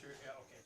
sure. Yeah. Okay.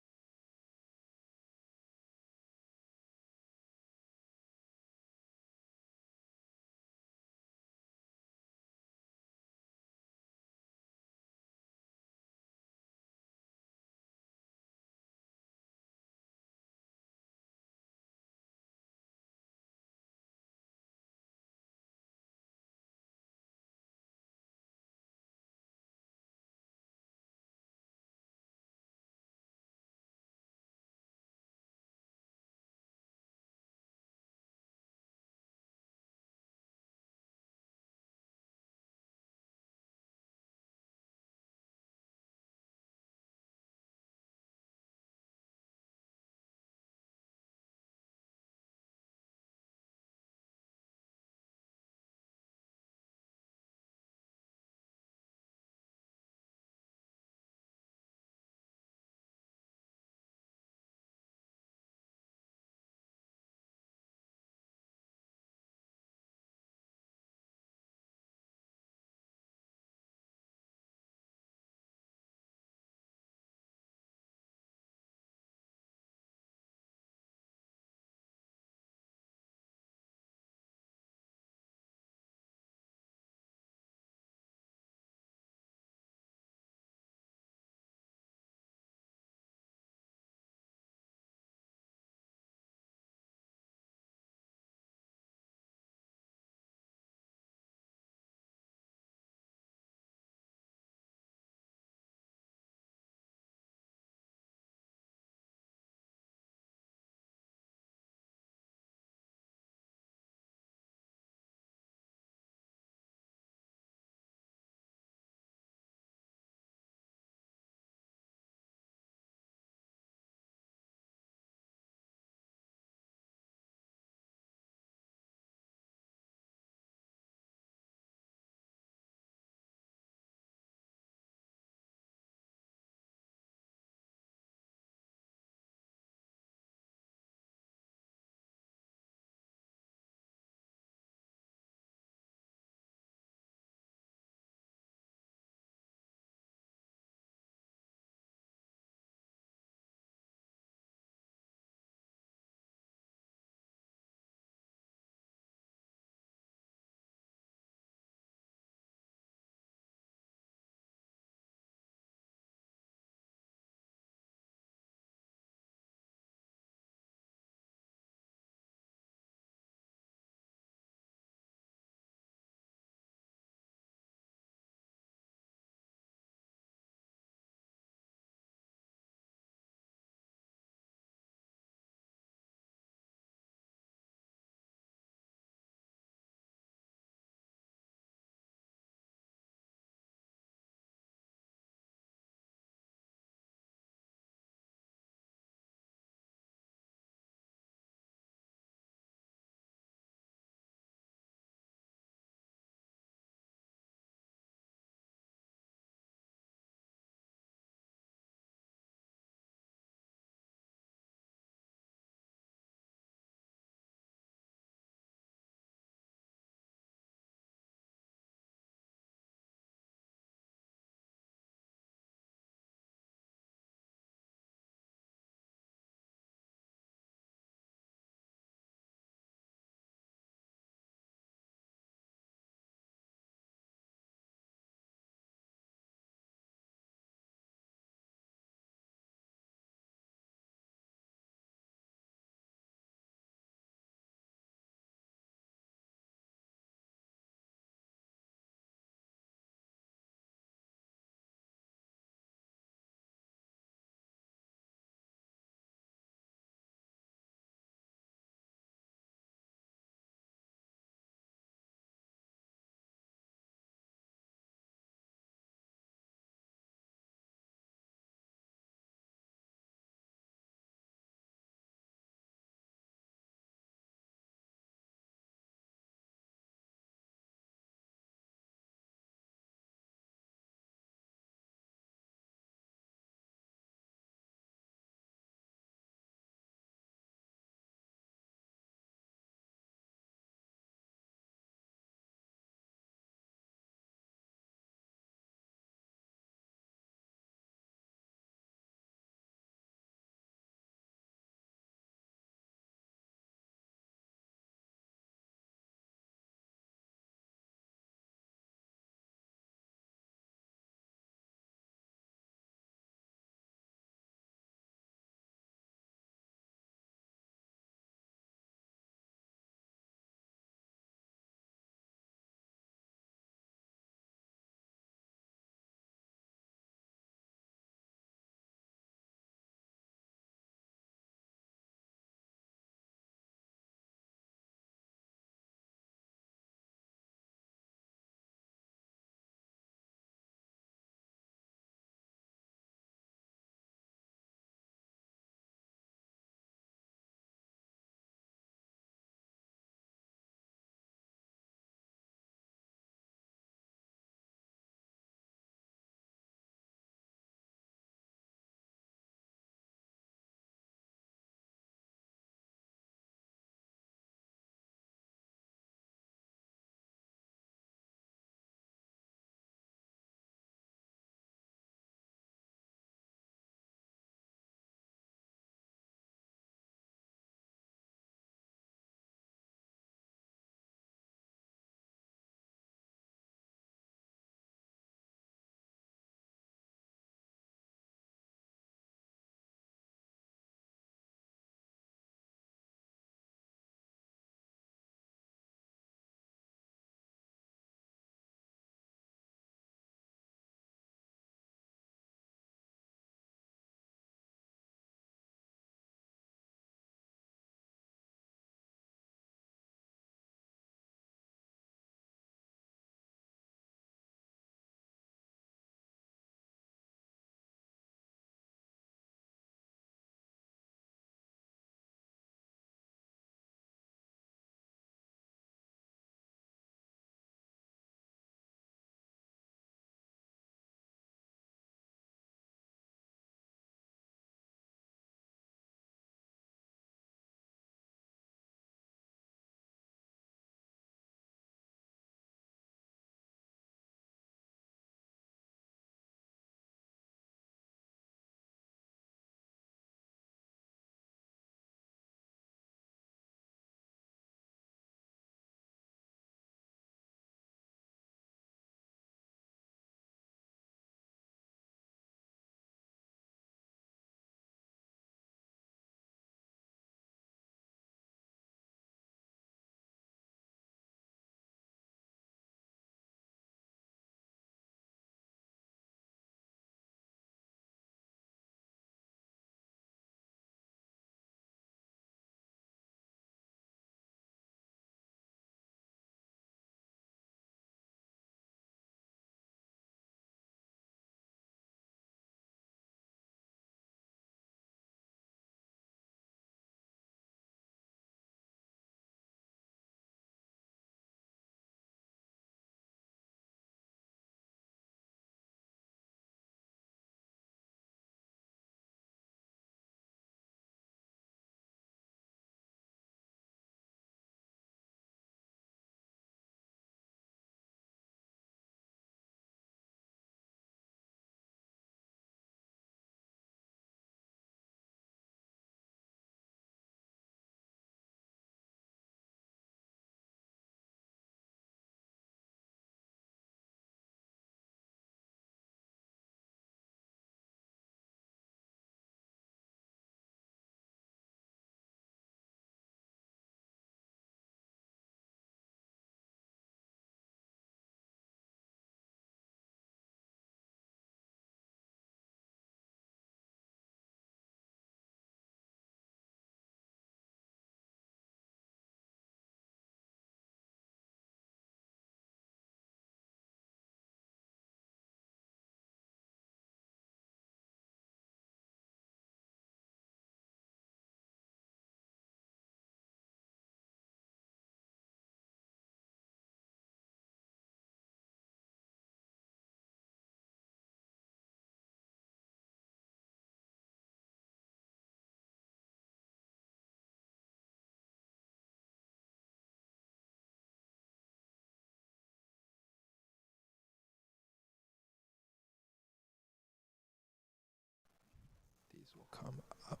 will come up.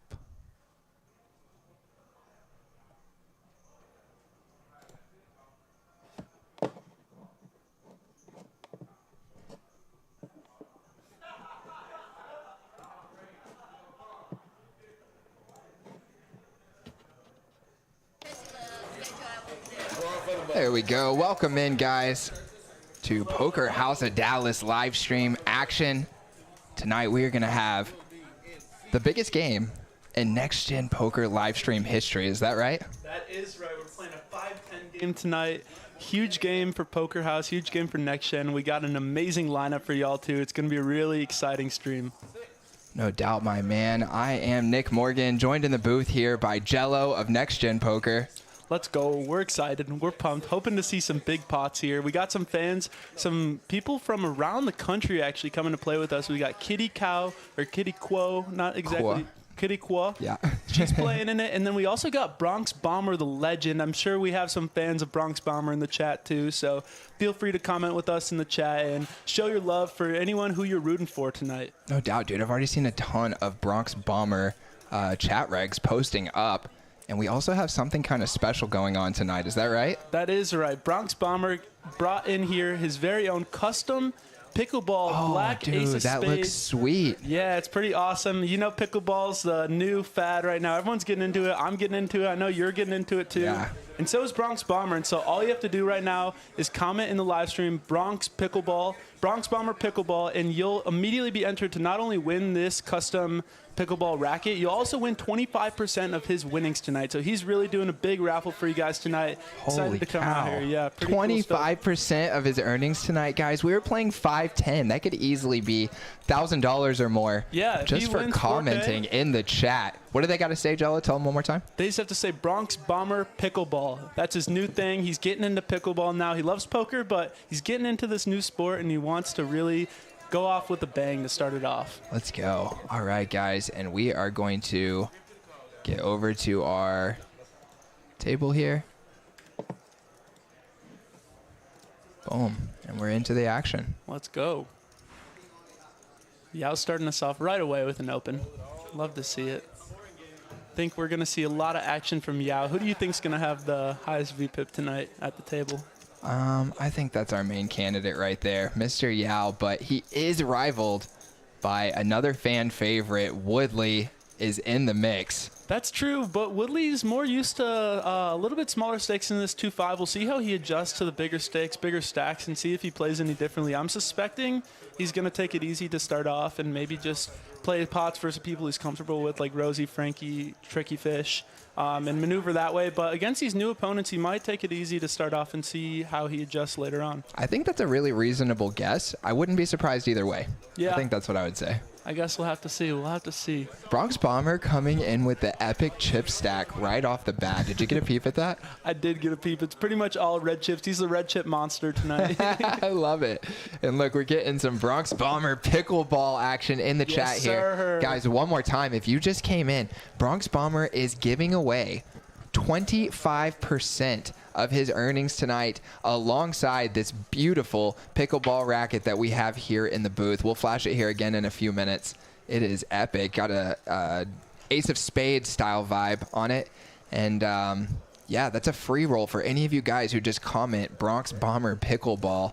There we go. Welcome in, guys, to Poker House of Dallas live stream action. Tonight we are going to have the biggest game in Next Gen Poker live stream history. Is that right? That is right. We're playing a 5-10 game tonight. Huge game for Poker House, huge game for Next Gen. We got an amazing lineup for y'all too. It's going to be a really exciting stream. No doubt, my man. I am Nick Morgan, joined in the booth here by Jello of Next Gen Poker. Let's go. We're excited. We're pumped. Hoping to see some big pots here. We got some fans, some people from around the country actually coming to play with us. We got Kitty Cow, or Kitty Quo, not exactly. Kitty Quo. Yeah. She's playing in it. And then we also got Bronx Bomber, the legend. I'm sure we have some fans of Bronx Bomber in the chat too. So feel free to comment with us in the chat and show your love for anyone who you're rooting for tonight. No doubt, dude. I've already seen a ton of Bronx Bomber chat regs posting up. And we also have something kind of special going on tonight. Is that right? That is right. Bronx Bomber brought in here his very own custom pickleball black ace of spades. That looks sweet. Yeah, it's pretty awesome. You know, pickleball's the new fad right now. Everyone's getting into it. I'm getting into it. I know you're getting into it too. Yeah. And so is Bronx Bomber. And so all you have to do right now is comment in the live stream, Bronx Bomber Pickleball, and you'll immediately be entered to not only win this custom pickleball racket, you'll also win 25% of his winnings tonight. So he's really doing a big raffle for you guys tonight. Holy Excited to come cow. out here. Yeah, 25% of his earnings tonight, guys. We were playing 5-10. That could easily be $1,000 or more. Yeah, just for commenting 4K in the chat. What do they got to say, Jello? Tell them one more time. They just have to say Bronx Bomber Pickleball. That's his new thing. He's getting into pickleball now. He loves poker, but he's getting into this new sport, and he wants to really go off with a bang to start it off. Let's go. All right, guys, and we are going to get over to our table here. Boom, and we're into the action. Let's go. Yao's starting us off right away with an open. Love to see it. Think we're going to see a lot of action from Yao. Who do you think is going to have the highest VPIP tonight at the table? I think that's our main candidate right there, Mr. Yao, but he is rivaled by another fan favorite. Woodley is in the mix. That's true, but Woodley's more used to a little bit smaller stakes in this 2-5. We'll see how he adjusts to the bigger stakes, bigger stacks, and see if he plays any differently. I'm suspecting he's going to take it easy to start off and maybe just play pots versus people he's comfortable with, like Rosie, Frankie, Tricky Fish, and maneuver that way. But against these new opponents, he might take it easy to start off and see how he adjusts later on. I think that's a really reasonable guess. I wouldn't be surprised either way. Yeah. I think that's what I would say. I guess we'll have to see. We'll have to see. Bronx Bomber coming in with the epic chip stack right off the bat. Did you get a peep at that? I did get a peep. It's pretty much all red chips. He's the red chip monster tonight. I love it. And look, we're getting some Bronx Bomber pickleball action in the chat here. Guys, one more time, if you just came in, Bronx Bomber is giving away 25% of his earnings tonight alongside this beautiful pickleball racket that we have here in the booth. We'll flash it here again in a few minutes. It is epic. Got a ace of spades style vibe on it. And yeah, that's a free roll for any of you guys who just comment Bronx Bomber Pickleball.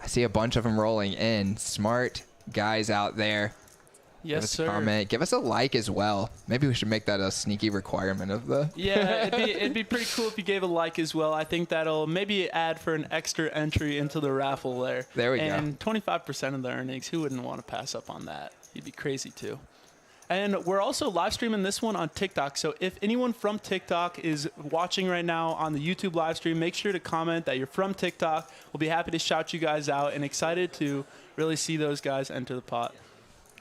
I see a bunch of them rolling in. Smart guys out there. Yes, sir. Comment. Give us a like as well. Maybe we should make that a sneaky requirement of the... Yeah, it'd be pretty cool if you gave a like as well. I think that'll maybe add for an extra entry into the raffle there. There we go. And 25% of the earnings, who wouldn't want to pass up on that? You'd be crazy too. And we're also live streaming this one on TikTok. So if anyone from TikTok is watching right now on the YouTube live stream, make sure to comment that you're from TikTok. We'll be happy to shout you guys out and excited to really see those guys enter the pot.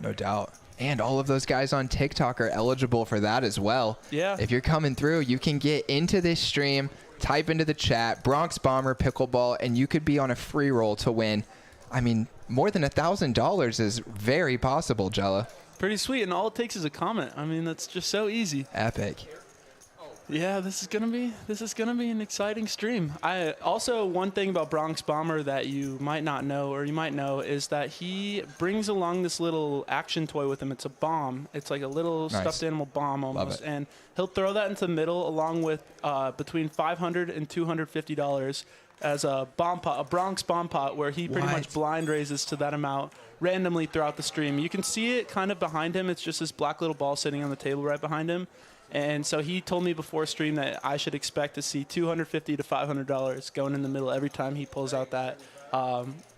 No doubt. And all of those guys on TikTok are eligible for that as well. Yeah. If you're coming through, you can get into this stream, type into the chat, Bronx Bomber Pickleball, and you could be on a free roll to win. I mean, more than $1,000 is very possible, Jella. Pretty sweet, and all it takes is a comment. I mean, that's just so easy. Epic. Yeah, this is gonna be an exciting stream. I also, one thing about Bronx Bomber that you might not know, or you might know, is that he brings along this little action toy with him. It's a bomb. It's like a little stuffed animal bomb almost, and he'll throw that into the middle along with between $500 and $250 as a bomb pot, a Bronx bomb pot, where he pretty much blind raises to that amount randomly throughout the stream. You can see it kind of behind him. It's just this black little ball sitting on the table right behind him. And so he told me before stream that I should expect to see $250 to $500 going in the middle every time he pulls out that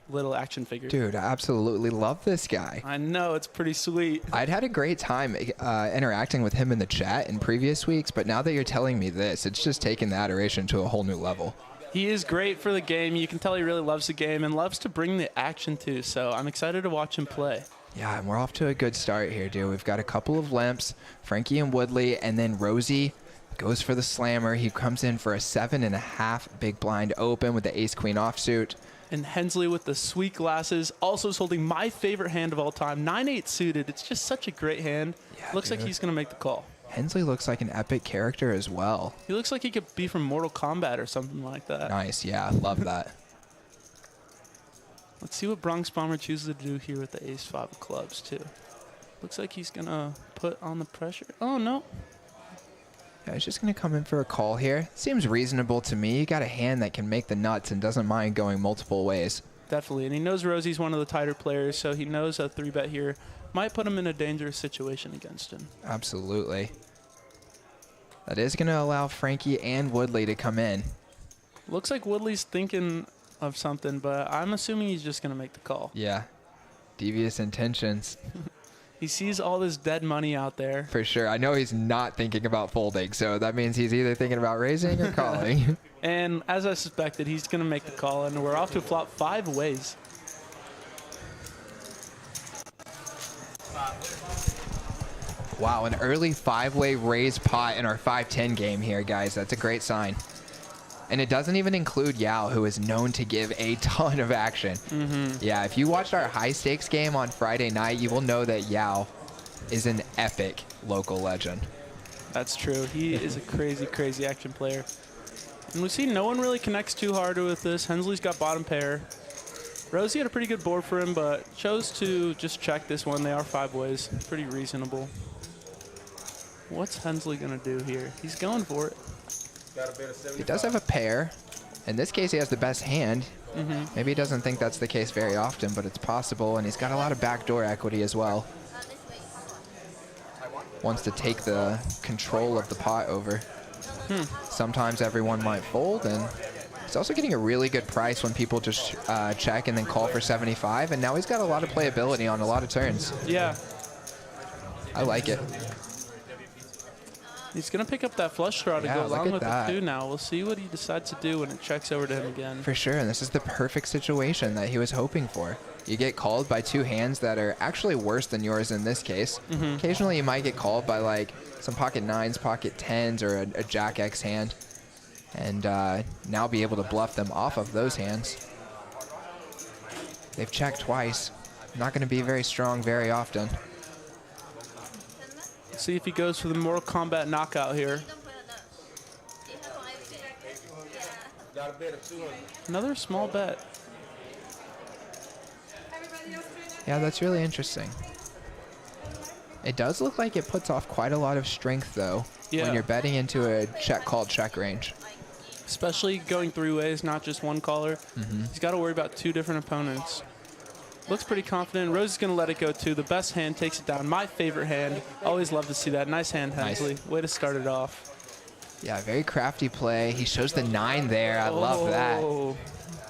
little action figure. Dude, I absolutely love this guy. I know, it's pretty sweet. I'd had a great time interacting with him in the chat in previous weeks, but now that you're telling me this, it's just taken the adoration to a whole new level. He is great for the game. You can tell he really loves the game and loves to bring the action too. So I'm excited to watch him play. Yeah, and we're off to a good start here, dude. We've got a couple of limps, Frankie and Woodley, and then Rosie goes for the slammer. He comes in for a 7.5 big blind open with the ace-queen offsuit. And Hensley with the sweet glasses, also is holding my favorite hand of all time, 9-8 suited. It's just such a great hand. Yeah, looks like he's going to make the call. Hensley looks like an epic character as well. He looks like he could be from Mortal Kombat or something like that. Nice, yeah, love that. Let's see what Bronx Bomber chooses to do here with the ace-5 of clubs, too. Looks like he's going to put on the pressure. Oh, no. Yeah, he's just going to come in for a call here. Seems reasonable to me. You got a hand that can make the nuts and doesn't mind going multiple ways. Definitely, and he knows Rosie's one of the tighter players, so he knows a 3-bet here might put him in a dangerous situation against him. Absolutely. That is going to allow Frankie and Woodley to come in. Looks like Woodley's thinking of something, but I'm assuming he's just going to make the call. Yeah. Devious intentions. He sees all this dead money out there. For sure. I know he's not thinking about folding, so that means he's either thinking about raising or calling. And as I suspected, he's going to make the call, and we're off to a flop 5 ways. Wow, an early 5-way raise pot in our 5-10 game here, guys. That's a great sign. And it doesn't even include Yao, who is known to give a ton of action. Yeah, if you watched our high stakes game on Friday night, you will know that Yao is an epic local legend. That's true. He is a crazy, crazy action player. And we see no one really connects too hard with this. Hensley's got bottom pair. Rosie had a pretty good board for him, but chose to just check this one. They are 5 ways. Pretty reasonable. What's Hensley going to do here? He's going for it. He does have a pair. In this case, he has the best hand. Maybe he doesn't think that's the case very often, but it's possible, and he's got a lot of backdoor equity as well. Wants to take the control of the pot over. Sometimes everyone might fold, and he's also getting a really good price when people just check and then call for 75, and now he's got a lot of playability on a lot of turns. Yeah. I like it. He's going to pick up that flush draw to Yeah, go look along at with that. it, too, now. We'll see what he decides to do when it checks over to him again. For sure, and this is the perfect situation that he was hoping for. You get called by 2 hands that are actually worse than yours in this case. Occasionally, you might get called by, like, some pocket 9s, pocket 10s, or a Jack X hand, and now be able to bluff them off of those hands. They've checked twice. Not going to be very strong very often. See if he goes for the Mortal Kombat knockout here. Another small bet. Yeah, that's really interesting. It does look like it puts off quite a lot of strength, though, when you're betting into a check-call check range. Especially going 3 ways, not just one caller. He's got to worry about 2 different opponents. Looks pretty confident. Rose is going to let it go, too. The best hand takes it down. My favorite hand. Always love to see that. Nice hand, Hensley. Nice. Way to start it off. Yeah, very crafty play. He shows the 9 there. I love that.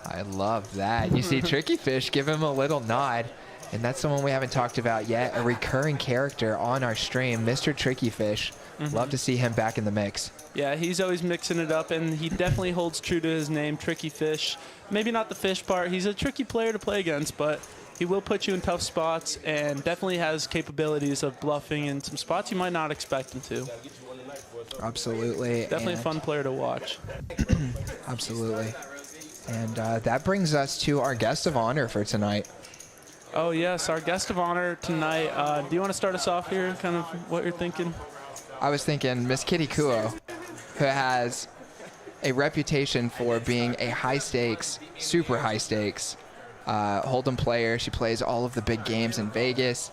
I love that. You see Tricky Fish give him a little nod. And that's someone we haven't talked about yet. A recurring character on our stream, Mr. Tricky Fish. Love to see him back in the mix. Yeah, he's always mixing it up, and he definitely holds true to his name, Tricky Fish. Maybe not the fish part. He's a tricky player to play against, but he will put you in tough spots and definitely has capabilities of bluffing in some spots you might not expect him to. Absolutely. Definitely a fun player to watch. Absolutely. And that brings us to our guest of honor for tonight. Oh, yes, our guest of honor tonight. Do you want to start us off here, kind of what you're thinking? I was thinking Miss Kitty Kuo. who has a reputation for being a high-stakes, super high-stakes Hold'em player. She plays all of the big games in Vegas.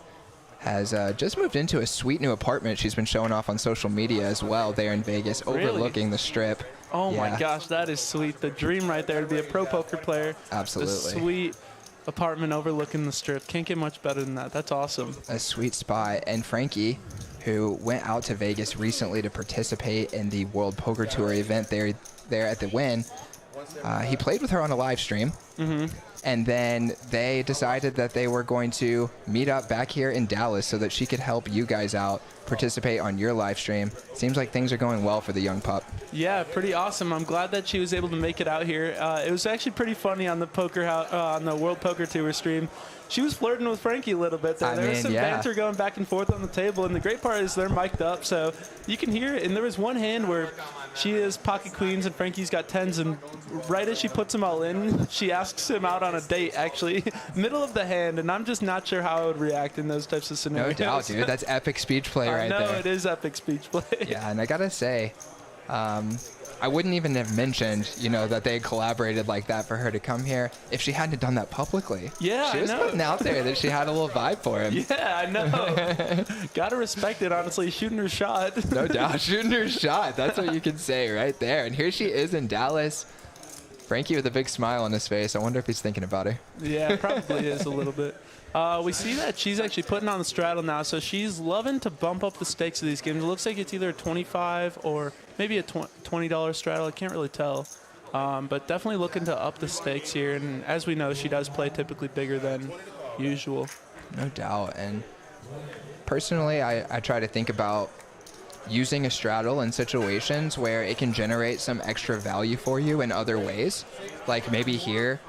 Has just moved into a sweet new apartment she's been showing off on social media as well there in Vegas, overlooking the Strip. Oh yeah. my gosh, that is sweet. The dream right there to be a pro poker player. Absolutely. The sweet apartment overlooking the Strip. Can't get much better than that. That's awesome. A sweet spot. And Frankie, who went out to Vegas recently to participate in the World Poker Tour event there at the Wynn, he played with her on a live stream. And then they decided that they were going to meet up back here in Dallas so that she could help you guys out, participate on your live stream. Seems like things are going well for the young pup. Yeah, pretty awesome. I'm glad that she was able to make it out here. It was actually pretty funny on the on the World Poker Tour stream. She was flirting with Frankie a little bit there. There was some banter going back and forth on the table, and the great part is they're mic'd up, so you can hear it. And there was one hand where she is pocket queens and Frankie's got tens, and right as she puts them all in, she asks him out on a date, actually, middle of the hand, and I'm just not sure how I would react in those types of scenarios. No doubt, dude. That's epic speech play right there. I know, it is epic speech play. Yeah, and I gotta say, I wouldn't even have mentioned, that they had collaborated like that for her to come here if she hadn't done that publicly. Yeah, she was putting out there that she had a little vibe for him. Yeah, I know. Gotta respect it, honestly. Shooting her shot. No doubt, shooting her shot. That's what you can say right there. And here she is in Dallas. Frankie with a big smile on his face. I wonder if he's thinking about her. Yeah, probably is a little bit. We see that she's actually putting on the straddle now, so she's loving to bump up the stakes of these games. It looks like it's either a $25 or maybe a $20 straddle. I can't really tell, but definitely looking to up the stakes here. And as we know, she does play typically bigger than usual. No doubt. And personally, I try to think about using a straddle in situations where it can generate some extra value for you in other ways. Like maybe here,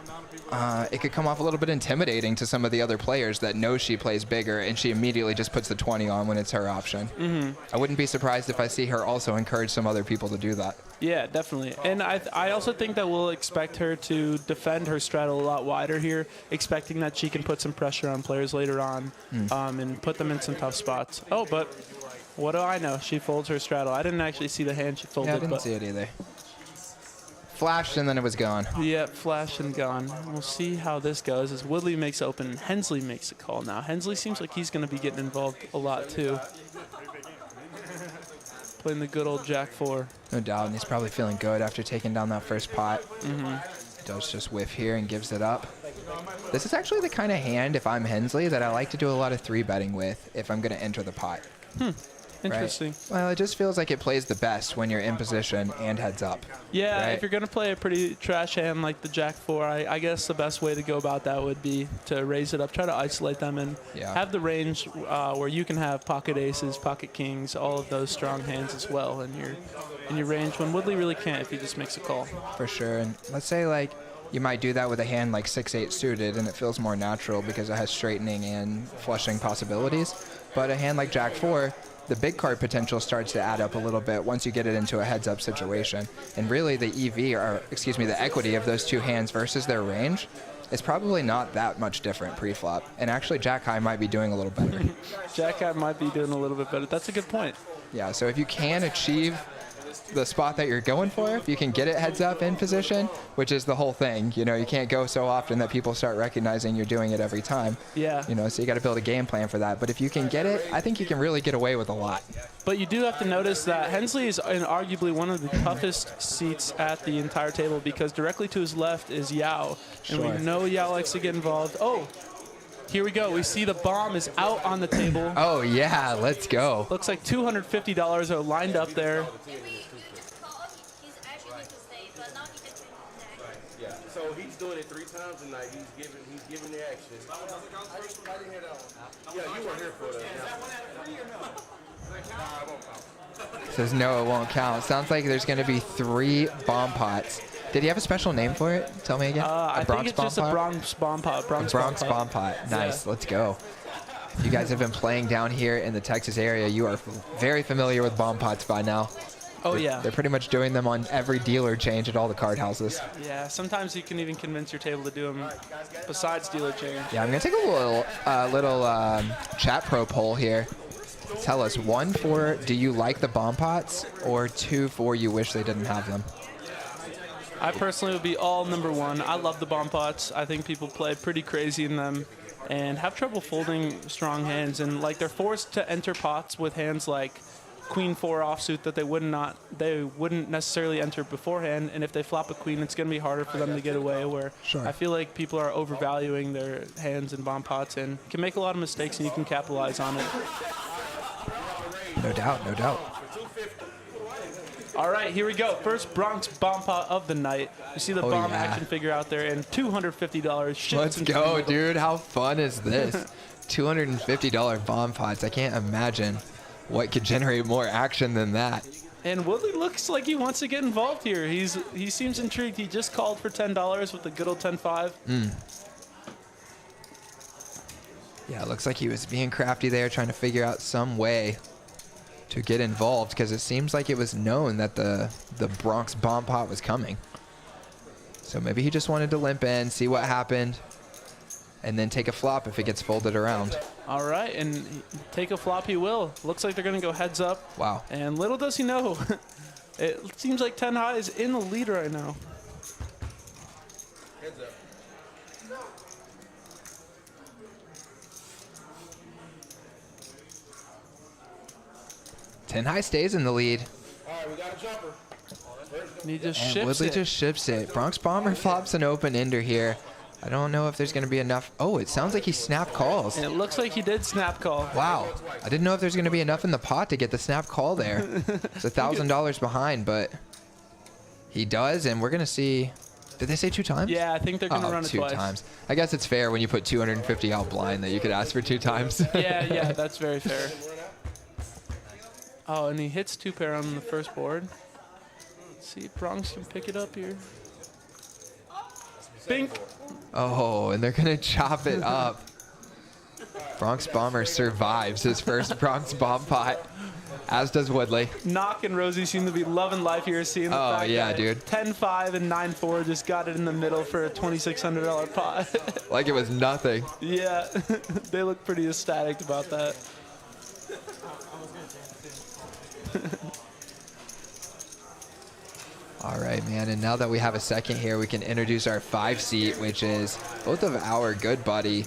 it could come off a little bit intimidating to some of the other players that know she plays bigger, and she immediately just puts the 20 on when it's her option. I wouldn't be surprised if I see her also encourage some other people to do that. Yeah, definitely. And I also think that we'll expect her to defend her straddle a lot wider here, expecting that she can put some pressure on players later on and put them in some tough spots. Oh, but what do I know? She folds her straddle. I didn't actually see the hand she folded. Yeah, I didn't see it either. Flashed and then it was gone. Yeah, flash and gone. We'll see how this goes as Woodley makes open. Hensley makes a call now. Hensley seems like he's going to be getting involved a lot too. Playing the good old Jack-4. No doubt, and he's probably feeling good after taking down that first pot. Does just whiff here and gives it up. This is actually the kind of hand, if I'm Hensley, that I like to do a lot of 3-betting with if I'm going to enter the pot. Interesting. Right? Well, it just feels like it plays the best when you're in position and heads up. Yeah, right? If you're going to play a pretty trash hand like the Jack-4, I guess the best way to go about that would be to raise it up, try to isolate them, and have the range where you can have pocket aces, pocket kings, all of those strong hands as well in your range, when Woodley really can't if he just makes a call. For sure. And let's say, like, you might do that with a hand like 6-8 suited, and it feels more natural because it has straightening and flushing possibilities. But a hand like Jack-4, the big card potential starts to add up a little bit once you get it into a heads-up situation. And really the the equity of those two hands versus their range is probably not that much different pre-flop. And actually Jack-High might be doing a little better. Jack-High might be doing a little bit better. That's a good point. Yeah, so if you can achieve the spot that you're going for, if you can get it heads up in position, which is the whole thing, you can't go so often that people start recognizing you're doing it every time. Yeah. So you got to build a game plan for that. But if you can get it, I think you can really get away with a lot. But you do have to notice that Hensley is in arguably one of the toughest seats at the entire table, because directly to his left is Yao. And we know Yao likes to get involved. Oh, here we go. We see the bomb is out on the table. Oh, yeah. Let's go. Looks like $250 are lined up there. So he's doing it 3 times tonight. He's giving the action. Yeah, you were here for that. Says no, it won't count. Sounds like there's going to be 3 bomb pots. Did he have a special name for it? Tell me again. I think it's just a Bronx bomb pot. Bronx bomb pot. Nice. Yeah. Let's go. If you guys have been playing down here in the Texas area, you are very familiar with bomb pots by now. Oh, yeah. They're pretty much doing them on every dealer change at all the card houses. Yeah, sometimes you can even convince your table to do them besides dealer change. Yeah, I'm going to take a little chat pro poll here. Tell us, 1 for do you like the bomb pots, or 2 for you wish they didn't have them? I personally would be all number 1. I love the bomb pots. I think people play pretty crazy in them and have trouble folding strong hands. And like they're forced to enter pots with hands like Queen 4 offsuit that they wouldn't necessarily enter beforehand. And if they flop a queen, it's going to be harder for them to get away. Where Sure. I feel like people are overvaluing their hands in bomb pots and can make a lot of mistakes, and you can capitalize on it. No doubt, no doubt. All right, here we go. First Bronx bomb pot of the night. You see the bomb yeah. action figure out there, and $250 shipped. Let's go, dude. How fun is this? $250 bomb pots. I can't imagine what could generate more action than that. And Woodley looks like he wants to get involved here. He seems intrigued. He just called for $10 with the good old 10-5. Yeah, it looks like he was being crafty there, trying to figure out some way to get involved, because it seems like it was known that the Bronx bomb pot was coming. So maybe he just wanted to limp in, see what happened, and then take a flop if it gets folded around. All right, and take a flop he will. Looks like they're going to go heads up. Wow. And little does he know, it seems like 10 high is in the lead right now. Heads up. 10 high stays in the lead. All right, we got a jumper. And he just And ships Woodley it. just ships it. Bronx Bomber flops an open ender here. I don't know if there's going to be enough. Oh, it sounds like he snap calls. And it looks like he did snap call. Wow. I didn't know if there's going to be enough in the pot to get the snap call there. It's $1,000 behind, but he does, and we're going to see. Did they say 2 times? Yeah, I think they're going to run it 2 twice. times. I guess it's fair when you put 250 out blind that you could ask for 2 times. Yeah, that's very fair. Oh, and he hits 2 pair on the first board. Let's see if Bronx can pick it up here. Bink. Oh, and they're going to chop it up. Bronx Bomber survives his first Bronx Bomb pot, as does Woodley. Knock and Rosie seem to be loving life here, seeing the fact yeah, that dude. 10-5 and 9-4 just got it in the middle for a $2,600 pot. Like it was nothing. Yeah, they look pretty ecstatic about that. All right, man, and now that we have a second here, we can introduce our 5-seat, which is both of our good buddy.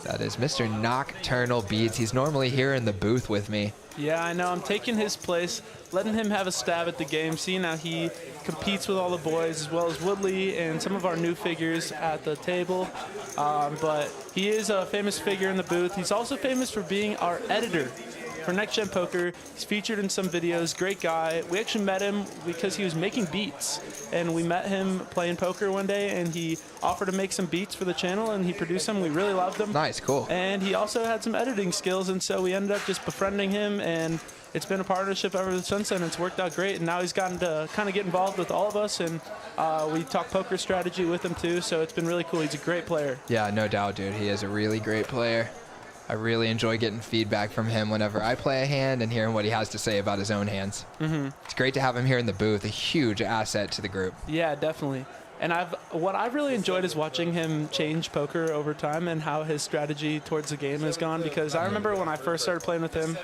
That is Mr. Nocturnal Beats. He's normally here in the booth with me. Yeah, I know. I'm taking his place, letting him have a stab at the game, seeing how he competes with all the boys, as well as Woodley and some of our new figures at the table. But he is a famous figure in the booth. He's also famous for being our editor for Next Gen Poker. He's featured in some videos. Great guy. We actually met him because he was making beats, and we met him playing poker one day, and he offered to make some beats for the channel, and he produced them. We really loved them. Nice, cool. And he also had some editing skills, and so we ended up just befriending him, and it's been a partnership ever since then. It's worked out great, and now he's gotten to kind of get involved with all of us, and we talk poker strategy with him too, so it's been really cool. He's a great player. Yeah, no doubt, dude. He is a really great player. I really enjoy getting feedback from him whenever I play a hand and hearing what he has to say about his own hands. It's great to have him here in the booth, a huge asset to the group. Yeah, definitely. And what I've really enjoyed is watching him change poker over time and how his strategy towards the game has gone, because I remember when I first started playing with him,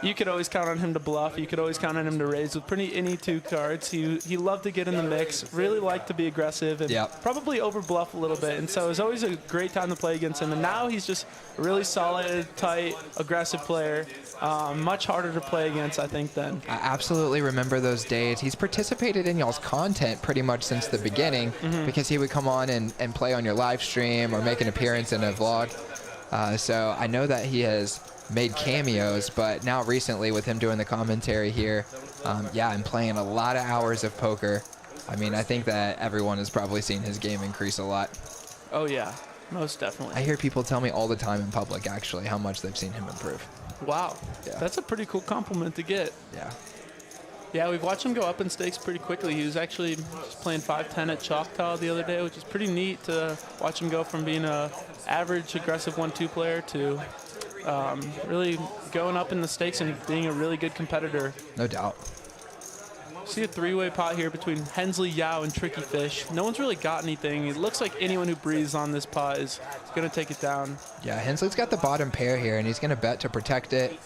you could always count on him to bluff. You could always count on him to raise with pretty any 2 cards. He loved to get in the mix, really liked to be aggressive, and probably over bluff a little bit. And so it was always a great time to play against him. And now he's just a really solid, tight, aggressive player. Much harder to play against, I think, then. I absolutely remember those days. He's participated in y'all's content pretty much since the beginning, because he would come on and play on your live stream or make an appearance in a vlog. So I know that he has made cameos, but now recently with him doing the commentary here, I'm playing a lot of hours of poker. I mean, I think that everyone has probably seen his game increase a lot. Oh, yeah, most definitely. I hear people tell me all the time in public, actually, how much they've seen him improve. Wow, Yeah. that's a pretty cool compliment to get. Yeah. Yeah, we've watched him go up in stakes pretty quickly. He was actually just playing 5-10 at Choctaw the other day, which is pretty neat to watch him go from being a average, aggressive 1-2 player to really going up in the stakes and being a really good competitor. No doubt. See a 3-way pot here between Hensley, Yao, and Tricky Fish. No one's really got anything. It looks like anyone who breathes on this pot is going to take it down. Yeah, Hensley's got the bottom pair here, and he's going to bet to protect it.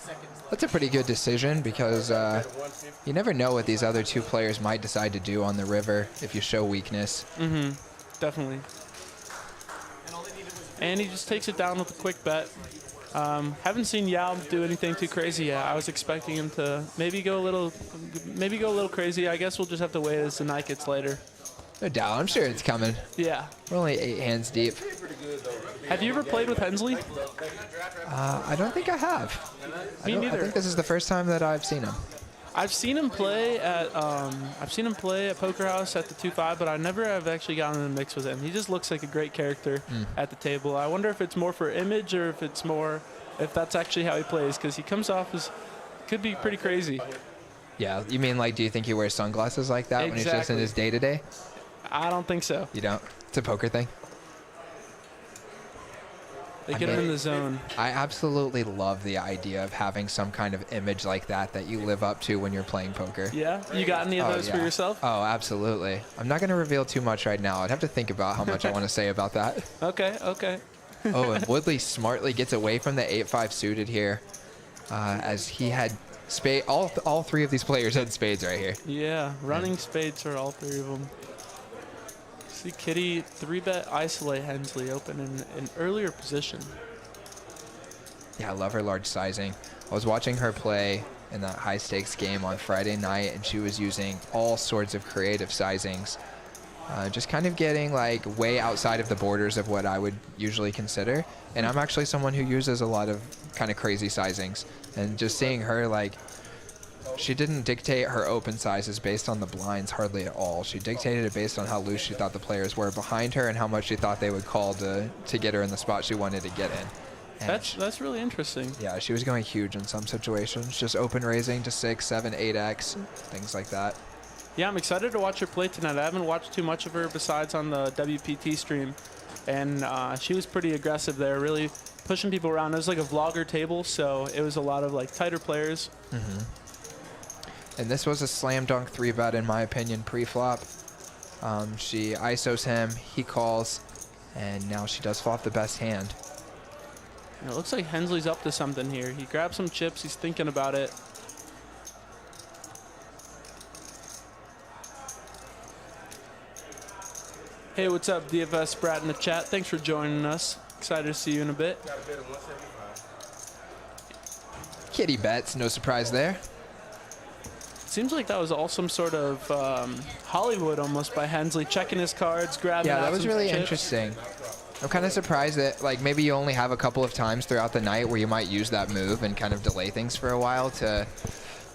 That's a pretty good decision because you never know what these other two players might decide to do on the river if you show weakness. Mm-hmm. Definitely. And he just takes it down with a quick bet. Haven't seen Yao do anything too crazy yet. I was expecting him to maybe go a little crazy. I guess we'll just have to wait as the night gets later. No doubt. I'm sure it's coming. Yeah. We're only 8 hands deep. Have you ever played with Hensley? I don't think I have. Me neither. I think this is the first time that I've seen him. I've seen him play at Poker House at the 2-5, but I never have actually gotten in a mix with him. He just looks like a great character at the table. I wonder if it's more for image or if that's actually how he plays, because he comes off as could be pretty crazy. Yeah, you mean like, do you think he wears sunglasses like that when he's just in his day-to-day? I don't think so. You don't? It's a poker thing? They get him in the zone. I absolutely love the idea of having some kind of image like that you live up to when you're playing poker. Yeah? You got any of those for yourself? Oh, absolutely. I'm not going to reveal too much right now. I'd have to think about how much I want to say about that. Okay. Oh, and Woodley smartly gets away from the 8-5 suited here as he had spade. All three of these players had spades right here. Yeah, running spades for all three of them. See Kitty 3-bet isolate Hensley open in an earlier position. Yeah, I love her large sizing. I was watching her play in that high stakes game on Friday night, and she was using all sorts of creative sizings. Just kind of getting like way outside of the borders of what I would usually consider. And I'm actually someone who uses a lot of kind of crazy sizings. And just seeing her, like, she didn't dictate her open sizes based on the blinds hardly at all. She dictated it based on how loose she thought the players were behind her and how much she thought they would call to get her in the spot she wanted to get in. And That's really interesting. yeah, she was going huge in some situations, just open raising to 6, 7, 8x, things like that. Yeah, I'm excited to watch her play tonight. I haven't watched too much of her besides on the WPT stream, and she was pretty aggressive there, really pushing people around. It was like a vlogger table, so it was a lot of like tighter players. Mm-hmm. And this was a slam dunk 3-bet in my opinion pre-flop. She ISOs him, he calls, and now she does flop the best hand. It looks like Hensley's up to something here. He grabs some chips, he's thinking about it. Hey, what's up, DFS Brat in the chat? Thanks for joining us. Excited to see you in a bit. Kitty bets, no surprise there. Seems like that was all some sort of Hollywood almost by Hensley, checking his cards, grabbing. Yeah, that was really chips. interesting. I'm kind of surprised that like maybe you only have a couple of times throughout the night where you might use that move and kind of delay things for a while to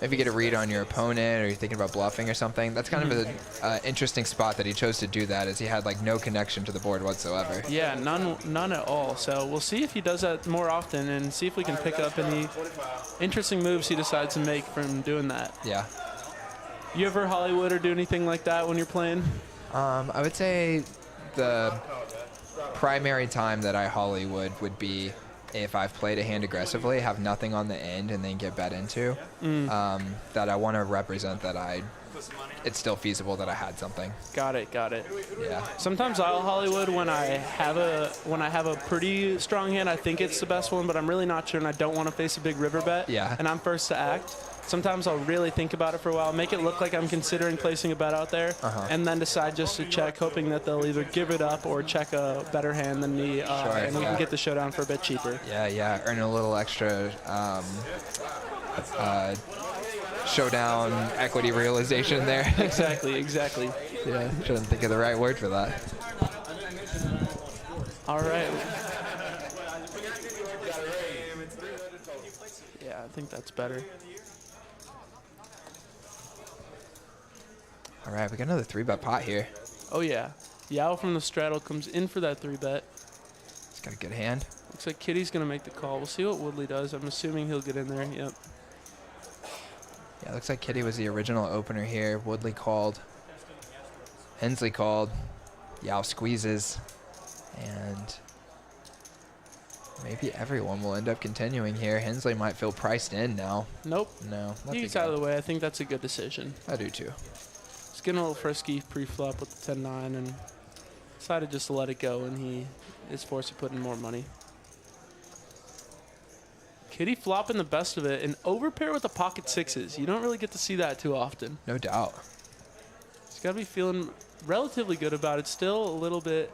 maybe get a read on your opponent, or you're thinking about bluffing or something. That's kind of an interesting spot that he chose to do that, as he had like no connection to the board whatsoever. Yeah, none at all. So we'll see if he does that more often and see if we can pick up any interesting moves he decides to make from doing that. Yeah. You ever Hollywood or do anything like that when you're playing? I would say the primary time that I Hollywood would be if I've played a hand aggressively, have nothing on the end, and then get bet into, that I want to represent that it's still feasible that I had something. Got it. Yeah. Sometimes I'll Hollywood when I have a pretty strong hand. I think it's the best one, but I'm really not sure, and I don't want to face a big river bet. Yeah. And I'm first to act. Sometimes I'll really think about it for a while, make it look like I'm considering placing a bet out there, and then decide just to check, hoping that they'll either give it up or check a better hand than me, and we can get the showdown for a bit cheaper. Yeah. Earn a little extra showdown equity realization there. Exactly. Yeah, shouldn't think of the right word for that. All right. Yeah, I think that's better. All right, we got another 3-bet pot here. Oh, yeah. Yao from the straddle comes in for that 3-bet. He's got a good hand. Looks like Kitty's going to make the call. We'll see what Woodley does. I'm assuming he'll get in there. Yep. Yeah, looks like Kitty was the original opener here. Woodley called. Hensley called. Yao squeezes. And maybe everyone will end up continuing here. Hensley might feel priced in now. Nope. No. He gets out of the way. I think that's a good decision. I do too. He's getting a little frisky pre-flop with the 10-9 and decided just to let it go, and he is forced to put in more money. Kitty flopping the best of it and overpair with the pocket sixes. You don't really get to see that too often. No doubt. He's got to be feeling relatively good about it. Still a little bit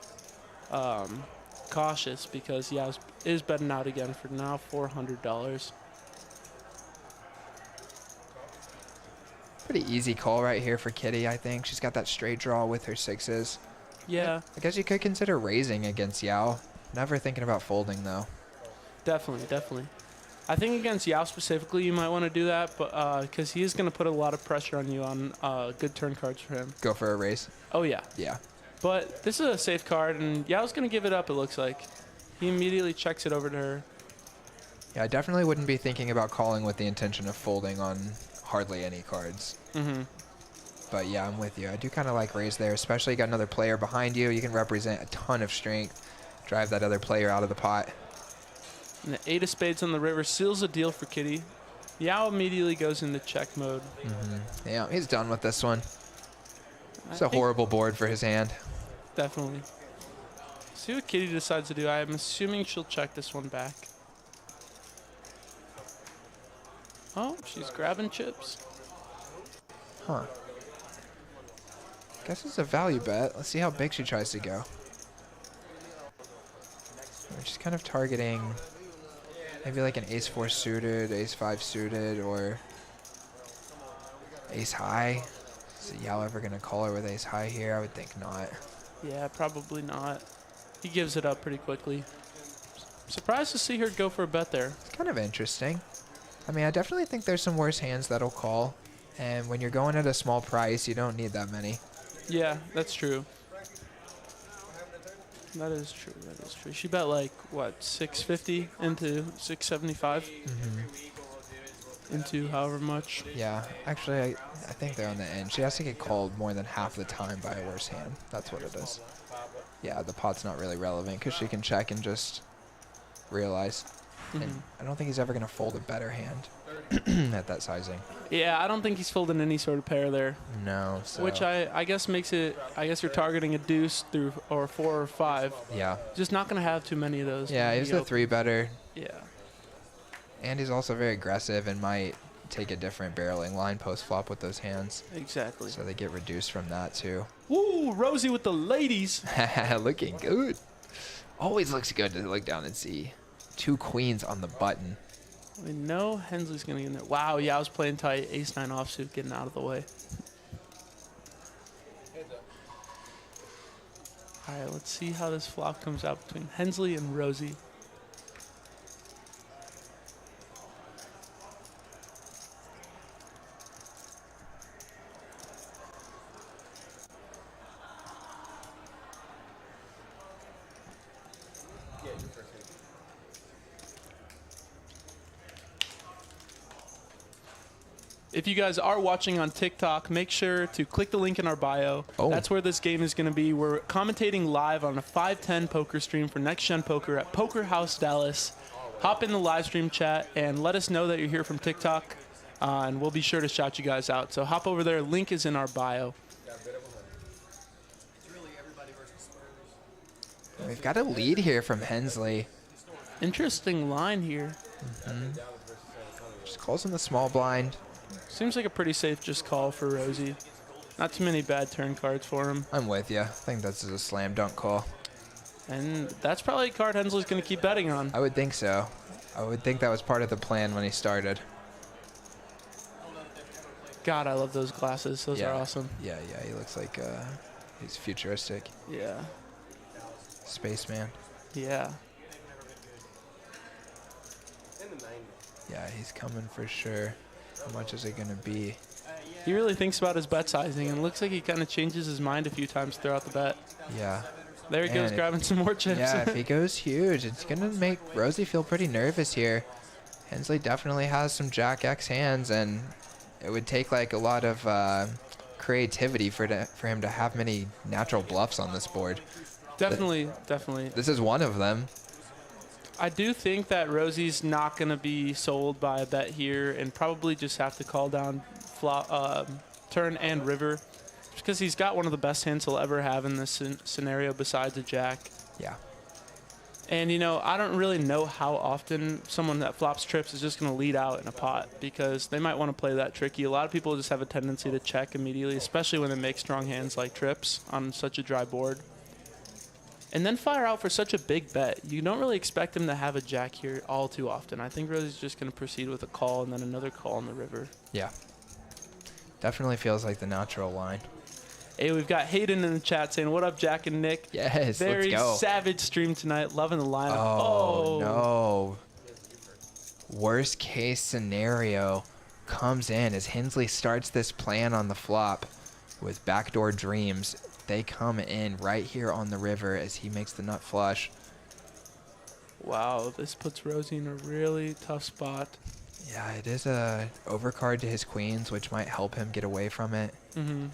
cautious because Yao is betting out again for now $400. Pretty easy call right here for Kitty, I think. She's got that straight draw with her sixes. Yeah, I guess you could consider raising against Yao. Never thinking about folding, though. definitely, definitely. I think against Yao specifically, you might want to do that, but because he is going to put a lot of pressure on you on good turn cards for him. Go for a raise. Oh, yeah. Yeah. But this is a safe card, and Yao's going to give it up, it looks like. He immediately checks it over to her. Yeah, I definitely wouldn't be thinking about calling with the intention of folding on hardly any cards. Mm-hmm. But yeah, I'm with you. I do kind of like raise there, especially got another player behind you. You can represent a ton of strength, drive that other player out of the pot. And the 8 of spades on the river seals the deal for Kitty. Yao immediately goes into check mode. Yeah, he's done with this one. It's I a think horrible board for his hand. Definitely. See what Kitty decides to do. I'm assuming she'll check this one back. Oh, she's grabbing chips. Huh. Guess it's a value bet. Let's see how big she tries to go. She's kind of targeting maybe like an ace-4 suited, ace-5 suited, or ace-high. Is Yao ever going to call her with ace-high here? I would think not. Yeah, probably not. He gives it up pretty quickly. Surprised to see her go for a bet there. It's kind of interesting. I mean, I definitely think there's some worse hands that'll call. And when you're going at a small price, you don't need that many. Yeah, that's true. That is true. That is true. She bet like what, 650 into 675 into however much. Yeah, actually, I think they're on the end. She has to get called more than half the time by a worse hand. That's what it is. Yeah, the pot's not really relevant because she can check and just realize. And I don't think he's ever going to fold a better hand at that sizing. Yeah, I don't think he's folding any sort of pair there. No. So Which I guess makes it, I guess you're targeting a deuce through or 4 or 5. yeah. Just not going to have too many of those. Yeah, he's the 3 better. Yeah. And he's also very aggressive and might take a different barreling line post flop with those hands. Exactly. So they get reduced from that too. Woo, Rosie with the ladies. Looking good. Always looks good to look down and see 2 queens on the button. We know Hensley's going to get in there. Wow, Yao's playing tight. Ace-9 offsuit getting out of the way. All right, let's see how this flop comes out between Hensley and Rosie. If you guys are watching on TikTok, make sure to click the link in our bio. Oh. That's where this game is going to be. We're commentating live on a 510 poker stream for Next Gen Poker at Poker House Dallas. Hop in the live stream chat and let us know that you're here from TikTok, and we'll be sure to shout you guys out. So hop over there. Link is in our bio. We've got a lead here from Hensley. Interesting line here. Just calls in the small blind. Seems like a pretty safe just call for Rosie. Not too many bad turn cards for him. I'm with you. I think this is a slam dunk call. And that's probably a card Hensley's going to keep betting on. I would think so. I would think that was part of the plan when he started. God, I love those glasses. Those are awesome. Yeah, he looks like he's futuristic. Yeah. Spaceman. Yeah. Yeah, he's coming for sure. How much is it going to be? He really thinks about his bet sizing, and looks like he kind of changes his mind a few times throughout the bet. Yeah. There he Man, goes, grabbing some more chips. Yeah, if he goes huge, it's going to make Rosie feel pretty nervous here. Hensley definitely has some Jack X hands, and it would take like a lot of creativity for him to have many natural bluffs on this board. Definitely. This is one of them. I do think that Rosie's not going to be sold by a bet here and probably just have to call down flop, turn and river because he's got one of the best hands he'll ever have in this scenario besides a jack. Yeah. And, I don't really know how often someone that flops trips is just going to lead out in a pot because they might want to play that tricky. A lot of people just have a tendency to check immediately, especially when they make strong hands like trips on such a dry board. And then fire out for such a big bet. You don't really expect him to have a jack here all too often. I think Rosie's just going to proceed with a call and then another call on the river. Yeah. Definitely feels like the natural line. Hey, we've got Hayden in the chat saying, what up, Jack and Nick? Yes, Very let's go. savage stream tonight. Loving the lineup. Oh, no. Worst case scenario comes in as Hensley starts this plan on the flop with backdoor dreams. They come in right here on the river as he makes the nut flush. Wow, this puts Rosie in a really tough spot. Yeah, it is a overcard to his queens, which might help him get away from it. Mm-hmm.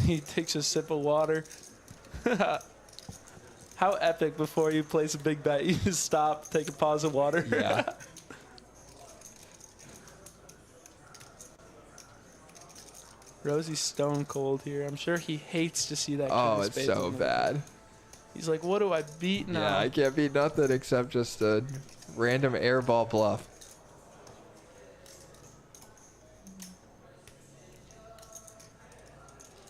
He takes a sip of water. How epic before you place a big bet. You just stop, take a pause of water. Yeah. Rosie's stone cold here. I'm sure he hates to see that. Oh, it's so bad. He's like, what do I beat now? Yeah, I can't beat nothing except just a random airball bluff.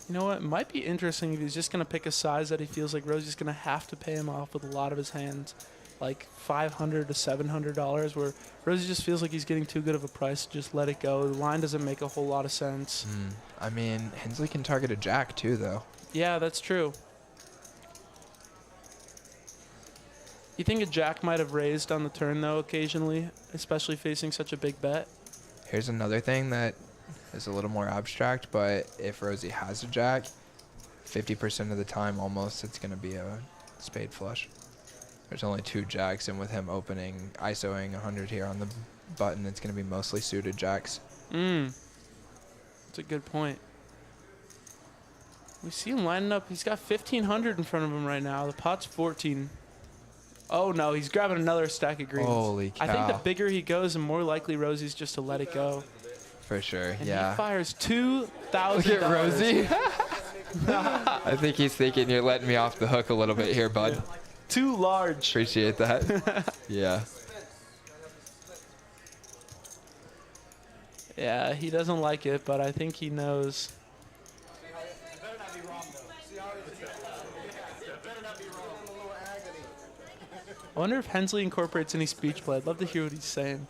You know what? It might be interesting if he's just going to pick a size that he feels like Rosie's going to have to pay him off with a lot of his hands. Like $500 to $700, where Rosie just feels like he's getting too good of a price to just let it go. The line doesn't make a whole lot of sense. I mean, Hensley can target a jack too, though. Yeah, that's true. You think a jack might have raised on the turn, though, occasionally, especially facing such a big bet? Here's another thing that is a little more abstract, but if Rosie has a jack, 50% of the time almost it's going to be a spade flush. There's only 2 jacks, and with him opening, ISOing 100 here on the button, it's going to be mostly suited jacks. That's a good point. We see him lining up. He's got 1,500 in front of him right now. The pot's 14. Oh, no, he's grabbing another stack of greens. Holy cow. I think the bigger he goes, the more likely Rosie's just to let it go. For sure, And yeah. he fires $2,000. Look at Rosie. I think he's thinking you're letting me off the hook a little bit here, bud. Too large. Appreciate that. Yeah. Yeah, he doesn't like it, but I think he knows. I wonder if Hensley incorporates any speech play. I'd love to hear what he's saying.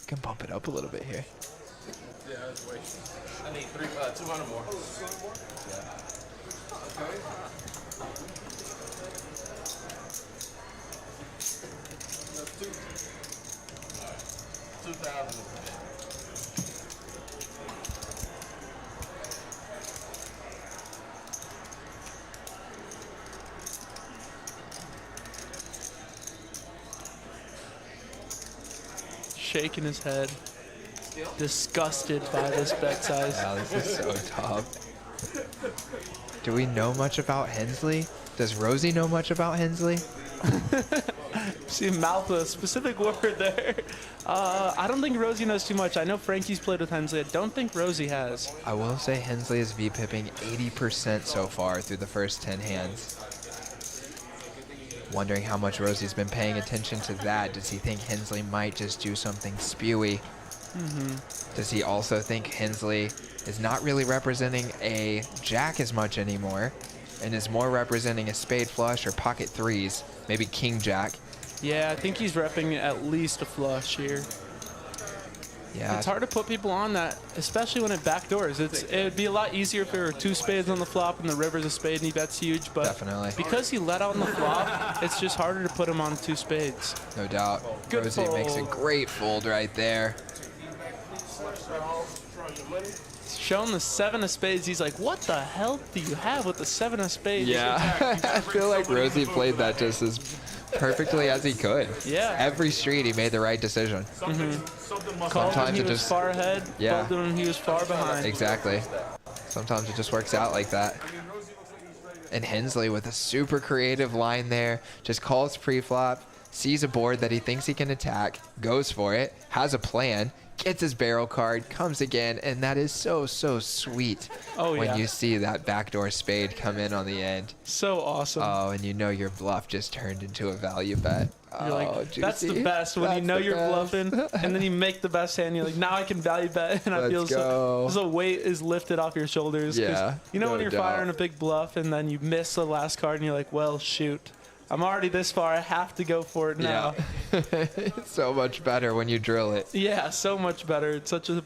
Can bump it up a little bit here. Yeah, that's way. I need 200 more. Yeah. Okay. That's 2,000. Shaking his head, disgusted by this bet size. Wow, this is so tough. Do we know much about Hensley? Does Rosie know much about Hensley? See him mouth a specific word there. I don't think Rosie knows too much. I know Frankie's played with Hensley. I don't think Rosie has. I will say Hensley is V-pipping 80% so far through the first 10 hands. Wondering how much Rosie's been paying attention to that. Does he think Hensley might just do something spewy? Does he also think Hensley is not really representing a jack as much anymore and is more representing a spade flush or pocket threes, maybe king jack? Yeah, I think he's repping at least a flush here. Yeah. It's hard to put people on that, especially when it backdoors. It would be a lot easier if there were 2 spades on the flop and the river's a spade and he bets huge, but Definitely. because he let out on the flop, it's just harder to put him on 2 spades. No doubt. Good Rosie makes a fold. great fold right there. Showing the 7 of spades, he's like, what the hell do you have with the 7 of spades? Yeah. I feel like Rosie played that just as perfectly as he could. Yeah. Every street he made the right decision. Called when Sometimes he it was just- far ahead, Yeah. folded when he was far behind. Exactly. Sometimes it just works out like that. And Hensley with a super creative line there, just calls pre-flop, sees a board that he thinks he can attack, goes for it, has a plan, gets his barrel card, comes again, and that is so sweet. Oh, yeah. When you see that backdoor spade come in on the end. So awesome. Oh, and you know your bluff just turned into a value bet. You're like, that's the juicy. best when you That's know the you're best. bluffing, and then you make the best hand. You're like, now I can value bet, and I Let's feel go. so weight is lifted off your shoulders. 'Cause Yeah, you know no when you're doubt. firing a big bluff, and then you miss the last card, and you're like, well, shoot, I'm already this far. I have to go for it now. Yeah. It's so much better when you drill it. Yeah, so much better. It's such a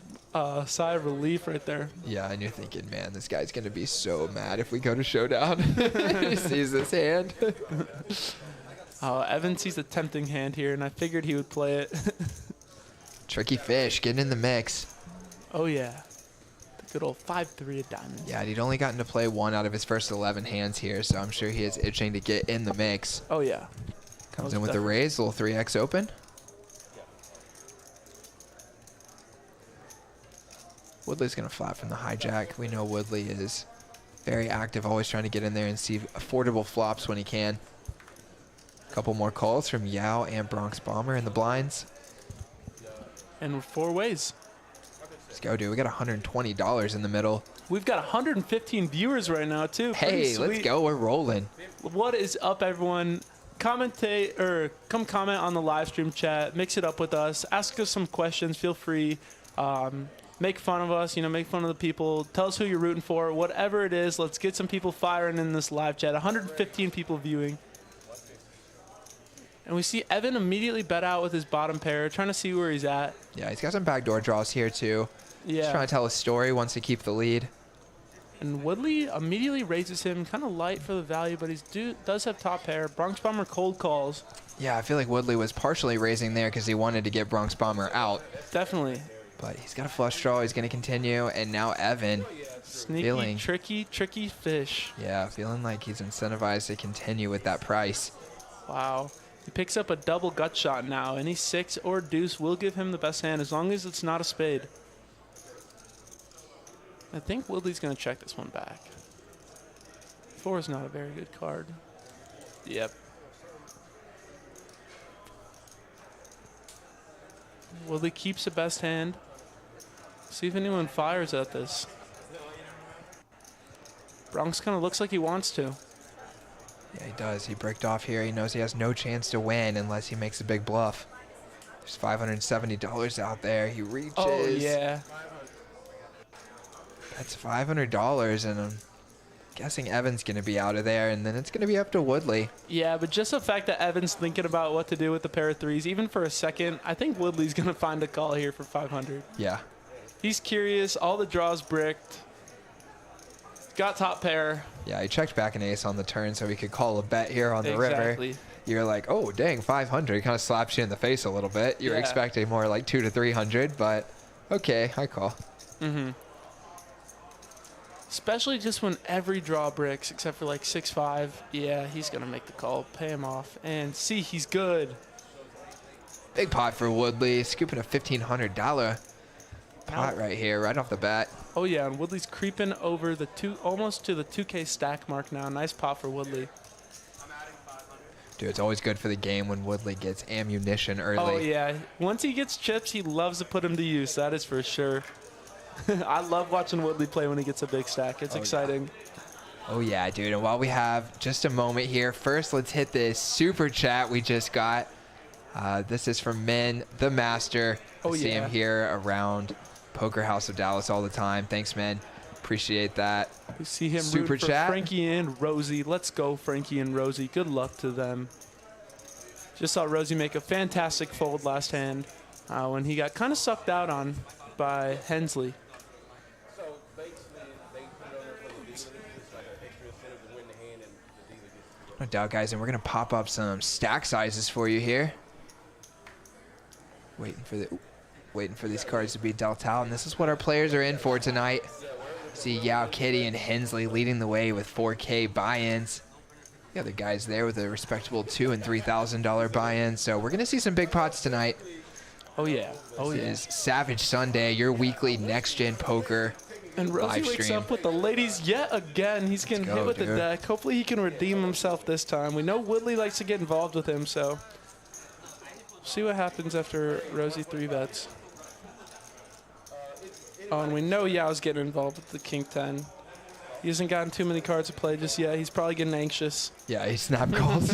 sigh of relief right there. Yeah, and you're thinking, man, this guy's going to be so mad if we go to Showdown. He sees this hand. Evan sees a tempting hand here, and I figured he would play it. Tricky fish, getting in the mix. Oh, yeah. The good old 5-3 of diamonds. Yeah, he'd only gotten to play 1 out of his first 11 hands here, so I'm sure he is itching to get in the mix. Oh, yeah. Comes Most in with the definitely. raise, little 3x open. Woodley's going to flat from the hijack. We know Woodley is very active, always trying to get in there and see affordable flops when he can. Couple more calls from Yao and Bronx Bomber in the blinds. And 4 ways. Let's go, dude. We got $120 in the middle. We've got 115 viewers right now, too. Pretty Hey, let's sweet. go. We're rolling. What is up, everyone? Commentate or come comment on the live stream chat. Mix it up with us. Ask us some questions. Feel free. Make fun of us. Make fun of the people. Tell us who you're rooting for. Whatever it is, let's get some people firing in this live chat. 115 people viewing. And we see Evan immediately bet out with his bottom pair, trying to see where he's at. Yeah, he's got some backdoor draws here, too. He's Yeah. trying to tell a story, wants to keep the lead. And Woodley immediately raises him, kind of light for the value, but he does have top pair. Bronx Bomber cold calls. Yeah, I feel like Woodley was partially raising there because he wanted to get Bronx Bomber out. Definitely. But he's got a flush draw. He's going to continue. And now Evan, Sneaky, tricky fish. yeah, feeling like he's incentivized to continue with that price. Wow. He picks up a double gut shot now. Any 6 or deuce will give him the best hand as long as it's not a spade. I think Woodley's going to check this one back. 4 is not a very good card. Yep. Woodley keeps the best hand. See if anyone fires at this. Bronx kind of looks like he wants to. Yeah, he does. He bricked off here. He knows he has no chance to win unless he makes a big bluff. There's $570 out there. He reaches. Oh, yeah. That's $500, and I'm guessing Evan's going to be out of there, and then it's going to be up to Woodley. Yeah, but just the fact that Evan's thinking about what to do with the pair of 3s, even for a second, I think Woodley's going to find a call here for 500. Yeah. He's curious. All the draws bricked. Got top pair. Yeah, he checked back an ace on the turn so he could call a bet here on the Exactly. river. You're like, oh, dang, 500. Kind of slaps you in the face a little bit. You're Yeah. expecting more like 200 to 300, but okay, I call. Mm-hmm. Especially just when every draw bricks, except for like 6-5. Yeah, he's going to make the call, pay him off, and see he's good. Big pot for Woodley, scooping a $1,500 pot right here, right off the bat. Oh, yeah, and Woodley's creeping over the almost to the 2K stack mark now. Nice pot for Woodley. Dude, it's always good for the game when Woodley gets ammunition early. Oh, yeah. Once he gets chips, he loves to put them to use. That is for sure. I love watching Woodley play when he gets a big stack. It's exciting. Oh, yeah, dude. And while we have just a moment here, first let's hit this super chat we just got. This is from Min, the master. Oh, I see yeah. him here around Poker House of Dallas all the time. Thanks, man. Appreciate that. We see him Super root for chat. Frankie and Rosie. Let's go, Frankie and Rosie. Good luck to them. Just saw Rosie make a fantastic fold last hand when he got kind of sucked out on by Hensley. So basically, they put it on there for the dealer. It's like an extra incentive to win the hand, and the dealer gets No doubt, guys. And we're going to pop up some stack sizes for you here. Waiting for these cards to be dealt out. And this is what our players are in for tonight. See Yao, Kitty, and Hensley leading the way with 4K buy-ins. The other guys there with a respectable $2,000 and $3,000 buy-ins. So we're going to see some big pots tonight. Oh, yeah. Oh, yeah. This is Savage Sunday, your weekly next-gen poker. And Rosie live wakes stream. up with the ladies yet again. He's getting Let's hit go, with the dude. deck. Hopefully he can redeem himself this time. We know Woodley likes to get involved with him, so see what happens after Rosie 3 bets. Oh, and we know Yao's getting involved with the king 10. He hasn't gotten too many cards to play just yet. He's probably getting anxious. Yeah, he snap calls.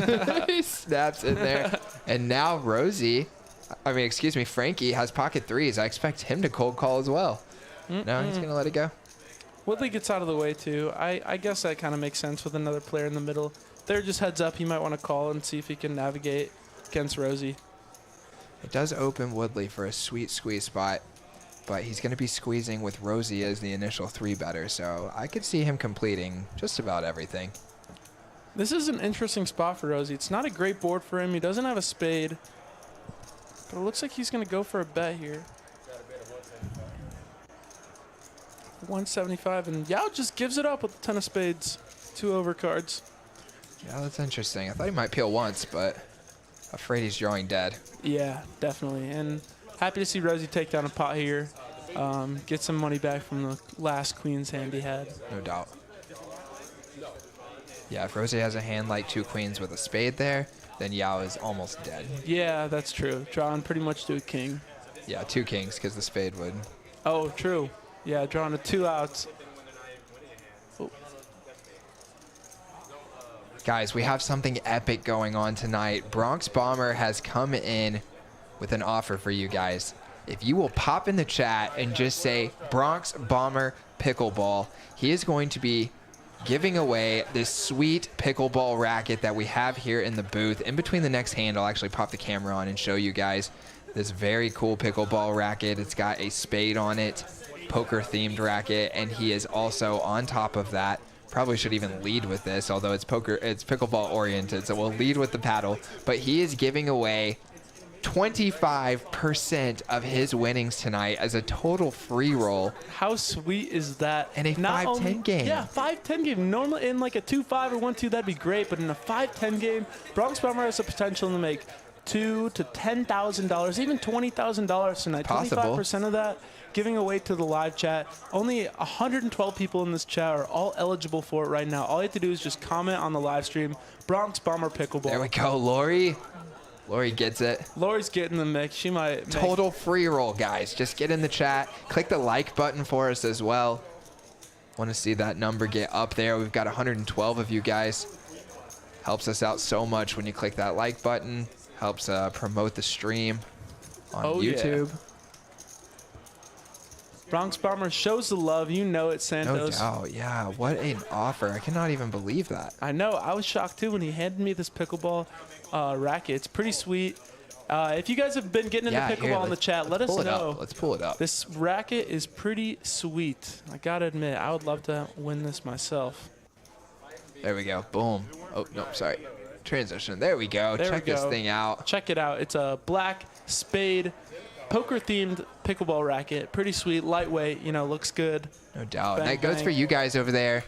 He snaps in there. And now Frankie has pocket threes. I expect him to cold call as well. No, he's going to let it go. Woodley gets out of the way, too. I guess that kind of makes sense with another player in the middle. There, just heads up, he might want to call and see if he can navigate against Rosie. It does open Woodley for a sweet squeeze spot, but he's going to be squeezing with Rosie as the initial 3-better, so I could see him completing just about everything. This is an interesting spot for Rosie. It's not a great board for him. He doesn't have a spade, but it looks like he's going to go for a bet here. 175, and Yao just gives it up with the 10 of spades. 2 overcards. Yeah, that's interesting. I thought he might peel once, but afraid he's drawing dead. Yeah, definitely. And happy to see Rosie take down a pot here. Get some money back from the last queen's hand he had. No doubt. Yeah, if Rosie has a hand like 2 queens with a spade there, then Yao is almost dead. Yeah, that's true. Drawing pretty much to a king. Yeah, 2 kings because the spade would. Oh, true. Yeah, drawing to 2 outs. Oh. Guys, we have something epic going on tonight. Bronx Bomber has come in with an offer for you guys. If you will pop in the chat and just say Bronx Bomber Pickleball, he is going to be giving away this sweet pickleball racket that we have here in the booth. In between the next hand, I'll actually pop the camera on and show you guys this very cool pickleball racket. It's got a spade on it, poker themed racket, and he is also on top of that. Probably should even lead with this, although it's pickleball oriented, so we'll lead with the paddle. But he is giving away 25% of his winnings tonight as a total free roll. How sweet is that? In a 5-10 game. Yeah, 5-10 game. Normally in like a 2-5 or 1-2, that'd be great. But in a 5-10 game, Bronx Bomber has the potential to make $2,000 to $10,000, even $20,000 tonight. Possible. 25% of that giving away to the live chat. Only 112 people in this chat are all eligible for it right now. All you have to do is just comment on the live stream, Bronx Bomber Pickleball. There we go, Lori. Lori gets it. Lori's getting the mix. She might make Total free roll, guys. Just get in the chat. Click the like button for us as well. Want to see that number get up there. We've got 112 of you guys. Helps us out so much when you click that like button. Helps promote the stream on YouTube. Yeah. Bronx Bomber shows the love. You know it, Santos. No doubt. Yeah, what an offer. I cannot even believe that. I know. I was shocked, too, when he handed me this pickleball racket. It's pretty sweet. If you guys have been getting into pickleball in the chat, let us know. Let's pull it up. This racket is pretty sweet. I got to admit, I would love to win this myself. There we go. Boom. Oh, no, sorry. Transition. There we go. Check this thing out. Check it out. It's a black spade poker-themed pickleball racket. Pretty sweet, lightweight, you know, looks good. No doubt. Bang, That goes bang. for you guys over there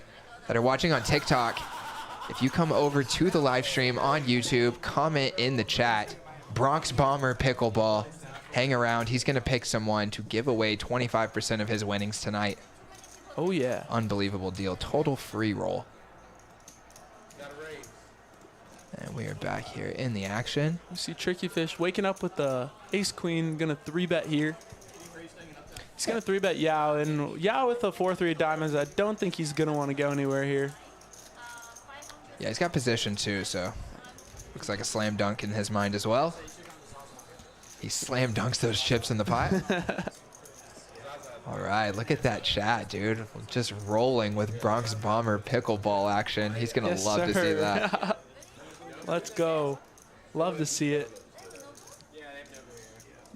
that are watching on TikTok. If you come over to the live stream on YouTube, comment in the chat, Bronx Bomber Pickleball. Hang around. He's going to pick someone to give away 25% of his winnings tonight. Oh, yeah. Unbelievable deal. Total free roll. And we are back here in the action. You see Tricky Fish waking up with the ace-queen, going to 3-bet here. He's going to 3-bet Yao, and Yao with a 4-3 diamonds, I don't think he's going to want to go anywhere here. Yeah, he's got position too, so looks like a slam dunk in his mind as well. He slam dunks those chips in the pot. All right, look at that chat, dude. Just rolling with Bronx Bomber pickleball action. He's going to love to see that. Let's go. Love to see it.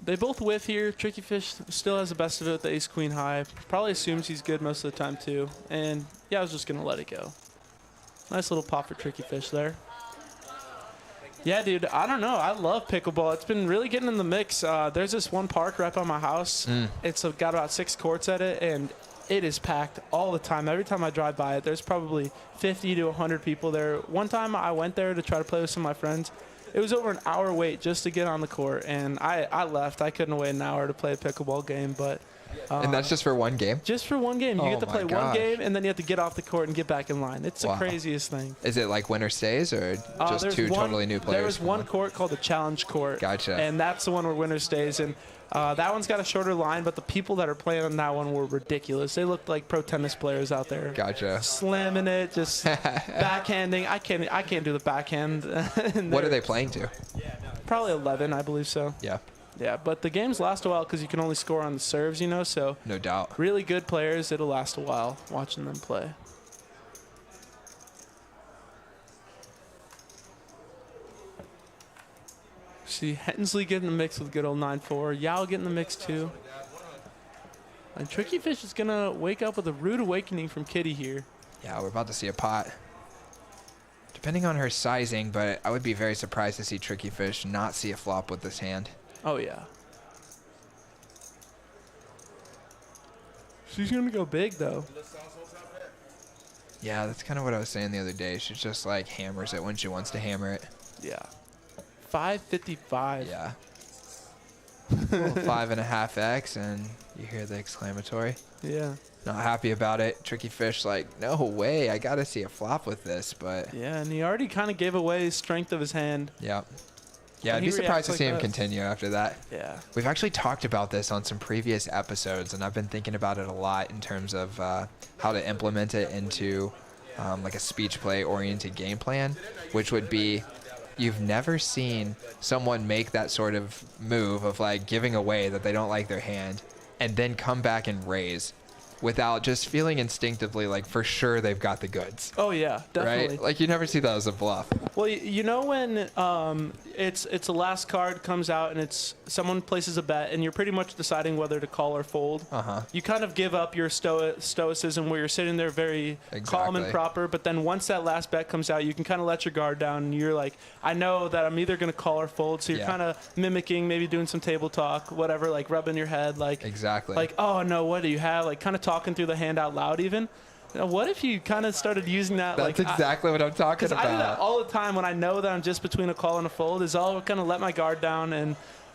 They both whiff here. Tricky Fish still has the best of it with the ace-queen high. Probably assumes he's good most of the time, too. And, yeah, I was just going to let it go. Nice little pop for Tricky Fish there. Yeah, dude, I don't know. I love pickleball. It's been really getting in the mix. There's this one park right by my house. It's got about 6 courts at it, and it is packed all the time. Every time I drive by it, there's probably 50 to 100 people there. One time I went there to try to play with some of my friends. It was over an hour wait just to get on the court, and I left. I couldn't wait an hour to play a pickleball game, but And that's just for one game? Just for one game. You Oh get to my play one gosh. game, and then you have to get off the court and get back in line. It's the Wow. craziest thing. Is it like winner stays or just There's two one- totally new players? There was one court called the Challenge Court. Gotcha. And that's the one where winner stays. And that one's got a shorter line, but the people that are playing on that one were ridiculous. They looked like pro tennis players out there. Gotcha. Slamming it, just backhanding. I can't do the backhand. What are they playing to? Probably 11, I believe so. Yeah, Yeah, but the games last a while because you can only score on the serves, you know, so no doubt. really good players, it'll last a while watching them play. See Hensley getting the mix with good old 9-4. Yao getting the mix too. And Tricky Fish is going to wake up with a rude awakening from Kitty here. Yeah, we're about to see a pot. Depending on her sizing, but I would be very surprised to see Tricky Fish not see a flop with this hand. Oh, yeah. She's going to go big, though. Yeah, that's kind of what I was saying the other day. She just like hammers it when she wants to hammer it. Yeah. 555. Yeah. Little 5.5x, and you hear the exclamatory. Yeah. Not happy about it. Tricky Fish like, no way, I gotta see a flop with this, but Yeah, and he already kind of gave away his strength of his hand. yeah. Yeah, And I'd be he surprised reacts to like see him that. continue after that. Yeah. We've actually talked about this on some previous episodes, and I've been thinking about it a lot in terms of how to implement it into like a speech play oriented game plan, which would be you've never seen someone make that sort of move of like giving away that they don't like their hand and then come back and raise without just feeling instinctively like for sure they've got the goods. Oh, yeah, definitely. Right? Like you never see that as a bluff. Well, you know when it's a last card comes out and it's someone places a bet and you're pretty much deciding whether to call or fold. Uh-huh. You kind of give up your stoicism where you're sitting there very calm and Exactly. proper, but then once that last bet comes out, you can kind of let your guard down and you're like, I know that I'm either going to call or fold. So you're Yeah. kind of mimicking, maybe doing some table talk, whatever, like rubbing your head, like Exactly. like, oh no, what do you have? Like kind of talking through the hand out loud even. You know, what if you kind of started using that? That's like, exactly what I'm talking because about. I do that all the time when I know that I'm just between a call and a fold. Is I'll kind of let my guard down and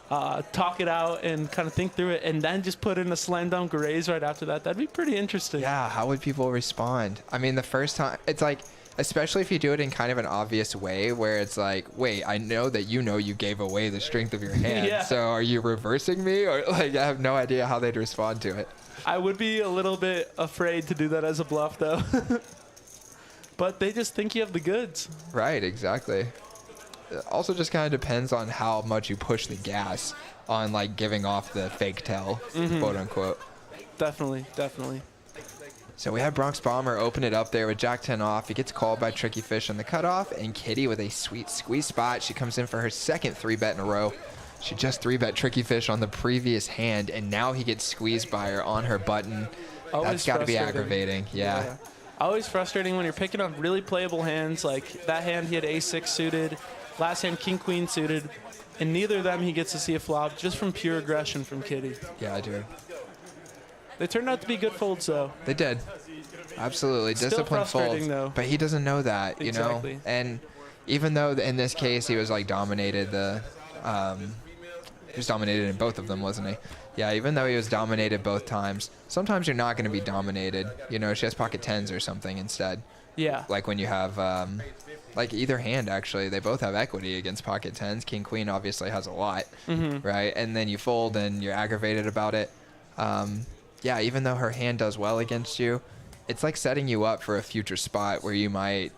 talk it out and kind of think through it, and then just put in a slam dunk raise right after that. That'd be pretty interesting. Yeah, how would people respond? I mean, the first time, it's like, especially if you do it in kind of an obvious way where it's like, wait, I know that you know you gave away the strength of your hand. Yeah. So are you reversing me? Or like, I have no idea how they'd respond to it. I would be a little bit afraid to do that as a bluff, though. But they just think you have the goods. Right, exactly. It also just kind of depends on how much you push the gas on like giving off the fake tell, quote unquote. Definitely, definitely. So we have Bronx Bomber open it up there with Jack 10 off. He gets called by Tricky Fish on the cutoff, and Kitty with a sweet squeeze spot. She comes in for her second 3-bet in a row. She just 3-bet Tricky Fish on the previous hand, and now he gets squeezed by her on her button. Always That's got to be frustrating. aggravating. Yeah. Always frustrating when you're picking on really playable hands. Like that hand, he had ace-6 suited. Last hand, king-queen suited. And neither of them he gets to see a flop just from pure aggression from Kitty. Yeah, dude. They turned out to be good folds, though. They did. Absolutely. Still Disciplined frustrating, folds. though. But he doesn't know that, you know? Exactly. And even though in this case he was like dominated he was dominated in both of them, wasn't he? Yeah, even though he was dominated both times, sometimes you're not going to be dominated. You know, she has pocket 10s or something instead. Yeah. Like when you have, like either hand actually, they both have equity against pocket 10s. King Queen obviously has a lot, right? And then you fold and you're aggravated about it. Yeah, even though her hand does well against you, it's like setting you up for a future spot where you might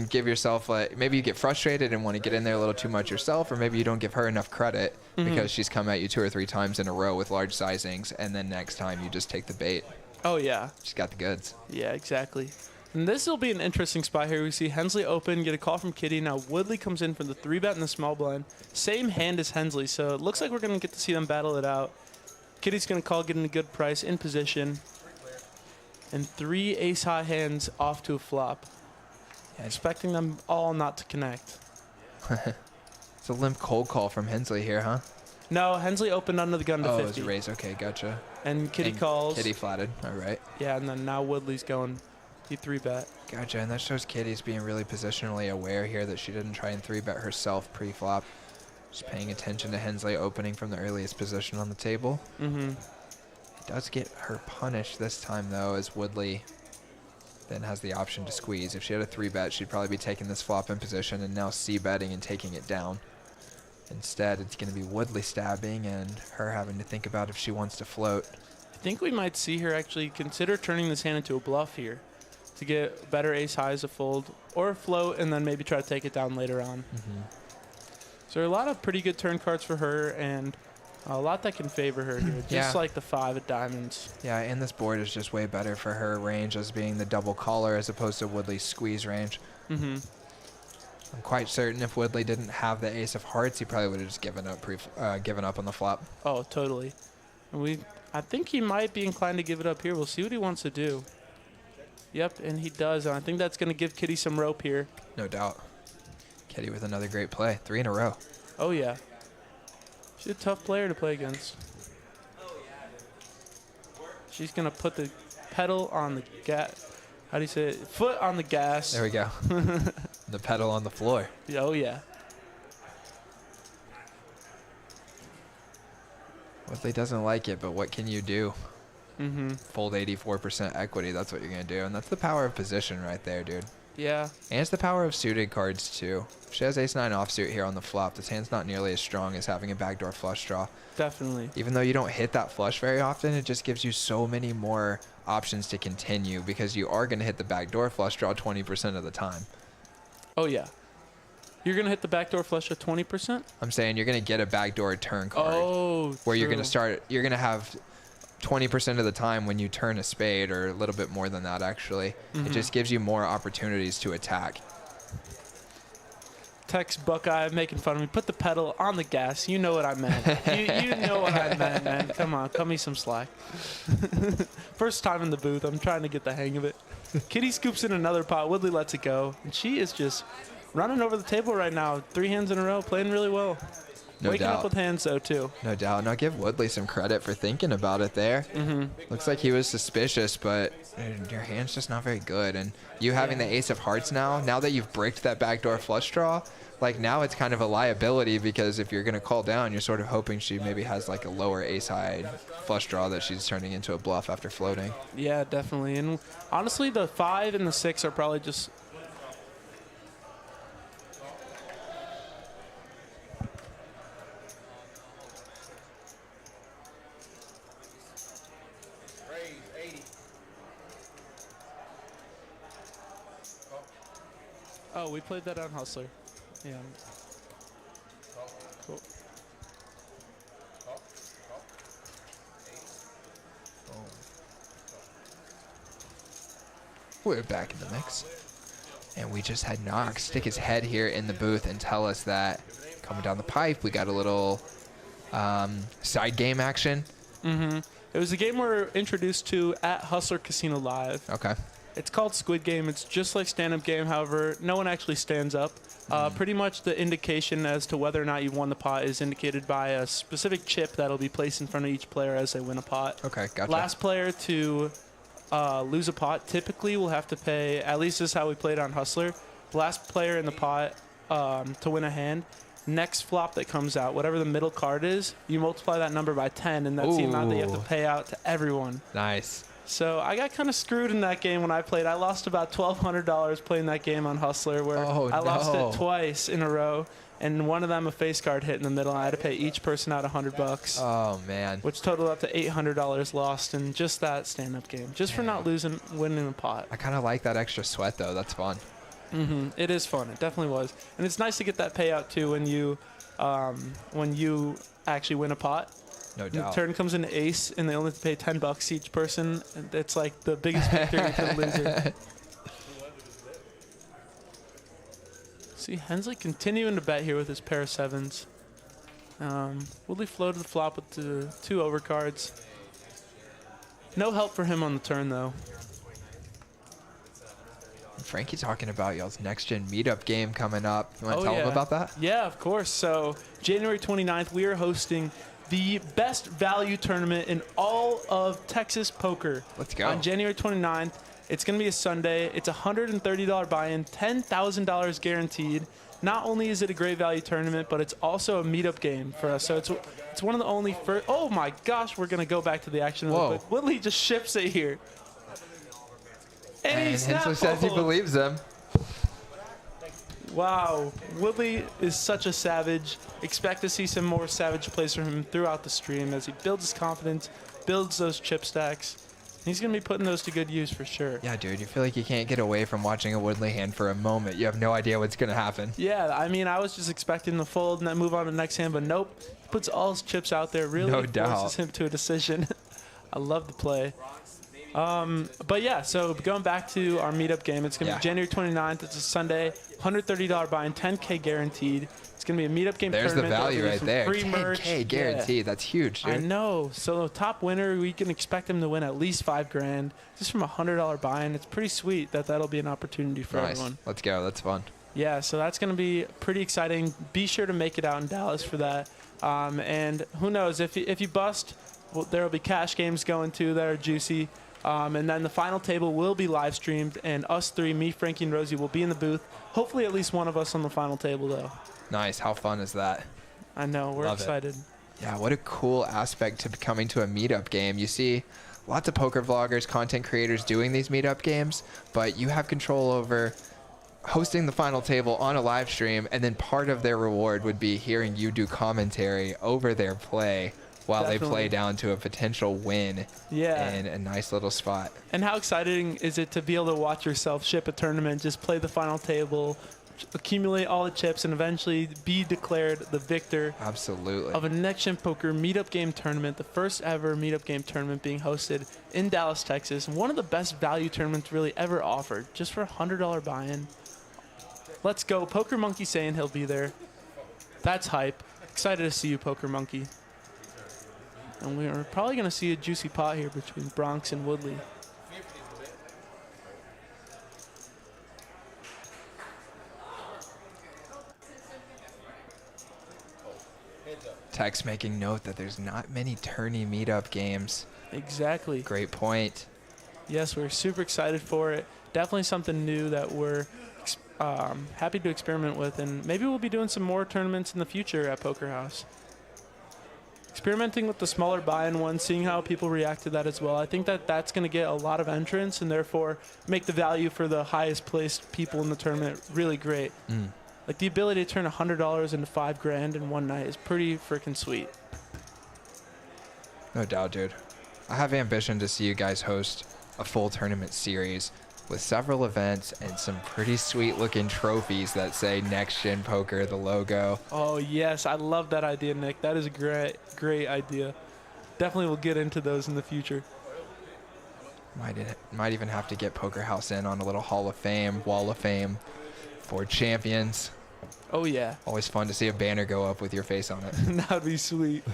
give yourself like, maybe you get frustrated and want to get in there a little too much yourself, or maybe you don't give her enough credit because she's come at you 2 or 3 times in a row with large sizings, and then next time you just take the bait. Oh, yeah. She's got the goods. Yeah, exactly. And this will be an interesting spot here. We see Hensley open, get a call from Kitty. Now Woodley comes in for the 3-bet in the small blind. Same hand as Hensley, so it looks like we're going to get to see them battle it out. Kitty's going to call, getting a good price, in position. And 3 ace-high hands off to a flop. Yeah, expecting them all not to connect. It's a limp cold call from Hensley here, huh? No, Hensley opened under the gun to Oh, 50. it's a raise. Okay, gotcha. And Kitty And calls. Kitty flatted. All right. Yeah, and then now Woodley's going. He 3-bet. Gotcha, and that shows Kitty's being really positionally aware here that she didn't try and 3-bet herself pre-flop. Just paying attention to Hensley opening from the earliest position on the table. Does get her punished this time, though, as Woodley then has the option to squeeze. If she had a 3-bet, she'd probably be taking this flop in position and now c-betting and taking it down. Instead, it's going to be Woodley stabbing and her having to think about if she wants to float. I think we might see her actually consider turning this hand into a bluff here to get better ace highs to fold or float and then maybe try to take it down later on. So there are a lot of pretty good turn cards for her and a lot that can favor her here, just like the 5 of diamonds. Yeah, and this board is just way better for her range as being the double caller as opposed to Woodley's squeeze range. I'm quite certain if Woodley didn't have the ace of hearts, he probably would have just given up on the flop. Oh, totally. And I think he might be inclined to give it up here. We'll see what he wants to do. Yep, and he does. And I think that's going to give Kitty some rope here. No doubt. Kitty with another great play. 3 in a row. Oh, yeah. She's a tough player to play against. She's going to put the pedal on the gas. How do you say it? Foot on the gas. There we go. The pedal on the floor. Oh, yeah. Woodley doesn't like it, but what can you do? Fold 84% equity. That's what you're going to do. And that's the power of position right there, dude. Yeah. And it's the power of suited cards, too. If she has ace-9 offsuit here on the flop, this hand's not nearly as strong as having a backdoor flush draw. Definitely. Even though you don't hit that flush very often, it just gives you so many more options to continue because you are going to hit the backdoor flush draw 20% of the time. Oh, yeah. You're going to hit the backdoor flush at 20%? I'm saying you're going to get a backdoor turn card. Oh, where you're true. you're going to have 20% of the time when you turn a spade, or a little bit more than that, actually. It just gives you more opportunities to attack. Text Buckeye making fun of me. Put the pedal on the gas. You know what I meant. you know what I meant, man. Come on, cut me some slack. First time in the booth. I'm trying to get the hang of it. Kitty scoops in another pot. Woodley lets it go. And she is just running over the table right now. 3 hands in a row, playing really well. No Waking doubt. up with hands, though, too. No doubt. Now give Woodley some credit for thinking about it there. Looks like he was suspicious, but your hand's just not very good. And you having the ace of hearts now that you've bricked that backdoor flush draw, like now it's kind of a liability because if you're going to call down, you're sort of hoping she maybe has like a lower ace high flush draw that she's turning into a bluff after floating. Yeah, definitely. And honestly, the 5 and the 6 are probably just... Oh, we played that on Hustler. Yeah. Cool. We're back in the mix. And we just had Knox stick his head here in the booth and tell us that coming down the pipe, we got a little side game action. It was a game we're introduced to at Hustler Casino Live. Okay. It's called Squid Game. It's just like stand-up game. However, no one actually stands up. Pretty much the indication as to whether or not you won the pot is indicated by a specific chip that'll be placed in front of each player as they win a pot. Okay, gotcha. Last player to lose a pot typically will have to pay, at least this is how we played on Hustler, the last player in the pot to win a hand. Next flop that comes out, whatever the middle card is, you multiply that number by 10, and that's the amount that you have to pay out to everyone. Nice. So I got kind of screwed in that game when I played. I lost about $1,200 playing that game on Hustler, where I lost it twice in a row, and one of them a face card hit in the middle, and I had to pay each person out $100. Oh, man. Which totaled up to $800 lost in just that stand-up game, just for not winning the pot. I kind of like that extra sweat, though. That's fun. It is fun. It definitely was. And it's nice to get that payout, too, when you actually win a pot. No doubt. The turn comes in ace, and they only have to pay $10 each person. It's like the biggest victory for the loser. See, Hensley continuing to bet here with his pair of 7s. Woodley floated the flop with the 2 overcards. No help for him on the turn, though. Frankie talking about y'all's next-gen meetup game coming up. You want to tell him about that? Yeah, of course. So January 29th, we are hosting the best value tournament in all of Texas poker. Let's go. On January 29th. It's going to be a Sunday. It's a $130 buy-in, $10,000 guaranteed. not only is it a great value tournament, but it's also a meetup game for us. So it's one of the only first. Oh my gosh, we're gonna go back to the action real quick. Woodley just ships it here, and he Hensler says he believes him. Wow, Woodley is such a savage. Expect to see some more savage plays from him throughout the stream as he builds his confidence, builds those chip stacks. He's going to be putting those to good use for sure. Yeah, dude, you feel like you can't get away from watching a Woodley hand for a moment. You have no idea what's going to happen. Yeah, I mean, I was just expecting to fold and then move on to the next hand, but nope. He puts all his chips out there, really forces him to a decision. I love the play. But yeah, so going back to our meetup game, it's going to be January 29th. It's a Sunday, $130 buy-in, 10K guaranteed. It's going to be a meetup game tournament. There's the value right there. Free merch. 10K guaranteed. Yeah. That's huge, dude. I know. So the top winner, we can expect him to win at least $5,000 just from a $100 buy-in. It's pretty sweet that'll be an opportunity for everyone. Let's go. That's fun. Yeah, so that's going to be pretty exciting. Be sure to make it out in Dallas for that. And who knows, if you bust, well, there will be cash games going too that are juicy. And then the final table will be live streamed, and us three, me, Frankie, and Rosie, will be in the booth. Hopefully at least one of us on the final table, though. Nice. How fun is that? I know. We're excited. Yeah, what a cool aspect to coming to a meetup game. You see lots of poker vloggers, content creators doing these meetup games, but you have control over hosting the final table on a live stream, and then part of their reward would be hearing you do commentary over their play while they play down to a potential win in a nice little spot. And how exciting is it to be able to watch yourself ship a tournament, just play the final table, accumulate all the chips, and eventually be declared the victor of a Next Gen Poker meetup game tournament, the first ever meetup game tournament being hosted in Dallas, Texas. One of the best value tournaments really ever offered, just for a $100 buy-in. Let's go. Poker Monkey saying he'll be there. That's hype. Excited to see you, Poker Monkey. And we're probably going to see a juicy pot here between Bronx and Woodley. Tex making note that there's not many tourney meetup games. Exactly. Great point. Yes, we're super excited for it. Definitely something new that we're happy to experiment with. And maybe we'll be doing some more tournaments in the future at Poker House. Experimenting with the smaller buy-in ones, seeing how people react to that as well. I think that's going to get a lot of entrants and therefore make the value for the highest placed people in the tournament really great. Like the ability to turn $100 into $5,000 in one night is pretty freaking sweet. No doubt, dude. I have ambition to see you guys host a full tournament series with several events and some pretty sweet looking trophies that say Next Gen Poker, the logo. Oh yes, I love that idea, Nick. That is a great idea. Definitely will get into those in the future. Might even have to get Poker House in on a little Hall of Fame, Wall of Fame for champions. Oh yeah. Always fun to see a banner go up with your face on it. That would be sweet.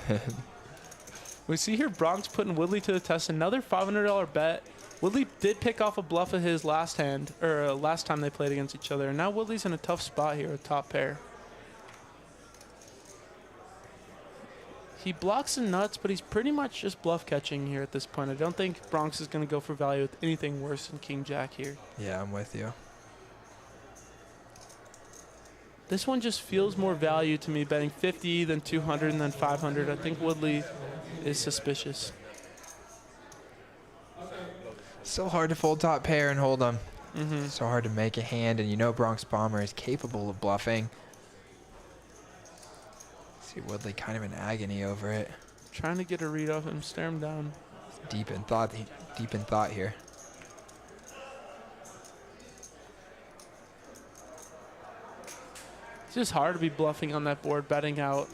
We see here Bronx putting Woodley to the test. Another $500 bet. Woodley did pick off a bluff of his last hand, or last time they played against each other. And now Woodley's in a tough spot here with top pair. He blocks the nuts, but he's pretty much just bluff catching here at this point. I don't think Bronx is going to go for value with anything worse than King Jack here. Yeah, I'm with you. This one just feels more value to me, betting 50, then 200, and then 500. I think Woodley is suspicious. So hard to fold top pair and hold them. So hard to make a hand, and you know Bronx Bomber is capable of bluffing. See Woodley kind of in agony over it. Trying to get a read off him, stare him down. Deep in thought here. It's just hard to be bluffing on that board, betting out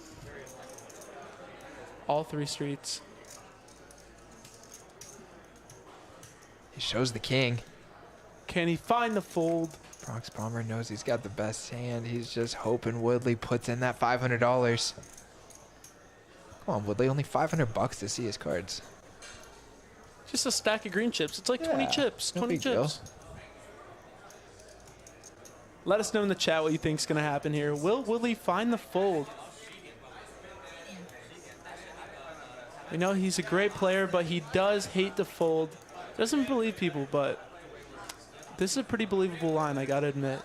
all three streets. He shows the king. Can he find the fold? Bronx Bomber knows he's got the best hand. He's just hoping Woodley puts in that $500. Come on, Woodley, only $500 to see his cards. Just a stack of green chips. It's like 20 chips. 20 chips. Let us know in the chat what you think is going to happen here. Will Woodley find the fold? We know he's a great player, but he does hate to fold. Doesn't believe people, but this is a pretty believable line, I got to admit.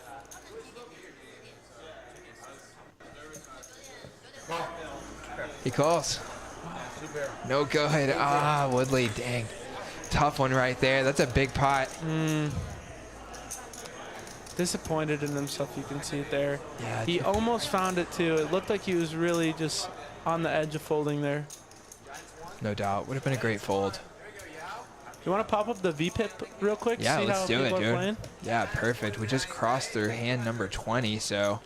He calls. No good. Ah, Woodley, dang. Tough one right there. That's a big pot. Disappointed in himself, you can see it there. Yeah. He almost found it too. It looked like he was really just on the edge of folding there. No doubt. Would have been a great fold. You want to pop up the VPIP real quick? Yeah, see let's how do it, people are dude. playing? Yeah, perfect. We just crossed through hand number 20, so.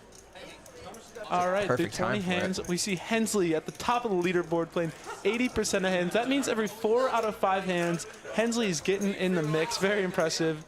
All right, through perfect 20 time for hands, it. we see Hensley at the top of the leaderboard playing 80% of hands. That means every 4 out of 5 hands, Hensley is getting in the mix. Very impressive.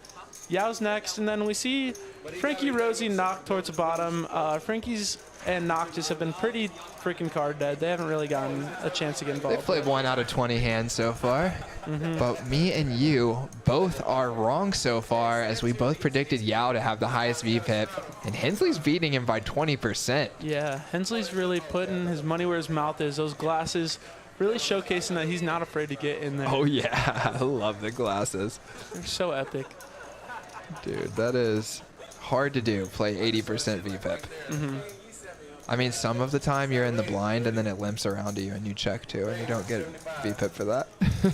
Yao's next, and then we see Frankie, Rosie, Knock towards the bottom. Frankie's and Knock just have been pretty freaking card dead. They haven't really gotten a chance to get involved. They've played 1 out of 20 hands so far. But me and you both are wrong so far, as we both predicted Yao to have the highest VPIP, and Hensley's beating him by 20%. Yeah, Hensley's really putting his money where his mouth is. Those glasses really showcasing that he's not afraid to get in there. Oh yeah, I love the glasses. They're so epic. Dude, that is hard to do, play 80% VPIP. I mean, some of the time you're in the blind and then it limps around to you and you check too, and you don't get VPIP for that.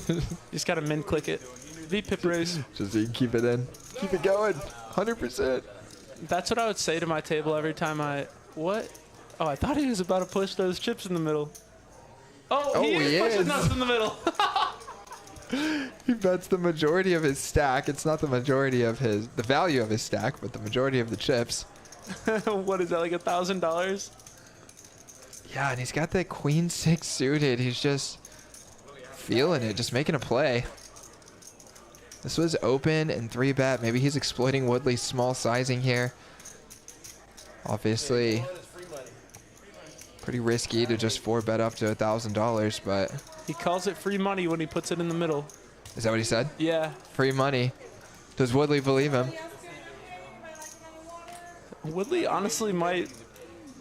You just got to min click it. VPIP raise. Just so you can keep it in. Keep it going. 100%. That's what I would say to my table every time what? Oh, I thought he was about to push those chips in the middle. Oh, he is pushing those in the middle. He bets the majority of his stack. It's not the majority of the value of his stack, but the majority of the chips. What is that, like $1,000? Yeah, and he's got that queen 6 suited. He's just feeling it, just making a play. This was open and 3-bet. Maybe he's exploiting Woodley's small sizing here. Obviously, pretty risky to just 4-bet up to $1,000, but He calls it free money when he puts it in the middle. is that what he said? Yeah. Free money. Does Woodley believe him? Woodley honestly might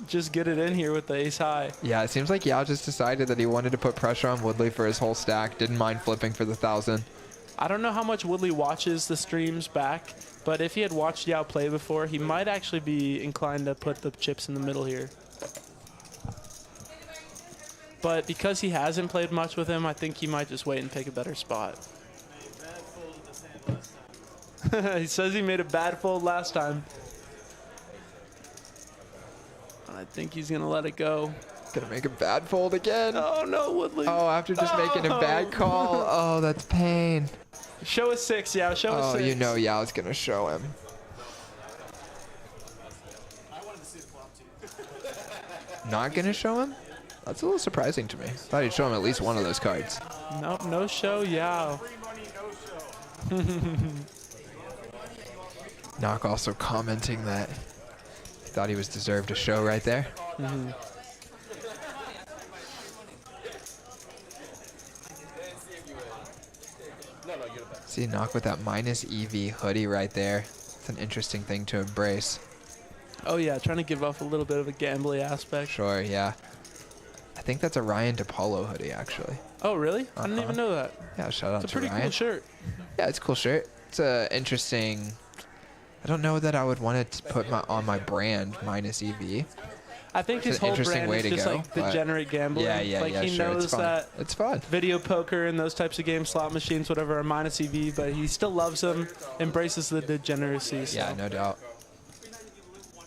just get it in here with the ace high. Yeah, it seems like Yao just decided that he wanted to put pressure on Woodley for his whole stack. Didn't mind flipping for the 1,000. I don't know how much Woodley watches the streams back, but if he had watched Yao play before, he might actually be inclined to put the chips in the middle here. But because he hasn't played much with him, I think he might just wait and pick a better spot. He says he made a bad fold last time. I think he's going to let it go. Gonna make a bad fold again. Oh, no, Woodley. Oh, after just making a bad call. Oh, that's pain. Show us 6, yeah. Show us 6. Oh, you know Yao's gonna show him. Not gonna show him? That's a little surprising to me. Thought he'd show him at least one of those cards. Nope, no show, Yao. Knock also commenting that he thought he was deserved a show right there. See Knock with that minus EV hoodie right there. It's an interesting thing to embrace. Oh, yeah, trying to give off a little bit of a gambly aspect. Sure, yeah. I think that's a Ryan DePaulo hoodie, actually. Oh, really? I didn't even know that. Yeah, shout out It's a to pretty Ryan. cool shirt. Yeah, it's a cool shirt. It's a interesting. I don't know that I would want to put on my brand minus EV. I think It's his an whole interesting brand way is to just go, like but- degenerate gambling. Yeah, like he sure. knows It's fun. that It's fun. video poker and those types of games, slot machines, whatever, are minus EV, but he still loves them, embraces the degeneracy. So. Yeah, no doubt.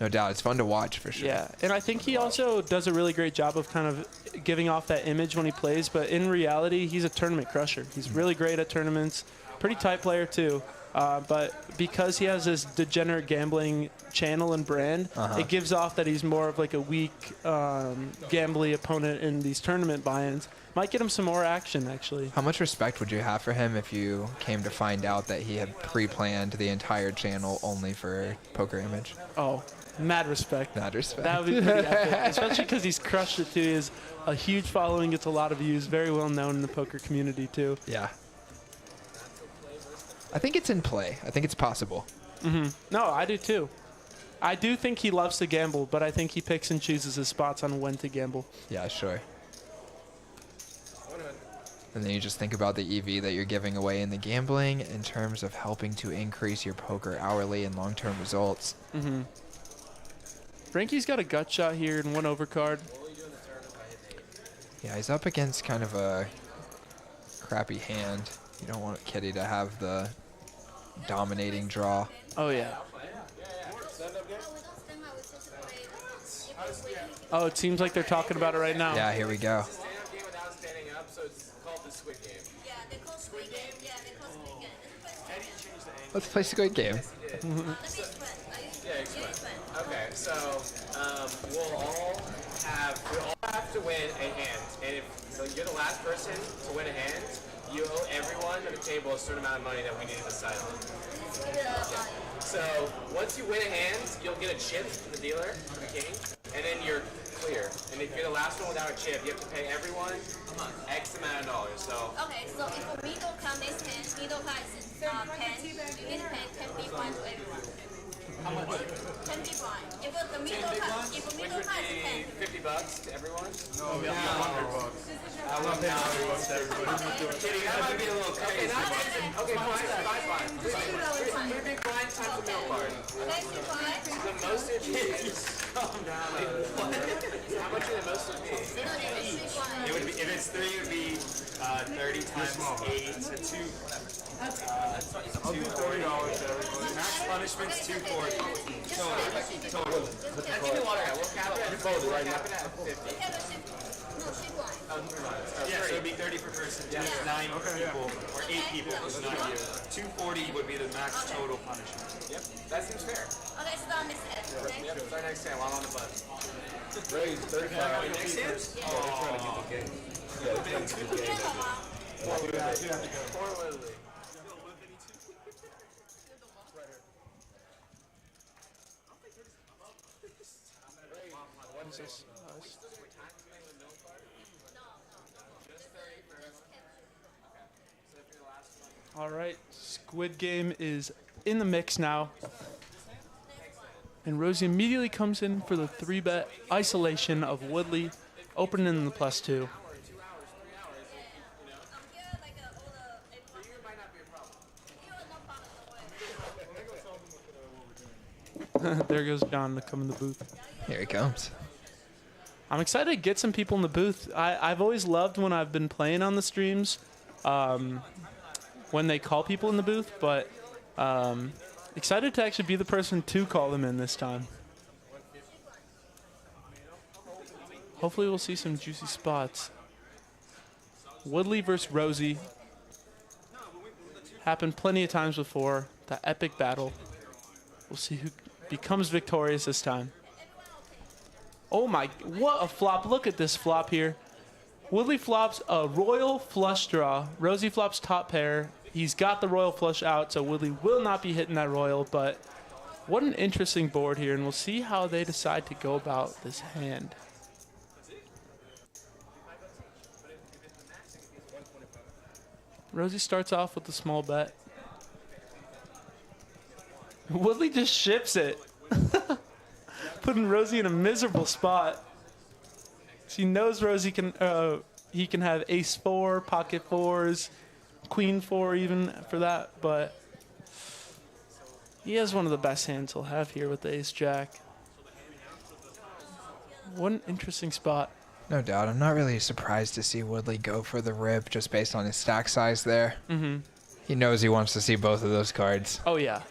No doubt. It's fun to watch for sure. Yeah, and I think he also does a really great job of kind of giving off that image when he plays, but in reality, he's a tournament crusher. He's really great at tournaments, pretty tight player too. But because he has this degenerate gambling channel and brand, it gives off that he's more of like a weak gambly opponent in these tournament buy-ins. Might get him some more action, actually. How much respect would you have for him if you came to find out that he had pre-planned the entire channel only for Poker Image? Oh, mad respect. Mad respect. That would be pretty epic, especially because he's crushed it too. He has a huge following, gets a lot of views, very well known in the poker community too. Yeah. I think it's in play. I think it's possible. No, I do too. I do think he loves to gamble, but I think he picks and chooses his spots on when to gamble. Yeah, sure. And then you just think about the EV that you're giving away in the gambling in terms of helping to increase your poker hourly and long-term results. Frankie's got a gut shot here and one overcard. Yeah, he's up against kind of a crappy hand. You don't want Kitty to have the dominating draw. Oh, yeah. Oh, it seems like they're talking about it right now. Yeah, here we go. Stand-up game without standing up, so it's called the Squid game. Yeah, they call Squid game. Yeah, they call Squid game. Let's play Squid Game. Let me explain. Yeah, explain. Okay, so we all have to win a hand, and if you're the last person to win a hand, you owe everyone at the table a certain amount of money that we need to decide on. So once you win a hand, you'll get a chip from the dealer, the king, and then you're clear. And if you're the last one without a chip, you have to pay everyone X amount of dollars. So Okay, so if a middle card is 10, middle card is 10, you need to pay 10 big ones to everyone. How much? 10 big ones. If the middle card, if a which middle would card is be 10. $50 to everyone. $100. I want $100 to everybody. Kidding, that might be a little crazy. Okay, fine. Three big blinds times a meal card. Okay, so fine. The most it'd be. How much would the most would be? It would be, if it's 3, it would be 30 times 8 to 2. I'll do $40 to everybody. Max punishment's $240. Total. Give me water. We'll cap it at 50. No, she won. Yeah, so it'd be 30 per person. Yeah. 9 people or 8 people. It's not you. 240 would be the max total punishment. Yep, that seems fair. Okay, start next hand. Okay? Yep, start next time while I'm on the button. Raise 35. Next hand? Poor Lily. All right, Squid Game is in the mix now. And Rosie immediately comes in for the 3-bet isolation of Woodley, opening in the +2. There goes John to come in the booth. Here he comes. I'm excited to get some people in the booth. I've always loved when I've been playing on the streams, when they call people in the booth, but excited to actually be the person to call them in this time. Hopefully we'll see some juicy spots. Woodley versus Rosie. Happened plenty of times before. That epic battle. We'll see who becomes victorious this time. Oh my, what a flop. Look at this flop here. Woodley flops a royal flush draw. Rosie flops top pair. He's got the royal flush out, so Woodley will not be hitting that royal, but what an interesting board here, and we'll see how they decide to go about this hand. Rosie starts off with a small bet. Woodley just ships it. Putting Rosie in a miserable spot. She knows Rosie can, he can have ace-4, pocket fours, queen-4 even for that, but he has one of the best hands he'll have here with the ace-jack. What an interesting spot. No doubt. I'm not really surprised to see Woodley go for the rip just based on his stack size there. Mm-hmm. He knows he wants to see both of those cards. Oh, yeah.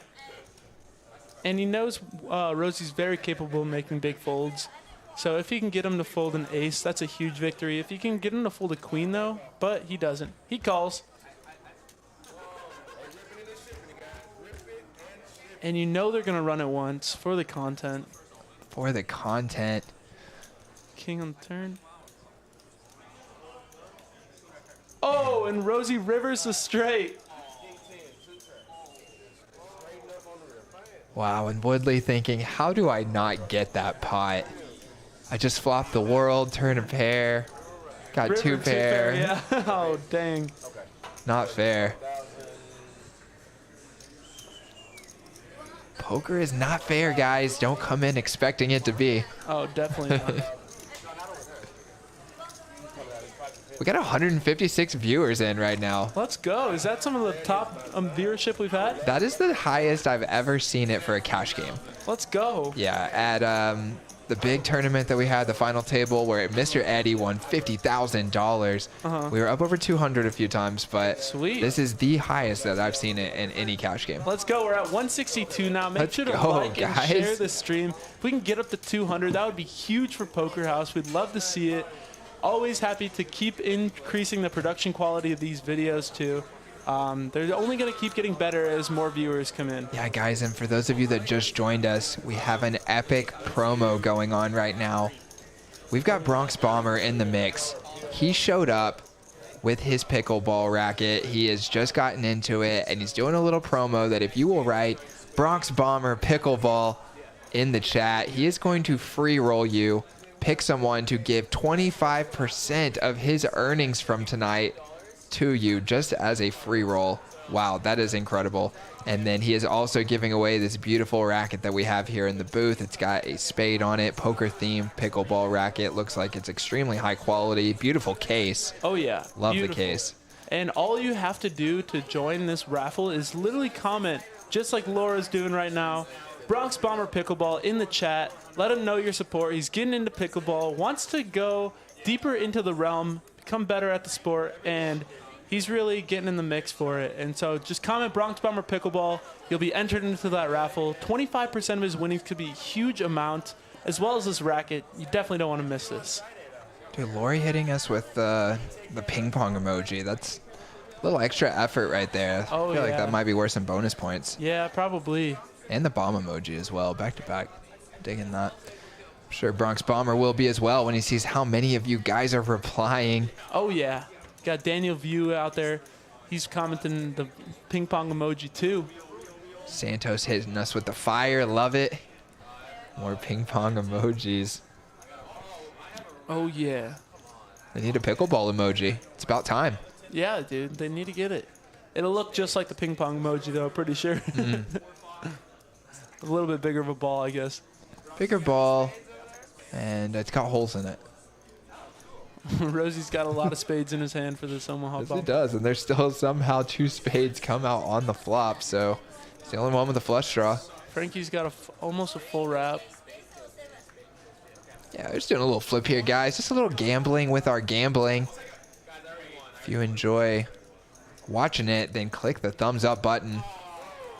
And he knows Rosie's very capable of making big folds. So if he can get him to fold an ace, that's a huge victory. If he can get him to fold a queen, though, but he doesn't. He calls. And you know they're going to run it once for the content. For the content. King on the turn. Oh, and Rosie rivers the straight. Wow, and Woodley thinking, how do I not get that pot? I just flopped the world, turn a pair, got River two pair. Yeah. Oh, dang. Not fair. Poker is not fair, guys. Don't come in expecting it to be. Oh, definitely not. We got 156 viewers in right now. Let's go. Is that some of the top viewership we've had? That is the highest I've ever seen it for a cash game. Let's go. Yeah, at the big tournament that we had, the final table, where Mr. Eddie won $50,000. We were up over 200 a few times, but Sweet. This is the highest that I've seen it in any cash game. Let's go. We're at 162 now. Make Let's sure to go, like and guys. share this stream. If we can get up to 200, that would be huge for Poker House. We'd love to see it. Always happy to keep increasing the production quality of these videos too. They're only going to keep getting better as more viewers come in. Yeah, guys, and for those of you that just joined us, we have an epic promo going on right now. We've got Bronx Bomber in the mix. He showed up with his pickleball racket. He has just gotten into it, and he's doing a little promo that if you will write Bronx Bomber Pickleball in the chat, he is going to free roll you, pick someone to give 25% of his earnings from tonight to you just as a free roll. Wow, that is incredible. And then he is also giving away this beautiful racket that we have here in the booth. It's got a spade on it, poker themed pickleball racket. Looks like it's extremely high quality. Beautiful case. Oh yeah. Love Beautiful. the case. And all you have to do to join this raffle is literally comment, just like Laura's doing right now, Bronx Bomber Pickleball in the chat. Let him know your support. He's getting into pickleball, wants to go deeper into the realm, become better at the sport, and he's really getting in the mix for it. And so just comment Bronx Bomber Pickleball. You'll be entered into that raffle. 25% of his winnings could be a huge amount, as well as this racket. You definitely don't want to miss this. Dude, Lori hitting us with the ping pong emoji. That's a little extra effort right there. Oh, I feel like yeah. that might be worth some bonus points. Yeah, probably. And the bomb emoji as well, back to back. Digging that. I'm sure Bronx Bomber will be as well when he sees how many of you guys are replying. Oh, yeah. Got Daniel View out there. He's commenting the ping pong emoji, too. Santos hitting us with the fire. Love it. More ping pong emojis. Oh, yeah. They need a pickleball emoji. It's about time. Yeah, dude. They need to get it. It'll look just like the ping pong emoji, though, pretty sure. A little bit bigger of a ball, I guess. Bigger ball. And it's got holes in it. Rosie's got a lot of spades in his hand for this Omaha Yes, ball. it does. And there's still somehow two spades come out on the flop. So it's the only one with a flush draw. Frankie's got almost a full wrap. Yeah, we're just doing a little flip here, guys. Just a little gambling with our gambling. If you enjoy watching it, then click the thumbs up button.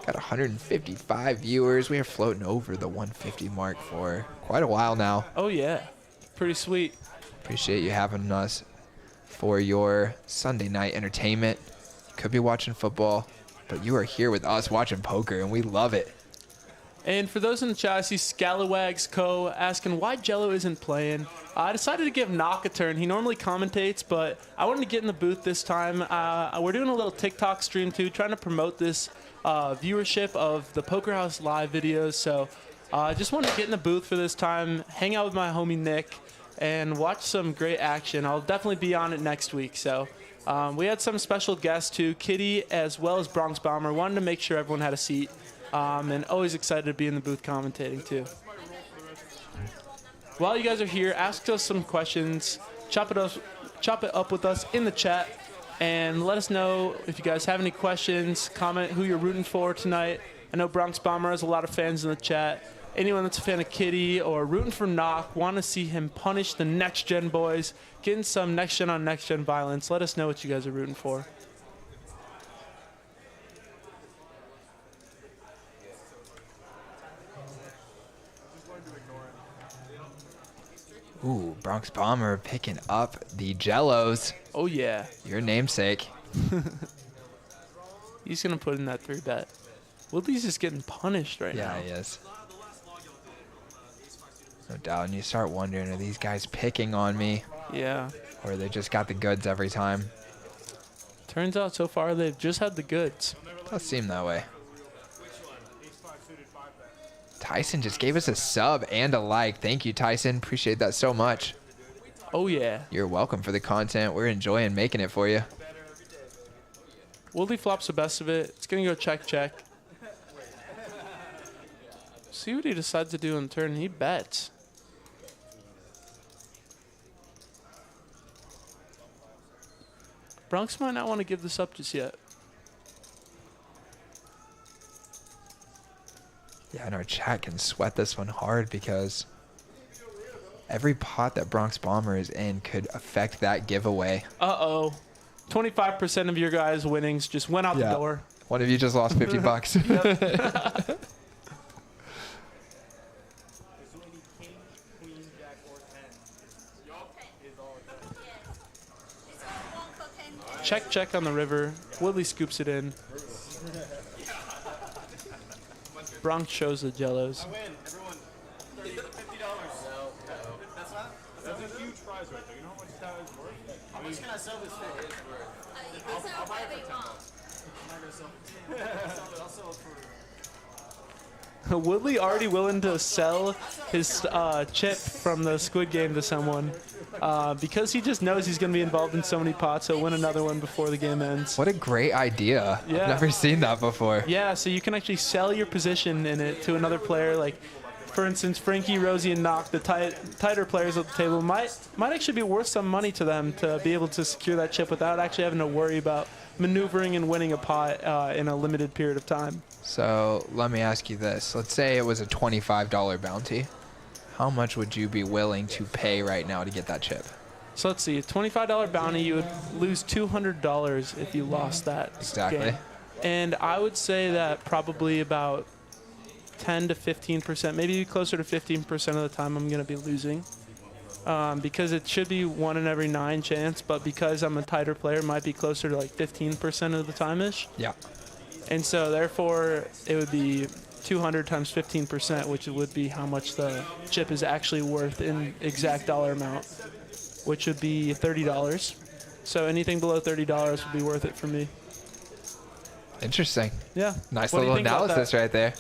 Got 155 viewers. We are floating over the 150 mark for quite a while now. Oh, yeah. Pretty sweet. Appreciate you having us for your Sunday night entertainment. You could be watching football, but you are here with us watching poker, and we love it. And for those in the chat, I see Scalawags Co. asking why Jello isn't playing. I decided to give Knock a turn. He normally commentates, but I wanted to get in the booth this time. We're doing a little TikTok stream, too, trying to promote this viewership of the Poker House Live videos. So I just wanted to get in the booth for this time, hang out with my homie Nick, and watch some great action. I'll definitely be on it next week. So we had some special guests, too, Kitty as well as Bronx Bomber. Wanted to make sure everyone had a seat. And always excited to be in the booth commentating, too. While you guys are here, ask us some questions. Chop it up with us in the chat. And let us know if you guys have any questions. Comment who you're rooting for tonight. I know Bronx Bomber has a lot of fans in the chat. Anyone that's a fan of Kitty or rooting for Knock, want to see him punish the Next Gen boys, getting some Next Gen on Next Gen violence. Let us know what you guys are rooting for. Ooh, Bronx Bomber picking up the Jellos. Oh, yeah. Your namesake. He's going to put in that 3-bet. Woodley's just getting punished right now. Yeah, he is. No doubt. And you start wondering, are these guys picking on me? Yeah. Or they just got the goods every time? Turns out so far they've just had the goods. Does seem that way. Tyson just gave us a sub and a like. Thank you, Tyson. Appreciate that so much. Oh, yeah. You're welcome for the content. We're enjoying making it for you. Woodley flops the best of it. It's going to go check. See what he decides to do in turn. He bets. Bronx might not want to give this up just yet. Yeah, and our chat can sweat this one hard because every pot that Bronx Bomber is in could affect that giveaway. Uh-oh. 25% of your guys' winnings just went out the door. One of you just lost 50 bucks. Check on the river. Woodley scoops it in. Bronx shows the jellos. I win, everyone. $50. No. That's a huge prize right there. You know how much that is worth? How much can I sell this thing? I'll buy it for $10. I'm not gonna sell it. I'll sell it for. Woodley already willing to sell his chip from the Squid game to someone because he just knows he's going to be involved in so many pots. He'll win another one before the game ends. What a great idea. Yeah. I've never seen that before. Yeah, so you can actually sell your position in it to another player. Like, for instance, Frankie, Rosie, and Knock, the tighter players at the table, might actually be worth some money to them to be able to secure that chip without actually having to worry about maneuvering and winning a pot in a limited period of time. So let me ask you this. Let's say it was a $25 bounty. How much would you be willing to pay right now to get that chip? So let's see, a $25 bounty, you would lose $200 if you lost that Exactly. game. And I would say that probably about 10 to 15%, maybe closer to 15% of the time I'm going to be losing. Because it should be 1 in every 9 chance, but because I'm a tighter player, it might be closer to like 15% of the time-ish. Yeah. And so therefore, it would be 200 times 15%, which would be how much the chip is actually worth in exact dollar amount, which would be $30. So anything below $30 would be worth it for me. Interesting. Yeah. Nice What do you little think about analysis that? right there.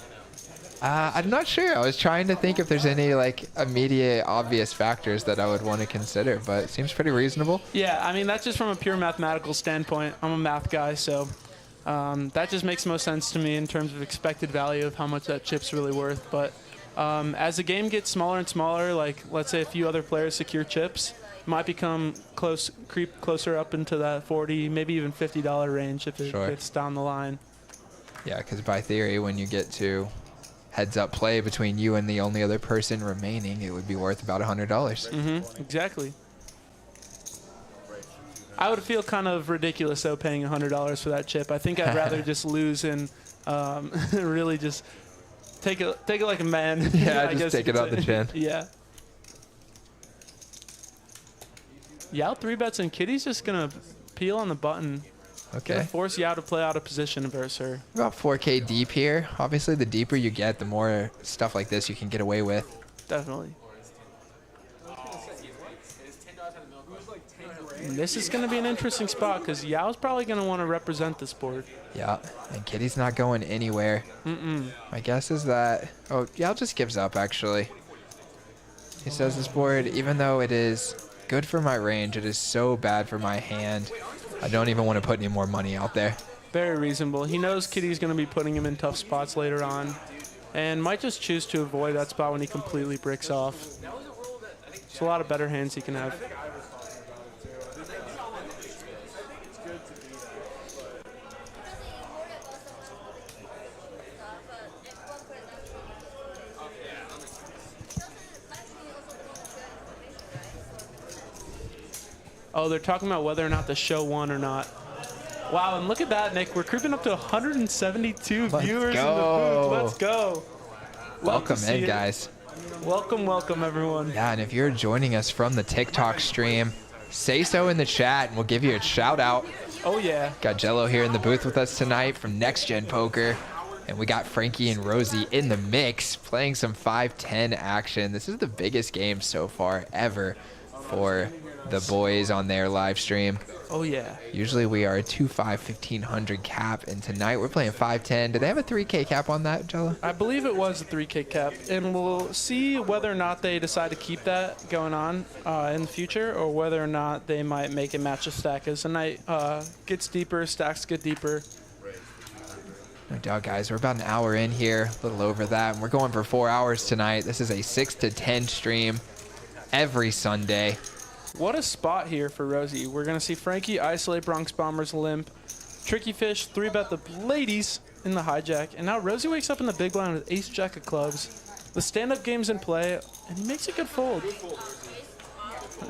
I'm not sure. I was trying to think if there's any like immediate obvious factors that I would want to consider, but it seems pretty reasonable. Yeah, I mean, that's just from a pure mathematical standpoint. I'm a math guy, so that just makes most sense to me in terms of expected value of how much that chip's really worth. But as the game gets smaller and smaller, like let's say a few other players secure chips, it might become creep closer up into that 40, maybe even $50 range if it gets down the line. Yeah, because by theory, when you get to heads-up play between you and the only other person remaining, it would be worth about $100. Mm-hmm, exactly. I would feel kind of ridiculous, though, paying $100 for that chip. I think I'd rather just lose and really just take it like a man. Yeah, I just guess take you it could out the say. chin. Yeah. Yao 3-bets and Kitty's just going to peel on the button. Okay. Gonna force Yao to play out of position versus her. About 4K deep here. Obviously, the deeper you get, the more stuff like this you can get away with. Definitely. And this is going to be an interesting spot because Yao's probably going to want to represent this board. Yeah, and Kitty's not going anywhere. My guess is that... Oh, Yao just gives up, actually. He says this board, even though it is good for my range, it is so bad for my hand. I don't even want to put any more money out there. Very reasonable. He knows Kitty's going to be putting him in tough spots later on and might just choose to avoid that spot when he completely bricks off. There's a lot of better hands he can have. Oh, they're talking about whether or not the show won or not. Wow, and look at that, Nick. We're creeping up to 172 viewers in the booth. Let's go. Welcome in, guys. Welcome, everyone. Yeah, and if you're joining us from the TikTok stream, say so in the chat, and we'll give you a shout-out. Oh, yeah. Got Jello here in the booth with us tonight from Next Gen Poker. And we got Frankie and Rosie in the mix, playing some 5-10 action. This is the biggest game so far ever for the boys on their live stream. Oh, yeah. Usually we are a 2-5 1500 cap, and tonight we're playing 5-10. Do they have a 3K cap on that, Jello? I believe it was a 3K cap, and we'll see whether or not they decide to keep that going on in the future, or whether or not they might make it match a stack. As the night gets deeper, stacks get deeper. No doubt, guys. We're about an hour in here, a little over that, and we're going for 4 hours tonight. This is a 6 to 10 stream every Sunday. What a spot here for Rosie. We're going to see Frankie isolate Bronx Bombers limp. Tricky Fish 3-bet the ladies in the hijack. And now Rosie wakes up in the big blind with ace jack of clubs. The stand-up game's in play, and he makes a good fold.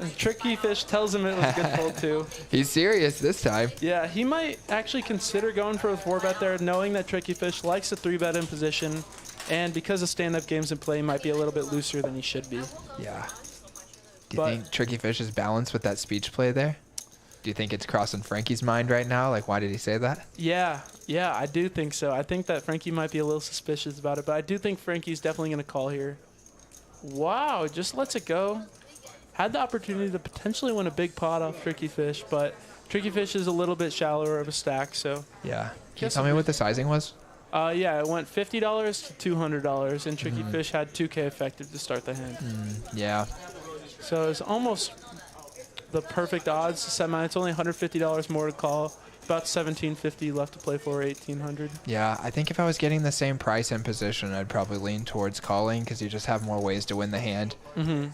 And Tricky Fish tells him it was a good fold, too. He's serious this time. Yeah, he might actually consider going for a 4-bet there, knowing that Tricky Fish likes a 3-bet in position. And because the stand-up game's in play, he might be a little bit looser than he should be. Yeah. Do you think Tricky Fish is balanced with that speech play there? Do you think it's crossing Frankie's mind right now? Like, why did he say that? Yeah, I do think so. I think that Frankie might be a little suspicious about it, but I do think Frankie's definitely going to call here. Wow, just lets it go. Had the opportunity to potentially win a big pot off Tricky Fish, but Tricky Fish is a little bit shallower of a stack, so. Yeah. Can you tell me what the sizing was? Yeah, it went $50 to $200, and Tricky Fish had 2K effective to start the hand. Yeah. So it's almost the perfect odds to set mine. It's only $150 more to call. About $1,750 left to play for, $1,800. Yeah, I think if I was getting the same price in position, I'd probably lean towards calling because you just have more ways to win the hand.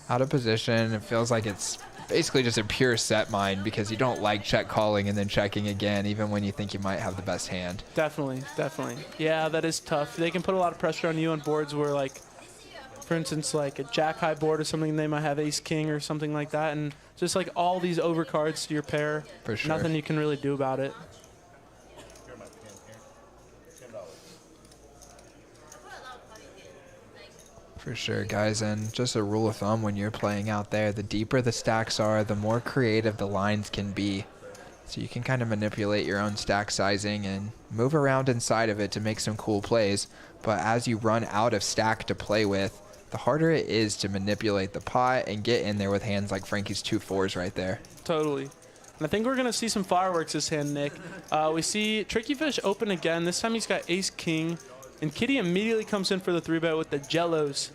Out of position, it feels like it's basically just a pure set mine because you don't like check calling and then checking again, even when you think you might have the best hand. Definitely. Yeah, that is tough. They can put a lot of pressure on you on boards where, like, for instance, like a jack high board or something, they might have ace king or something like that, and just like all these overcards to your pair. For sure. Nothing you can really do about it. For sure, guys, and just a rule of thumb when you're playing out there, the deeper the stacks are, the more creative the lines can be. So you can kind of manipulate your own stack sizing and move around inside of it to make some cool plays. But as you run out of stack to play with, the harder it is to manipulate the pot and get in there with hands like Frankie's 2 4s right there. Totally. And I think we're going to see some fireworks this hand, Nick. We see Tricky Fish open again. This time he's got ace king. And Kitty immediately comes in for the 3-bet with the jellos.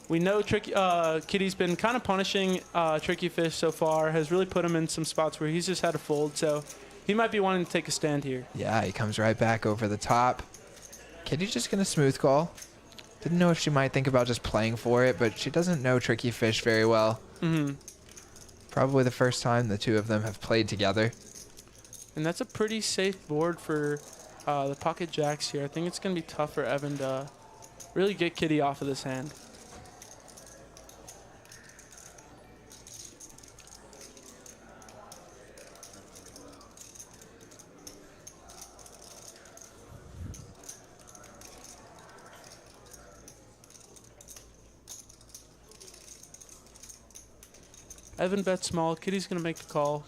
We know Kitty's been kind of punishing Tricky Fish so far, has really put him in some spots where he's just had to fold. So he might be wanting to take a stand here. Yeah, he comes right back over the top. Kitty's just going to smooth call. Didn't know if she might think about just playing for it, but she doesn't know Tricky Fish very well. Probably the first time the two of them have played together. And that's a pretty safe board for the pocket jacks here. I think it's going to be tough for Evan to really get Kitty off of this hand. Evan bets small. Kitty's going to make the call.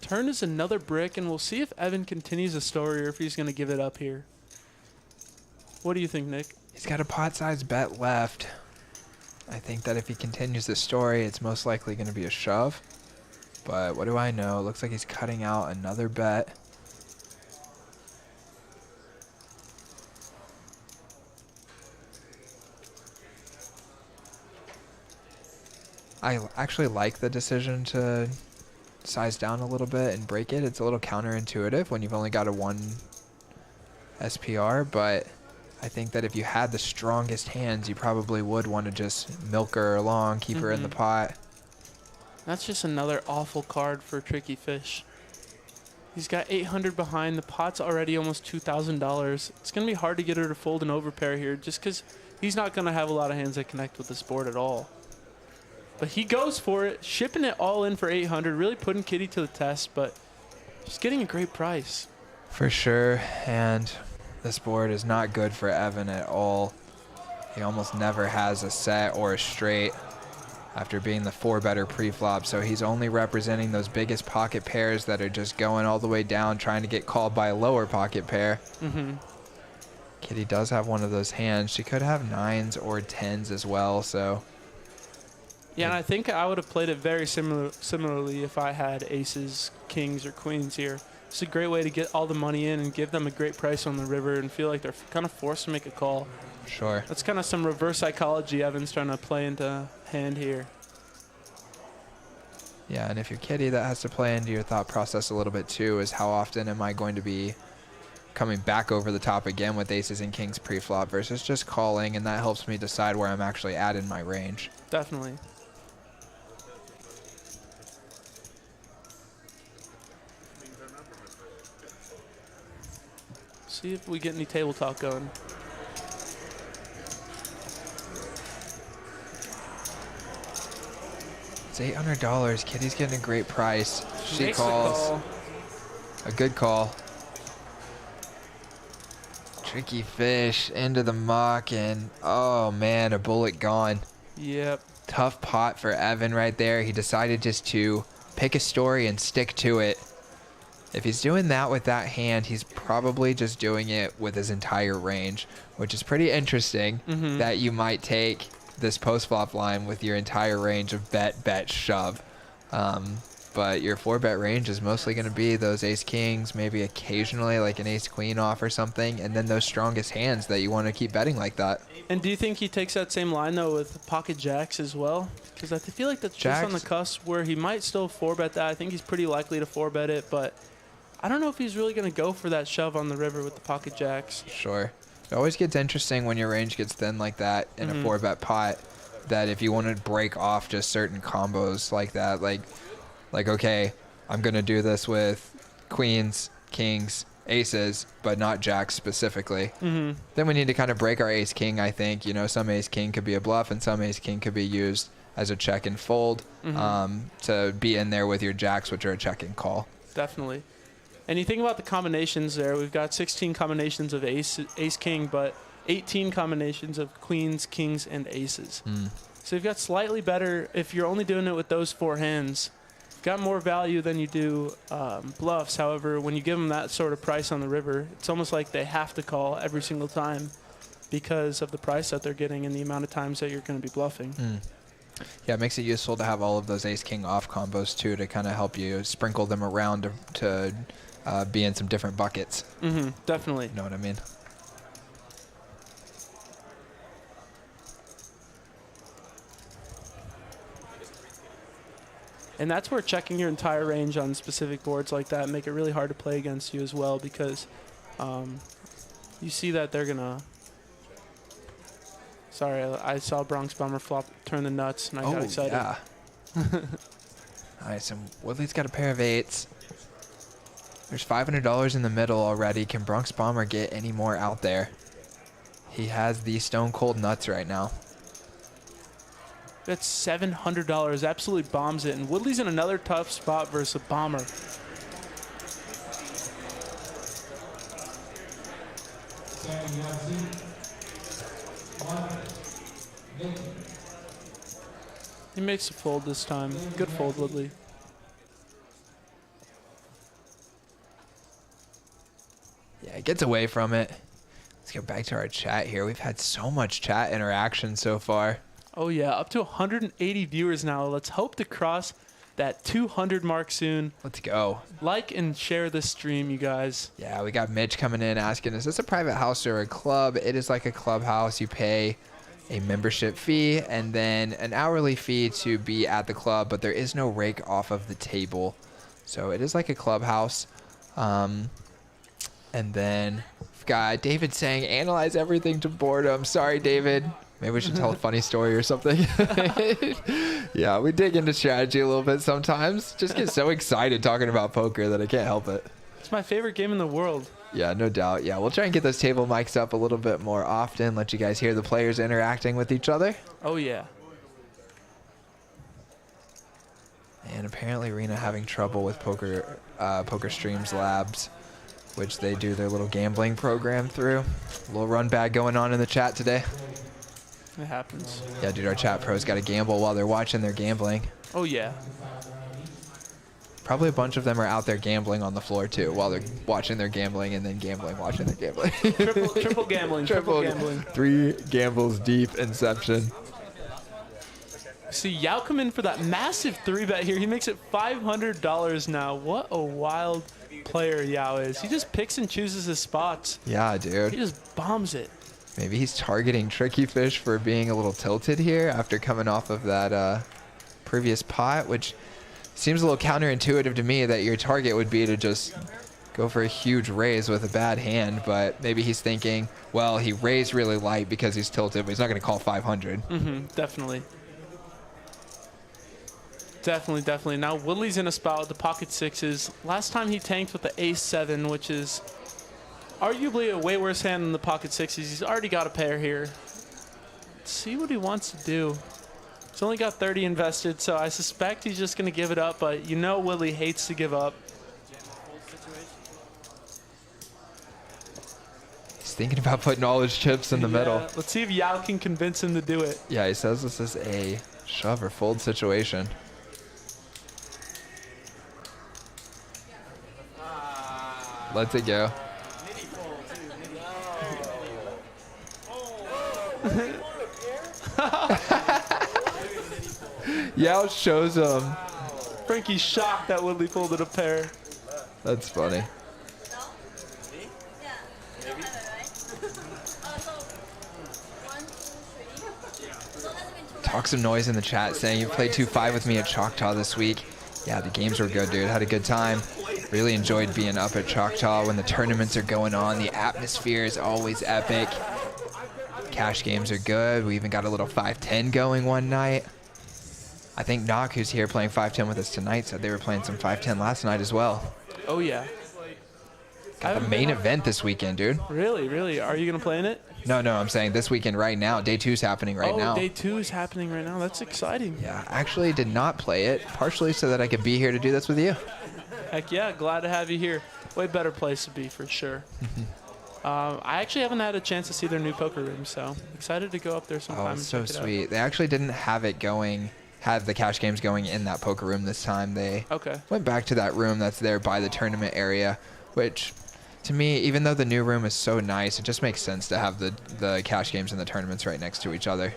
Turn is another brick, and we'll see if Evan continues the story or if he's going to give it up here. What do you think, Nick? He's got a pot-sized bet left. I think that if he continues the story, it's most likely going to be a shove. But what do I know? It looks like he's cutting out another bet. I actually like the decision to size down a little bit and break it. It's a little counterintuitive when you've only got a 1 SPR, but I think that if you had the strongest hands, you probably would want to just milk her along, keep her in the pot. That's just another awful card for Tricky Fish. He's got 800 behind. The pot's already almost $2,000. It's going to be hard to get her to fold an overpair here just because he's not going to have a lot of hands that connect with this board at all. But he goes for it, shipping it all in for 800, really putting Kitty to the test, but just getting a great price. For sure, and this board is not good for Evan at all. He almost never has a set or a straight after being the 4-better pre-flop, so he's only representing those biggest pocket pairs that are just going all the way down, trying to get called by a lower pocket pair. Kitty does have one of those hands. She could have 9s or 10s as well, so... Yeah, and I think I would have played it very similarly if I had aces, kings, or queens here. It's a great way to get all the money in and give them a great price on the river and feel like they're kind of forced to make a call. Sure. That's kind of some reverse psychology Evan's trying to play into hand here. Yeah, and if you're Kitty, that has to play into your thought process a little bit too, is how often am I going to be coming back over the top again with aces and kings pre-flop versus just calling, and that helps me decide where I'm actually at in my range. Definitely. See if we get any table talk going. It's $800. Kitty's getting a great price. She Makes the calls. call. A good call. Tricky fish into the muck, and oh man, a bullet gone. Yep. Tough pot for Evan right there. He decided just to pick a story and stick to it. If he's doing that with that hand, he's probably just doing it with his entire range, which is pretty interesting that you might take this post-flop line with your entire range of bet, bet, shove. But your 4-bet range is mostly going to be those ace-kings, maybe occasionally like an ace-queen off or something, and then those strongest hands that you want to keep betting like that. And do you think he takes that same line, though, with pocket jacks as well? Because I feel like that's just on the cusp where he might still 4-bet that. I think he's pretty likely to 4-bet it, but I don't know if he's really going to go for that shove on the river with the pocket jacks. Sure. It always gets interesting when your range gets thin like that in a 4-bet pot, that if you want to break off just certain combos like that, like okay, I'm going to do this with queens, kings, aces, but not jacks specifically. Then we need to kind of break our ace-king, I think. You know, some ace-king could be a bluff and some ace-king could be used as a check and fold to be in there with your jacks, which are a check and call. Definitely. And you think about the combinations there. We've got 16 combinations of ace-king, but 18 combinations of queens, kings, and aces. So you've got slightly better, if you're only doing it with those 4 hands, got more value than you do bluffs. However, when you give them that sort of price on the river, it's almost like they have to call every single time because of the price that they're getting and the amount of times that you're going to be bluffing. Yeah, it makes it useful to have all of those ace-king off combos, too, to kind of help you sprinkle them around to be in some different buckets. Definitely. You know what I mean? And that's where checking your entire range on specific boards like that make it really hard to play against you as well, because you see that they're going to... Sorry, I saw Bronx Bomber flop turn the nuts, and I got excited. Yeah. All right, so Woodley's got a pair of 8s. There's $500 in the middle already. Can Bronx Bomber get any more out there? He has the stone cold nuts right now. That's $700. Absolutely bombs it. And Woodley's in another tough spot versus a bomber. He makes a fold this time. Good fold, Woodley. Yeah, gets away from it. Let's get back to our chat here. We've had so much chat interaction so far. Oh, yeah. Up to 180 viewers now. Let's hope to cross that 200 mark soon. Let's go. Like and share this stream, you guys. Yeah, we got Mitch coming in asking, is this a private house or a club? It is like a clubhouse. You pay a membership fee and then an hourly fee to be at the club, but there is no rake off of the table. So it is like a clubhouse. And then we've got David saying, analyze everything to boredom. Sorry, David. Maybe we should tell a funny story or something. Yeah, we dig into strategy a little bit sometimes. Just get so excited talking about poker that I can't help it. It's my favorite game in the world. Yeah, no doubt. Yeah, we'll try and get those table mics up a little bit more often, let you guys hear the players interacting with each other. Oh, yeah. And apparently Rena having trouble with Poker Streams Labs, which they do their little gambling program through. A little run bag going on in the chat today. It happens. Yeah, dude, our chat pros got to gamble while they're watching their gambling. Oh, yeah. Probably a bunch of them are out there gambling on the floor, too, while they're watching their gambling and then gambling, watching their gambling. Triple gambling. Triple gambling. 3 gambles deep inception. See Yao come in for that massive 3-bet here. He makes it $500 now. What a wild player Yao is. He just picks and chooses his spots. Yeah, dude. He just bombs it. Maybe he's targeting Tricky Fish for being a little tilted here after coming off of that previous pot, which seems a little counterintuitive to me that your target would be to just go for a huge raise with a bad hand, but maybe he's thinking, well, he raised really light because he's tilted, but he's not going to call 500. Definitely. Definitely. Now Woodley's in a spot with the pocket 6s. Last time he tanked with the ace-7, which is Arguably a way worse hand than the pocket sixes. He's already got a pair here. Let's see what he wants to do. He's only got 30 invested, so I suspect he's just going to give it up, but you know Woodley hates to give up. He's thinking about putting all his chips in the middle. Let's see if Yao can convince him to do it. Yeah, he says this is a shove or fold situation. Lets it go. Yao shows him. Frankie's shocked that Woodley folded a pair. That's funny. Talk some noise in the chat saying you played 2-5 with me at Choctaw this week. Yeah, the games were good, dude. Had a good time. Really enjoyed being up at Choctaw when the tournaments are going on. The atmosphere is always epic. Cash games are good. We even got a little 5-10 going one night. I think Knock, who's here playing 5-10 with us tonight, said they were playing some 5-10 last night as well. Oh, yeah. Got the main event this weekend, dude. Really, really? Are you going to play in it? No, I'm saying this weekend right now. Day 2's happening right now. Oh, day 2 is happening right now. That's exciting. Yeah, actually did not play it, partially so that I could be here to do this with you. Heck yeah, glad to have you here. Way better place to be for sure. I actually haven't had a chance to see their new poker room, so excited to go up there sometime. Oh, and so check it out. sweet. They actually didn't have it going, have the cash games going in that poker room this time. They went back to that room that's there by the tournament area, which to me, even though the new room is so nice, it just makes sense to have the cash games and the tournaments right next to each other.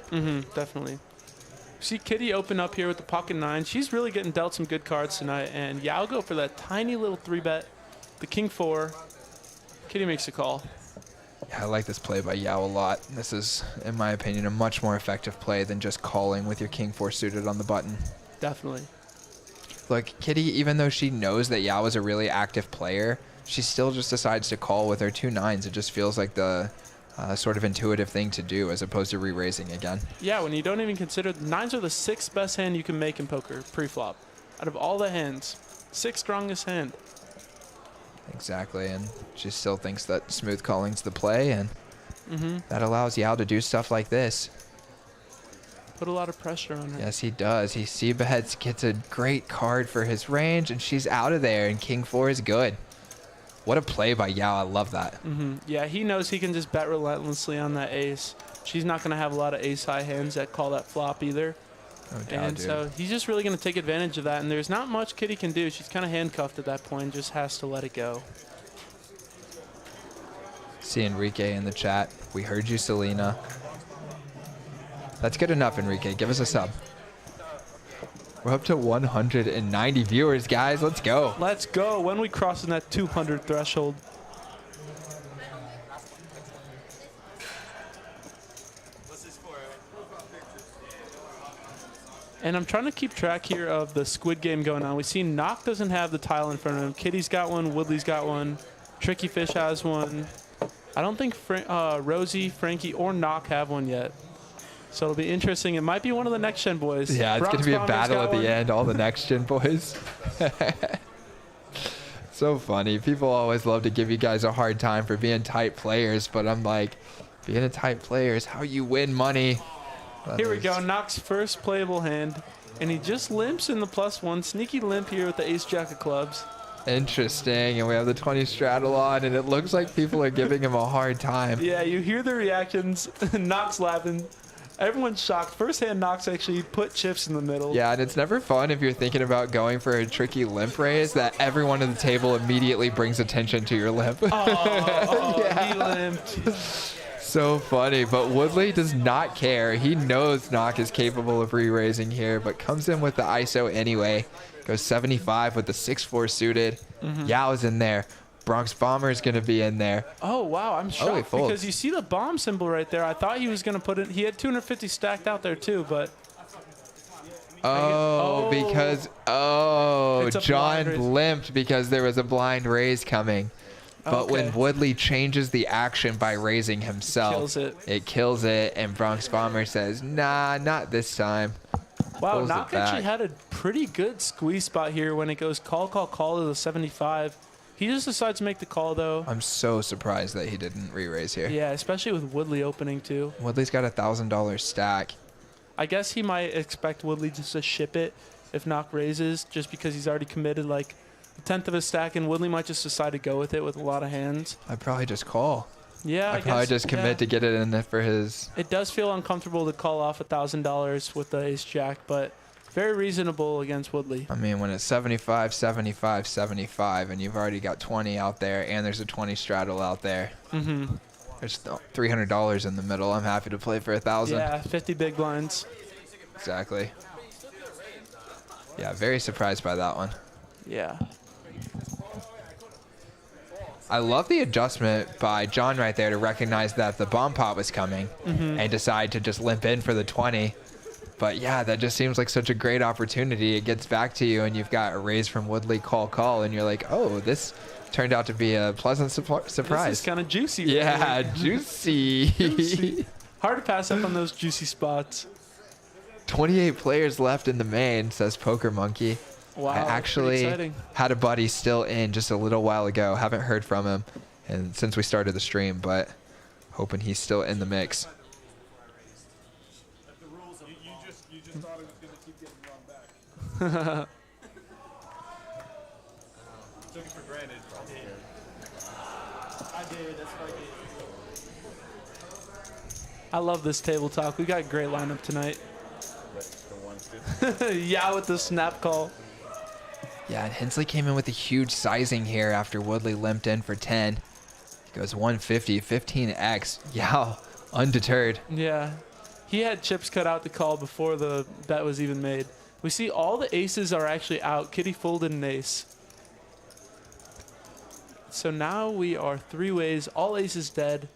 Definitely. See Kitty open up here with the pocket 9. She's really getting dealt some good cards tonight, and Yao go for that tiny little 3-bet. The king 4. Kitty makes a call. Yeah, I like this play by Yao a lot. This is, in my opinion, a much more effective play than just calling with your king 4 suited on the button. Definitely. Look, Kitty, even though she knows that Yao is a really active player, she still just decides to call with her 2 9s. It just feels like the sort of intuitive thing to do as opposed to re-raising again. Yeah, when you don't even consider 9s are the 6th best hand you can make in poker pre-flop. Out of all the hands, 6th strongest hand. Exactly, and she still thinks that smooth calling's the play, and that allows Yao to do stuff like this. Put a lot of pressure on her. Yes, he does. He C-bets, gets a great card for his range, and she's out of there, and king 4 is good. What a play by Yao. I love that. Yeah, he knows he can just bet relentlessly on that ace. She's not going to have a lot of ace-high hands that call that flop either. No doubt, And dude. so he's just really going to take advantage of that, and there's not much Kitty can do. She's kind of handcuffed at that point, just has to let it go. See Enrique in the chat. We heard you, Selena. That's good enough, Enrique. Give us a sub. We're up to 190 viewers, guys. Let's go. Let's go. When we crossing that 200 threshold? And I'm trying to keep track here of the Squid game going on. We see Knock doesn't have the tile in front of him. Kitty's got one. Woodley's got one. Tricky Fish has one. I don't think Rosie, Frankie, or Knock have one yet. So it'll be interesting. It might be one of the next gen boys. Yeah, it's going to be a battle at the end. All the next gen boys. So funny. People always love to give you guys a hard time for being tight players, but I'm like, being a tight player is how you win money. Here we go. Knock's first playable hand, and he just limps in the +1. Sneaky limp here with the ace-jack of clubs. Interesting, and we have the 20 straddle on, and it looks like people are giving him a hard time. Yeah, you hear the reactions. Knock's laughing. Everyone's shocked. First hand Knox actually put chips in the middle. Yeah, and it's never fun if you're thinking about going for a tricky limp raise that everyone at the table immediately brings attention to your limp. He limped. So funny, but Woodley does not care. He knows Knock is capable of re-raising here, but comes in with the ISO anyway. Goes 75 with the 6-4 suited. Yao's in there. Bronx Bomber is going to be in there. Oh, wow. I'm shocked folds. because you see the bomb symbol right there. I thought he was going to put it. He had 250 stacked out there too, but. Because John limped because there was a blind raise coming. But when Woodley changes the action by raising himself, it kills it, and Bronx Bomber says, nah, not this time. Wow, Knock actually had a pretty good squeeze spot here when it goes call to the 75. He just decides to make the call, though. I'm so surprised that he didn't re-raise here. Yeah, especially with Woodley opening, too. Woodley's got a $1,000 stack. I guess he might expect Woodley just to ship it if Knock raises, just because he's already committed like a tenth of his stack, and Woodley might just decide to go with it with a lot of hands. I'd probably just call. Yeah, I'd probably just commit to get it in there for his. It does feel uncomfortable to call off $1,000 with the ace jack, but very reasonable against Woodley. I mean, when it's 75, 75, 75, and you've already got 20 out there, and there's a 20 straddle out there. Mm-hmm. There's $300 in the middle. I'm happy to play for 1,000. Yeah, 50 big blinds. Exactly. Yeah, very surprised by that one. Yeah. I love the adjustment by John right there to recognize that the bomb pot was coming and decide to just limp in for the 20. But yeah, that just seems like such a great opportunity. It gets back to you and you've got a raise from Woodley, call, and you're like, oh, this turned out to be a pleasant surprise. This is kind of juicy. Yeah, juicy. Juicy. Hard to pass up on those juicy spots. 28 players left in the main, says Poker Monkey. Wow, I actually had a buddy still in just a little while ago. Haven't heard from him and since we started the stream, but hoping he's still in the mix. You just thought it was going to keep getting run back. Took it for granted. I did. That's what I did. I love this table talk. We got a great lineup tonight. Yeah, with the snap call. Yeah, and Hensley came in with a huge sizing here after Woodley limped in for 10. He goes 150, 15x. Yeah, undeterred. Yeah. He had chips cut out to call before the bet was even made. We see all the aces are actually out. Kitty folded an ace. So now we are 3 ways. All aces dead.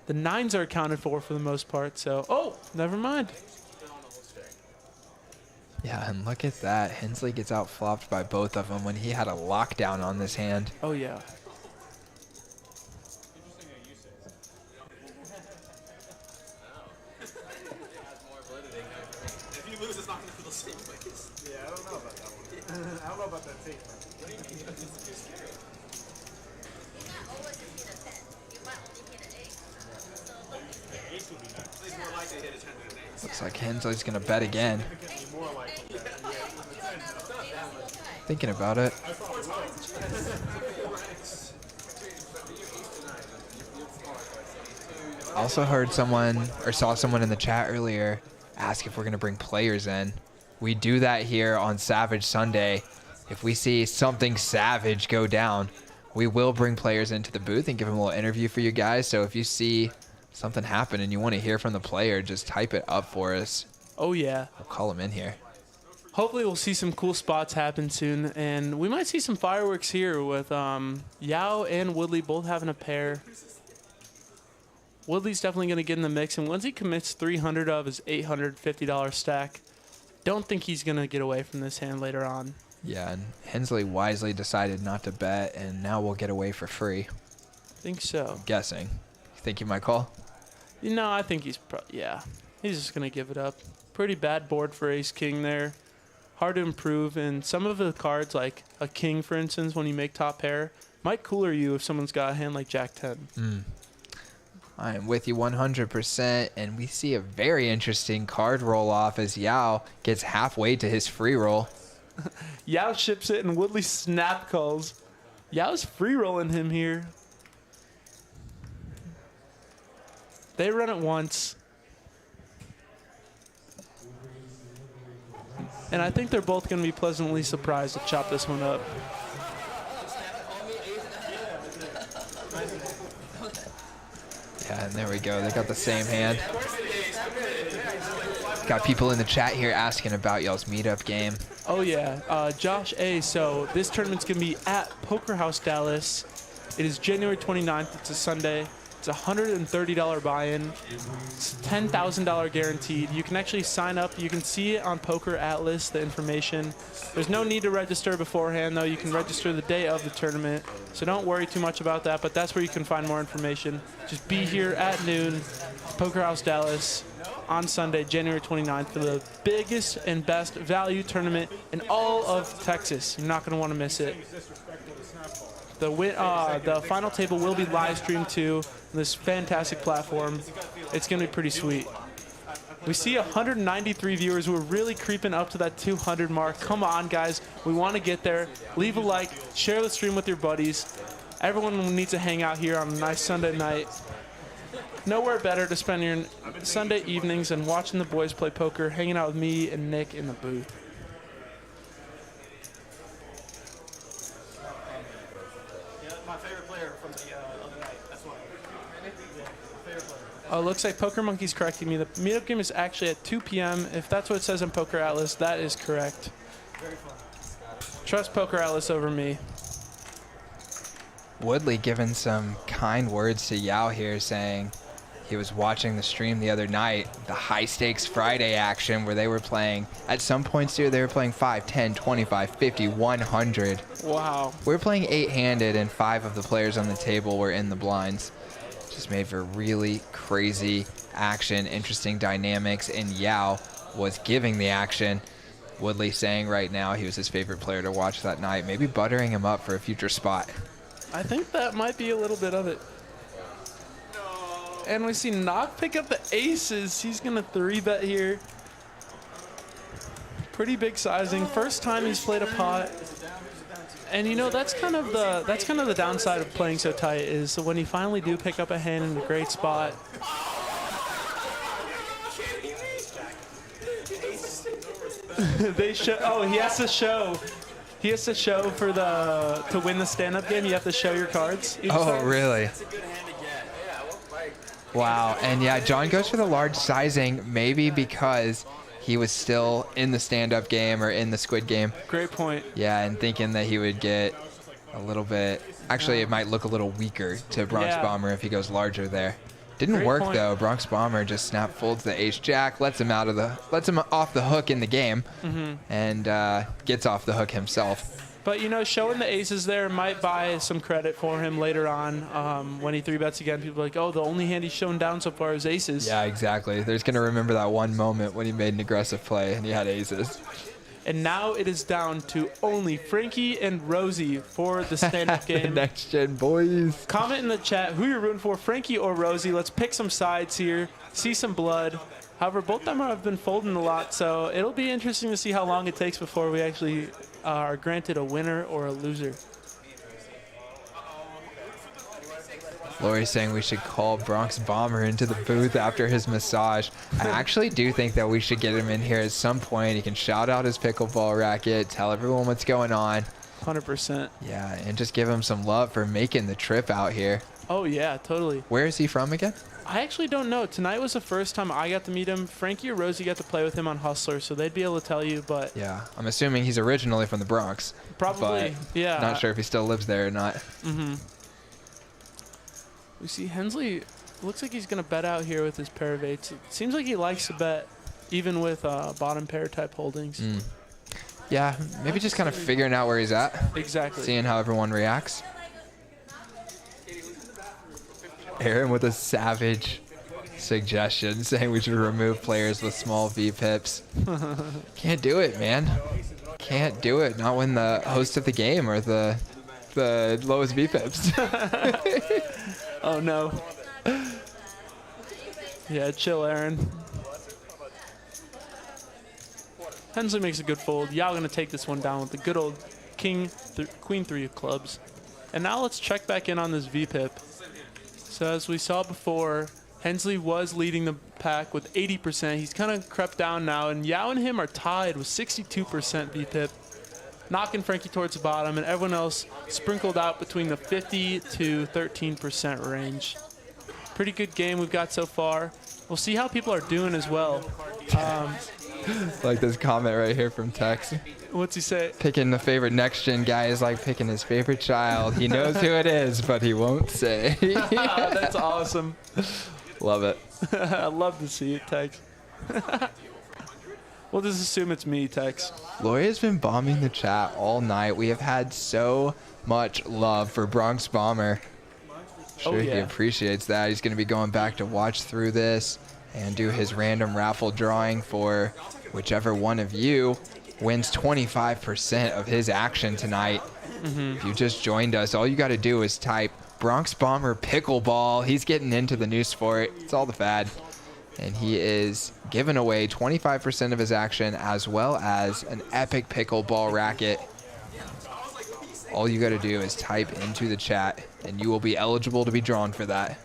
The 9s are accounted for the most part. So, oh, never mind. Yeah, and look at that. Hensley gets out-flopped by both of them when he had a lockdown on this hand. Oh, yeah. If you lose, it's not going to feel the same ways. Yeah, I don't know about that one. I don't know about that take. What do you mean? It's too scary. You might always hit a 10. You might only hit an 8. So don't be scared. Ace would be nice. He's more likely to hit a 10 than an ace. Looks like Hensley's going to bet again. More like Thinking about it. Also heard someone, or saw someone in the chat earlier, ask if we're going to bring players in. We do that here on Savage Sunday. If we see something savage go down, we will bring players into the booth and give them a little interview for you guys. So if you see something happen and you want to hear from the player, just type it up for us. Oh, yeah. We'll call them in here. Hopefully we'll see some cool spots happen soon. And we might see some fireworks here with Yao and Woodley both having a pair. Woodley's definitely going to get in the mix. And once he commits 300 of his $850 stack, don't think he's going to get away from this hand later on. Yeah, and Hensley wisely decided not to bet, and now we'll get away for free. I think so. I'm guessing. You think he might call? No, I think he's yeah. He's just going to give it up. Pretty bad board for ace-king there. Hard to improve. And some of the cards, like a king, for instance, when you make top pair, might cooler you if someone's got a hand like jack-10. I am with you 100%, and we see a very interesting card roll-off as Yao gets halfway to his free roll. Yao ships it, and Woodley snap calls. Yao's free rolling him here. They run it once. And I think they're both going to be pleasantly surprised to chop this one up. Yeah, and there we go. They got the same hand. Got people in the chat here asking about y'all's meetup game. Oh, yeah. Josh A. So this tournament's going to be at Poker House Dallas. It is January 29th. It's a Sunday. It's a $130 buy-in. It's $10,000 guaranteed. You can actually sign up. You can see it on Poker Atlas, the information. There's no need to register beforehand, though. You can register the day of the tournament. So don't worry too much about that, but that's where you can find more information. Just be here at noon, Poker House Dallas, on Sunday, January 29th, for the biggest and best value tournament in all of Texas. You're not going to want to miss it. The final table will be live streamed to this fantastic platform. It's going to be pretty sweet. We see 193 viewers. We're really creeping up to that 200 mark. Come on, guys. We want to get there. Leave a like. Share the stream with your buddies. Everyone needs to hang out here on a nice Sunday night. Nowhere better to spend your Sunday evenings than watching the boys play poker, hanging out with me and Nick in the booth. My favorite player from the other night. That's why. Favorite player. Oh, looks like Poker Monkey's correcting me. The meetup game is actually at 2 p.m. If that's what it says on Poker Atlas, that is correct. Very fun. Trust Poker Atlas over me. Woodley giving some kind words to Yao here, saying he was watching the stream the other night, the high stakes Friday action where they were playing. At some points here, they were playing 5, 10, 25, 50, 100. Wow. We were playing 8-handed, and 5 of the players on the table were in the blinds. Just made for really crazy action, interesting dynamics, and Yao was giving the action. Woodley saying right now he was his favorite player to watch that night, maybe buttering him up for a future spot. I think that might be a little bit of it. And we see Nock pick up the aces. He's going to 3-bet here. Pretty big sizing. First time he's played a pot. And you know, that's kind of the downside of playing so tight, is when you finally do pick up a hand in a great spot. They show. Oh, he has to show. He has to show for to win the stand-up game. You have to show your cards. Oh, really? Wow. And yeah, John goes for the large sizing, maybe because he was still in the stand-up game or in the Squid game. Great point. Yeah, and thinking that he would get a little bit. Actually, it might look a little weaker to Bronx Bomber if he goes larger there. Didn't Great work point. though. Bronx Bomber just snap folds the ace jack, lets him off the hook in the game, and gets off the hook himself. But you know, showing the aces there might buy some credit for him later on when he 3-bets again. People are like, oh, the only hand he's shown down so far is aces. Yeah, exactly. They're just gonna remember that one moment when he made an aggressive play and he had aces. And now it is down to only Frankie and Rosie for the stand-up game. Next gen boys. Comment in the chat who you're rooting for, Frankie or Rosie. Let's pick some sides here, see some blood. However, both of them have been folding a lot, so it'll be interesting to see how long it takes before we actually are granted a winner or a loser. Lori's saying we should call Bronx Bomber into the booth after his massage. I actually do think that we should get him in here at some point. He can shout out his pickleball racket, tell everyone what's going on. 100%. Yeah, and just give him some love for making the trip out here. Oh, yeah, totally. Where is he from again? I actually don't know. Tonight was the first time I got to meet him. Frankie or Rosie got to play with him on Hustler, so they'd be able to tell you, but... Yeah, I'm assuming he's originally from the Bronx. Probably, yeah. Not sure if he still lives there or not. Mm-hmm. We see Hensley, looks like he's going to bet out here with his pair of eights. It seems like he likes to bet, even with bottom pair type holdings. Yeah, maybe just kind of figuring out where he's at. Exactly. Seeing how everyone reacts. Aaron with a savage suggestion saying we should remove players with small V-pips. Can't do it, man. Can't do it. Not when the host of the game or the lowest V-pips. Oh, no. Yeah, chill, Aaron. Hensley makes a good fold. Yao going to take this one down with the good old Queen 3 of clubs. And now let's check back in on this V-pip. So as we saw before, Hensley was leading the pack with 80%. He's kind of crept down now, and Yao and him are tied with 62% V-pip, knocking Frankie towards the bottom, and everyone else sprinkled out between the 50 to 13% range. Pretty good game we've got so far. We'll see how people are doing as well. Like this comment right here from Tex. What's he say? Picking the favorite next gen guy is like picking his favorite child. He knows who it is, but he won't say. That's awesome. Love it. I love to see it, Tex. We'll just assume it's me, Tex. Lori has been bombing the chat all night. We have had so much love for Bronx Bomber. Sure, he appreciates that. He's going to be going back to watch through this and do his random raffle drawing for whichever one of you wins 25% of his action tonight. If you just joined us, all you got to do is type Bronx Bomber Pickleball. He's getting into the new sport. It's all the fad. And he is giving away 25% of his action as well as an epic pickleball racket. All you got to do is type into the chat, and you will be eligible to be drawn for that.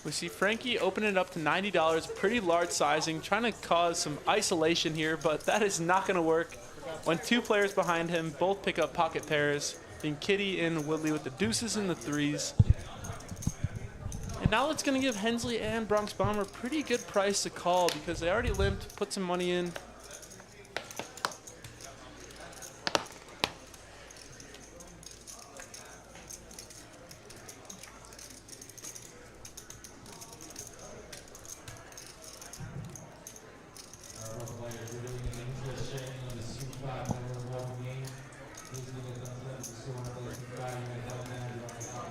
We see Frankie open it up to $90, pretty large sizing, trying to cause some isolation here, but that is not going to work when two players behind him both pick up pocket pairs, being Kitty and Woodley with the deuces and the threes. And now it's going to give Hensley and Bronx Bomber a pretty good price to call because they already limped, put some money in.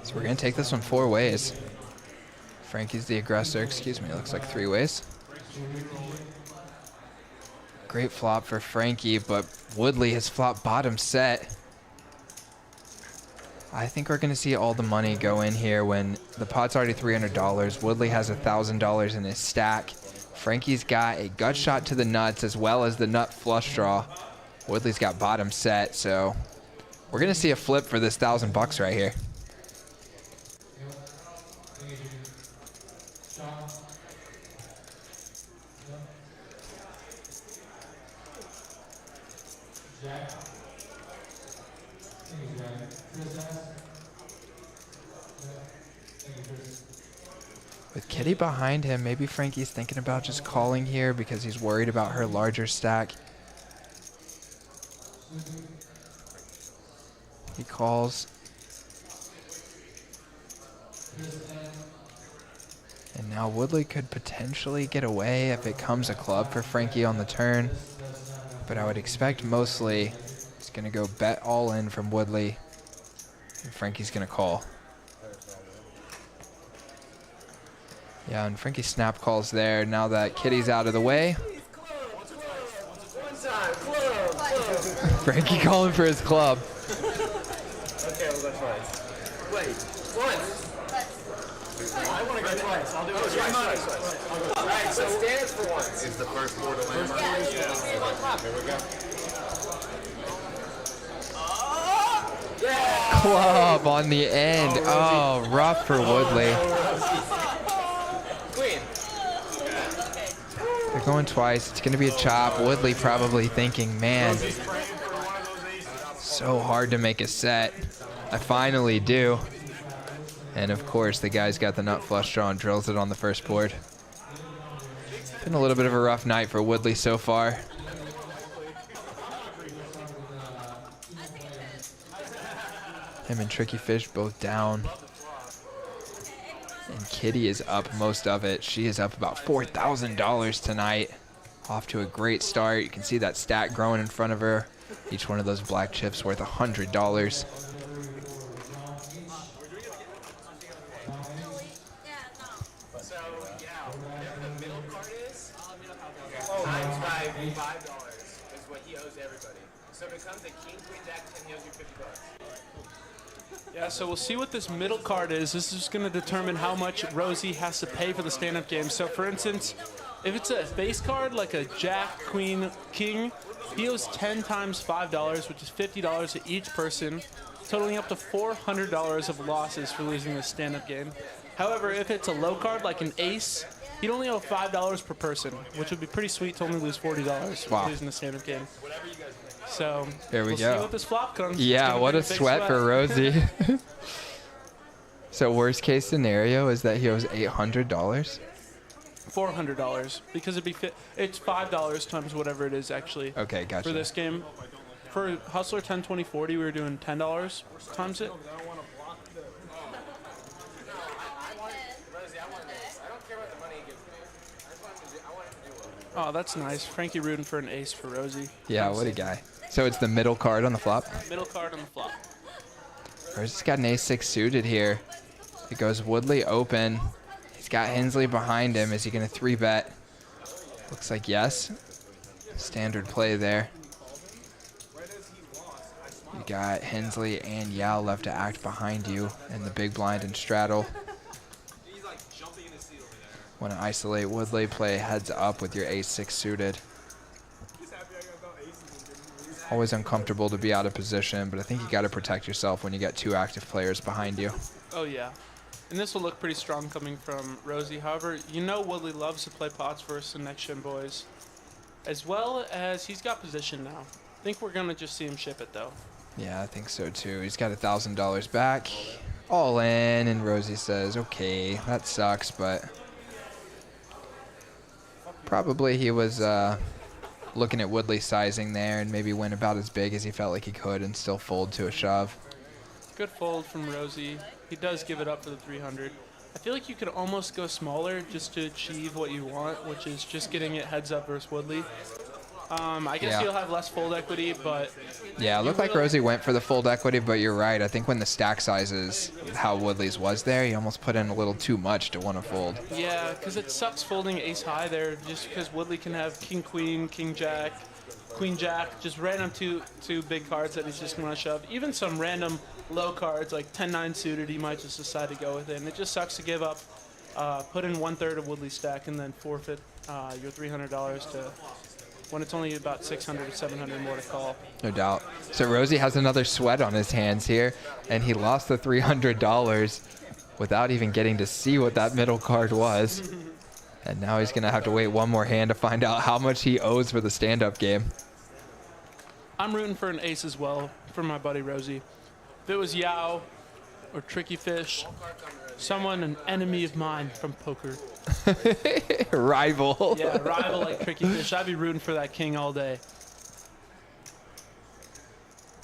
So we're going to take this one 4 ways. Frankie's the aggressor. Excuse me, it looks like 3 ways. Great flop for Frankie, but Woodley has flopped bottom set. I think we're going to see all the money go in here when the pot's already $300. Woodley has $1,000 in his stack. Frankie's got a gut shot to the nuts as well as the nut flush draw. Woodley's got bottom set, so we're going to see a flip for this $1,000 right here. With Kitty behind him, maybe Frankie's thinking about just calling here because he's worried about her larger stack. He calls. And now Woodley could potentially get away if it comes a club for Frankie on the turn. But I would expect mostly it's going to go bet all in from Woodley. And Frankie's going to call. Yeah, and Frankie snap calls there now that Kitty's out of the way. Frankie calling for his club. Okay, we'll go twice. Wait, once. I want to go twice. I'll do it twice. All right, so stands for once. Is the first board a landmark? Here we go. Club on the end. Oh, rough for Woodley. Queen. They're going twice. It's going to be a chop. Woodley probably thinking, man, so hard to make a set. I finally do. And of course, the guy's got the nut flush draw and drills it on the first board. Been a little bit of a rough night for Woodley so far. Him and Tricky Fish both down. And Kitty is up most of it. She is up about $4,000 tonight. Off to a great start. You can see that stack growing in front of her. Each one of those black chips worth $100. Times by $5 is what he owes everybody. So it becomes a king queen jack and he owes you $50. Yeah, so we'll see what this middle card is. This is going to determine how much Rosie has to pay for the stand-up game. So, for instance, if it's a base card like a jack, queen, king, he owes 10 times $5, which is $50 to each person, totaling up to $400 of losses for losing the stand-up game. However, if it's a low card like an ace, he'd only owe $5 per person, which would be pretty sweet to only lose $40 for losing the stand-up game. So There we we'll go. see what this flop comes. Yeah, what a sweat for Rosie. So worst case scenario is that he owes $800? $400 because it'd be it's $5 times whatever it is actually. Okay, gotcha. For this game, for Hustler 10, 20, 40, we were doing $10 times it. Oh, that's nice. Frankie rooting for an ace for Rosie. Yeah, what a guy. So it's the middle card on the flop. Middle card on the flop. Rosie's got an ace-6 suited here. It goes Woodley open. He's got Hensley behind him. Is he going to 3-bet? Looks like yes. Standard play there. You got Hensley and Yao left to act behind you in the big blind and straddle. Want to isolate Woodley, play heads up with your ace-6 suited. Always uncomfortable to be out of position, but I think you got to protect yourself when you got 2 active players behind you. Oh, yeah. And this will look pretty strong coming from Rosie. However, you know Woodley loves to play pots versus the next gen boys. As well as he's got position now. I think we're going to just see him ship it, though. Yeah, I think so, too. He's got $1,000 back. All in, and Rosie says, okay, that sucks, but probably he was looking at Woodley's sizing there and maybe went about as big as he felt like he could and still fold to a shove. Good fold from Rosie. He does give it up for the 300. I feel like you could almost go smaller just to achieve what you want, which is just getting it heads up versus Woodley. I guess you'll have less fold equity, but... Yeah, it looked like Rosie went for the fold equity, but you're right. I think when the stack size is how Woodley's was there, he almost put in a little too much to want to fold. Yeah, because it sucks folding ace high there just because Woodley can have king, queen, king, jack, queen, jack, just random two big cards that he's just going to shove. Even some random low cards like 10-9 suited, he might just decide to go with it. And it just sucks to give up, put in 1/3 of Woodley's stack and then forfeit your $300 to... when it's only about 600 or 700 more to call. No doubt. So Rosie has another sweat on his hands here, and he lost the $300 without even getting to see what that middle card was. And now he's going to have to wait one more hand to find out how much he owes for the stand-up game. I'm rooting for an ace as well for my buddy Rosie. If it was Yao or Tricky Fish, someone, an enemy of mine from poker. Rival. Yeah, rival like Tricky Fish. I'd be rooting for that king all day.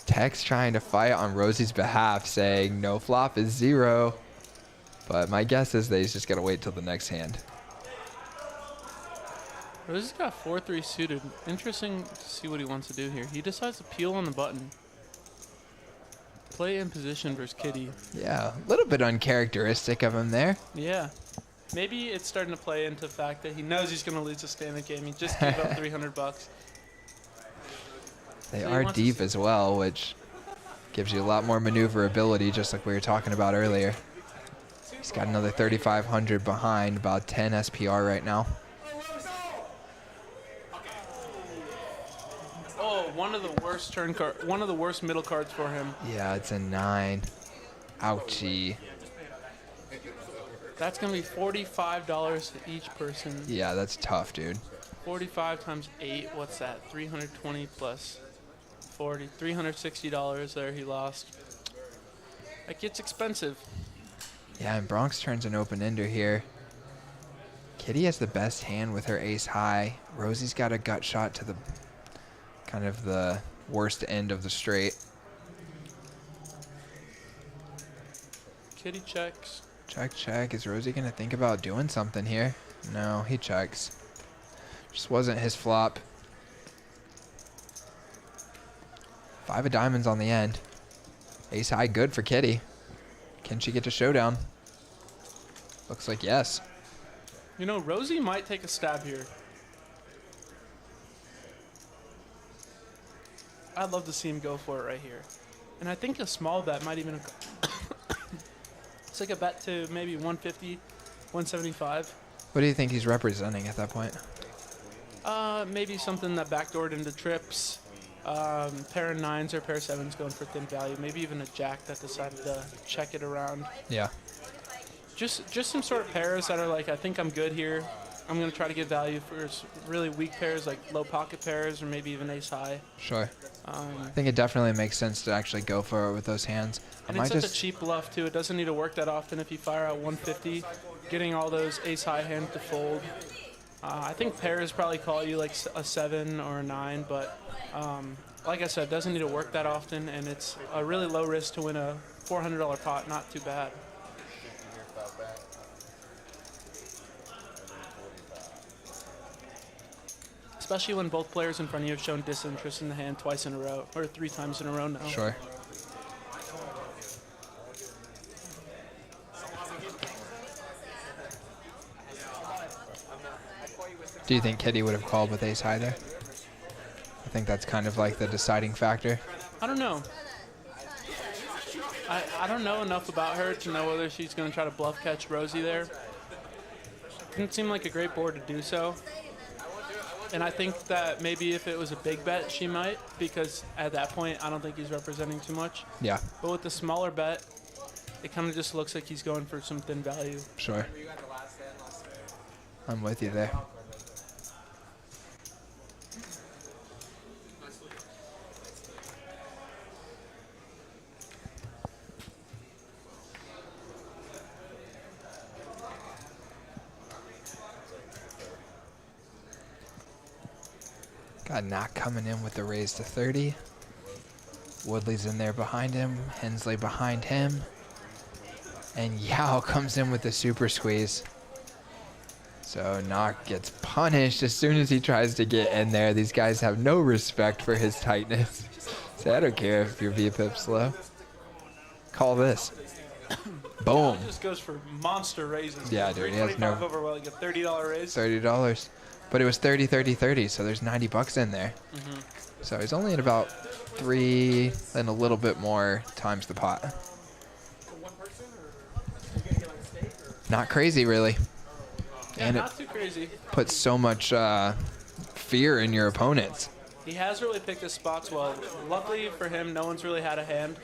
Tex trying to fight on Rosie's behalf, saying no flop is 0. But my guess is that he's just going to wait till the next hand. Rosie's got 4-3 suited. Interesting to see what he wants to do here. He decides to peel on the button. Play in position versus Kitty. Yeah, a little bit uncharacteristic of him there. Yeah. Maybe it's starting to play into the fact that he knows he's going to lose a standard game. He just gave up $300. They So he are wants to deep as well, which gives you a lot more maneuverability, just like we were talking about earlier. He's got another 3,500 behind, about 10 SPR right now. Oh, one of the worst middle cards for him. Yeah, it's a 9. Ouchie. That's going to be $45 to each person. Yeah, that's tough, dude. 45 times 8, what's that? 320 plus 40, $360 there he lost. That gets expensive. Yeah, and Bronx turns an open-ender here. Kitty has the best hand with her ace high. Rosie's got a gut shot to the kind of the worst end of the straight. Kitty checks. Check, check. Is Rosie going to think about doing something here? No, he checks. Just wasn't his flop. 5 of diamonds on the end. Ace high good for Kitty. Can she get to Showdown? Looks like yes. You know, Rosie might take a stab here. I'd love to see him go for it right here. And I think a small bet might even... It's like a bet to maybe 150, 175. What do you think he's representing at that point? Maybe something that backdoored into trips. Pair of 9s or pair of 7s going for thin value. Maybe even a jack that decided to check it around. Yeah. Just some sort of pairs that are like, I think I'm good here. I'm going to try to get value for really weak pairs like low pocket pairs or maybe even ace high. Sure. I think it definitely makes sense to actually go for it with those hands. And it's such a cheap bluff too. It doesn't need to work that often if you fire out 150. Getting all those ace high hands to fold. I think pairs probably call you like a 7 or a 9, but like I said, it doesn't need to work that often, and it's a really low risk to win a $400 pot. Not too bad. Especially when both players in front of you have shown disinterest in the hand twice in a row, or 3 times in a row now. Sure. Do you think Kitty would have called with ace high there? I think that's kind of like the deciding factor. I don't know. I don't know enough about her to know whether she's going to try to bluff catch Rosie there. Didn't seem like a great board to do so. And I think that maybe if it was a big bet, she might, because at that point, I don't think he's representing too much. Yeah. But with the smaller bet, it kind of just looks like he's going for some thin value. Sure. I'm with you there. Got Knock coming in with the raise to 30. Woodley's in there behind him. Hensley behind him. And Yao comes in with the super squeeze. So Knock gets punished as soon as he tries to get in there. These guys have no respect for his tightness. So I don't care if your VPIP's slow. Call this. Boom. He just goes for monster raises. Yeah, dude. He has no over, well, like a $30 raise. $30. But it was 30, 30, 30, so there's 90 bucks in there. So he's only at about 3 and a little bit more times the pot. Not crazy, really. Yeah, And not too crazy. puts so much fear in your opponents. He has really picked his spots well. Luckily for him, no one's really had a hand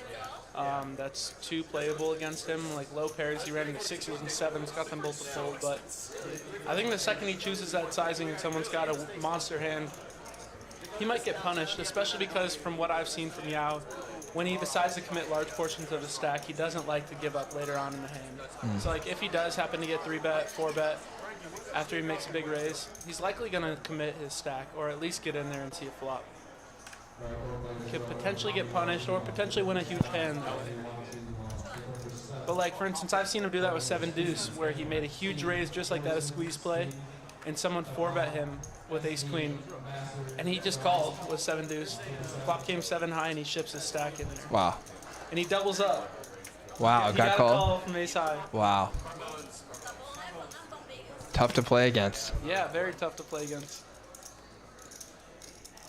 that's too playable against him. Like low pairs, he ran into 6s and 7s, got them both to fold. But I think the second he chooses that sizing and someone's got a monster hand, he might get punished, especially because from what I've seen from Yao, when he decides to commit large portions of his stack, he doesn't like to give up later on in the hand. So like if he does happen to get 3-bet, 4-bet, after he makes a big raise, he's likely going to commit his stack or at least get in there and see a flop. Could potentially get punished or potentially win a huge hand that way. But like, for instance, I've seen him do that with 7 deuce, where he made a huge raise just like that, a squeeze play, and someone 4-bet him with ace queen, and he just called with 7 deuce. Flop came 7 high and he ships his stack in there. Wow. And he doubles up. Wow, He got got a called. call from ace high. Wow. Tough to play against. Yeah, very tough to play against.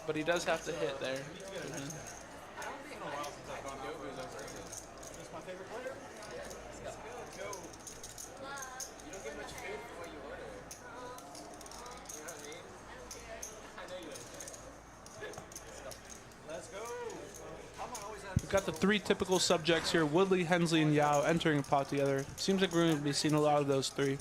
But he does have to hit there. We've got the 3 typical subjects here, Woodley, Hensley, and Yao entering a pot together. Seems like we're going to be seeing a lot of those 3.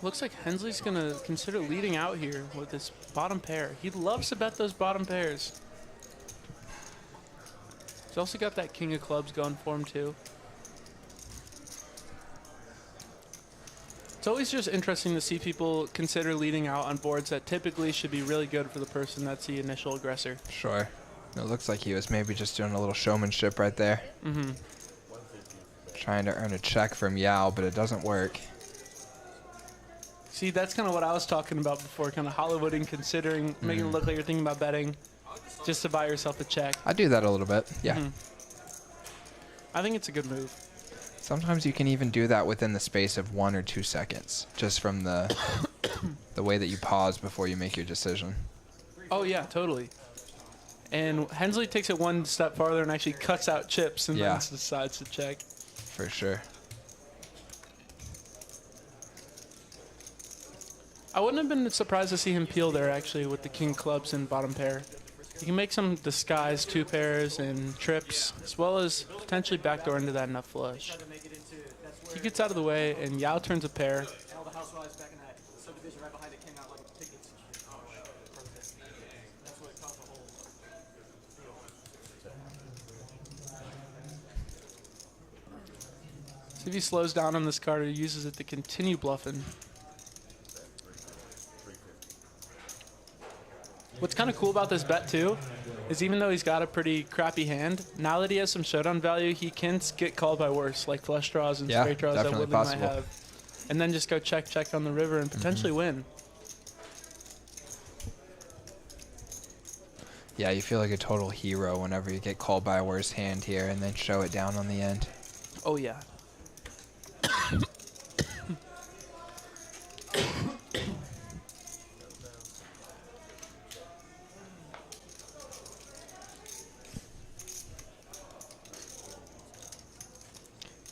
Looks like Hensley's going to consider leading out here with this bottom pair. He loves to bet those bottom pairs. He's also got that king of clubs going for him too. It's always just interesting to see people consider leading out on boards that typically should be really good for the person that's the initial aggressor. Sure. It looks like he was maybe just doing a little showmanship right there. Trying to earn a check from Yao, but it doesn't work. See, that's kind of what I was talking about before, kind of Hollywooding, considering, making it look like you're thinking about betting just to buy yourself a check. I do that a little bit, yeah. I think it's a good move. Sometimes you can even do that within the space of 1 or 2 seconds, just from the the way that you pause before you make your decision. Oh, yeah, totally. And Hensley takes it one step farther and actually cuts out chips and then decides to check. For sure. I wouldn't have been surprised to see him peel there, actually, with the king clubs and bottom pair. He can make some disguised 2 pairs and trips, as well as potentially backdoor into that nut flush. He gets out of the way, and Yao turns a pair. All the housewives back in that subdivision right behind it came out like tickets. That's what it caused the whole deal. See if he slows down on this card or uses it to continue bluffing. What's kind of cool about this bet too is even though he's got a pretty crappy hand, now that he has some showdown value, he can get called by worse, like flush draws and straight draws that Woodley might have. And then just go check on the river and potentially win. Yeah, you feel like a total hero whenever you get called by a worse hand here and then show it down on the end. Oh, yeah.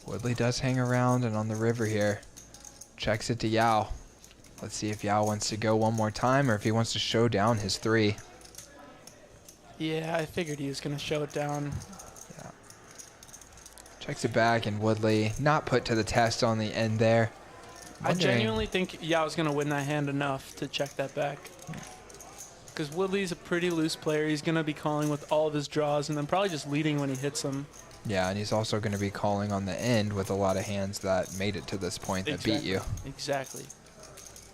Woodley does hang around and on the river here. Checks it to Yao. Let's see if Yao wants to go one more time or if he wants to show down his 3. Yeah, I figured he was going to show it down. Yeah. Checks it back and Woodley not put to the test on the end there. I genuinely think Yao's going to win that hand enough to check that back. Because Woodley's a pretty loose player. He's going to be calling with all of his draws and then probably just leading when he hits them. Yeah, and he's also going to be calling on the end with a lot of hands that made it to this point that beat you. Exactly.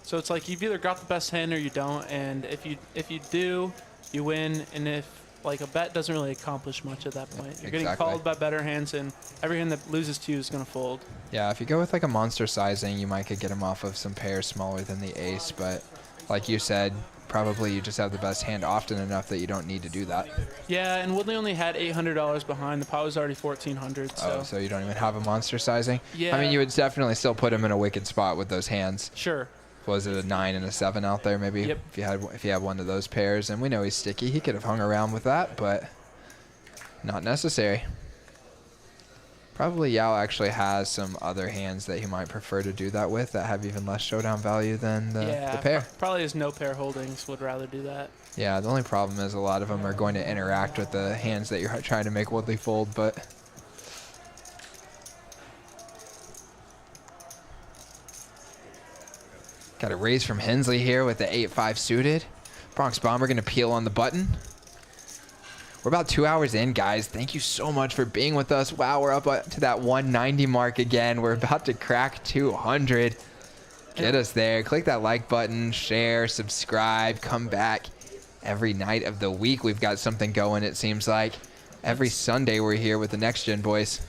So it's like you've either got the best hand or you don't, and if you do, you win, and if like a bet doesn't really accomplish much at that point. You're getting called by better hands, and every hand that loses to you is going to fold. Yeah, if you go with like a monster sizing, you might could get him off of some pairs smaller than the ace, but like you said, probably you just have the best hand often enough that you don't need to do that. Yeah, and Woodley only had $800 behind. The pot was already $1,400. So. Oh, so you don't even have a monster sizing? Yeah. I mean, you would definitely still put him in a wicked spot with those hands. Sure. Was it a 9 and a 7 out there maybe? Yep. If you had one of those pairs, and we know he's sticky, he could have hung around with that, but not necessary. Probably Yao actually has some other hands that he might prefer to do that with that have even less showdown value than the pair. Probably his no pair holdings would rather do that. Yeah, the only problem is a lot of them are going to interact with the hands that you're trying to make Woodley fold, but got a raise from Hensley here with the 8-5 suited. Bronx Bomber going to peel on the button. We're about 2 hours in, guys. Thank you so much for being with us. Wow, we're up to that 190 mark again. We're about to crack 200. Get us there. Click that like button, share, subscribe, come back. Every night of the week, we've got something going, it seems like. Every Sunday, we're here with the Next Gen boys.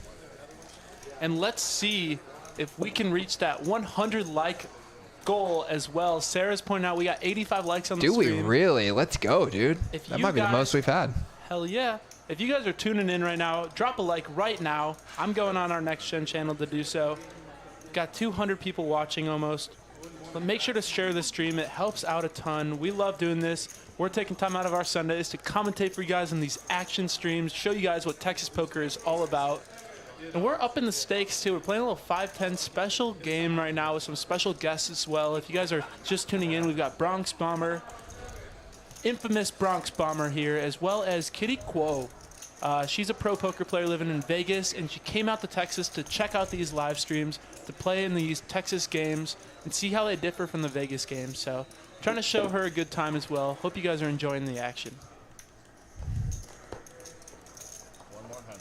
And let's see if we can reach that 100 like goal as well. Sarah's pointing out we got 85 likes on the stream. Do we really? Let's go, dude. That might be the most we've had. Hell yeah. If you guys are tuning in right now, drop a like right now. I'm going on our Next Gen channel to do so. Got 200 people watching almost. But make sure to share the stream. It helps out a ton. We love doing this. We're taking time out of our Sundays to commentate for you guys on these action streams, show you guys what Texas poker is all about. And we're up in the stakes too. We're playing a little 5-10 special game right now with some special guests as well. If you guys are just tuning in, we've got Bronx Bomber, infamous Bronx Bomber here, as well as Kitty Quo. She's a pro poker player living in Vegas, and she came out to Texas to check out these live streams, to play in these Texas games, and see how they differ from the Vegas games. So, trying to show her a good time as well. Hope you guys are enjoying the action. One more 100.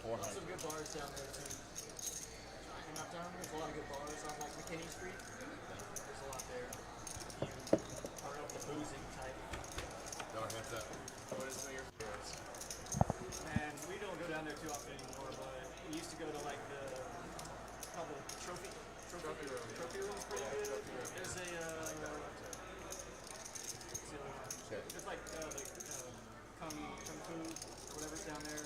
400. Some good bars down there too. Checking out down there's a lot of good bars on like McKinney Street. There's a lot there. You are of the boozing type. Don't hit that. What is some of your favorites? Man, we don't go down there too often anymore, but we used to go to like the trophy room. Trophy room is pretty good. There's a it's like kung fu, whatever's down there.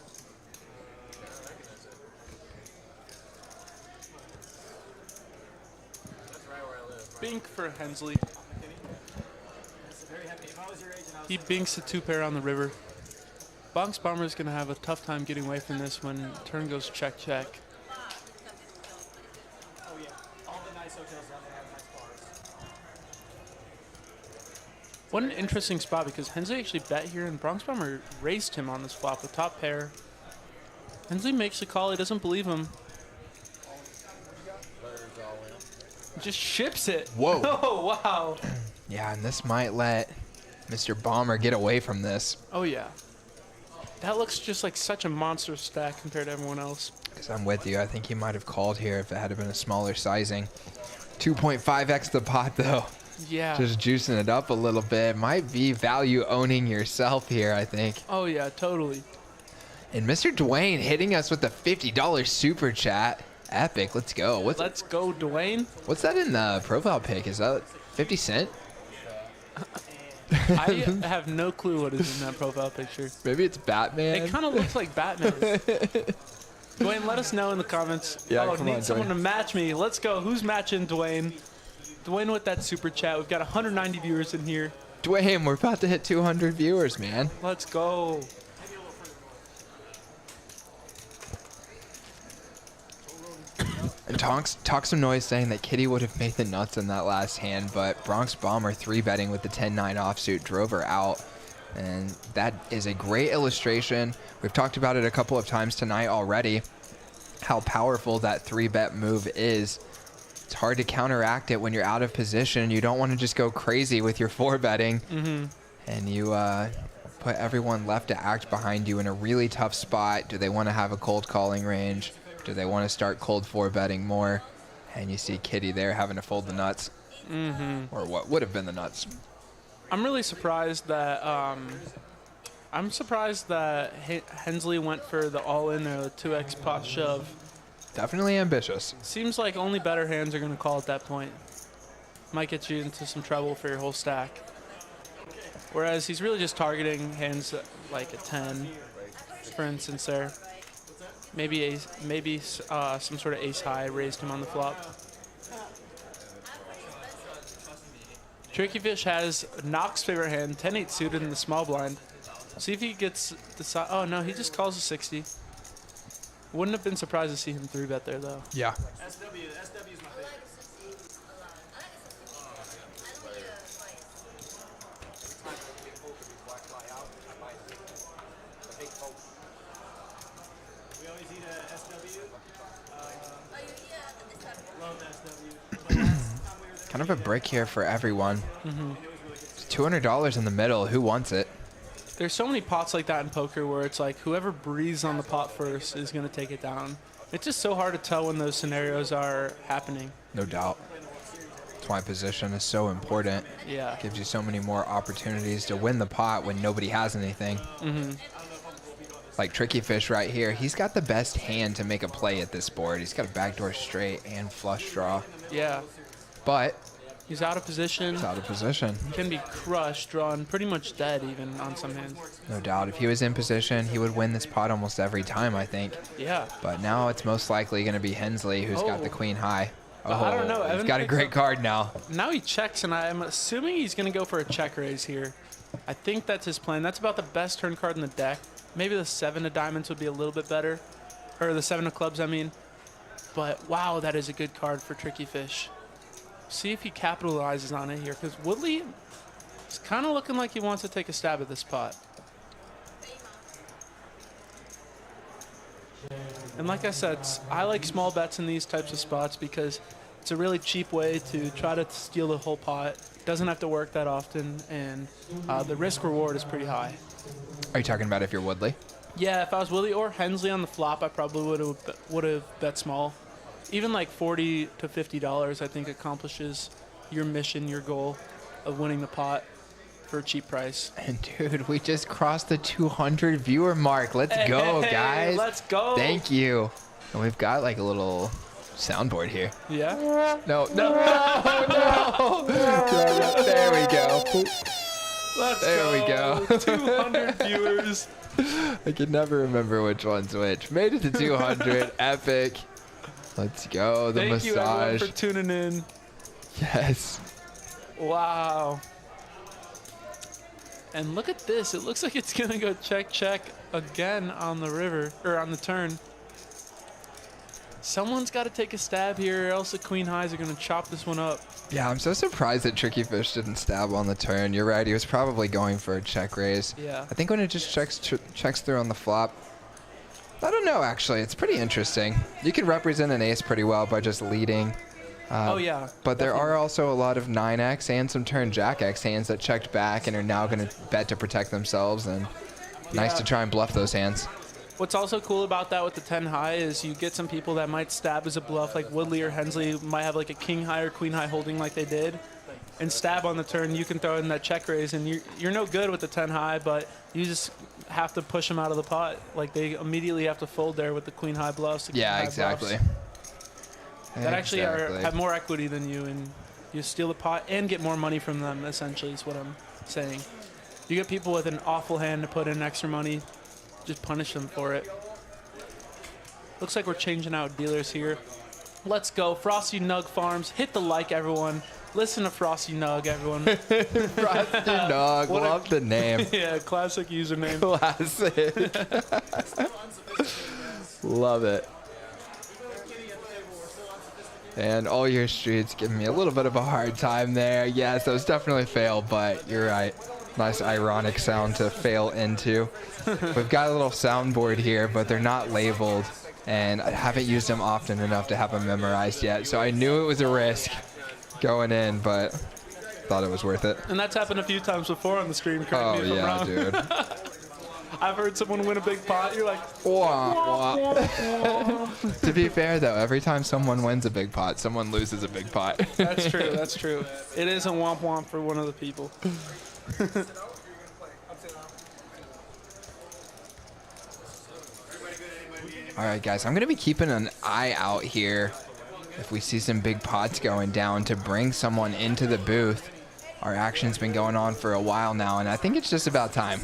That's right where I live. Bink for Hensley. Very happy. If I was your age and I was He binks a 2-pair on the river. Bronx Bomber is going to have a tough time getting away from this when turn goes check, check. oh yeah, all the nice hotels down there have nice bars. What an interesting spot, because Hensley actually bet here and Bronx Bomber raised him on this flop with top pair. Hensley makes the call. He doesn't believe him. Just ships it. Whoa. Oh, wow. Yeah, and this might let Mr. Bomber get away from this. Oh, yeah. That looks just like such a monster stack compared to everyone else. Because I'm with you. I think he might have called here if it had been a smaller sizing. 2.5x the pot, though. Yeah. Just juicing it up a little bit. Might be value owning yourself here, I think. Oh, yeah, totally. And Mr. Dwayne hitting us with the $50 super chat. Epic. Let's go. Let's go, Dwayne. What's that in the profile pic? Is that 50 Cent? I have no clue what is in that profile picture. Maybe it's Batman. It kind of looks like Batman. Dwayne, let us know in the comments. Yeah, oh, come need on, someone Dwayne. to match me. Let's go. Who's matching Dwayne? Dwayne with that super chat. We've got 190 viewers in here. Dwayne, we're about to hit 200 viewers, man. Let's go. And talk some noise saying that Kitty would have made the nuts in that last hand, but Bronx Bomber 3-betting with the 10-9 offsuit drove her out. And that is a great illustration. We've talked about it a couple of times tonight already, how powerful that 3-bet move is. It's hard to counteract it when you're out of position. You don't want to just go crazy with your 4-betting. And you put everyone left to act behind you in a really tough spot. Do they want to have a cold calling range? Do they want to start cold 4-betting more? And you see Kitty there having to fold the nuts. Or what would have been the nuts. I'm really surprised that Hensley went for the all-in there, the 2x pot shove. Definitely ambitious. Seems like only better hands are going to call at that point. Might get you into some trouble for your whole stack. Whereas he's really just targeting hands like a 10, for instance there. Maybe some sort of ace high raised him on the flop. Tricky Fish has Knox favorite hand, 10-8 suited in the small blind. See if he gets the side. Oh no, he just calls a 60. Wouldn't have been surprised to see him 3-bet there though. Yeah. SW's my favorite. We always eat a SW. Love the SW. Kind of a break here for everyone. It's $200 in the middle. Who wants it? There's so many pots like that in poker where it's like whoever breathes on the pot first is going to take it down. It's just so hard to tell when those scenarios are happening. No doubt. That's why position is so important. Yeah. Gives you so many more opportunities to win the pot when nobody has anything. Like Tricky Fish right here. He's got the best hand to make a play at this board. He's got a backdoor straight and flush draw. Yeah. But He's out of position. he's out of position. Can be crushed, drawn, pretty much dead even on some hands. No doubt. If he was in position, he would win this pot almost every time, I think. Yeah. But now it's most likely going to be Hensley, who's got the queen high. But I don't know. He's Evan got a picks great up- card now. Now he checks, and I'm assuming he's going to go for a check raise here. I think that's his plan. That's about the best turn card in the deck. Maybe the 7 of diamonds would be a little bit better. Or the 7 of clubs, I mean. But, wow, that is a good card for Tricky Fish. See if he capitalizes on it here, because Woodley is kind of looking like he wants to take a stab at this pot. And like I said, I like small bets in these types of spots because it's a really cheap way to try to steal the whole pot. Doesn't have to work that often, and the risk reward is pretty high. Are you talking about if you're Woodley? Yeah, if I was Woodley or Hensley on the flop, I probably would have bet small. Even like $40 to $50, I think accomplishes your mission, your goal of winning the pot for a cheap price. And dude, we just crossed the 200 viewer mark. Let's go, Hey, guys. let's go. Thank you. And we've got like a little soundboard here. Yeah. No. There we go. Let's There we go. 200 viewers. I can never remember which one's which. Made it to 200. Epic. Let's go. The Thank you everyone massage. for tuning in. Yes. Wow. And look at this. It looks like it's going to go check again on the river, or on the turn. Someone's got to take a stab here, or else the queen highs are going to chop this one up. Yeah, I'm so surprised that Tricky Fish didn't stab on the turn. You're right. He was probably going for a check raise. Yeah. I think when it just checks through on the flop, I don't know, actually. It's pretty interesting. You can represent an ace pretty well by just leading. Oh, yeah. But there are also a lot of 9x and some turn jack x hands that checked back and are now going to bet to protect themselves. And nice Yeah. to try and bluff those hands. What's also cool about that with the 10 high is you get some people that might stab as a bluff, like Woodley or Hensley might have like a king high or queen high holding like they did. and stab on the turn, you can throw in that check raise, and you're no good with the 10 high, but you just have to push them out of the pot. Like, they immediately have to fold there with the queen high bluffs. Yeah, exactly. That actually have more equity than you, and you steal the pot and get more money from them, essentially, is what I'm saying. You get people with an awful hand to put in extra money, just punish them for it. Looks like we're changing out dealers here. Let's go. Frosty Nug Farms. Hit the like, everyone. Listen to Frosty Nug, everyone. Frosty Nug. Love the name. Yeah, classic username. Classic. Love it. And all your streets giving me a little bit of a hard time there. Yes, that was definitely a fail, but you're right. Nice ironic sound to fail into. We've got a little soundboard here, but they're not labeled. And I haven't used them often enough to have them memorized yet. So I knew it was a risk going in, but thought it was worth it. And that's happened a few times before on the stream. Correct me if I'm wrong. Dude. I've heard someone win a big pot. You're like, wah, wah. To be fair, though, every time someone wins a big pot, someone loses a big pot. That's true. That's true. It is a womp womp for one of the people. All right, guys, I'm going to be keeping an eye out here if we see some big pots going down to bring someone into the booth. Our action's been going on for a while now, and I think it's just about time.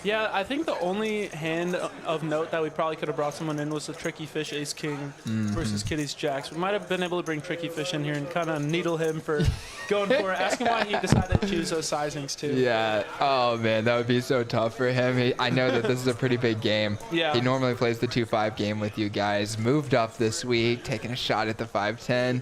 Yeah, I think the only hand of note that we probably could have brought someone in was the Tricky Fish Ace King versus Kitty's Jacks. We might have been able to bring Tricky Fish in here and kind of needle him for going for it. Ask him why he decided to choose those sizings, too. Yeah. Oh, man, that would be so tough for him. I know that this is a pretty big game. Yeah. He normally plays the 2-5 game with you guys. Moved up this week, taking a shot at the 5-10.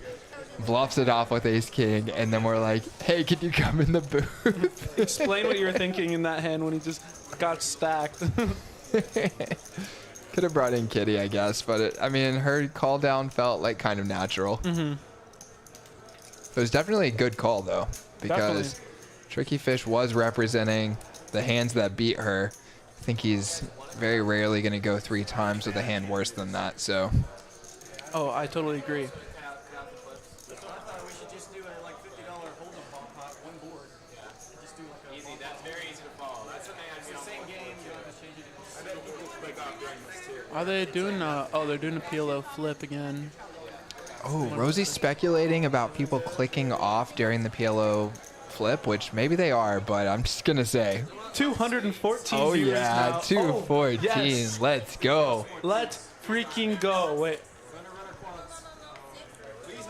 Bluffs it off with Ace King, and then we're like, hey, can you come in the booth? Explain what you were thinking in that hand when he just got stacked. Could have brought in Kitty, I guess, but I mean, her call down felt like kind of natural. It was definitely a good call, though, because Tricky Fish was representing the hands that beat her. I think he's very rarely going to go 3 times with a hand worse than that, so. Oh, I totally agree. Are they doing oh, they're doing a PLO flip again. Oh, Rosie's speculating about people clicking off during the PLO flip, which maybe they are, but I'm just going to say. 214 Oh, viewers yeah, now. 214. Oh, yes. Let's go. Let's freaking go. Wait.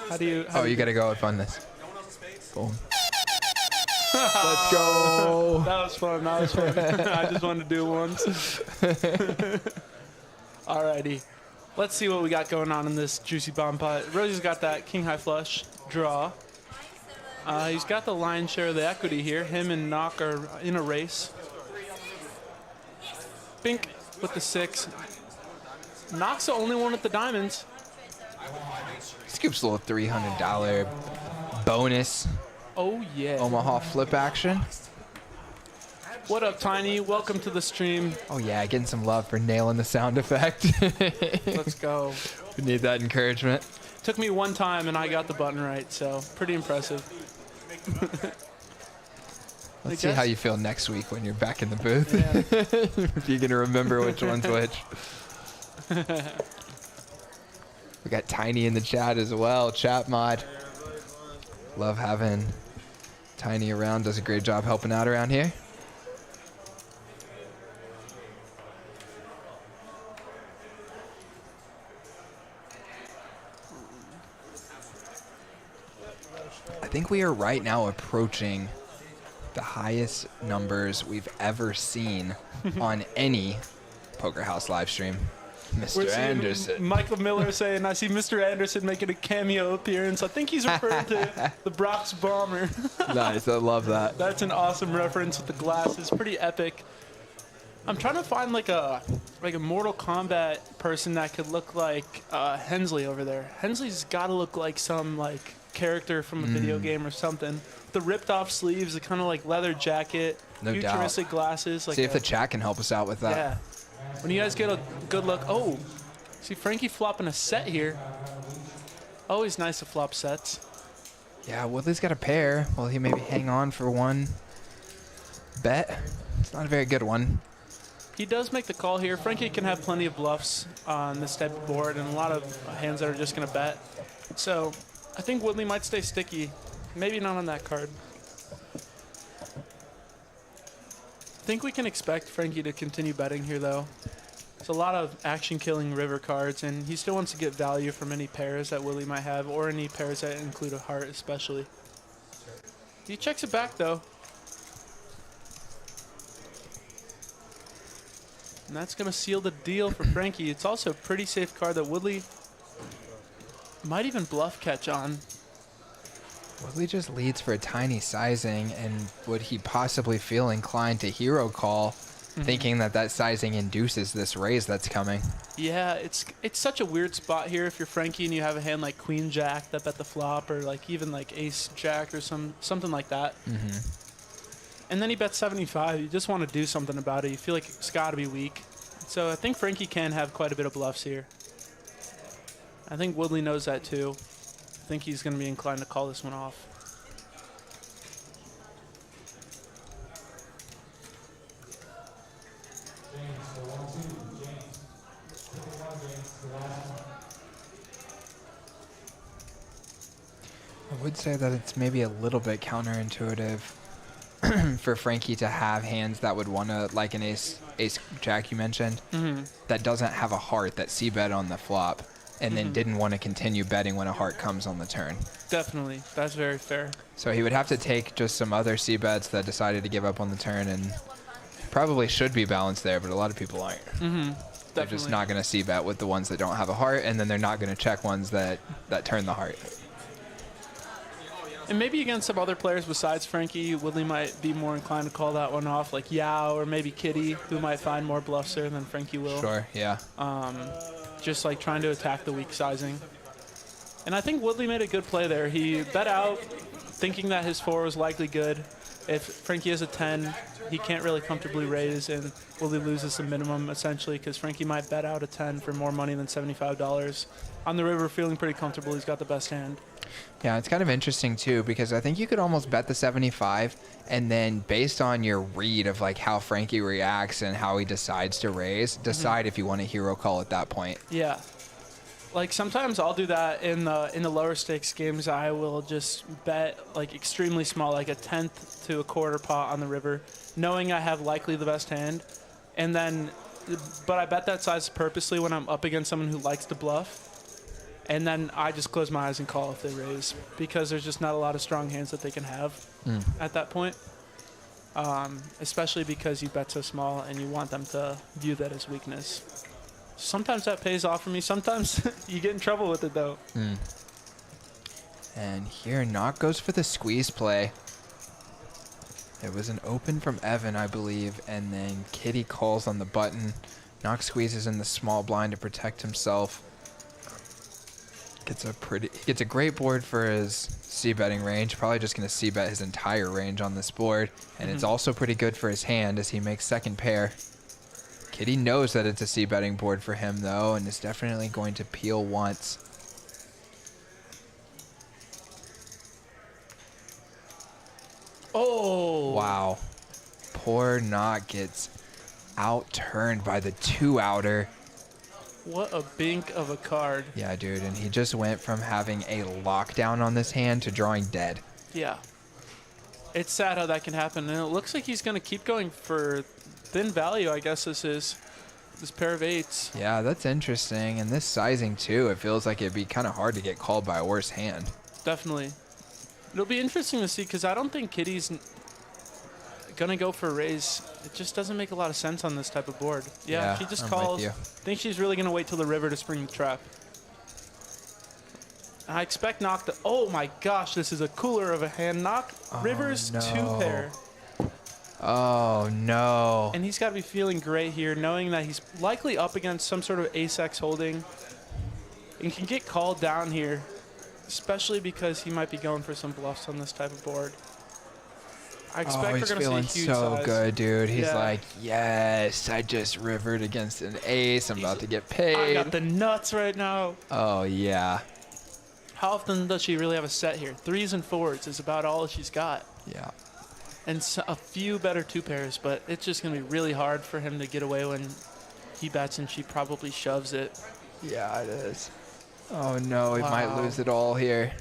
How do you... You got to go and fund this. Boom. Let's go. That was fun. That was fun. I just wanted to do it once. Alrighty. Let's see what we got going on in this juicy bomb pot. Rosie's got that king high flush draw. He's got the lion's share of the equity here. Him and Knock are in a race. Bink with the 6. Knock's the only one with the diamonds. Scoops a little $300 bonus. Oh, yeah. Omaha flip action. What up, Tiny? Welcome to the stream. Oh, yeah, getting some love for nailing the sound effect. Let's go. We need that encouragement. Took me one time and I got the button right, so pretty impressive. Let's see how you feel next week when you're back in the booth. Yeah. If you can remember which one's which. We got Tiny in the chat as well. Chat mod. Love having Tiny around. Does a great job helping out around here. I think we are right now approaching the highest numbers we've ever seen on any Poker House live stream. Mr. Anderson. Michael Miller saying, I see Mr. Anderson making a cameo appearance. I think he's referring to the Bronx Bomber. Nice, I love that. That's an awesome reference with the glasses. Pretty epic. I'm trying to find like a Mortal Kombat person that could look like Hensley over there. Hensley's got to look like some like character from a video game or something. The ripped off sleeves, the kind of like leather jacket, No futuristic doubt. glasses. Like See if the chat can help us out with that. yeah. When you guys get a good look. Oh, see Frankie flopping a set here. Always nice to flop sets. Yeah, Woodley's got a pair. Will he maybe hang on for one bet? It's not a very good one. He does make the call here. Frankie can have plenty of bluffs on this type of board and a lot of hands that are just going to bet. So I think Woodley might stay sticky. Maybe not on that card. I think we can expect Frankie to continue betting here, though. There's a lot of action-killing river cards, and he still wants to get value from any pairs that Woodley might have, or any pairs that include a heart especially. He checks it back, though. And that's going to seal the deal for Frankie. It's also a pretty safe card that Woodley might even bluff catch on. Woodley just leads for a tiny sizing, and would he possibly feel inclined to hero call, thinking that that sizing induces this raise that's coming? Yeah, it's such a weird spot here if you're Frankie and you have a hand like Queen Jack that bet the flop, or like even like Ace Jack or something like that. And then he bets 75. You just want to do something about it. You feel like it's got to be weak. So I think Frankie can have quite a bit of bluffs here. I think Woodley knows that too. I think he's going to be inclined to call this one off. I would say that it's maybe a little bit counterintuitive for Frankie to have hands that would want to, like an ace jack you mentioned, that doesn't have a heart that c-bet on the flop, and then didn't want to continue betting when a heart comes on the turn. Definitely. That's very fair. So he would have to take just some other c-bets that decided to give up on the turn, and probably should be balanced there, but a lot of people aren't. They're just not going to c-bet with the ones that don't have a heart, and then they're not going to check ones that turn the heart. And maybe against some other players besides Frankie, Woodley might be more inclined to call that one off, like Yao or maybe Kitty, who might find more bluffs there than Frankie will. Sure, yeah. Just like trying to attack the weak sizing. And I think Woodley made a good play there. He bet out thinking that his 4 was likely good. If Frankie has a 10, he can't really comfortably raise, and Woodley loses the minimum essentially because Frankie might bet out a 10 for more money than $75. On the river, feeling pretty comfortable. He's got the best hand. Yeah, it's kind of interesting too, because I think you could almost bet the 75, and then based on your read of like how Frankie reacts and how he decides to raise, decide if you want to hero call at that point. Yeah. Like sometimes I'll do that in the lower stakes games. I will just bet like extremely small, like a 1/10 to a quarter pot on the river, knowing I have likely the best hand, and then, but I bet that size purposely when I'm up against someone who likes to bluff. And then I just close my eyes and call if they raise, because there's just not a lot of strong hands that they can have at that point. Especially because you bet so small and you want them to view that as weakness. Sometimes that pays off for me. Sometimes you get in trouble with it, though. And here, Knock goes for the squeeze play. It was an open from Evan, I believe, and then Kitty calls on the button. Knock squeezes in the small blind to protect himself. Gets a great board for his c-betting range. Probably just going to c-bet his entire range on this board. And it's also pretty good for his hand as he makes second pair. Kitty knows that it's a c-betting board for him, though, and is definitely going to peel once. Oh! Wow. Poor Knock gets outturned by the 2-outer. What a bink of a card. Yeah, dude, and he just went from having a lockdown on this hand to drawing dead. Yeah. It's sad how that can happen, and it looks like he's going to keep going for thin value, I guess this is. This pair of 8s. Yeah, that's interesting. And this sizing, too, it feels like it'd be kind of hard to get called by a worse hand. Definitely. It'll be interesting to see, because I don't think Kitty's going to go for a raise. It just doesn't make a lot of sense on this type of board. Yeah, she just calls. I think she's really going to wait till the river to spring the trap. I expect Knock to... Oh, my gosh, this is a cooler of a hand. Knock River's 2-pair. Oh, no. And he's got to be feeling great here, knowing that he's likely up against some sort of ace-X holding. And can get called down here, especially because he might be going for some bluffs on this type of board. I expect we're going to see a huge so size. good, dude. He's like, yes, I just rivered against an ace. I'm about to get paid. I got the nuts right now. Oh, yeah. how often does she really have a set here? 3s and 4s is about all she's got. Yeah. And a few better 2 pairs, but it's just going to be really hard for him to get away when he bets and she probably shoves it. Yeah, it is. Oh, no, he might Wow. lose it all here.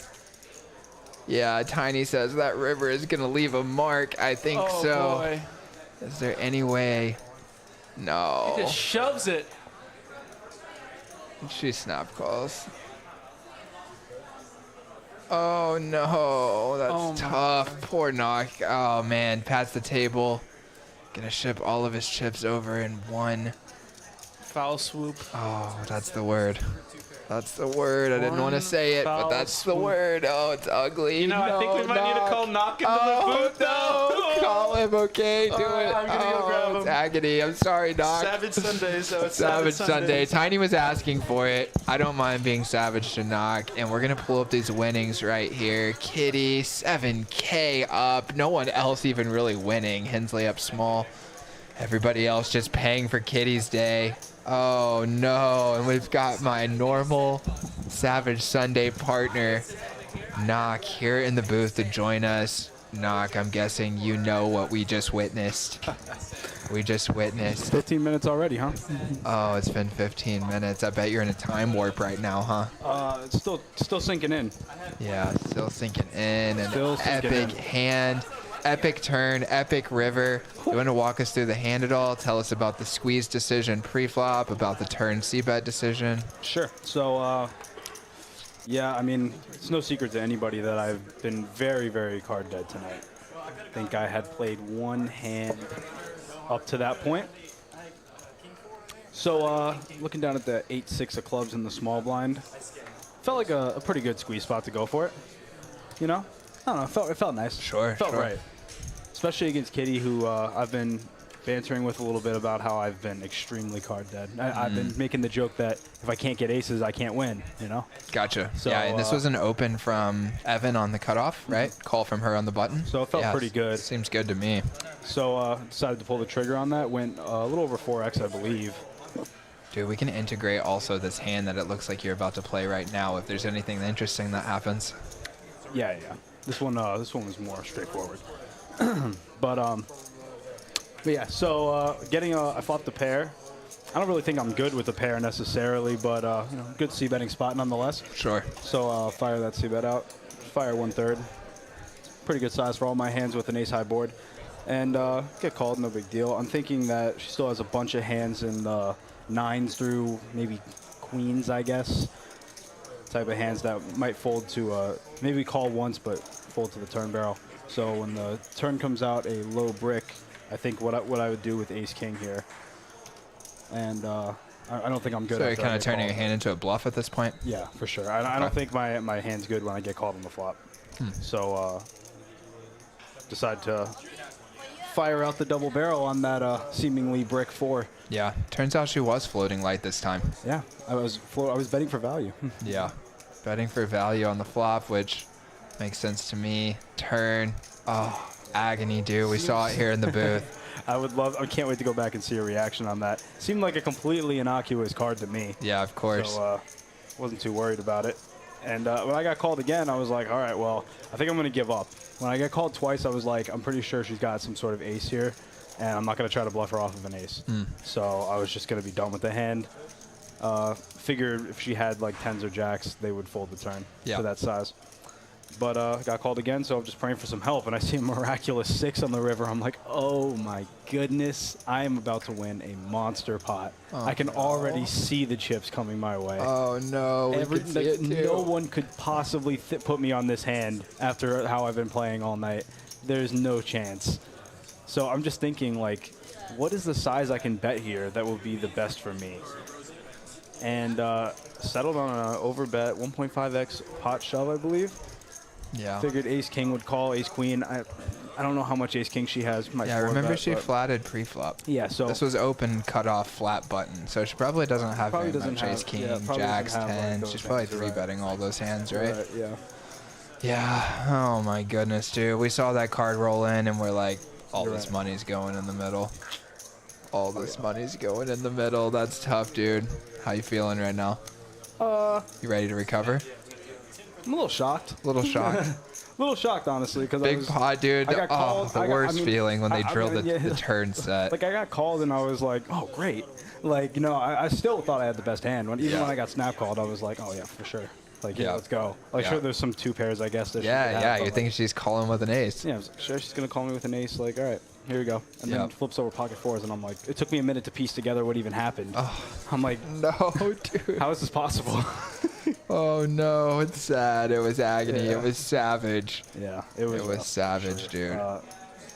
Yeah, Tiny says that river is going to leave a mark. I think Oh, so. boy. Is there any way? No. He just shoves it. She snap calls. Oh, no. That's Oh, my tough. Poor Knock. Oh, man. Pats the table. Gonna ship all of his chips over in one. Foul swoop. Oh, that's the word. That's the word. I didn't want to One say it, but foul that's the swoop. word. Oh, it's ugly. You know, I think we might need to call Knock into the booth, though. No. Call him, okay? Do it. I'm gonna go grab It's him. agony. I'm sorry, Knock. Savage Sunday, so it's Savage Sunday. Sunday. Tiny was asking for it. I don't mind being savage to Knock. And we're going to pull up these winnings right here. Kitty, 7K up. No one else even really winning. Hensley up small. Everybody else just paying for Kitty's day. Oh, no. And we've got my normal Savage Sunday partner, Knock, here in the booth to join us. Knock, I'm guessing you know what we just witnessed. We just witnessed. 15 minutes already, huh? Oh, it's been 15 minutes. I bet you're in a time warp right now, huh? It's still sinking in. Yeah, still sinking in. An Still sinking epic in. hand, epic turn, epic river. You want to walk us through the hand at all? Tell us about the squeeze decision pre-flop, about the turn c-bet decision. Sure. So, yeah, I mean, it's no secret to anybody that I've been very, very card dead tonight. I think I had played one hand up to that point. So, looking down at the 8-6 of clubs in the small blind, felt like a pretty good squeeze spot to go for it. You know? I don't know. It felt nice. Sure, Felt sure. right. Especially against Kitty, who I've been bantering with a little bit about how I've been extremely card dead. I've been making the joke that if I can't get aces, I can't win, you know? Gotcha. So, yeah, and this was an open from Evan on the cutoff, right? Call from her on the button. So it felt Yeah, pretty good. Seems good to me. So decided to pull the trigger on that. Went a little over 4x, I believe. Dude, we can integrate also this hand that it looks like you're about to play right now if there's anything interesting that happens. Yeah. This one was more straightforward. But yeah. So I flopped the pair. I don't really think I'm good with the pair necessarily, but you know, good c-betting spot nonetheless. Sure. So fire that c-bet out. Fire 1/3. Pretty good size for all my hands with an ace-high board. And get called, no big deal. I'm thinking that she still has a bunch of hands in 9s through maybe queens, I guess. Type of hands that might fold to maybe call once, but fold to the turn barrel. So when the turn comes out a low brick, I think what I would do with ace-king here. And I don't think I'm good. So you're after I kind of get turning your called. hand into a bluff at this point? Yeah, for sure. I don't think my hand's good when I get called on the flop. So decide to fire out the double barrel on that seemingly brick 4. Yeah. Turns out she was floating light this time. Yeah, I was betting for value. Yeah. Betting for value on the flop, which makes sense to me. Turn. Oh, agony, dude. We saw it here in the booth. I can't wait to go back and see a reaction on that. Seemed like a completely innocuous card to me. Yeah, of course. So wasn't too worried about it. And when I got called again, I was like, all right, well, I think I'm going to give up. When I got called twice, I was like, I'm pretty sure she's got some sort of ace here, and I'm not going to try to bluff her off of an ace. So I was just going to be done with the hand. Figured if she had like 10s or jacks, they would fold the turn for that size. But got called again, so I'm just praying for some help. And I see a miraculous 6 on the river. I'm like, oh my goodness, I am about to win a monster pot. I can already see the chips coming my way. Oh, no. We could see it too. No one could possibly put me on this hand after how I've been playing all night. There's no chance. So I'm just thinking, like, what is the size I can bet here that will be the best for me? And settled on an overbet 1.5x pot shove, I believe. Yeah. Figured ace-king would call, ace-queen. I don't know how much ace-king she has. Yeah, I remember she flatted pre-flop. Yeah, so this was open, cut off, flat button. So she probably doesn't have Probably very doesn't much have- ace king, yeah, probably jacks, doesn't have, like, tens. those She's probably hands, right. 3-betting all those hands, right? yeah. Yeah. Oh my goodness, dude. We saw that card roll in, and we're like, all You're this right. money's going in the middle. All this money's going in the middle. That's tough, dude. How you feeling right now? You ready to recover? I'm a little shocked. A little shocked. A little shocked, honestly, because Big pot, dude. I got called. The worst feeling when they drill yeah. the turn set. Like, I got called, and I was like, oh, great. Like, you know, I still thought I had the best hand. Even when I got snap called, I was like, oh, yeah, for sure. Like, yeah, let's go. Like, sure, there's some 2 pairs, I guess. That You're thinking she's calling with an ace. Yeah, I was like, sure, she's going to call me with an ace. Like, all right, here we go. And then flips over pocket 4s, and I'm like, it took me a minute to piece together what even happened. Oh, I'm like, no, dude. How is this possible? Oh, no, it's sad. It was agony. Yeah. It was savage. Yeah, it was savage, dude.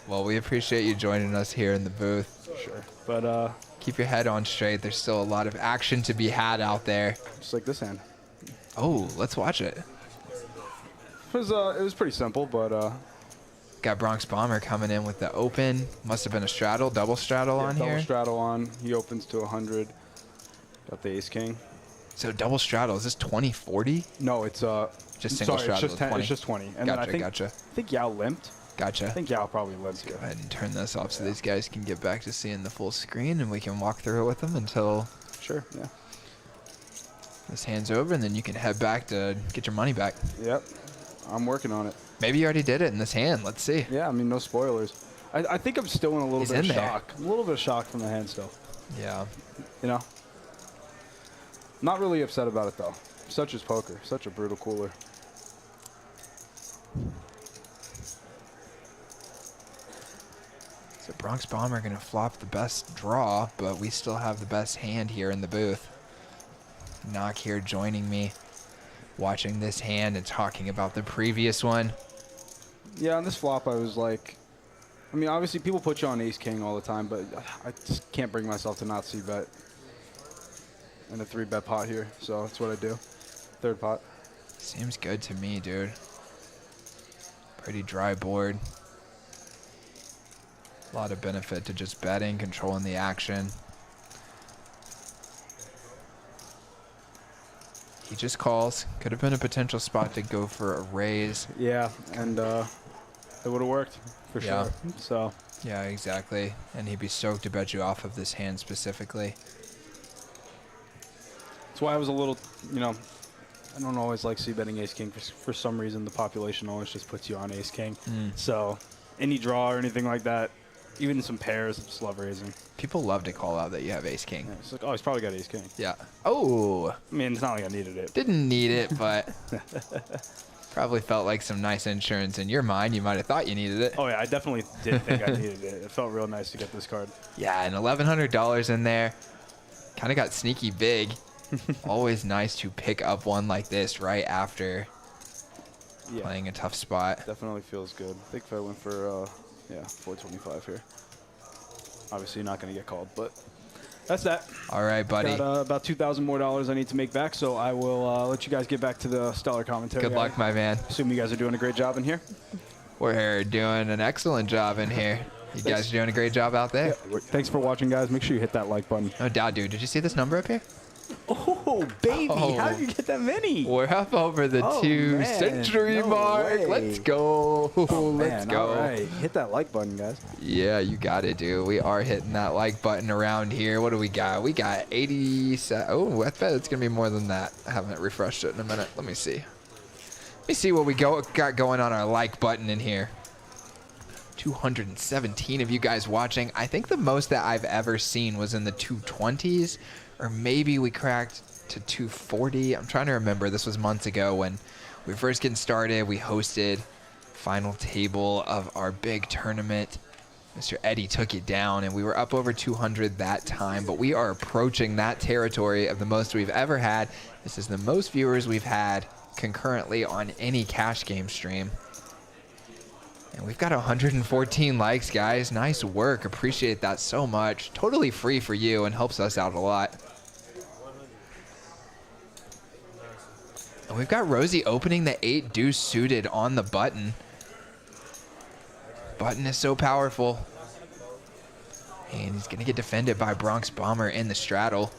Well, we appreciate you joining us here in the booth. Sure. But keep your head on straight. There's still a lot of action to be had out there. Just like this hand. Oh, let's watch it. It was pretty simple, but got Bronx Bomber coming in with the open. Must have been a straddle, double straddle on double here. Double straddle on. He opens to 100. Got the ace king. So double straddle, is this 20-40? No, it's just single straddle. It's just 20. And gotcha, then I gotcha. think Yao limped. Gotcha. I think Yao probably limped. Go ahead and turn this off so these guys can get back to seeing the full screen, and we can walk through it with them until this hand's over, and then you can head back to get your money back. Yep. I'm working on it. Maybe you already did it in this hand. Let's see. Yeah, I mean, no spoilers. I think I'm still in a little bit of shock. A little bit of shock from the hand still. Yeah. You know? Not really upset about it, though. Such is poker. Such a brutal cooler. So Bronx Bomber going to flop the best draw, but we still have the best hand here in the booth. Knock here joining me, watching this hand and talking about the previous one. Yeah, on this flop, I was like, I mean, obviously people put you on ace king all the time, but I just can't bring myself to not see bet in a 3-bet pot here, so that's what I do. 3rd pot. Seems good to me, dude. Pretty dry board. A lot of benefit to just betting, controlling the action. He just calls. Could have been a potential spot to go for a raise. Yeah, and it would have worked for sure. So. Yeah, exactly. And he'd be stoked to bet you off of this hand specifically. That's why I was a little, you know, I don't always like c-betting ace king. For some reason, the population always just puts you on ace king. So any draw or anything like that, even some pairs, I just love raising. People love to call out that you have ace king. Yeah, it's like, oh, he's probably got ace king. Yeah. Oh. I mean, it's not like I needed it. Didn't need it, but probably felt like some nice insurance in your mind. You might have thought you needed it. Oh, yeah, I definitely did think I needed it. It felt real nice to get this card. Yeah, and $1,100 in there. Kind of got sneaky big. Always nice to pick up one like this right after playing a tough spot. Definitely feels good. I think if I went for, 425 here. Obviously, you're not going to get called, but that's that. All right, buddy. Got about $2,000 more I need to make back, so I will let you guys get back to the stellar commentary. Good luck, my man. Assume you guys are doing a great job in here. We're doing an excellent job in here. You guys are doing a great job out there. Yeah, thanks for watching, guys. Make sure you hit that like button. No doubt, dude. Did you see this number up here? Oh, baby. How did you get that many? We're up over the 2-century mark. Way. Let's go. Let's go. All right. Hit that like button, guys. Yeah, you got it, dude. We are hitting that like button around here. What do we got? We got 80. Oh, I bet it's going to be more than that. I haven't refreshed it in a minute. Let me see. Let me see what we got going on our like button in here. 217 of you guys watching. I think the most that I've ever seen was in the 220s, or maybe we cracked to 240. I'm trying to remember. This was months ago when we were first getting started. We hosted final table of our big tournament. Mr. Eddie took it down, and we were up over 200 that time, but we are approaching that territory of the most we've ever had. This is the most viewers we've had concurrently on any cash game stream. And we've got 114 likes, guys. Nice work. Appreciate that so much. Totally free for you and helps us out a lot. And we've got Rosie opening the 8 deuce suited on the button. Button is so powerful. And he's going to get defended by Bronx Bomber in the straddle.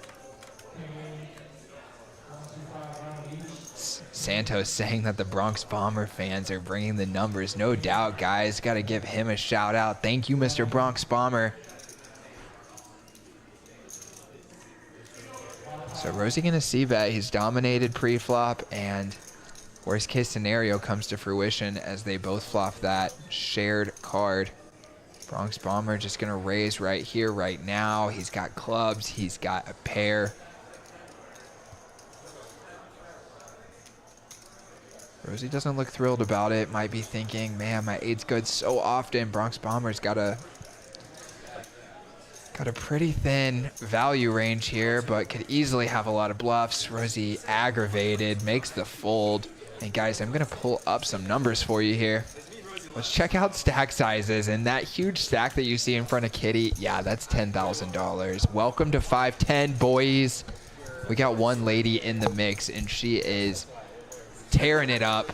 Santos saying that the Bronx Bomber fans are bringing the numbers. No doubt, guys. Got to give him a shout out. Thank you, Mr. Bronx Bomber. So Rosie going to see bet. He's dominated pre-flop, and Worst case scenario comes to fruition as they both flop that shared card. Bronx Bomber just going to raise right here, right now. He's got clubs. He's got a pair. Rosie doesn't look thrilled about it. Might be thinking, man, my 8's good so often. Bronx Bomber's got a pretty thin value range here, but could easily have a lot of bluffs. Rosie aggravated, makes the fold. And guys, I'm going to pull up some numbers for you here. Let's check out stack sizes. And that huge stack that you see in front of Kitty, yeah, that's $10,000. Welcome to 510, boys. We got one lady in the mix, and she is tearing it up.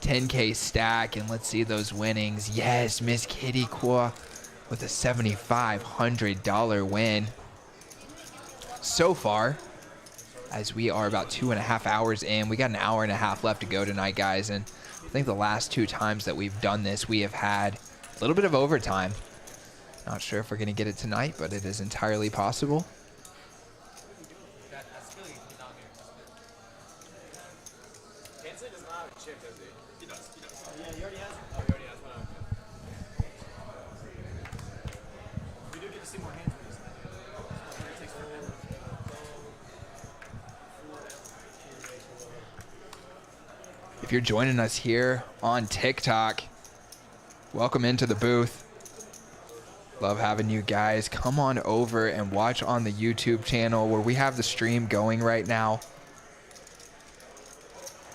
10K stack, and let's see those winnings. Yes, Miss Kitty Kwa with a $7,500 win so far, as we are about 2.5 hours in. We got an hour and a half left to go tonight, guys, and I think the last 2 times that we've done this, we have had a little bit of overtime. Not sure if we're going to get it tonight, but it is entirely possible. Kensley does not have a chip, does he? He does. Yeah, he already has. Oh, he already has one. We do get to see more hands with this. It takes forever. If you're joining us here on TikTok, welcome into the booth. Love having you guys. Come on over and watch on the YouTube channel where we have the stream going right now.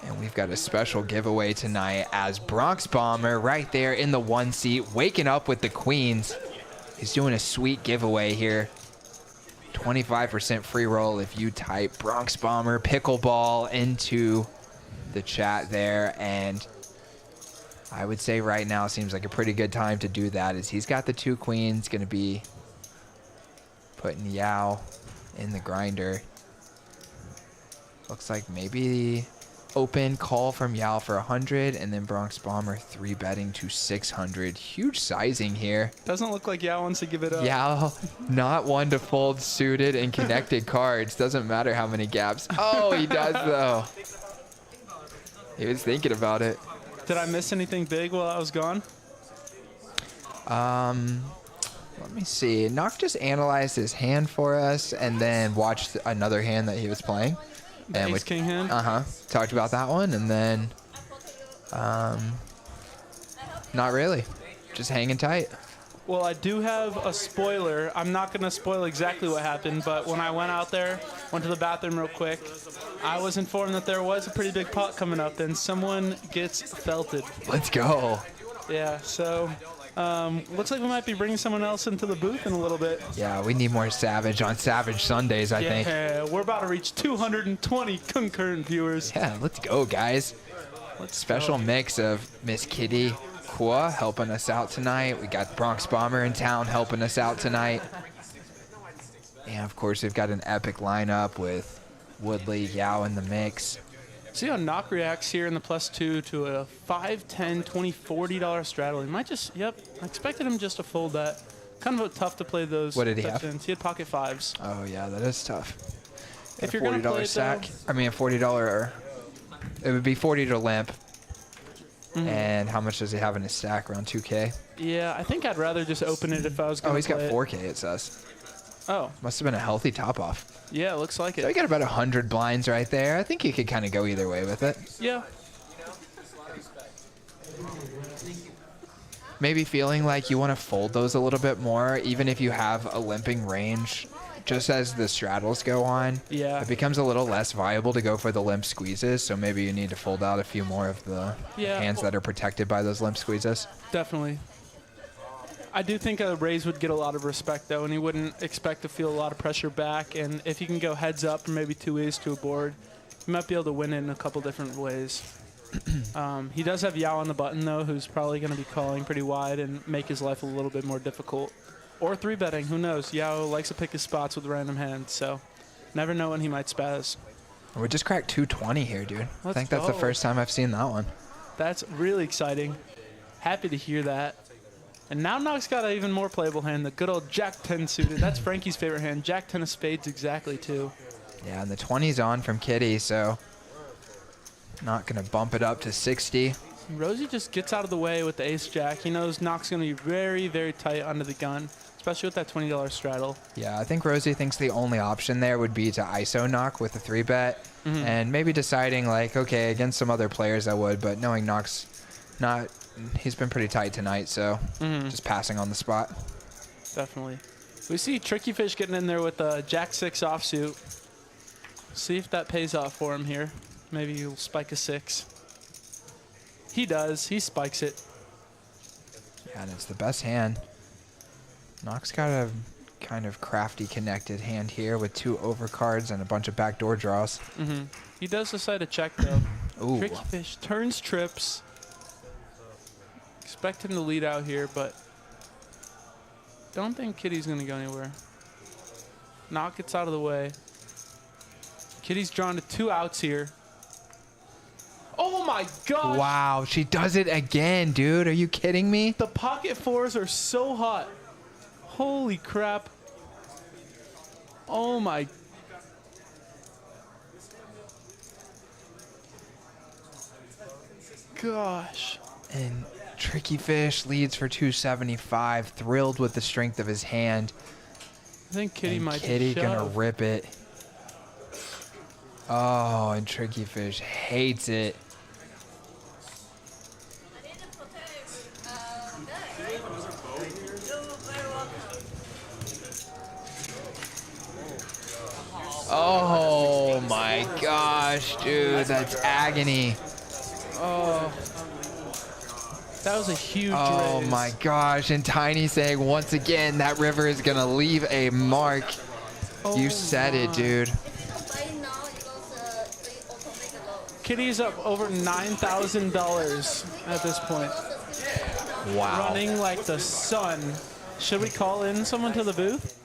And we've got a special giveaway tonight as Bronx Bomber right there in the 1 seat, waking up with the queens. He's doing a sweet giveaway here. 25% free roll if you type Bronx Bomber pickleball into the chat there. And I would say right now seems like a pretty good time to do that, as he's got the 2 queens, going to be putting Yao in the grinder. Looks like maybe open call from Yao for 100, and then Bronx Bomber 3-betting to 600. Huge sizing here. Doesn't look like Yao wants to give it up. Yao, not one to fold suited and connected cards. Doesn't matter how many gaps. Oh, he does though. He was thinking about it. Did I miss anything big while I was gone? Let me see. Nock just analyzed his hand for us and then watched another hand that he was playing. And Ace King hand? Talked about that one, and then not really. Just hanging tight. Well, I do have a spoiler. I'm not going to spoil exactly what happened, but when I went out there, went to the bathroom real quick, I was informed that there was a pretty big pot coming up, and someone gets felted. Let's go. Yeah, so looks like we might be bringing someone else into the booth in a little bit. Yeah, we need more Savage on Savage Sundays, I think. Yeah, we're about to reach 220 concurrent viewers. Yeah, let's go, guys. Special mix of Miss Kitty Kwa helping us out tonight. We got Bronx Bomber in town helping us out tonight. And, of course, we've got an epic lineup with Woodley, Yao in the mix. See how Nock reacts here in the +2 to a $5, $10, $20, $40 straddle. He might just, yep, I expected him just to fold that. Kind of tough to play those. What did he have? He had pocket 5s. Oh, yeah, that is tough. If you're going to play stack, I mean, a $40, it would be 40 to limp. Mm-hmm. And how much does he have in his stack? Around 2K? Yeah, I think I'd rather just open it if I was going to Oh, he's got 4K, it says. Oh. Must have been a healthy top-off. Yeah, looks like it. So he got about 100 blinds right there. I think you could kind of go either way with it. Yeah. Maybe feeling like you want to fold those a little bit more, even if you have a limping range, just as the straddles go on. Yeah. It becomes a little less viable to go for the limp squeezes, so maybe you need to fold out a few more of the hands that are protected by those limp squeezes. Definitely. I do think a raise would get a lot of respect, though, and he wouldn't expect to feel a lot of pressure back. And if he can go heads up or maybe 2 ways to a board, he might be able to win it in a couple different ways. He does have Yao on the button, though, who's probably going to be calling pretty wide and make his life a little bit more difficult. Or 3-betting, who knows? Yao likes to pick his spots with random hands, so never know when he might spaz. We just cracked 220 here, dude. I think that's the first time I've seen that one. That's really exciting. Happy to hear that. And now Nock's got an even more playable hand, the good old Jack 10 suited. That's Frankie's favorite hand. Jack 10 of spades exactly, too. Yeah, and the 20's on from Kitty, so Not going to bump it up to 60. Rosie just gets out of the way with the ace-jack. He knows Knock's going to be very, very tight under the gun, especially with that $20 straddle. Yeah, I think Rosie thinks the only option there would be to ISO Knock with a 3-bet. And maybe deciding, like, okay, against some other players I would, but knowing Knock's not, he's been pretty tight tonight, so just passing on the spot. Definitely. We see Tricky Fish getting in there with a Jack-6 offsuit. See if that pays off for him here. Maybe he'll spike a 6. He does. He spikes it. Yeah, and it's the best hand. Knock's got a kind of crafty connected hand here with 2 overcards and a bunch of backdoor draws. He does decide to check, though. Ooh. Tricky Fish turns trips. Expect him to lead out here, but don't think Kitty's going to go anywhere. Knock gets out of the way. Kitty's drawn to 2 outs here. Oh my God! Wow, she does it again, dude. Are you kidding me? The pocket 4s are so hot. Holy crap. Oh my. Gosh. And Tricky Fish leads for 275, thrilled with the strength of his hand. I think Kitty And might Kitty shove. gonna rip it. Oh, and Tricky Fish hates it. I need to protect guy, right? You're very welcome. Oh my gosh, dude, that's agony. Oh. That was a huge Oh raise. my gosh, and Tiny saying once again that river is gonna leave a mark. You said it, dude. If you buy now, it goes the automatic low. Kitty's up over $9,000 at this point. Wow. Running like the sun. Should we call in someone to the booth?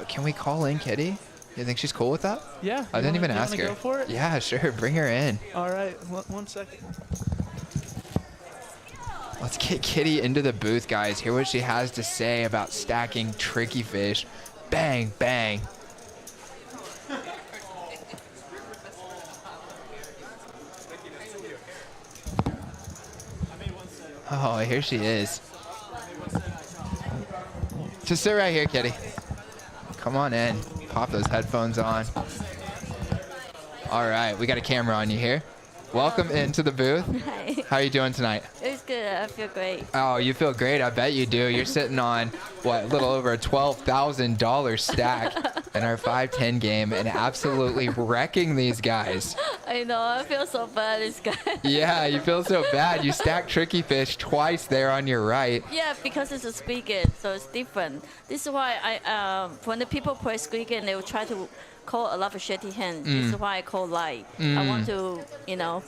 Can we call in Kitty? You think she's cool with that? Yeah. I didn't even you ask wanna her. Go for it? Yeah, sure. Bring her in. All right. One second. Let's get Kitty into the booth, guys. Hear what she has to say about stacking Tricky Fish. Bang, bang. Oh, here she is. Just sit right here, Kitty. Come on in. Pop those headphones on. All right, we got a camera on you here. Welcome into the booth. Hi. How are you doing tonight? It's good. I feel great. Oh, you feel great. I bet you do. You're sitting on, what, a little over a $12,000 stack in our 5-10 game and absolutely wrecking these guys. I know. I feel so bad. This guy. Yeah, you feel so bad. You stacked Tricky Fish twice there on your right. Yeah, because it's a Squid game, so it's different. This is why when the people play Squid game, they will try to call a lot of shitty hands. This is why I call light. I want to,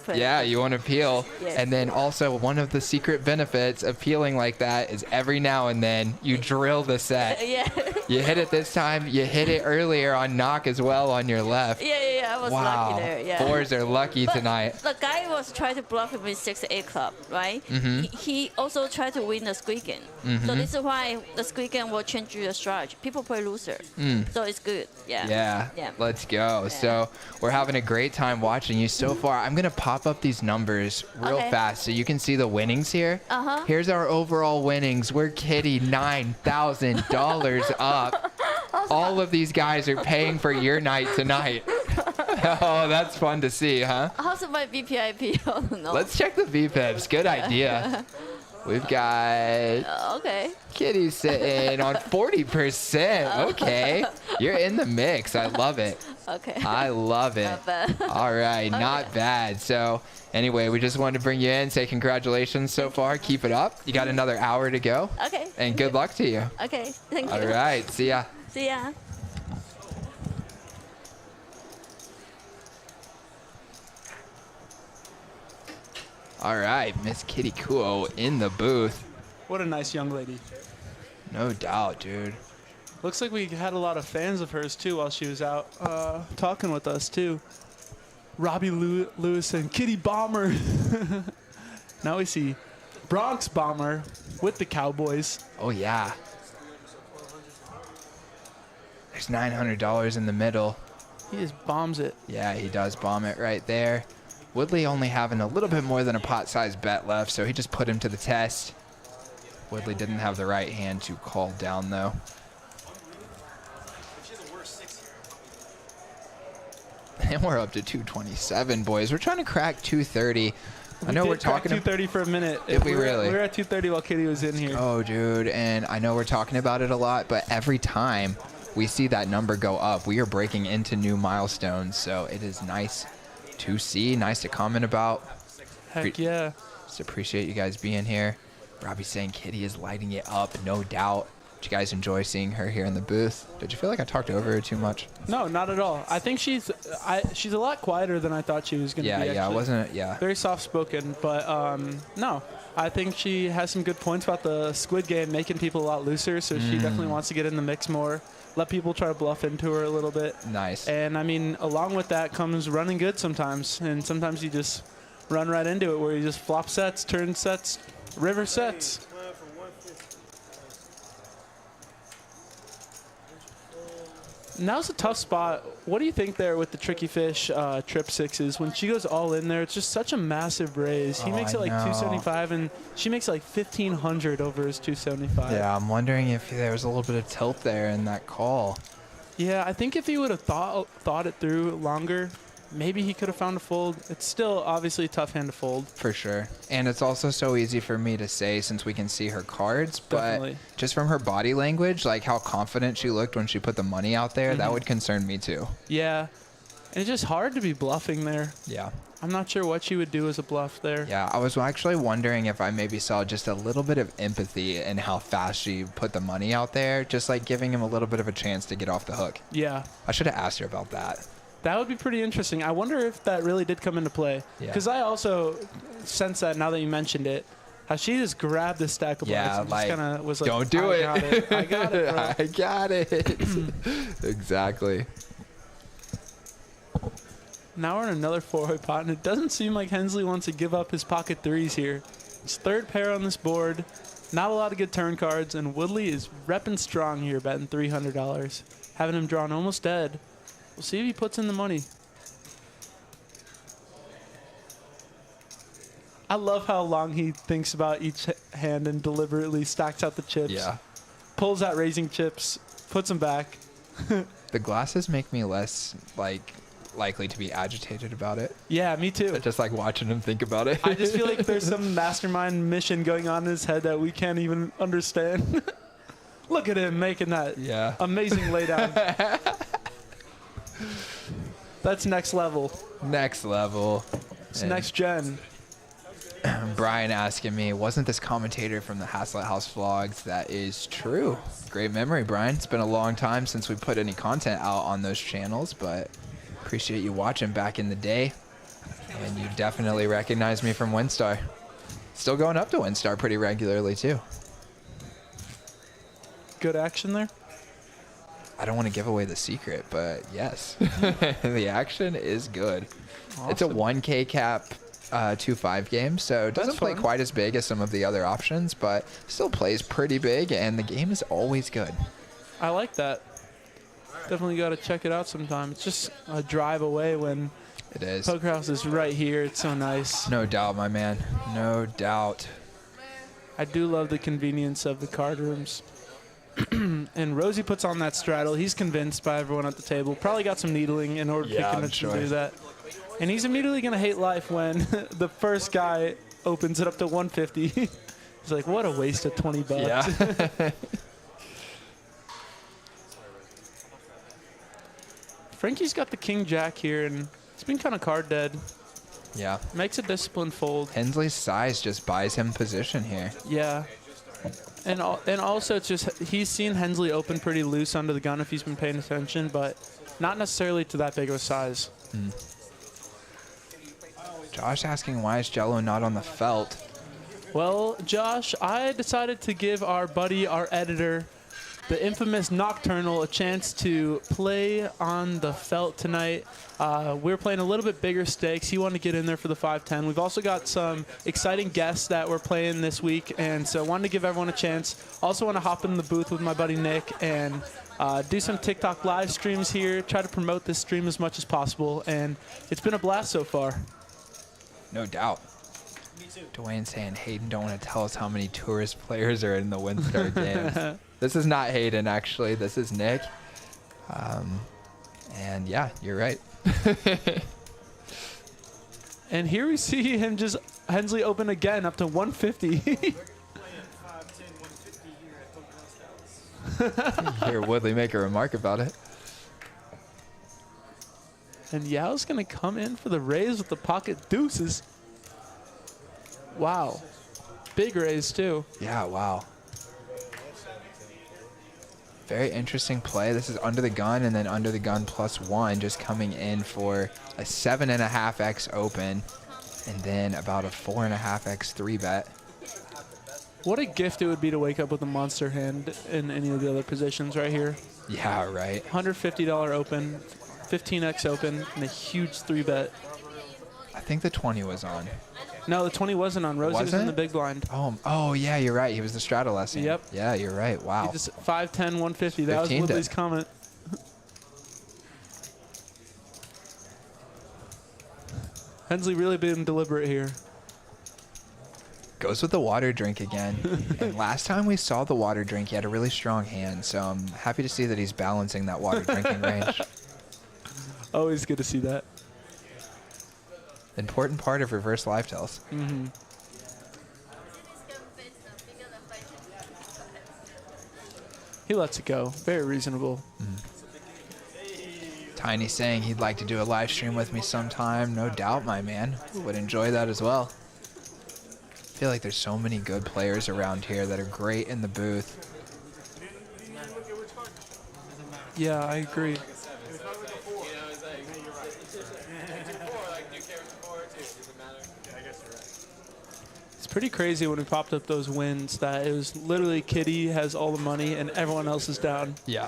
play. Yeah, you want to peel. Yeah. And then also one of the secret benefits of peeling like that is every now and then you drill the set. Yeah. You hit it this time. You hit it earlier on knock as well on your left. Yeah. I was Wow. lucky there. Yeah. Fours are lucky But tonight. The guy was trying to bluff him with 6-8 club, right? He also tried to win the Squid game. So this is why the Squid game will change your strategy. People play loser. So it's good. Yeah. Yeah, let's go. So we're having a great time watching you so far. I'm going to pop up these numbers real Okay. fast so you can see the winnings here. Uh-huh. Here's our overall winnings. We're Kitty $9,000 up. All of these guys are paying for your night tonight. Oh, that's fun to see, huh? How's my VPIP? I don't know. Let's check the VPIPs. Good idea. We've got Okay. Kitty sitting on 40%. Okay. You're in the mix. I love it. Okay. I love it. Not bad. All right, not bad. So anyway, we just wanted to bring you in, say congratulations so far. Keep it up. You got another hour to go. Okay. And good luck to you. Okay. Thank you. All right, see ya. See ya. All right, Miss Kitty Kuo in the booth. What a nice young lady. No doubt, dude. Looks like we had a lot of fans of hers too while she was out talking with us too. Robbie Lewis and Kitty Bomber. Now we see Bronx Bomber with the Cowboys. Oh, yeah. There's $900 in the middle. He just bombs it. Yeah, he does bomb it right there. Woodley only having a little bit more than a pot-sized bet left, so he just put him to the test. Woodley didn't have the right hand to call down, though. And we're up to 227, boys. We're trying to crack 230. I know we're talking 230 for a minute. Did we really? We were at 230 while Kitty was in here. Oh, dude. And I know we're talking about it a lot, but every time we see that number go up, we are breaking into new milestones. So it is nice to see, nice to comment about. Heck yeah. Just appreciate you guys being here. Robbie's saying Kitty is lighting it up, no doubt. Did you guys enjoy seeing her here in the booth? Did you feel like I talked over her too much? No, not at all. I think she's a lot quieter than I thought she was going to be. Yeah, wasn't it? Yeah. Very soft-spoken, but no. I think she has some good points about the Squid game, making people a lot looser, so she definitely wants to get in the mix more. Let people try to bluff into her a little bit. Nice. And, I mean, along with that comes running good sometimes, and sometimes you just run right into it where you just flop sets, turn sets, river sets. Now's a tough spot. What do you think there with the Tricky Fish trip sixes? When she goes all in there, it's just such a massive raise. He makes it like 275, and she makes like 1,500 over his 275. Yeah, I'm wondering if there was a little bit of tilt there in that call. Yeah, I think if he would have thought it through longer, maybe he could have found a fold. It's still obviously a tough hand to fold. For sure. And it's also so easy for me to say since we can see her cards, but Definitely. just from her body language, like how confident she looked when she put the money out there, that would concern me too. Yeah. And it's just hard to be bluffing there. Yeah. I'm not sure what she would do as a bluff there. Yeah, I was actually wondering if I maybe saw just a little bit of empathy in how fast she put the money out there, just like giving him a little bit of a chance to get off the hook. Yeah. I should have asked her about that. That would be pretty interesting. I wonder if that really did come into play. Yeah. Because I also sense that now that you mentioned it, how she just grabbed this stack of Yeah, blacks and like, just kind of was like, don't do it. I got it, bro. I got it. Exactly. Now we're in another four-way pot, and it doesn't seem like Hensley wants to give up his pocket threes here. It's third pair on this board. Not a lot of good turn cards, and Woodley is repping strong here, betting $300. Having him drawn almost dead. We'll see if he puts in the money. I love how long he thinks about each hand and deliberately stacks out the chips. Yeah. Pulls out raising chips, puts them back. The glasses make me less likely to be agitated about it. Yeah, me too. I just like watching him think about it. I just feel like there's some mastermind mission going on in his head that we can't even understand. Look at him making that amazing laydown. That's next level. Next level. It's next gen. Brian asking me, wasn't this commentator from the Haslett House vlogs? That is true. Great memory, Brian. It's been a long time since we put any content out on those channels, but appreciate you watching back in the day. And you definitely recognize me from WinStar. Still going up to WinStar pretty regularly, too. Good action there. I don't want to give away the secret, but yes, the action is good. Awesome. It's a 1K cap 2-5 game, so it doesn't play quite as big as some of the other options, but still plays pretty big, and the game is always good. I like that. Definitely got to check it out sometime. It's just a drive away when It is. Poker House is right here. It's so nice. No doubt, my man. No doubt. I do love the convenience of the card rooms. And Rosie puts on that straddle. He's convinced by everyone at the table. Probably got some needling in order to convince him to do that. And he's immediately going to hate life when the first guy opens it up to 150. He's like, what a waste of 20 bucks. Yeah. Frankie's got the king jack here, and it's been kind of card dead. Yeah. Makes a disciplined fold. Hensley's size just buys him position here. Yeah. And also, it's just he's seen Hensley open pretty loose under the gun if he's been paying attention, but not necessarily to that big of a size. Josh asking, why is Jello not on the felt? Well, Josh, I decided to give our buddy, our editor, the infamous Nocturnal, a chance to play on the felt tonight. We're playing a little bit bigger stakes. He wanted to get in there for the 5-10. We've also got some exciting guests that we're playing this week, and so wanted to give everyone a chance. Also want to hop in the booth with my buddy Nick and do some TikTok live streams here, try to promote this stream as much as possible, and it's been a blast so far. no doubt. Dwayne saying Hayden don't want to tell us how many tourist players are in the WinStar games. This is not Hayden, actually. This is Nick. And yeah, you're right. And here we see him just Hensley open again up to 150. Playing 5'10", 150 here at Poker Styles. You hear Woodley make a remark about it. And Yao's going to come in for the raise with the pocket deuces. Wow. Big raise, too. Yeah, wow. Very interesting play. This is under the gun and then under the gun +1, just coming in for a 7.5x open and then about a 4.5x 3-bet. What a gift it would be to wake up with a monster hand in any of the other positions right here. Yeah, right. $150 open, 15x open, and a huge 3-bet. I think the 20 was on. No, the 20 wasn't on. Rosie was in Wasn't the it? big blind. Oh, yeah, you're right. He was the straddle lesson. Yep. Yeah, you're right. Wow. He just 5'10", 150. That was 15 Woodley's did. comment. Hensley really being deliberate here. Goes with the water drink again. And last time we saw the water drink, he had a really strong hand. So I'm happy to see that he's balancing that water drinking range. Always good to see that. Important part of reverse live tells. Mm-hmm. He lets it go. Very reasonable. Tiny saying he'd like to do a live stream with me sometime. No doubt, my man. Would enjoy that as well. I feel like there's so many good players around here that are great in the booth. Yeah, I agree. It's pretty crazy when we popped up those wins that it was literally Kitty has all the money and everyone else is down. Yeah.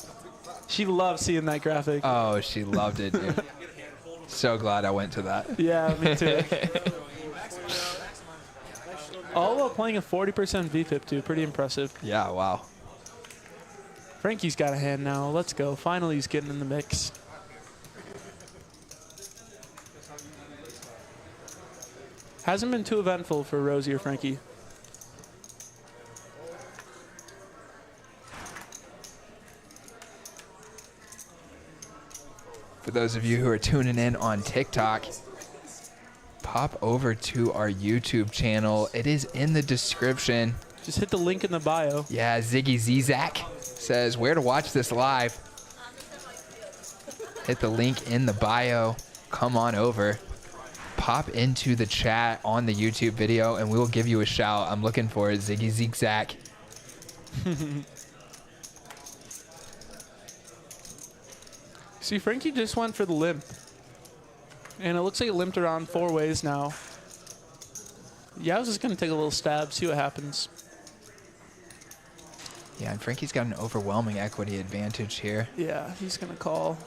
She loved seeing that graphic. Oh, she loved it, dude. So glad I went to that. Yeah, me too. All while playing a 40% VFIP too. Pretty impressive. Yeah, wow. Frankie's got a hand now. Let's go. Finally, he's getting in the mix. Hasn't been too eventful for Rosie or Frankie. For those of you who are tuning in on TikTok, pop over to our YouTube channel. It is in the description. Just hit the link in the bio. Yeah, Ziggy Zizak says where to watch this live. Hit the link in the bio. Come on over. Pop into the chat on the YouTube video and we will give you a shout. I'm looking for it, Ziggy Zigzag. See, Frankie just went for the limp. And it looks like it limped around 4 ways now. Yeah, I was just going to take a little stab, see what happens. Yeah, and Frankie's got an overwhelming equity advantage here. Yeah, he's going to call.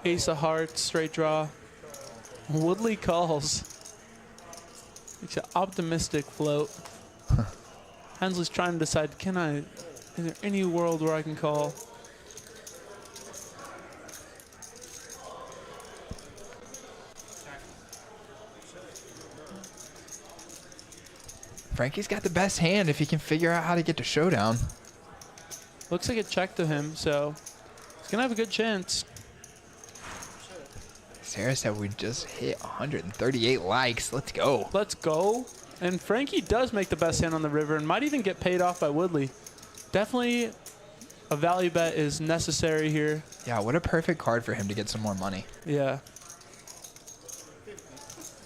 Ace of hearts, straight draw. Woodley calls. It's an optimistic float. Hensley's trying to decide, is there any world where I can call? Frankie's got the best hand if he can figure out how to get to Showdown. Looks like it checked to him, so he's going to have a good chance. Sarah said we just hit 138 likes. Let's go. Let's go. And Frankie does make the best hand on the river and might even get paid off by Woodley. Definitely a value bet is necessary here. Yeah, what a perfect card for him to get some more money. Yeah.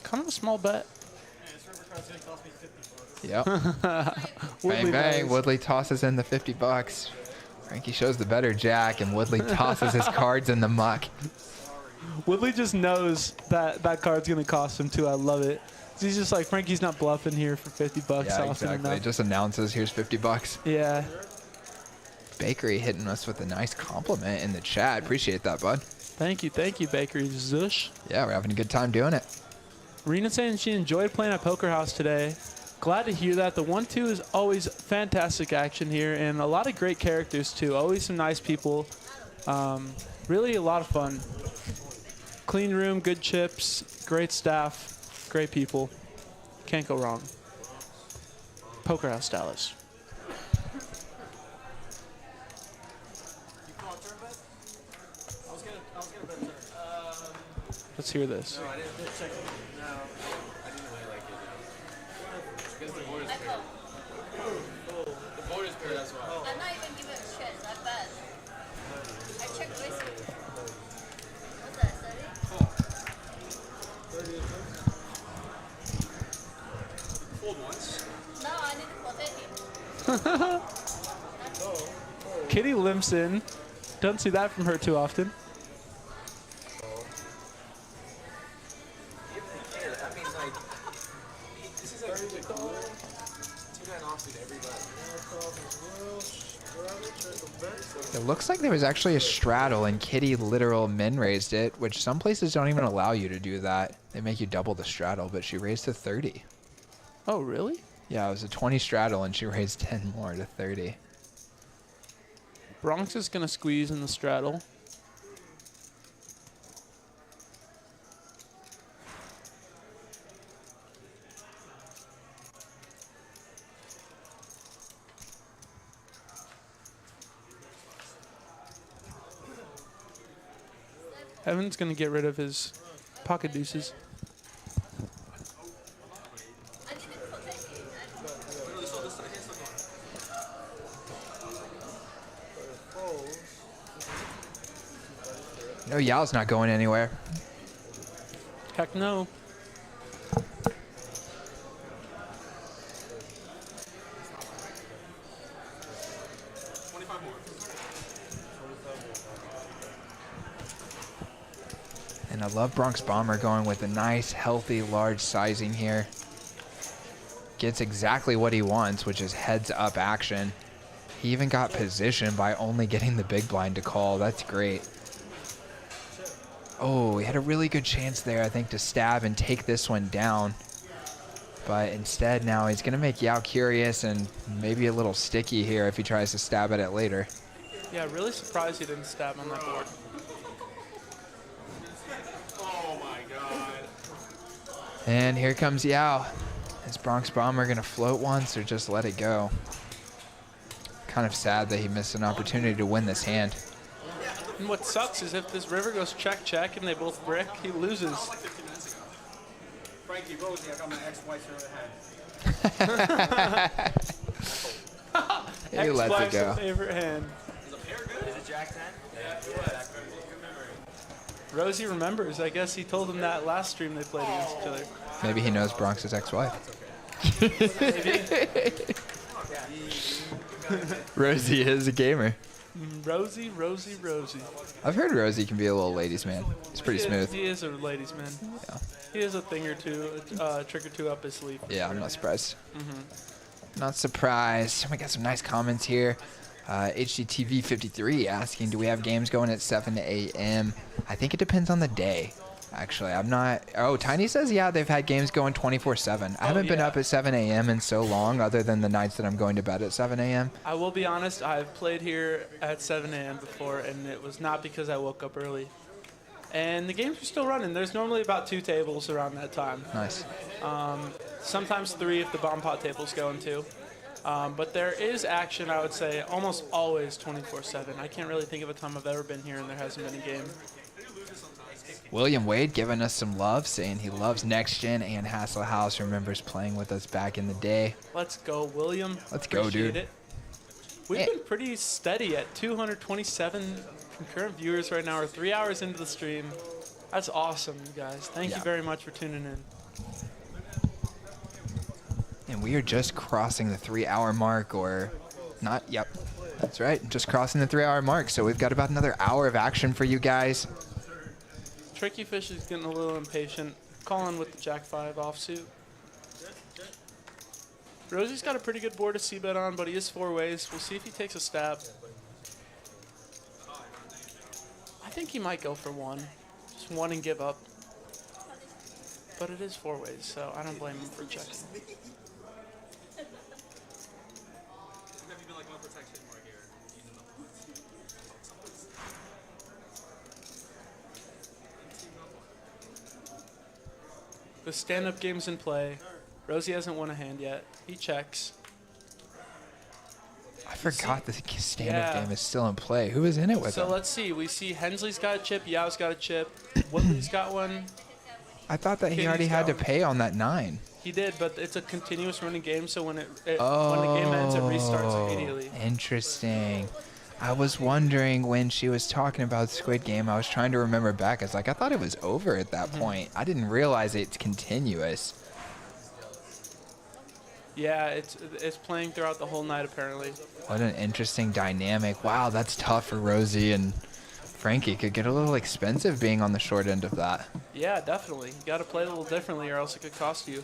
Kind of a small bet. Yep. Bang, bang. Woodley tosses in the 50 bucks. Frankie shows the better jack, and Woodley tosses his cards in the muck. Woodley just knows that that card's going to cost him, too. I love it. He's just like, Frankie's not bluffing here for 50 bucks Yeah, often exactly. enough. Just announces, here's 50 bucks. Yeah. Bakery hitting us with a nice compliment in the chat. Appreciate that, bud. Thank you, Bakery Zush. Yeah, we're having a good time doing it. Rena saying she enjoyed playing at Poker House today. Glad to hear that. The 1-2 is always fantastic action here, and a lot of great characters, too. Always some nice people. Really a lot of fun. Clean room, good chips, great staff. Great people. Can't go wrong. Poker House Dallas. You call a turn bet? I was gonna bet turn. Let's hear this. No, I didn't check it. No, I didn't really like it. No. Because the board is paired. The board is paired as well. I'm not even giving it a chance. I bet. I checked recently. What's that? 30? Fold once. No, I need to protect him. Kitty limps in. Don't see that from her too often. I mean, like, this is like two-man offsuit everybody. It looks like there was actually a straddle and Kitty literal min raised it, which some places don't even allow you to do that. They make you double the straddle, but she raised to 30. Oh, really? Yeah, it was a 20 straddle and she raised 10 more to 30. Bronx is going to squeeze in the straddle. Evan's going to get rid of his pocket deuces. I need to protect him. No, Yao's not going anywhere. Heck no. And I love Bronx Bomber going with a nice, healthy, large sizing here. Gets exactly what he wants, which is heads-up action. He even got position by only getting the big blind to call. That's great. Oh, he had a really good chance there, I think, to stab and take this one down. But instead, now he's going to make Yao curious and maybe a little sticky here if he tries to stab at it later. Yeah, really surprised he didn't stab on that board. Oh my god. And here comes Yao. Is Bronx Bomber going to float once or just let it go? Kind of sad that he missed an opportunity to win this hand. And what sucks is if this river goes check and they both brick, he loses. Frankie Rosie, I got my ex-wife's favorite hand. He lets it Ex-wife's go. favorite hand. Is it Jack 10? Yeah. Rosie remembers. I guess he told him that last stream they played against each other. Maybe he knows Bronx's ex-wife. Rosie is a gamer. Rosie. I've heard Rosie can be a little ladies' man. It's pretty smooth. He is a ladies' man. Yeah. He has a thing or two, a trick or two up his sleeve. Yeah, I'm not surprised. Not surprised. We got some nice comments here. HGTV53 asking, do we have games going at 7 a.m.? I think it depends on the day. Actually, I'm not. Oh, Tiny says, yeah, they've had games going 24/7. I haven't been up at 7 a.m. in so long, other than the nights that I'm going to bed at 7 a.m. I will be honest, I've played here at 7 a.m. before, and it was not because I woke up early. And the games are still running. There's normally about 2 tables around that time. Nice. Sometimes 3 if the bomb pot table's going too. But there is action, I would say, almost always 24/7. I can't really think of a time I've ever been here and there hasn't been a game. William Wade giving us some love, saying he loves Next Gen and Hassel House, remembers playing with us back in the day. Let's go, William. Let's go, Appreciate dude. it. We've been pretty steady at 227 concurrent viewers right now. We're 3 hours into the stream. That's awesome, you guys. Thank you very much for tuning in. And we are just crossing the 3-hour mark, or not. Yep, that's right. Just crossing the 3-hour mark. So we've got about another hour of action for you guys. Tricky Fish is getting a little impatient. Calling with the Jack 5 offsuit. Rosie's got a pretty good board to c-bet on, but he is 4 ways. We'll see if he takes a stab. I think he might go for 1. Just 1 and give up. But it is 4 ways, so I don't blame him for checking. The stand-up game's in play. Rosie hasn't won a hand yet. He checks. I forgot the stand-up Yeah. game is still in play. Who is in it with So him? let's see. We see Hensley's got a chip. Yao's got a chip. Woodley's got one. I thought that he Katie's already had to got one. pay on that 9. He did, but it's a continuous running game, so when when the game ends, it restarts immediately. Interesting. I was wondering when she was talking about Squid Game, I was trying to remember back. I was like, I thought it was over at that point. I didn't realize it's continuous. Yeah, it's playing throughout the whole night apparently. What an interesting dynamic. Wow, that's tough for Rosie, and Frankie could get a little expensive being on the short end of that. Yeah, definitely. You got to play it a little differently, or else it could cost you.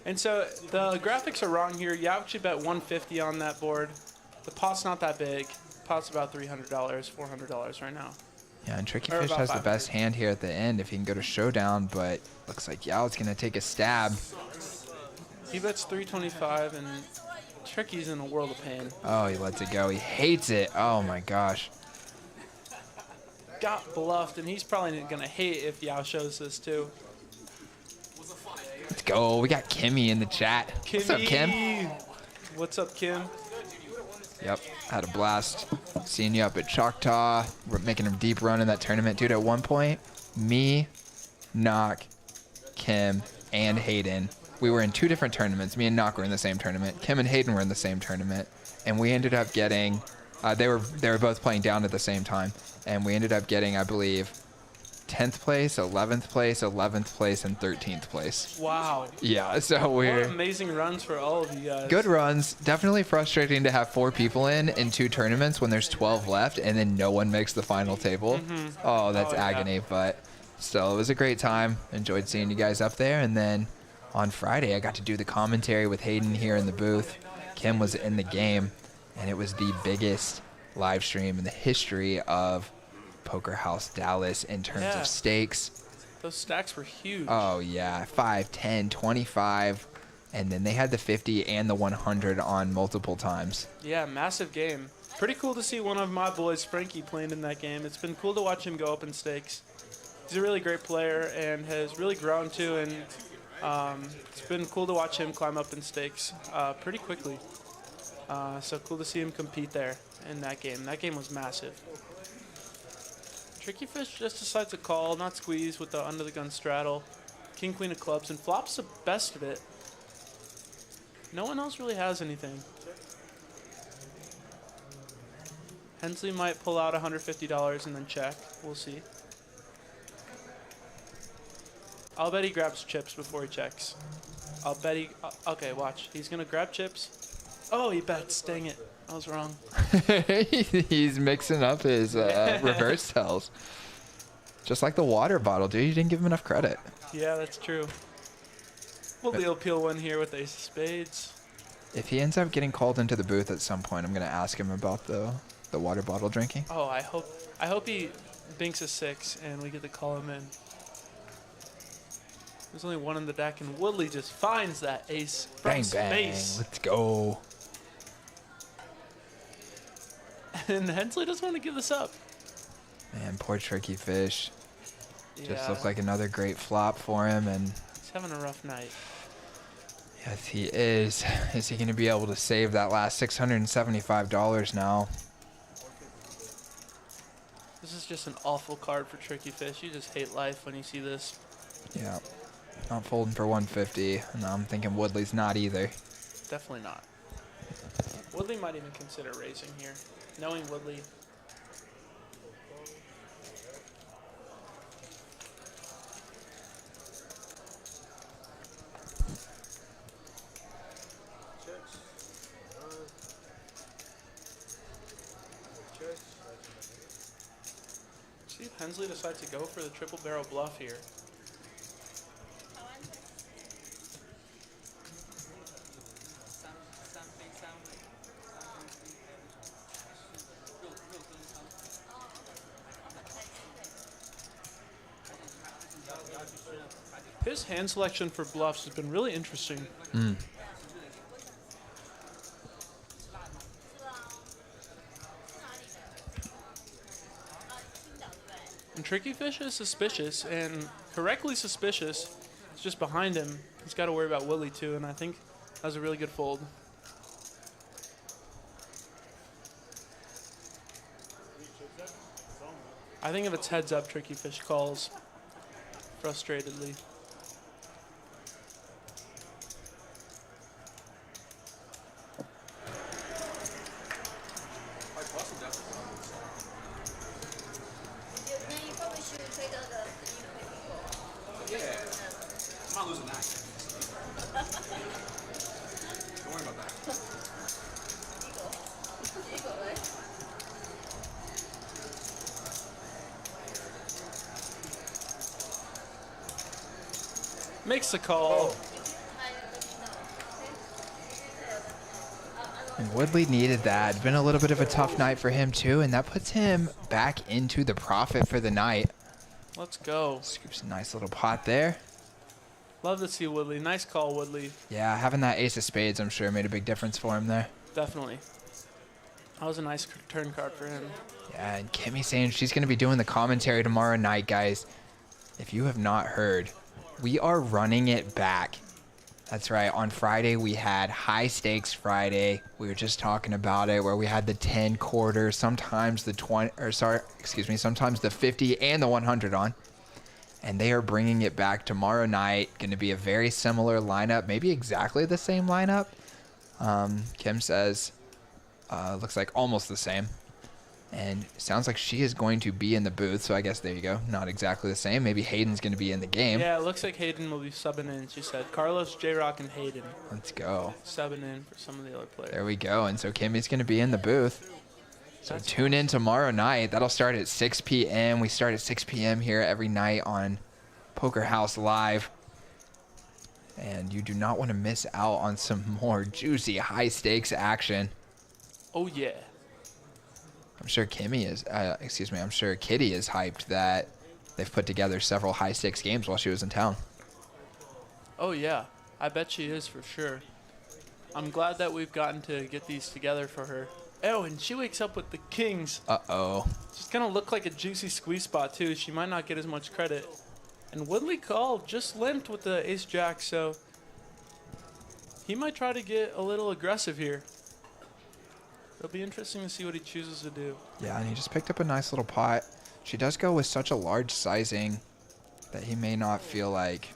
And so the graphics are wrong here. You actually bet 150 on that board. The pot's not that big. Pot's about $300, $400 right now. Yeah, and Tricky Or Fish about has the 500. best hand here at the end if he can go to Showdown, but looks like Yao's going to take a stab. He bets 325, and Tricky's in a world of pain. Oh, he lets it go. He hates it. Oh, my gosh. Got bluffed, and he's probably going to hate if Yao shows this too. Let's go. We got Kimmy in the chat. What's up, Kim? What's up, Kim? Yep, had a blast seeing you up at Choctaw. We're making a deep run in that tournament. Dude, at one point, me, Knock, Kim, and Hayden, we were in 2 different tournaments. Me and Knock were in the same tournament. Kim and Hayden were in the same tournament. And we ended up getting, they were both playing down at the same time. And we ended up getting, I believe, 10th place, 11th place, 11th place, and 13th place. Wow. Yeah, so What we're... amazing runs for all of you guys. Good runs. Definitely frustrating to have 4 people in 2 tournaments when there's 12 left and then no one makes the final table. Oh, that's agony, but still, it was a great time. Enjoyed seeing you guys up there. And then on Friday, I got to do the commentary with Hayden here in the booth. Kim was in the game, and it was the biggest live stream in the history of Poker House Dallas in terms of stakes. Those stacks were huge. Oh, yeah. 5, 10, 25. And then they had the 50 and the 100 on multiple times. Yeah, massive game. Pretty cool to see one of my boys, Frankie, playing in that game. It's been cool to watch him go up in stakes. He's a really great player and has really grown too. And it's been cool to watch him climb up in stakes pretty quickly. So cool to see him compete there in that game. That game was massive. Tricky Fish just decides to call, not squeeze, with the under the gun straddle. King, queen of clubs, and flops the best of it. No one else really has anything. Hensley might pull out $150 and then check. We'll see. I'll bet he grabs chips before he checks. I'll bet he... okay, watch. He's going to grab chips. Oh, he bets. Dang it. I was wrong. He's mixing up his reverse tells. Just like the water bottle, dude. You didn't give him enough credit. Yeah, that's true. We'll be able to peel one here with ace of spades. If he ends up getting called into the booth at some point, I'm going to ask him about the water bottle drinking. Oh, I hope he binks a 6 and we get to call him in. There's only one in the deck, and Woodley just finds that ace from Bang, bang. space. Let's go. And Hensley doesn't want to give this up. Man, poor Tricky Fish. Just Yeah. looked like another great flop for him, and He's having a rough night. yes, he is. Is he going to be able to save that last $675 now? This is just an awful card for Tricky Fish. You just hate life when you see this. Yeah. Not folding for 150. No, I'm thinking Woodley's not either. Definitely not. Woodley might even consider raising here. Knowing Woodley. See if Hensley decides to go for the triple barrel bluff here. His hand selection for bluffs has been really interesting. And Tricky Fish is suspicious, and correctly suspicious. It's just behind him. He's got to worry about Woodley too, and I think that was a really good fold. I think if it's heads up, Tricky Fish calls frustratedly. Then you probably should take out the I'm not losing that. Don't worry about that. eagle, right? Makes the call. And Woodley needed that. Been a little bit of a tough night for him too, and that puts him back into the profit for the night. Let's go. Scoops a nice little pot there. Love to see Woodley. Nice call, Woodley. Yeah, having that ace of spades, I'm sure, made a big difference for him there. Definitely. That was a nice turn card for him. Yeah, and Kimmy saying she's going to be doing the commentary tomorrow night, guys. If you have not heard, we are running it back. That's right. On Friday, we had High Stakes Friday. We were just talking about it, where we had the 10 quarters, sometimes the 20, or sorry, excuse me, sometimes the 50 and the 100 on. And they are bringing it back tomorrow night. Going to be a very similar lineup, maybe exactly the same lineup. Kim says, looks like almost the same. And sounds like she is going to be in the booth, so I guess there you go. Not exactly the same. Maybe Hayden's going to be in the game. Yeah, it looks like Hayden will be subbing in, she said. Carlos, J-Rock, and Hayden Let's go. subbing in for some of the other players. There we go. And so Kimmy's going to be in the booth. So tune in tomorrow night. That'll start at 6 p.m. We start at 6 p.m. here every night on Poker House Live. And you do not want to miss out on some more juicy high-stakes action. Oh, yeah. I'm sure Kimmy is, I'm sure Kitty is hyped that they've put together several high-stakes games while she was in town. Oh, yeah. I bet she is for sure. I'm glad that we've gotten to get these together for her. Oh, and she wakes up with the kings. Uh-oh. She's going to look like a juicy squeeze spot, too. She might not get as much credit. And Woodley called just limped with the ace-jack, so he might try to get a little aggressive here. It'll be interesting to see what he chooses to do. Yeah, and he just picked up a nice little pot. She does go with such a large sizing that he may not feel like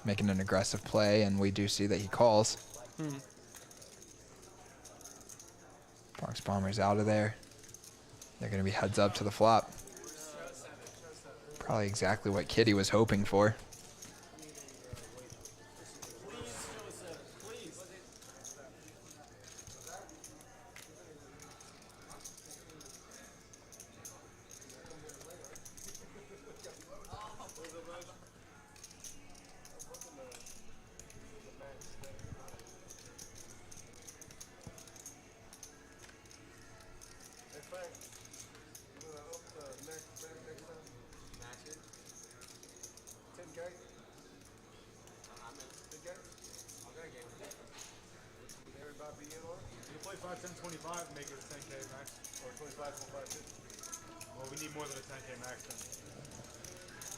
making an aggressive play, and we do see that he calls. Bronx Bombers out of there. They're going to be heads up to the flop. Probably exactly what Kitty was hoping for. You play 5, 10, 25, make it a 10K max, or 25, 25, 50. Well, we need more than a 10K max then.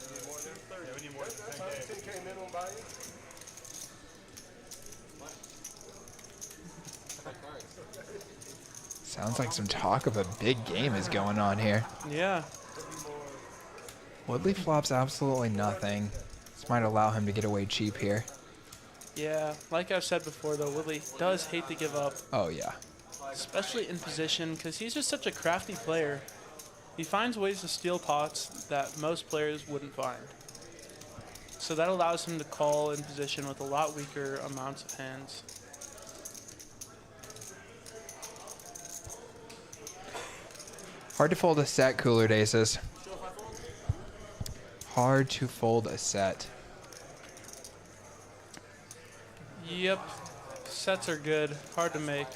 We need more than 30. Yeah, we need more than 10K. 10K minimum buy-in? Sounds like some talk of a big game is going on here. Yeah. Woodley flops absolutely nothing. This might allow him to get away cheap here. Yeah, like I've said before, though, Woodley does hate to give up, Oh, yeah. especially in position, because he's just such a crafty player. He finds ways to steal pots that most players wouldn't find. So that allows him to call in position with a lot weaker amounts of hands. Hard to fold a set, Cooler Aces. Hard to fold a set. Yep, sets are good, hard to make.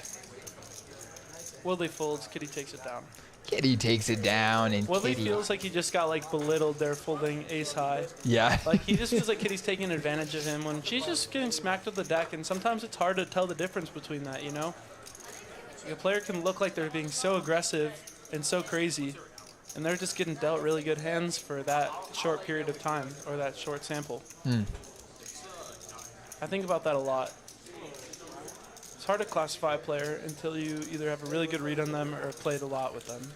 Woodley folds, Kitty takes it down. Kitty takes it down, and Woodley Kitty... feels like he just got like belittled there folding ace high. Yeah. Like he just feels like Kitty's taking advantage of him when she's just getting smacked with the deck, and sometimes it's hard to tell the difference between that, you know? Like a player can look like they're being so aggressive and so crazy, and they're just getting dealt really good hands for that short period of time, or that short sample. I think about that a lot. It's hard to classify a player until you either have a really good read on them or played a lot with them.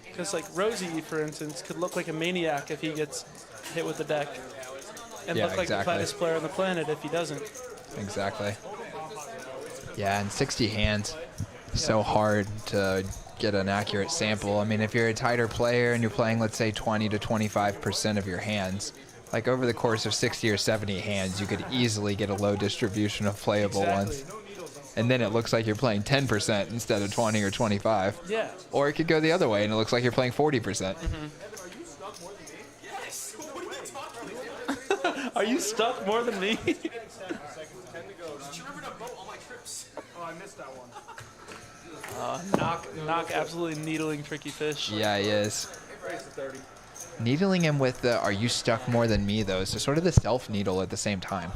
Because like Rosie, for instance, could look like a maniac if he gets hit with the deck, and look like the fattest player on the planet if he doesn't. Exactly. Yeah, and 60 hands, so hard to get an accurate sample. I mean, if you're a tighter player and you're playing, let's say, 20 to 25% of your hands, like over the course of 60 or 70 hands, you could easily get a low distribution of playable ones. And then it looks like you're playing 10% instead of 20 or 25. Yeah. Or it could go the other way and it looks like you're playing 40%. Are you stuck more than me? Oh, I missed that one. Knock absolutely needling tricky fish. Yeah, he is. Needling him with the "Are you stuck more than me?" though, so sort of the self-needle at the same time.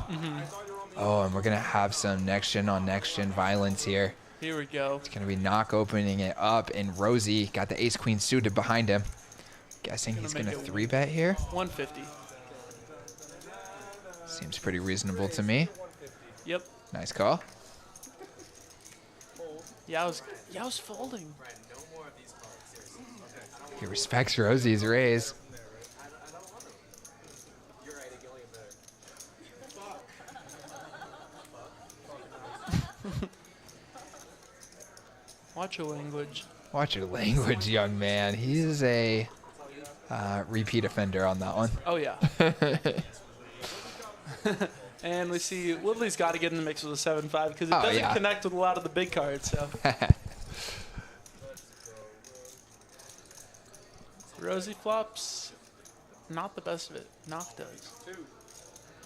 Oh, and we're going to have some next-gen on next-gen violence here. Here we go. It's going to be Knock opening it up, and Rosie got the ace-queen suited behind him. Guessing he's going to 3-bet here. 150. Seems pretty reasonable to me. Yep. Nice call. Yeah, I was folding. He respects Rosie's raise. Watch your language. Watch your language, young man. He is a repeat offender on that one. Oh, yeah. And we see Woodley's got to get in the mix with a 7-5 because it doesn't connect with a lot of the big cards. So. Rosie flops, not the best of it. Knock does.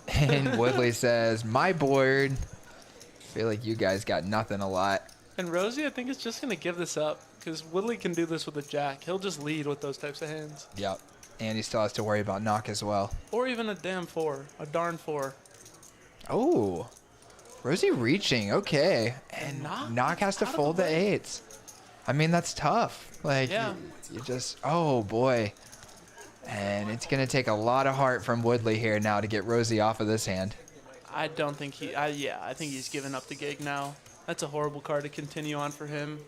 And Woodley says, my board. I feel like you guys got nothing a lot. And Rosie, I think, is just going to give this up because Woodley can do this with a jack. He'll just lead with those types of hands. Yep. And he still has to worry about knock as well. Or even a damn 4, a darn 4. Oh, Rosie reaching. Okay. And knock has to fold the 8s. I mean, that's tough. Like, you just, oh boy. And it's going to take a lot of heart from Woodley here now to get Rosie off of this hand. I don't think I think he's given up the gig now. That's a horrible card to continue on for him.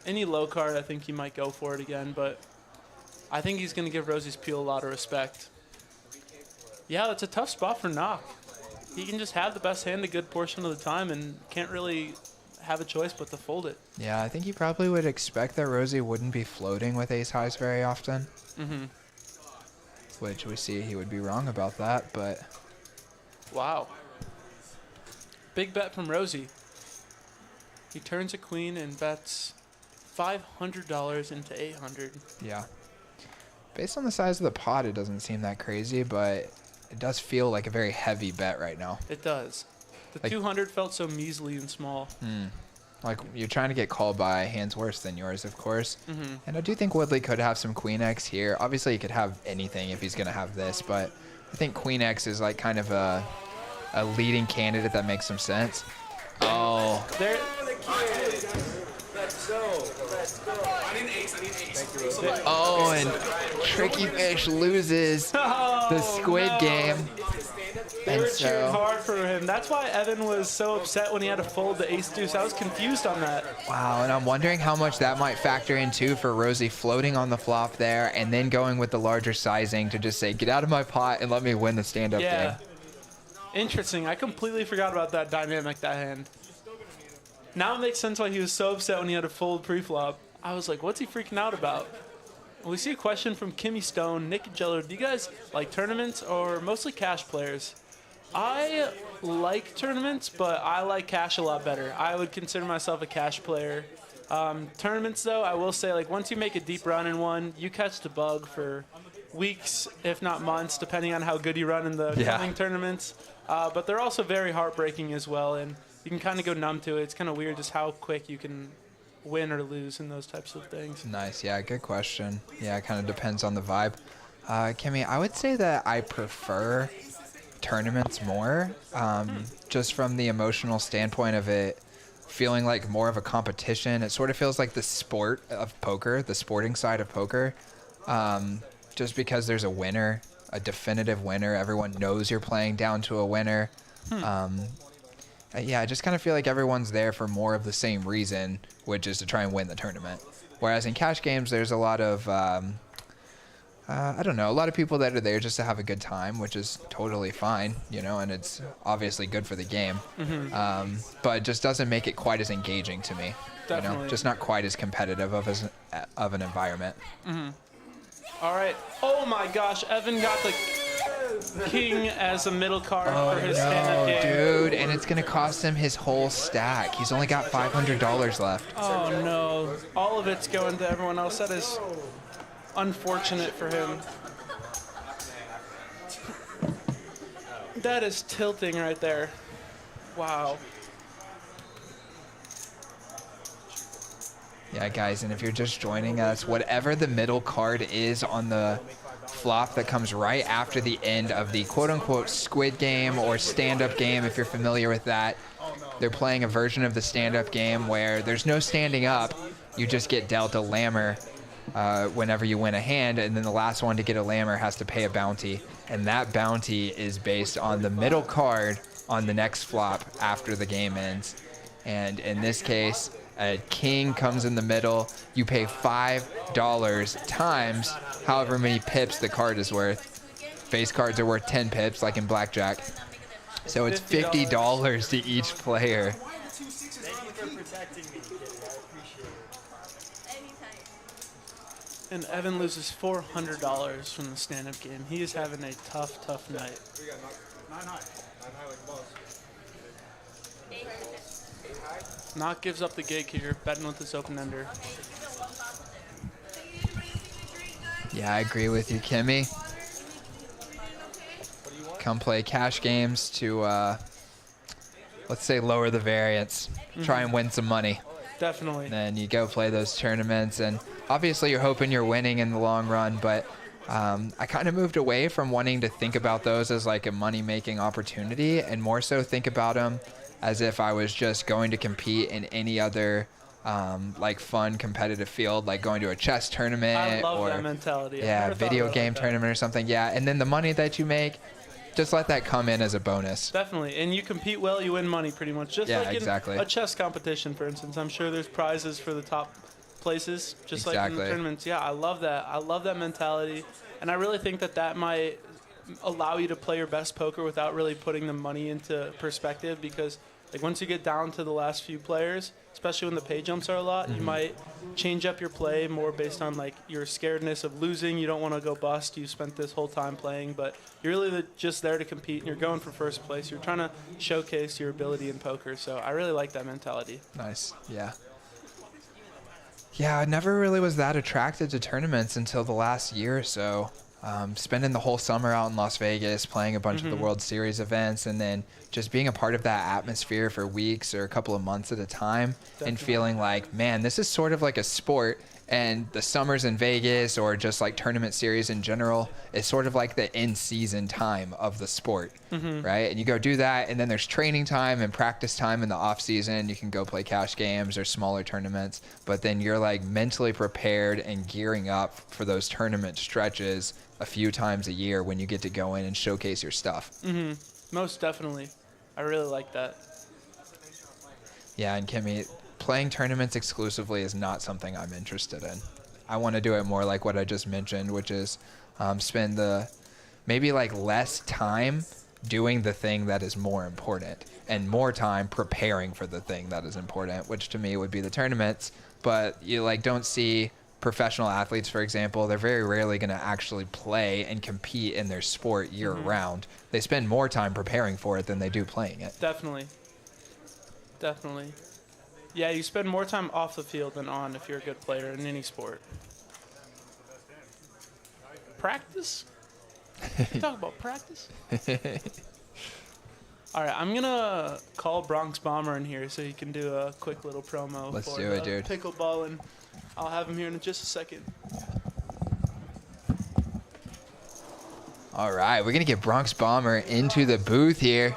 Any low card, I think he might go for it again, but I think he's going to give Rosie's Peel a lot of respect. Yeah, it's a tough spot for Knock. He can just have the best hand a good portion of the time and can't really have a choice but to fold it. Yeah, I think he probably would expect that Rosie wouldn't be floating with ace highs very often. Which we see he would be wrong about that, but... Wow. Big bet from Rosie. He turns a queen and bets $500 into $800. Yeah. Based on the size of the pot, it doesn't seem that crazy, but it does feel like a very heavy bet right now. It does. The 200 felt so measly and small. Like, you're trying to get called by hands worse than yours, of course. And I do think Woodley could have some Queen X here. Obviously, he could have anything if he's going to have this, but I think Queen X is like kind of a leading candidate that makes some sense. Oh. There. Let's go. Let's go. I need an ace. Thank you, Oh, and Tricky Fish loses the Squid game. They were cheering hard for him. That's why Evan was so upset when he had to fold the ace deuce. I was confused on that. Wow, and I'm wondering how much that might factor in too for Rosie floating on the flop there and then going with the larger sizing to just say, get out of my pot and let me win the stand-up game. Interesting. I completely forgot about that dynamic, that hand. Now it makes sense why he was so upset when he had to fold pre-flop. I was like, what's he freaking out about? We see a question from Kimmy Stone. Nick and Jello, do you guys like tournaments or mostly cash players? I like tournaments, but I like cash a lot better. I would consider myself a cash player. Tournaments, though, I will say, like, once you make a deep run in one, you catch the bug for weeks, if not months, depending on how good you run in the coming tournaments. But they're also very heartbreaking as well, and you can kind of go numb to it. It's kind of weird just how quick you can win or lose in those types of things. Nice. Yeah, good question. Yeah, it kind of depends on the vibe. Kimmy, I would say that I prefer tournaments more, just from the emotional standpoint of it feeling like more of a competition. It sort of feels like the sport of poker, the sporting side of poker, just because there's a winner a definitive winner. Everyone knows you're playing down to a winner. Yeah, I just kind of feel like everyone's there for more of the same reason, which is to try and win the tournament. Whereas in cash games, there's a lot of, I don't know, a lot of people that are there just to have a good time, which is totally fine, you know, and it's obviously good for the game. But it just doesn't make it quite as engaging to me. Definitely. You know, just not quite as competitive of an environment. All right. Oh my gosh, Evan got the king as a middle card for his stand-up game. Dude, and it's going to cost him his whole stack. He's only got $500 left. Oh no, all of it's going to everyone else. That is unfortunate for him. That is tilting right there. Wow. Yeah, guys, and if you're just joining us, whatever the middle card is on the flop that comes right after the end of the quote-unquote Squid game or stand-up game, if you're familiar with that, they're playing a version of the stand-up game where there's no standing up. You just get dealt a lammer whenever you win a hand, and then the last one to get a lammer has to pay a bounty, and that bounty is based on the middle card on the next flop after the game ends. And in this case, a king comes in the middle. You pay $5 times however many pips the card is worth. Face cards are worth 10 pips, like in blackjack. So it's $50 to each player. Thank you for protecting me, Kitty. I appreciate it. And Evan loses $400 from the stand-up game. He is having a tough, tough night. We got 9 high. 9 high like boss. Knock gives up the gig here, betting with his open ender. Yeah, I agree with you, Kimmy. Come play cash games to, let's say, lower the variance. Try and win some money. Definitely. Then you go play those tournaments, and obviously you're hoping you're winning in the long run, but I kind of moved away from wanting to think about those as like a money-making opportunity and more so think about them as if I was just going to compete in any other like fun competitive field, like going to a chess tournament. I love or that mentality. yeah, video game tournament or something. Yeah, and then the money that you make, just let that come in as a bonus. Definitely, and you compete well, you win money pretty much. Just Yeah, like in exactly. a chess competition, for instance. I'm sure there's prizes for the top places, just like in the Exactly. tournaments. Yeah, I love that. I love that mentality, and I really think that that might allow you to play your best poker without really putting the money into perspective, because like once you get down to the last few players, especially when the pay jumps are a lot, you might change up your play more based on like your scaredness of losing. You don't want to go bust. You spent this whole time playing, but you're really just there to compete, and you're going for first place. You're trying to showcase your ability in poker, so I really like that mentality. Nice. Yeah. Yeah, I never really was that attracted to tournaments until the last year or so. Spending the whole summer out in Las Vegas, playing a bunch of the World Series events, and then just being a part of that atmosphere for weeks or a couple of months at a time, and feeling like, man, this is sort of like a sport, and the summers in Vegas or just like tournament series in general is sort of like the in-season time of the sport, right? And you go do that, and then there's training time and practice time in the off-season. You can go play cash games or smaller tournaments, but then you're like mentally prepared and gearing up for those tournament stretches a few times a year when you get to go in and showcase your stuff. Most definitely. I really like that. Yeah, and Kimmy, playing tournaments exclusively is not something I'm interested in. I want to do it more like what I just mentioned, which is spend the maybe like less time doing the thing that is more important and more time preparing for the thing that is important, which to me would be the tournaments. But you like don't see professional athletes, for example, they're very rarely going to actually play and compete in their sport year round. They spend more time preparing for it than they do playing it. Definitely. Definitely. Yeah, you spend more time off the field than on if you're a good player in any sport. Practice? You talk about practice? All right, I'm going to call Bronx Bomber in here so he can do a quick little promo Let's for do it, dude. pickleball, and I'll have him here in just a second. All right, we're going to get Bronx Bomber into the booth here.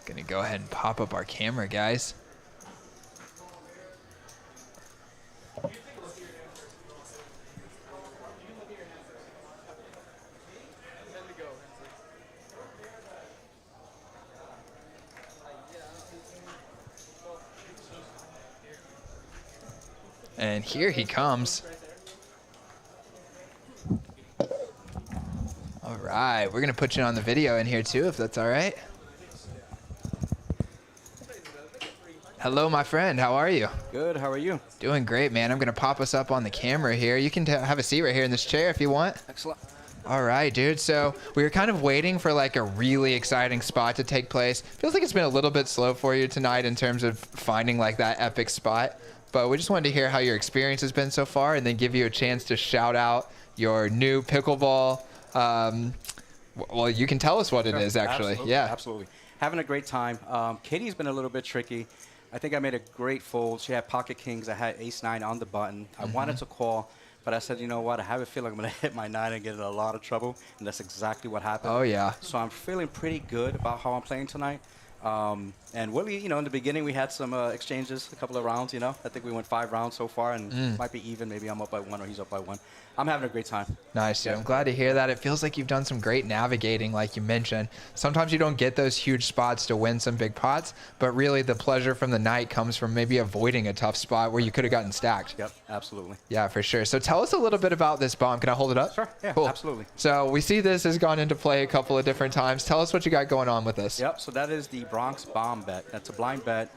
Going to go ahead and pop up our camera, guys. And here he comes. All right, we're going to put you on the video in here too, if that's all right. Hello, my friend. How are you? Good. How are you? Doing great, man. I'm going to pop us up on the camera here. You can have a seat right here in this chair if you want. Excellent. All right, dude. So we were kind of waiting for like a really exciting spot to take place. Feels like it's been a little bit slow for you tonight in terms of finding like that epic spot. But we just wanted to hear how your experience has been so far and then give you a chance to shout out your new pickleball. Well, you can tell us what it is, actually. Absolutely. Yeah. Absolutely. Having a great time. Katie's been a little bit tricky. I think I made a great fold. She had pocket kings. I had ace-9 on the button. I wanted to call, but I said, you know what? I have a feeling I'm going to hit my 9 and get in a lot of trouble, and that's exactly what happened. Oh, yeah. So I'm feeling pretty good about how I'm playing tonight. And Willie, you know, in the beginning we had some exchanges, a couple of rounds, you know. I think we went 5 rounds so far, and might be even. Maybe I'm up by 1 or he's up by 1. I'm having a great time. Nice, dude. I'm glad to hear that. It feels like you've done some great navigating, like you mentioned. Sometimes you don't get those huge spots to win some big pots, but really the pleasure from the night comes from maybe avoiding a tough spot where you could have gotten stacked. Yep, absolutely. Yeah, for sure. So tell us a little bit about this bomb. Can I hold it up? Sure, yeah, cool. absolutely. So we see this has gone into play a couple of different times. Tell us what you got going on with this. Yep, so that is the Bronx bomb bet. That's a blind bet.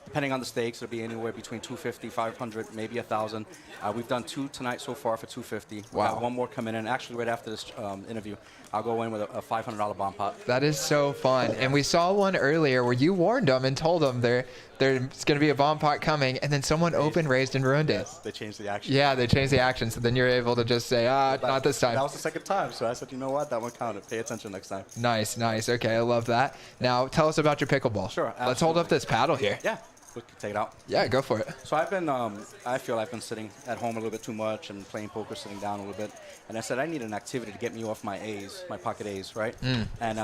Depending on the stakes, it'll be anywhere between 250, 500, maybe 1,000. We've done 2 tonight so far for 250. Wow. Got 1 more coming in. Actually, right after this interview, I'll go in with a $500 bomb pot. That is so fun. And we saw one earlier where you warned them and told them there's going to be a bomb pot coming, and then someone open raised and ruined it. They changed the action. Yeah, they changed the action, so then you're able to just say, not this time. That was the second time, so I said, you know what, that one counted. Pay attention next time. Nice, nice. Okay, I love that. Now, tell us about your pickleball. Sure, Let's hold up this paddle here. Yeah, we can take it out. Yeah, go for it. So I've been, I feel I've been sitting at home a little bit too much and playing poker, sitting down a little bit. And I said, I need an activity to get me off my A's, my pocket A's, right? And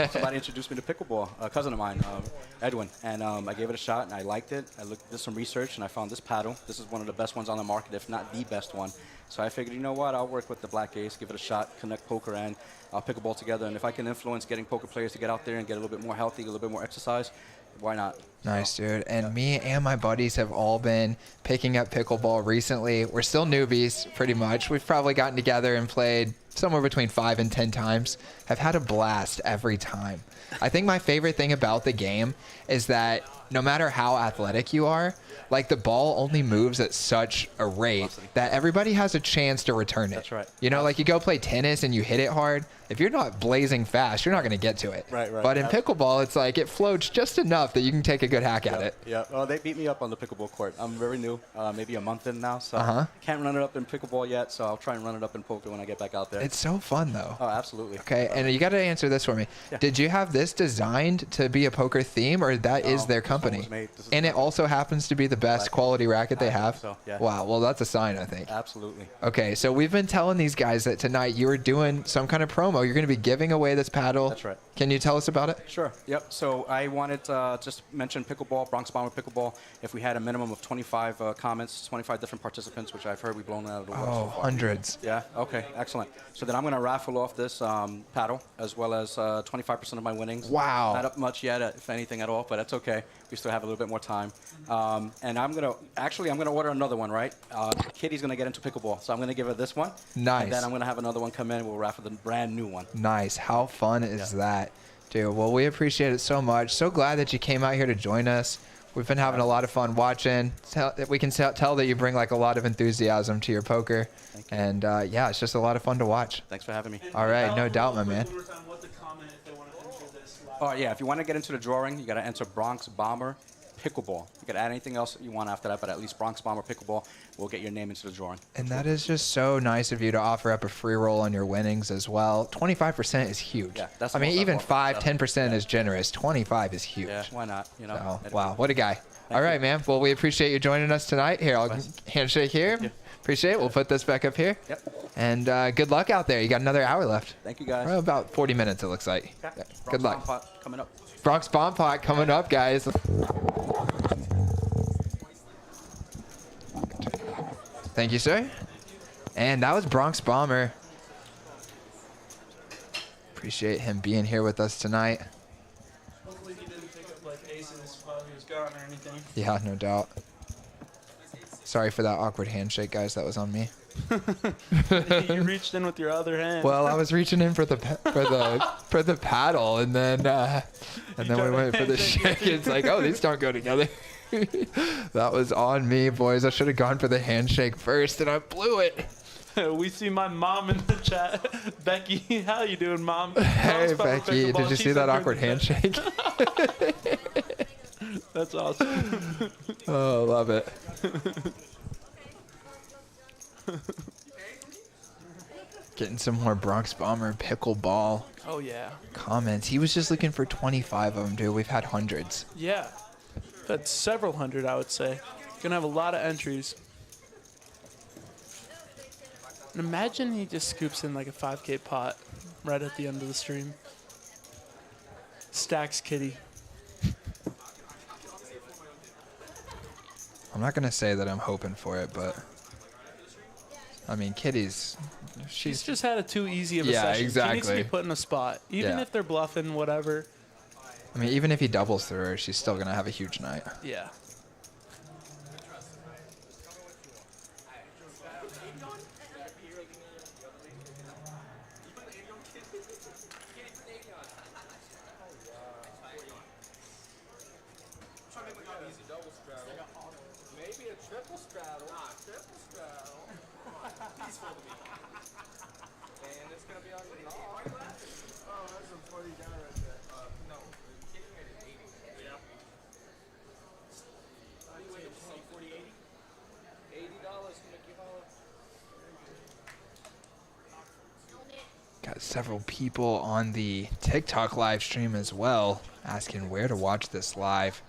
somebody introduced me to pickleball, a cousin of mine, Edwin. And I gave it a shot, and I liked it. I did some research, and I found this paddle. This is one of the best ones on the market, if not the best one. So I figured, you know what, I'll work with the Black Ace, give it a shot, connect poker and pickleball together. And if I can influence getting poker players to get out there and get a little bit more healthy, a little bit more exercise, why not? Nice, dude. And me and my buddies have all been picking up pickleball recently. We're still newbies, pretty much. We've probably gotten together and played somewhere between 5 and 10 times. I've had a blast every time. I think my favorite thing about the game is that no matter how athletic you are, like the ball only moves at such a rate that everybody has a chance to return it. That's right. You know, like you go play tennis and you hit it hard. If you're not blazing fast, you're not going to get to it. Right. But in pickleball, it's like it floats just enough that you can take a good hack at it. Yeah. Well, they beat me up on the pickleball court. I'm very new, maybe a month in now, so can't run it up in pickleball yet. So I'll try and run it up in poker when I get back out there. It's so fun, though. Oh, absolutely. Okay, and you got to answer this for me. Yeah. Did you have this designed to be a poker theme, or that is their company? And it also happens to be the best quality racket they have? So, yeah. Wow, well, that's a sign, I think. Absolutely. Okay, so we've been telling these guys that tonight you were doing some kind of promo. You're going to be giving away this paddle. That's right. Can you tell us about it? Sure. Yep. So I wanted to just mention pickleball, Bronx Bomber Pickleball. If we had a minimum of 25 comments, 25 different participants, which I've heard we've blown out of the water so far. Hundreds. Yeah. Okay. Excellent. So then I'm going to raffle off this paddle as well as 25% of my winnings. Wow. Not up much yet, if anything at all, but that's okay. We still have a little bit more time. And I'm going to order another one, right? Kitty's going to get into pickleball, so I'm going to give her this one. Nice. And then I'm going to have another one come in. We'll raffle the brand new one. Nice. How fun is that? Dude, well, we appreciate it so much. So glad that you came out here to join us. We've been having a lot of fun watching. We can tell that you bring like a lot of enthusiasm to your poker. Thank you. And yeah, it's just a lot of fun to watch. Thanks for having me. All right, no doubt, my man. Oh, yeah, if you want to get into the drawing, you got to enter Bronx Bomber Pickleball. You can add anything else you want after that, but at least Bronx Bomber Pickleball will get your name into the drawing. And that is just so nice of you to offer up a free roll on your winnings as well. 25% is huge. Yeah, that's I mean, the most even I've 5, offered. 10% is generous. 25 is huge. Yeah, why not? You know. So, wow, what a guy. All right, man. Well, we appreciate you joining us tonight. Here, I'll handshake here. Appreciate it. We'll put this back up here. Yep. And good luck out there. You got another hour left. Thank you, guys. Well, about 40 minutes, it looks like. Okay. Yeah, Bronx good luck. Bomb Pot coming up. Bronx Bomb Pot coming up, guys. Thank you, sir. And that was Bronx Bomber. Appreciate him being here with us tonight. Hopefully he didn't pick up like aces while he was gone or anything. Yeah, no doubt. Sorry for that awkward handshake, guys. That was on me. You reached in with your other hand. Well, I was reaching in for the paddle, and then we went for the shake. It's like, oh, these don't go together. That was on me, boys. I should have gone for the handshake first, and I blew it. We see my mom in the chat. Becky, how you doing, Mom? Hey, Mom's Becky, did you see that awkward handshake? That's awesome. Oh, love it. Getting some more Bronx Bomber pickleball Oh, yeah. comments. He was just looking for 25 of them, dude. We've had hundreds. Yeah. That's several hundred, I would say. Gonna have a lot of entries. And imagine he just scoops in like a 5K pot right at the end of the stream. Stacks Kitty. I'm not going to say that I'm hoping for it, but I mean, Kitty's, She's just had a too easy of a Yeah, session. She needs to exactly. be put in a spot. Even Yeah. if they're bluffing, whatever. I mean, even if he doubles through her, she's still going to have a huge night. Yeah. Maybe a triple straddle. Triple straddle. Please fold me. And it's gonna be on your knob. Oh, that's a funny guy right there. No, kicking it at 80. Yeah. Anyway, it's 40, 80? $80 to make you holler. Got several people on the TikTok live stream as well asking where to watch this live.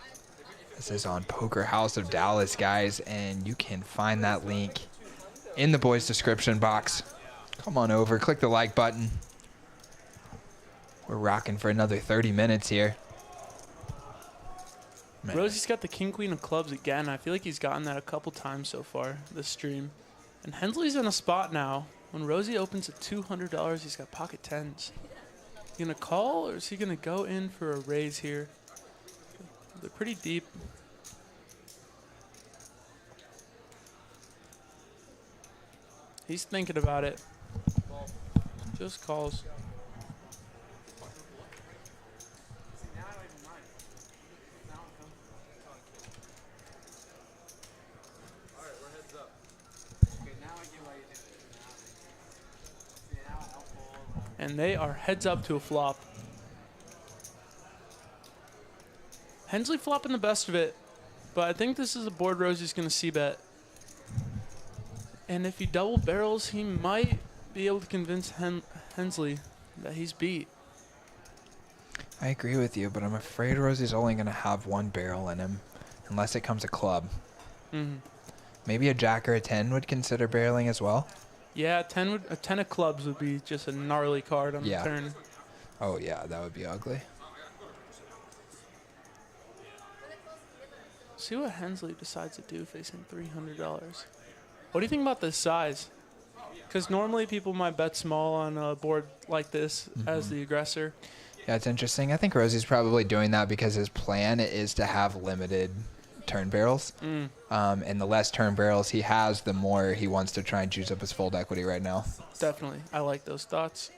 This is on Poker House of Dallas, guys, and you can find that link in the boys' description box. Come on over, click the like button. We're rocking for another 30 minutes here. Man. Rosie's got the king queen of clubs again. I feel like he's gotten that a couple times so far this stream. And Hensley's in a spot now. When Rosie opens at $200, he's got pocket tens. He gonna call or is he gonna go in for a raise here? They're pretty deep. He's thinking about it. Just calls. And they are heads up to a flop. Hensley flopping the best of it, but I think this is a board Rosie's going to c-bet. And if he double barrels, he might be able to convince Hensley that he's beat. I agree with you, but I'm afraid Rosie's only going to have one barrel in him, unless it comes a club. Mm-hmm. Maybe a jack or a 10 would consider barreling as well. Yeah, a 10 of clubs would be just a gnarly card on the turn. Oh, yeah, that would be ugly. See what Hensley decides to do facing $300. What do you think about this size? Because normally people might bet small on a board like this as the aggressor. Yeah, it's interesting. I think Rosie's probably doing that because his plan is to have limited turn barrels. And the less turn barrels he has, the more he wants to try and juice up his fold equity right now. Definitely. I like those thoughts.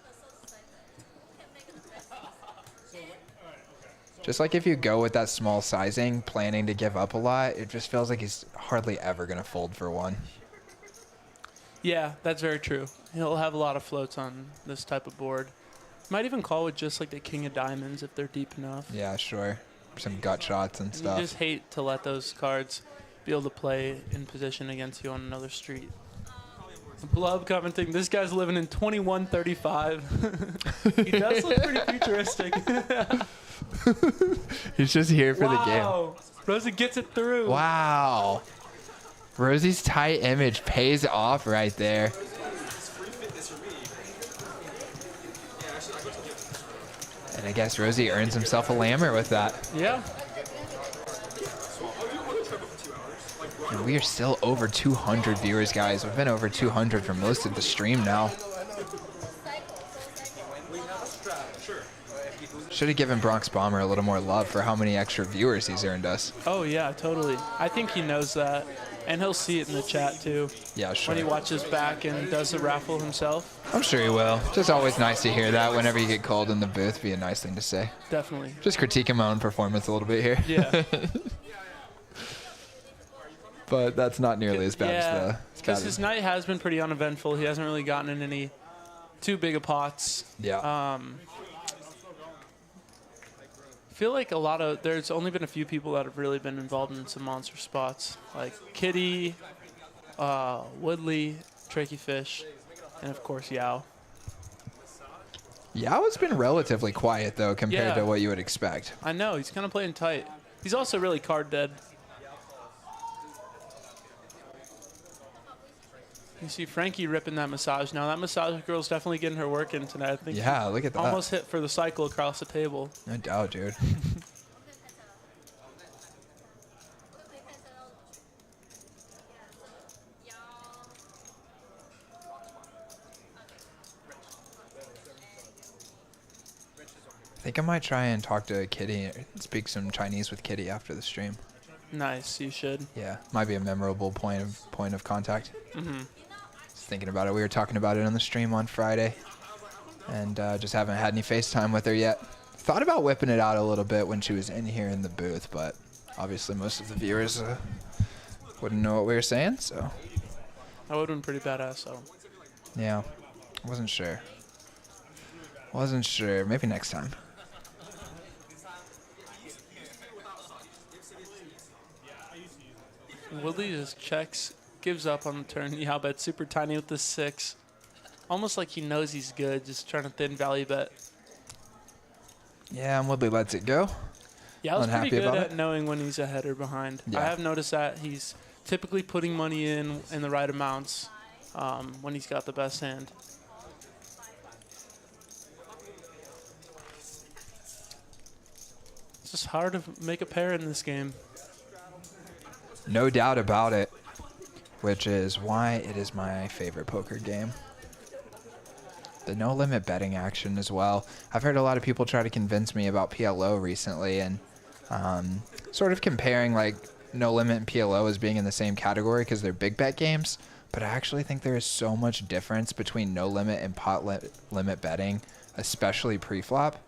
Just like if you go with that small sizing, planning to give up a lot, it just feels like he's hardly ever going to fold for one. Yeah, that's very true. He'll have a lot of floats on this type of board. Might even call with just like the king of diamonds if they're deep enough. Yeah, sure. Some gut shots and stuff. You just hate to let those cards be able to play in position against you on another street. Blub commenting, this guy's living in 2135. He does look pretty futuristic. He's just here for the game. Wow. Rosie gets it through. Wow. Rosie's tight image pays off right there. And I guess Rosie earns himself a lammer with that. Yeah. And we are still over 200 viewers, guys. We've been over 200 for most of the stream now. Should have given Bronx Bomber a little more love for how many extra viewers he's earned us. Oh, yeah, totally. I think he knows that. And he'll see it in the chat, too. Yeah, sure. When he watches back and does the raffle himself. I'm sure he will. Just always nice to hear that whenever you get called in the booth. Be a nice thing to say. Definitely. Just critiquing my own performance a little bit here. Yeah. But that's not nearly as bad as the... Because his night has been pretty uneventful. He hasn't really gotten in any too big of pots. Yeah. I feel like there's only been a few people that have really been involved in some monster spots, like Kitty, Woodley, Tricky Fish, and of course Yao. Yao has been relatively quiet though compared to what you would expect. I know, he's kind of playing tight. He's also really card dead. You see Frankie ripping that massage now. That massage girl's definitely getting her work in tonight. I think yeah, look at that. Almost hit for the cycle across the table. No doubt, dude. I think I might try and talk to Kitty and speak some Chinese with Kitty after the stream. Nice, you should. Yeah, might be a memorable point of contact. Mm-hmm. Thinking about it. We were talking about it on the stream on Friday, and just haven't had any FaceTime with her yet. Thought about whipping it out a little bit when she was in here in the booth, but obviously most of the viewers wouldn't know what we were saying, so. That would have been pretty badass, though. Yeah, wasn't sure. Wasn't sure. Maybe next time. Woodley just checks, gives up on the turn. Yeah, bet super tiny with the 6. Almost like he knows he's good, just trying to thin value bet. Yeah, and Woodley lets it go. Yeah, I was pretty good at it. knowing when he's ahead or behind. Yeah. I have noticed that he's typically putting money in the right amounts when he's got the best hand. It's just hard to make a pair in this game. No doubt about it, which is why it is my favorite poker game. The no limit betting action as well. I've heard a lot of people try to convince me about PLO recently, and sort of comparing like no limit and PLO as being in the same category because they're big bet games. But I actually think there is so much difference between no limit and pot limit betting, especially pre-flop.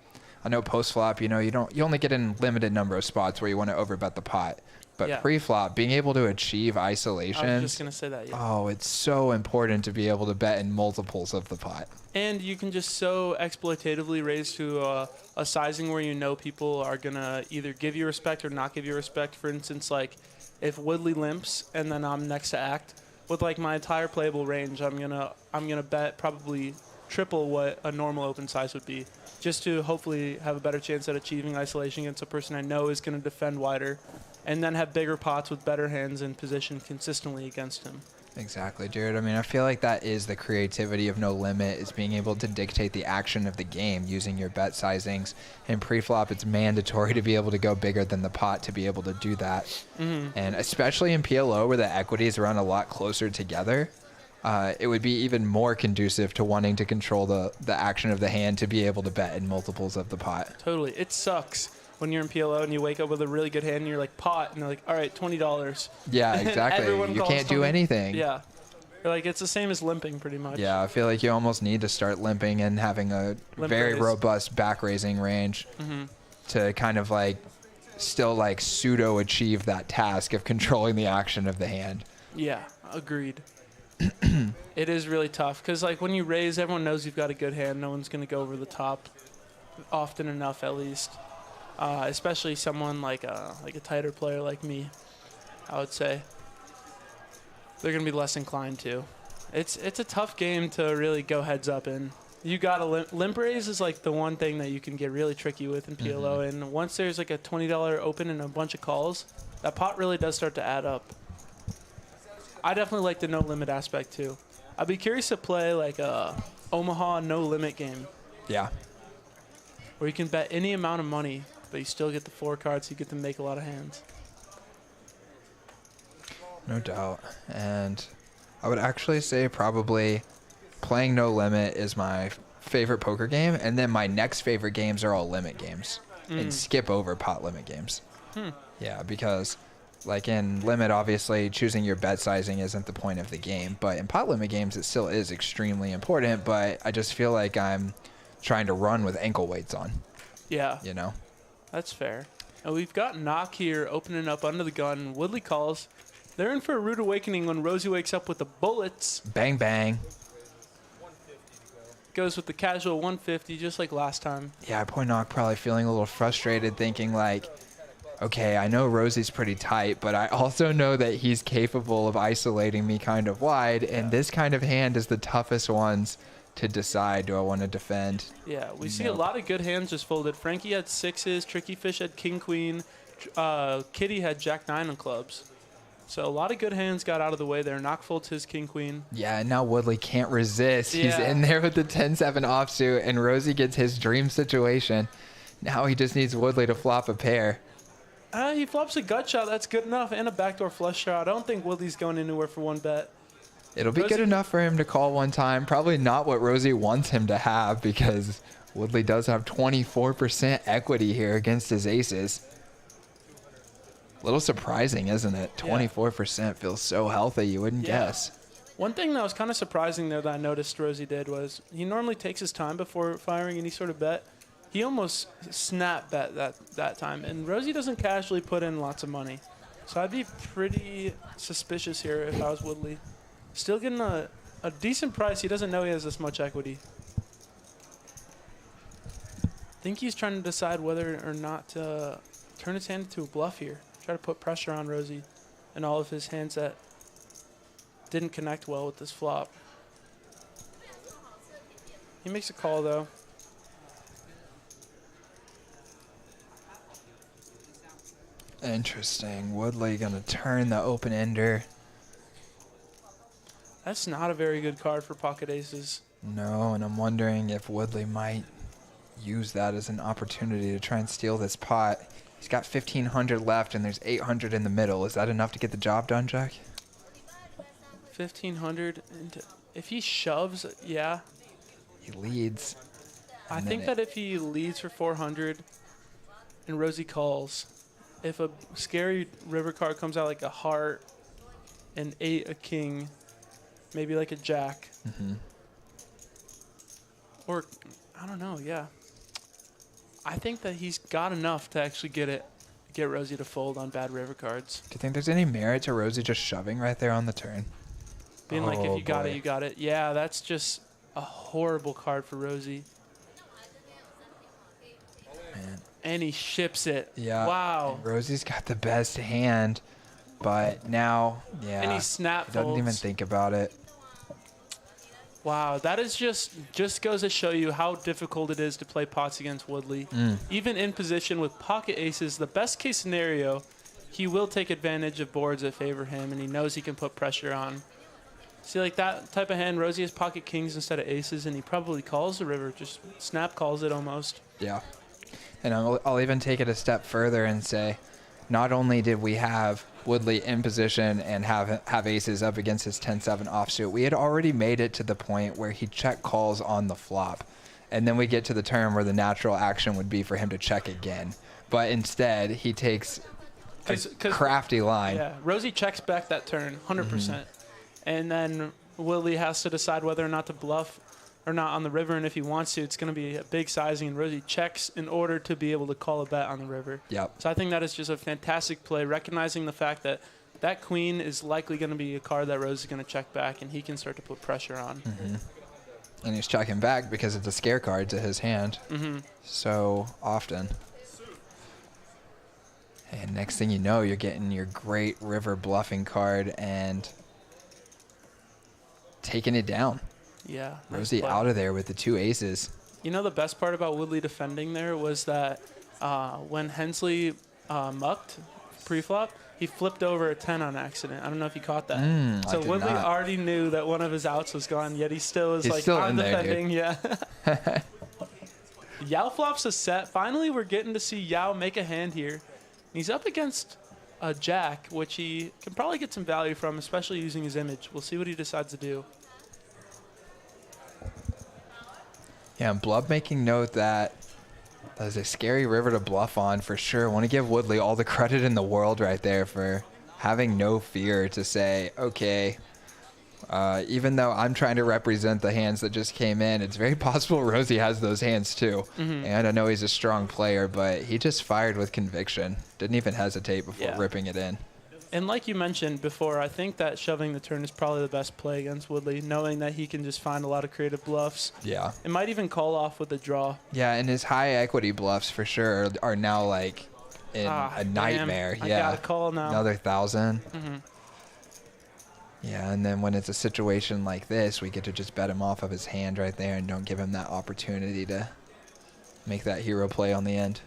I know post-flop, you only get in limited number of spots where you want to overbet the pot. But pre-flop, being able to achieve isolation. I was just going to say that, yeah. Oh, it's so important to be able to bet in multiples of the pot. And you can just so exploitatively raise to a sizing where you know people are going to either give you respect or not give you respect. For instance, like if Woodley limps and then I'm next to act, with like my entire playable range, I'm gonna bet probably triple what a normal open size would be, just to hopefully have a better chance at achieving isolation against a person I know is going to defend wider, and then have bigger pots with better hands in position consistently against him. Exactly, dude. I mean, I feel like that is the creativity of no limit, is being able to dictate the action of the game using your bet sizings. In pre-flop, it's mandatory to be able to go bigger than the pot to be able to do that. Mm-hmm. And especially in PLO, where the equities run a lot closer together, it would be even more conducive to wanting to control the action of the hand to be able to bet in multiples of the pot. Totally. It sucks when you're in PLO and you wake up with a really good hand and you're like, pot, and they're like, all right, $20. Yeah, exactly. You can't do anything. Yeah. You're like, it's the same as limping pretty much. Yeah, I feel like you almost need to start limping and having a very robust back raising range to kind of like still like pseudo achieve that task of controlling the action of the hand. Yeah, agreed. It is really tough because like when you raise, everyone knows you've got a good hand. No one's going to go over the top often enough, at least. Especially someone like a tighter player like me, I would say. They're going to be less inclined to. It's a tough game to really go heads up in. You got to limp raise is like the one thing that you can get really tricky with in PLO. And once there's like a $20 open and a bunch of calls, that pot really does start to add up. I definitely like the no limit aspect too. I'd be curious to play like a Omaha no limit game. Yeah. Where you can bet any amount of money, but you still get the 4 cards, so you get to make a lot of hands. No doubt. And I would actually say probably playing no limit is my favorite poker game, and then my next favorite games are all limit games and skip over pot limit games. Yeah, because like in limit, obviously choosing your bet sizing isn't the point of the game, but in pot limit games, it still is extremely important. But I just feel like I'm trying to run with ankle weights on. Yeah. You know? That's fair. And we've got Knock here opening up under the gun. Woodley calls. They're in for a rude awakening when Rosie wakes up with the bullets. Bang, bang. Goes with the casual 150, just like last time. Yeah, poor Knock probably feeling a little frustrated, thinking like, okay, I know Rosie's pretty tight, but I also know that he's capable of isolating me kind of wide, and this kind of hand is the toughest ones to decide, do I want to defend? Yeah, we see a lot of good hands just folded. Frankie had 6s, Tricky Fish had King Queen, Kitty had Jack 9 on clubs. So a lot of good hands got out of the way there. Knock folds his King Queen. Yeah, and now Woodley can't resist. He's in there with the 10-7 offsuit, and Rosie gets his dream situation. Now he just needs Woodley to flop a pair. He flops a gut shot. That's good enough, and a backdoor flush shot. I don't think Woodley's going anywhere for one bet. It'll be good enough for him to call one time. Probably not what Rosie wants him to have, because Woodley does have 24% equity here against his aces. A little surprising, isn't it? 24% feels so healthy, you wouldn't guess. One thing that was kind of surprising there that I noticed Rosie did was he normally takes his time before firing any sort of bet. He almost snap bet that time, and Rosie doesn't casually put in lots of money. So I'd be pretty suspicious here if I was Woodley. Still getting a decent price. He doesn't know he has this much equity. I think he's trying to decide whether or not to turn his hand into a bluff here. Try to put pressure on Rosie and all of his hands that didn't connect well with this flop. He makes a call, though. Interesting. Woodley going to turn the open ender. That's not a very good card for pocket aces. No, and I'm wondering if Woodley might use that as an opportunity to try and steal this pot. He's got 1,500 left, and there's 800 in the middle. Is that enough to get the job done, Jack? 1,500. If he shoves, yeah. He leads. I think that if he leads for 400 and Rosie calls, if a scary river card comes out like a heart, an 8, a king, maybe like a jack. Or, I don't know, yeah. I think that he's got enough to actually get Rosie to fold on bad river cards. Do you think there's any merit to Rosie just shoving right there on the turn? Being like, if you got it, you got it. Yeah, that's just a horrible card for Rosie. Man. And he ships it. Yeah. Wow. And Rosie's got the best hand, but now, yeah. And he snap folds. Doesn't even think about it. Wow, that is just goes to show you how difficult it is to play pots against Woodley. Even in position with pocket aces, the best case scenario, he will take advantage of boards that favor him, and he knows he can put pressure on. See, like that type of hand, Rosie has pocket kings instead of aces, and he probably calls the river, just snap calls it almost. Yeah. And I'll even take it a step further and say, not only did we have Woodley in position and have aces up against his 10-7 offsuit, we had already made it to the point where he check calls on the flop. And then we get to the turn where the natural action would be for him to check again. But instead, he takes a crafty line. Yeah, Rosie checks back that turn, 100%. And then Woodley has to decide whether or not to bluff or not on the river, and if he wants to, it's going to be a big sizing, and Rosie checks in order to be able to call a bet on the river. Yep. So I think that is just a fantastic play, recognizing the fact that that queen is likely going to be a card that Rose is going to check back, and he can start to put pressure on. And he's checking back because it's a scare card to his hand so often. And next thing you know, you're getting your great river bluffing card and taking it down. Yeah. Rosie out of there with the 2 aces. You know, the best part about Woodley defending there was that when Hensley mucked pre-flop, he flipped over a 10 on accident. I don't know if you caught that. So Woodley already knew that one of his outs was gone, yet he still was like, I'm defending. Yeah. Yao flops a set. Finally, we're getting to see Yao make a hand here. He's up against a jack, which he can probably get some value from, especially using his image. We'll see what he decides to do. Yeah, and Blub making note that there's a scary river to bluff on for sure. Want to give Woodley all the credit in the world right there for having no fear to say, okay, even though I'm trying to represent the hands that just came in, it's very possible Rosie has those hands too. And I know he's a strong player, but he just fired with conviction. Didn't even hesitate before ripping it in. And like you mentioned before, I think that shoving the turn is probably the best play against Woodley, knowing that he can just find a lot of creative bluffs. Yeah. It might even call off with a draw. Yeah, and his high equity bluffs for sure are now like in a nightmare. I Yeah. got a call now. Another 1,000. Yeah, and then when it's a situation like this, we get to just bet him off of his hand right there and don't give him that opportunity to make that hero play on the end.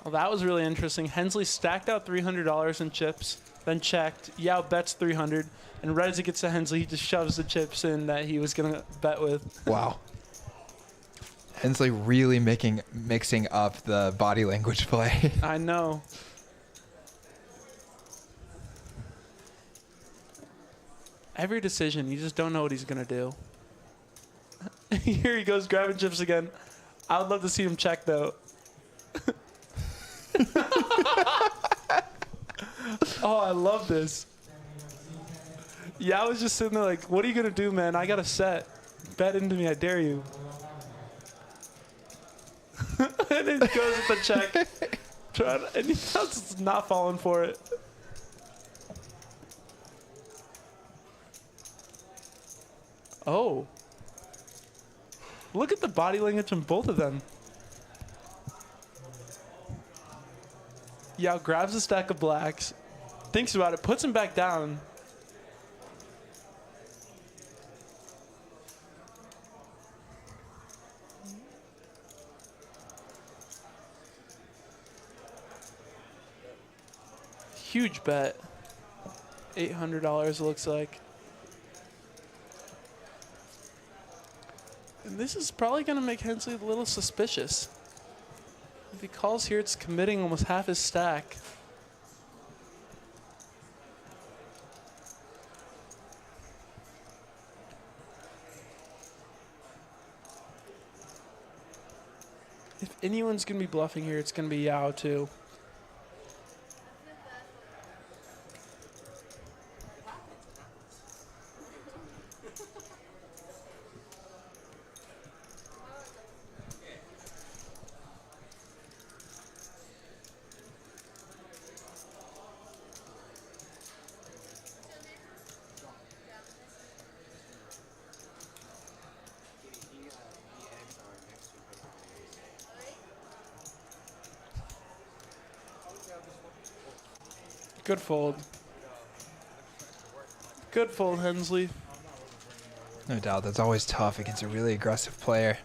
Well, that was really interesting. Hensley stacked out $300 in chips, then checked. Yao bets 300, and right as it gets to Hensley, he just shoves the chips in that he was going to bet with. Wow. Hensley really mixing up the body language play. I know. Every decision, you just don't know what he's going to do. Here he goes grabbing chips again. I would love to see him check, though. Oh, I love this. Yeah, I was just sitting there like, what are you going to do, man? I got a set. Bet into me, I dare you. And it goes with the check. And he's just not falling for it. Oh. Look at the body language from both of them. Yao grabs a stack of blacks, thinks about it, puts him back down. Huge bet. $800 looks like. And this is probably going to make Hensley a little suspicious. If he calls here, it's committing almost half his stack. If anyone's going to be bluffing here, it's going to be Yao too. Good fold. Good fold, Hensley. No doubt, that's always tough against a really aggressive player.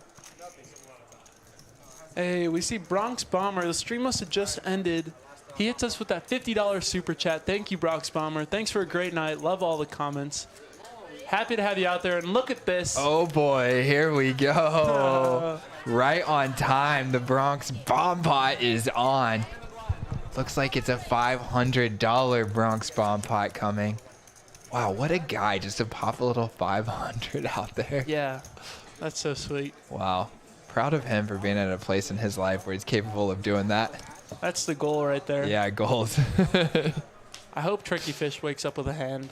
Hey, we see Bronx Bomber. The stream must have just ended. He hits us with that $50 super chat. Thank you, Bronx Bomber. Thanks for a great night. Love all the comments. Happy to have you out there. And look at this. Oh boy, here we go. Right on time. The Bronx Bomb Pot is on. Looks like it's a $500 Bronx Bomb Pot coming. Wow, what a guy just to pop a little 500 out there. Yeah, that's so sweet. Wow. Proud of him for being at a place in his life where he's capable of doing that. That's the goal right there. Yeah, goals. I hope Tricky Fish wakes up with a hand.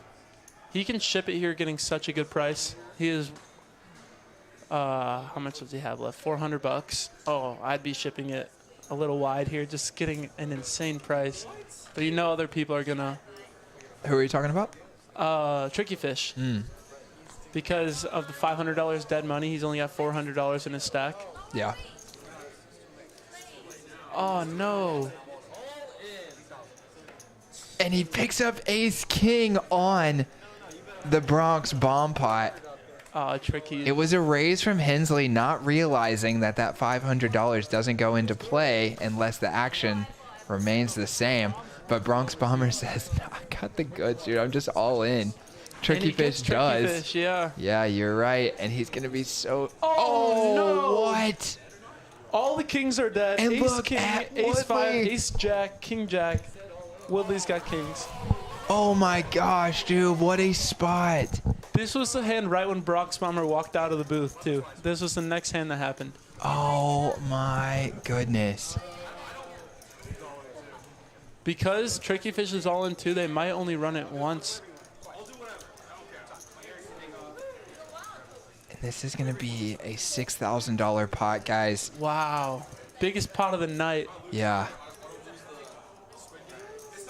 He can ship it here getting such a good price. He is, how much does he have left? 400 bucks. Oh, I'd be shipping it a little wide here, just getting an insane price. But you know other people are gonna. Who are you talking about? Tricky Fish. Because of the $500 dead money, he's only got $400 in his stack. Yeah. Oh, no. And he picks up Ace King on the Bronx Bomb Pot. Tricky. It was a raise from Hensley, not realizing that that $500 doesn't go into play unless the action remains the same. But Bronx Bomber says, no, I got the goods, dude. I'm just all in. Tricky Fish does. Tricky Fish, yeah. Yeah, you're right. And he's going to be so... Oh, no. What? All the kings are dead. And Ace look King, at Ace 5, Woodley. Ace Jack, King Jack. Woodley's got kings. Oh, my gosh, dude. What a spot. This was the hand right when Bronx Bomber walked out of the booth, too. This was the next hand that happened. Oh, my goodness. Because Tricky Fish is all in two, they might only run it once. And this is going to be a $6,000 pot, guys. Wow. Biggest pot of the night. Yeah.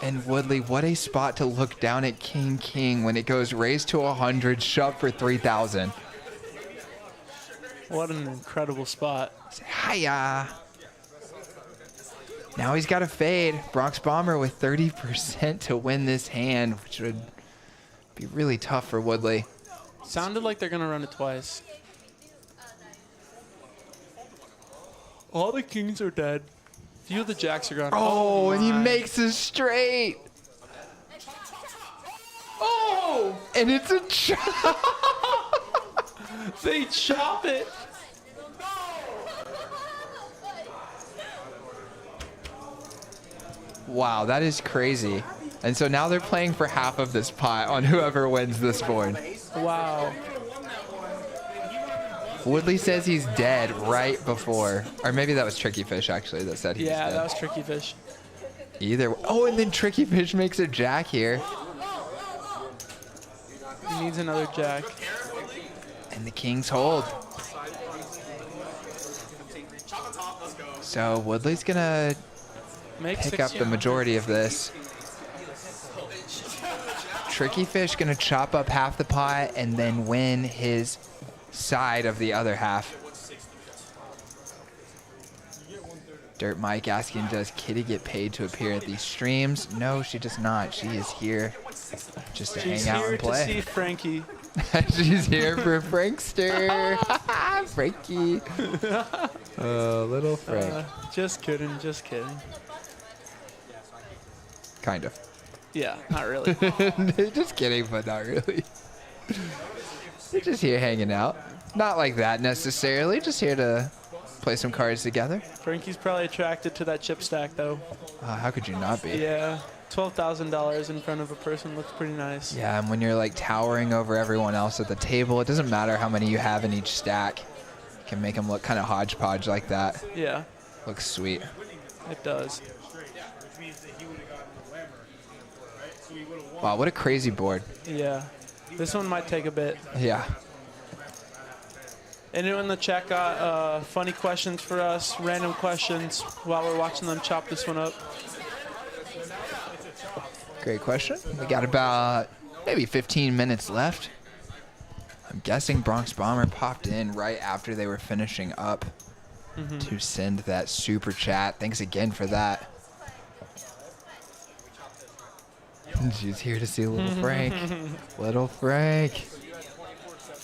And Woodley, what a spot to look down at King when it goes raised to 100, shove for 3,000. What an incredible spot. Hiya. Now he's got a fade. Bronx Bomber with 30% to win this hand, which would be really tough for Woodley. Sounded like they're going to run it twice. All the kings are dead. Few of the jacks are gone. Oh, and he makes a straight. Oh! And it's a chop. They chop it. Wow, that is crazy. And so now they're playing for half of this pot on whoever wins this board. Wow. Woodley says he's dead right before. Or maybe that was Tricky Fish, actually, that said he was dead. Yeah, that was Tricky Fish. Either. Oh, and then Tricky Fish makes a jack here. He needs another jack. And the kings hold. So Woodley's going to pick up the majority of this. Tricky Fish going to chop up half the pot and then win his side of the other half. Dirt Mike asking, does Kitty get paid to appear at these streams? No, she does not. She is here just to hang out and play. She's here to see Frankie. She's here for Frankster. Frankie. Oh, little Frank. Just kidding, just kidding. Kind of. Yeah, not really. Just kidding, but not really. They're just here hanging out. Not like that necessarily. Just here to play some cards together. Frankie's probably attracted to that chip stack, though. How could you not be? Yeah. $12,000 in front of a person looks pretty nice. Yeah, and when you're like towering over everyone else at the table, it doesn't matter how many you have in each stack. You can make them look kind of hodgepodge like that. Yeah. Looks sweet. It does. Wow, what a crazy board. Yeah. This one might take a bit. Yeah. Anyone in the chat got funny questions for us, random questions while we're watching them chop this one up? Great question. We got about maybe 15 minutes left. I'm guessing Bronx Bomber popped in right after they were finishing up to send that super chat. Thanks again for that. She's here to see Little Frank. Little Frank.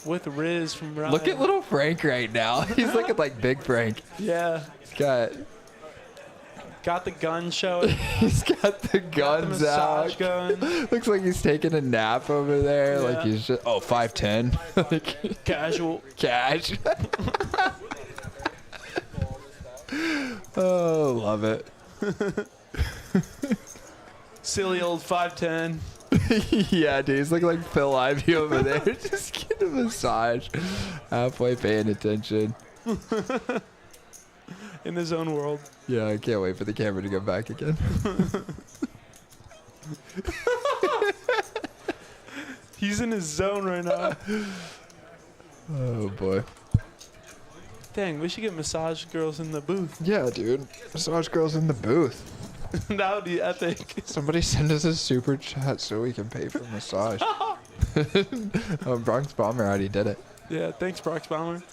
With Riz from Ryan. Look at Little Frank right now. He's looking like Big Frank. Yeah. He's got the gun showing. He's got the guns out. Gun. Looks like he's taking a nap over there. Yeah. Like he's just 5'10". Like, Casual. Cash. Oh, love it. Silly old 5'10". Yeah, dude, he's looking like Phil Ivey over there. Just getting a massage. Halfway paying attention. In his own world. Yeah, I can't wait for the camera to go back again. He's in his zone right now. Oh, boy. Dang, we should get massage girls in the booth. Yeah, dude. Massage girls in the booth. That would be epic. Somebody send us a super chat so we can pay for massage. Bronx Bomber already did it. Yeah, thanks, Bronx Bomber.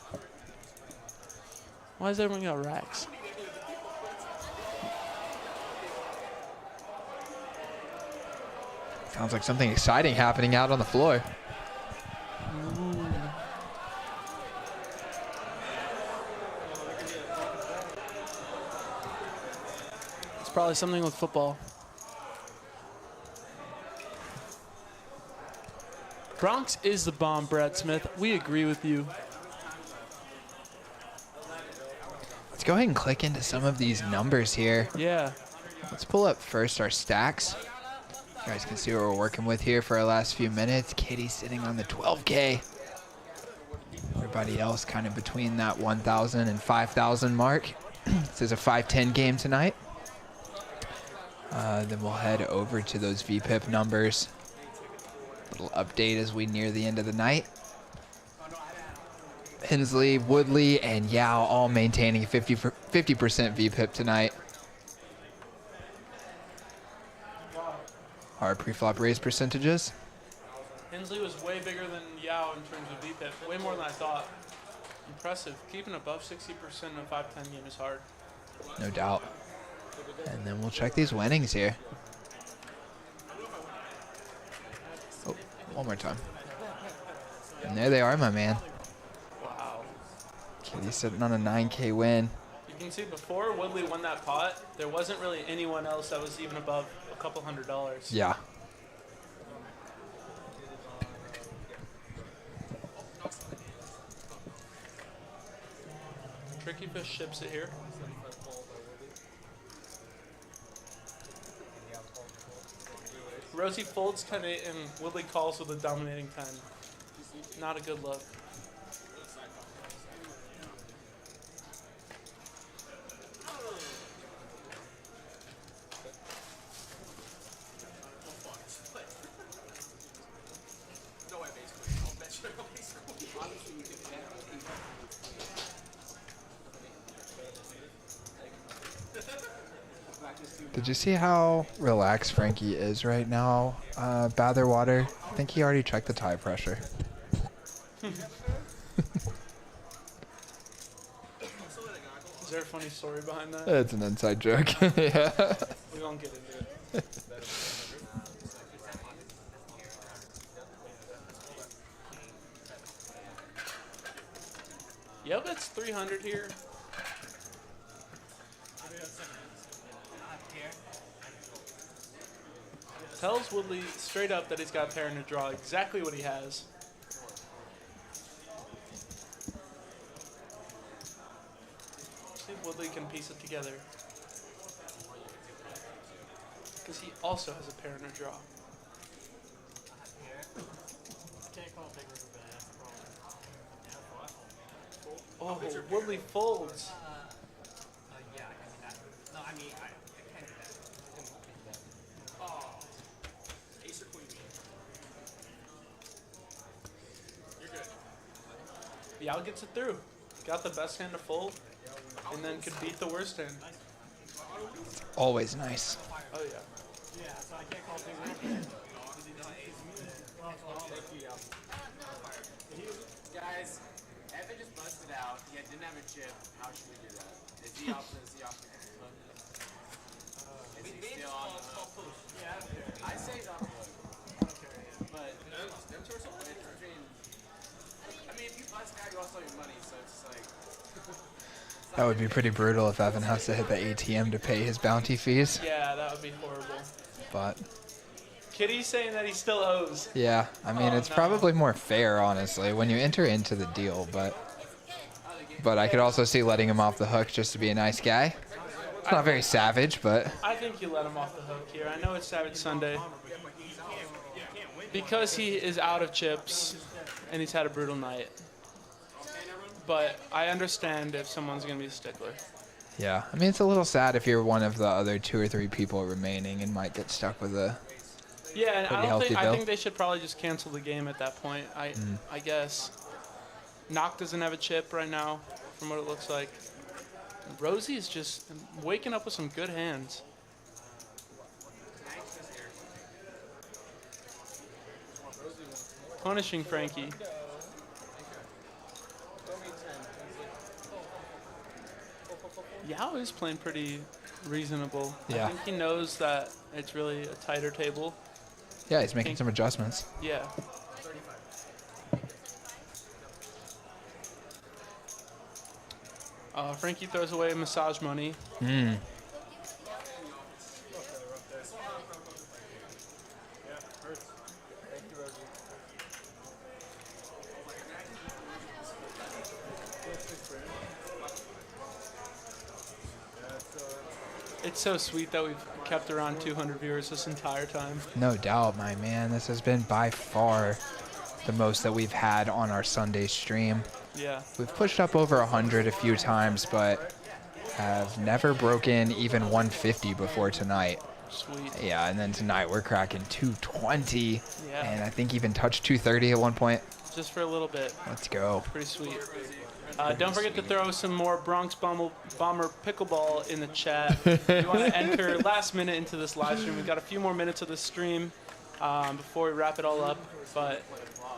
Why is everyone got racks? Sounds like something exciting happening out on the floor. Ooh. It's probably something with football. Bronx is the bomb, Brad Smith. We agree with you. Let's go ahead and click into some of these numbers here. Yeah. Let's pull up first our stacks. You guys can see what we're working with here for our last few minutes. Kitty sitting on the 12K. Everybody else kind of between that 1,000 and 5,000 mark. This is a 5-10 game tonight. Then we'll head over to those VPIP numbers. Little update as we near the end of the night. Hensley, Woodley, and Yao all maintaining 50% VPIP tonight. Our pre-flop raise percentages. Hensley was way bigger than Yao in terms of VPIP. Way more than I thought. Impressive. Keeping above 60% in a 5-10 game is hard. No doubt. And then we'll check these winnings here. Oh, one more time. And there they are, my man. Wow. He's sitting on a 9K win. You can see before Woodley won that pot, there wasn't really anyone else that was even above a couple $100. Yeah. Tricky Fish ships it here. Rosie folds 10-8 and Woodley calls with a dominating 10. Not a good look. Did you see how relaxed Frankie is right now, Batherwater? I think he already checked the tire pressure. Is there a funny story behind that? It's an inside joke. Yeah. We won't get into it. Yep, it's 300 here. Tells Woodley straight up that he's got a pair in a draw, exactly what he has. See if Woodley can piece it together. Because he also has a pair in a draw. Oh, Woodley folds. Yao gets it through. Got the best hand to fold, and then could beat the worst hand. Always nice. Oh yeah. Yeah, so I can't call things. Guys, Evan just busted out. He didn't have a chip. How should we do that? Is he off the hook? Is he still on the hook? Yeah, I say he's off the hook. But I mean, if you bust out, you lost all your money, so it's like. That would be pretty brutal if Evan has to hit the ATM to pay his bounty fees. Yeah, that would be horrible. But Kitty's saying that he still owes. yeah, I mean, it's probably more fair, honestly, when you enter into the deal. But I could also see letting him off the hook just to be a nice guy. It's not very savage, but I think you let him off the hook here. I know it's Savage Sunday. Because he is out of chips and he's had a brutal night. But I understand if someone's going to be a stickler. yeah. I mean, it's a little sad if you're one of the other 2 or 3 people remaining and might get stuck with a Yeah, and pretty healthy bill. I think they should probably just cancel the game at that point. I guess. Nock doesn't have a chip right now, from what it looks like. Rosie is just waking up with some good hands. Punishing Frankie. Yao is playing pretty reasonable. Yeah. I think he knows that it's really a tighter table. Yeah, he's making some adjustments. Yeah. Frankie throws away massage money. It's so sweet that we've kept around 200 viewers this entire time. No doubt, my man. This has been by far the most that we've had on our Sunday stream. Yeah. We've pushed up over 100 a few times, but have never broken even 150 before tonight. Sweet. Yeah, and then tonight we're cracking 220. Yeah. And I think even touched 230 at one point. Just for a little bit. Let's go. Pretty sweet. Don't forget to throw some more Bronx Bomber pickleball in the chat. If you want to enter last minute into this live stream, we've got a few more minutes of the stream before we wrap it all up. But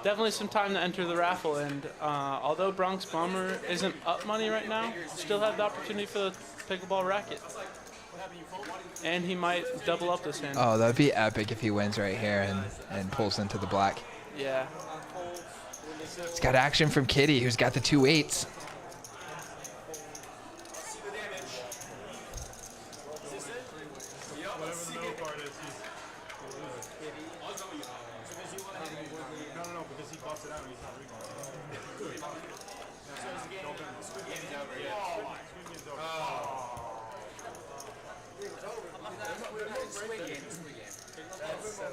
definitely some time to enter the raffle. And although Bronx Bomber isn't up money right now, still have the opportunity for the pickleball racket. And he might double up this hand. Oh, that'd be epic if he wins right here and pulls into the black. Yeah. It's got action from Kitty, who's got the 2 8s.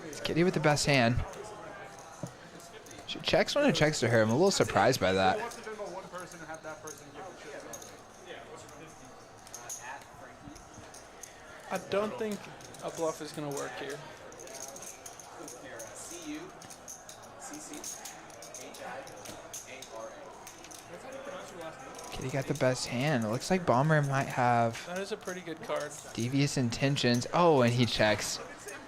It's Kitty with the best hand. She checks when it checks to her. I'm a little surprised by that. I don't think a bluff is going to work here. Kitty got the best hand. It looks like Bomber might have That is a pretty good card. devious intentions. Oh, and he checks.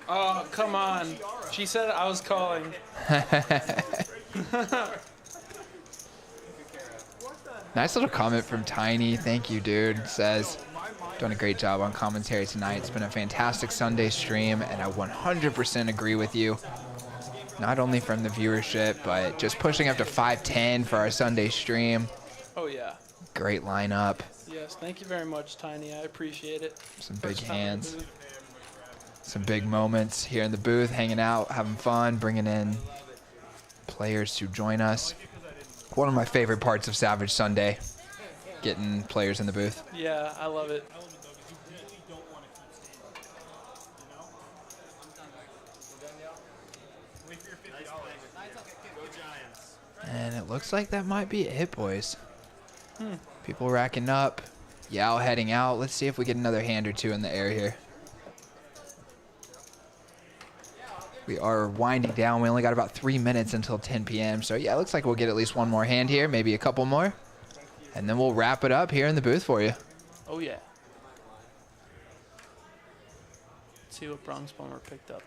Oh, come on. She said I was calling. Nice little comment from Tiny. Thank you, dude. Says, doing a great job on commentary tonight. It's been a fantastic Sunday stream, and I 100% agree with you. Not only from the viewership, but just pushing up to 510 for our Sunday stream. Oh, yeah. Great lineup. Yes, thank you very much, Tiny. I appreciate it. Some big First time in the hands. booth. Some big moments here in the booth, hanging out, having fun, bringing in players to join us. One of my favorite parts of Savage Sunday, getting players in the booth. Yeah, I love it. And it looks like that might be it, boys. People racking up. Yao heading out. Let's see if we get another hand or two in the air here. We are winding down. We only got about 3 minutes until 10 p.m. So, yeah, it looks like we'll get at least one more hand here, maybe a couple more. And then we'll wrap it up here in the booth for you. Oh, yeah. Let's see what Bronx Bomber picked up.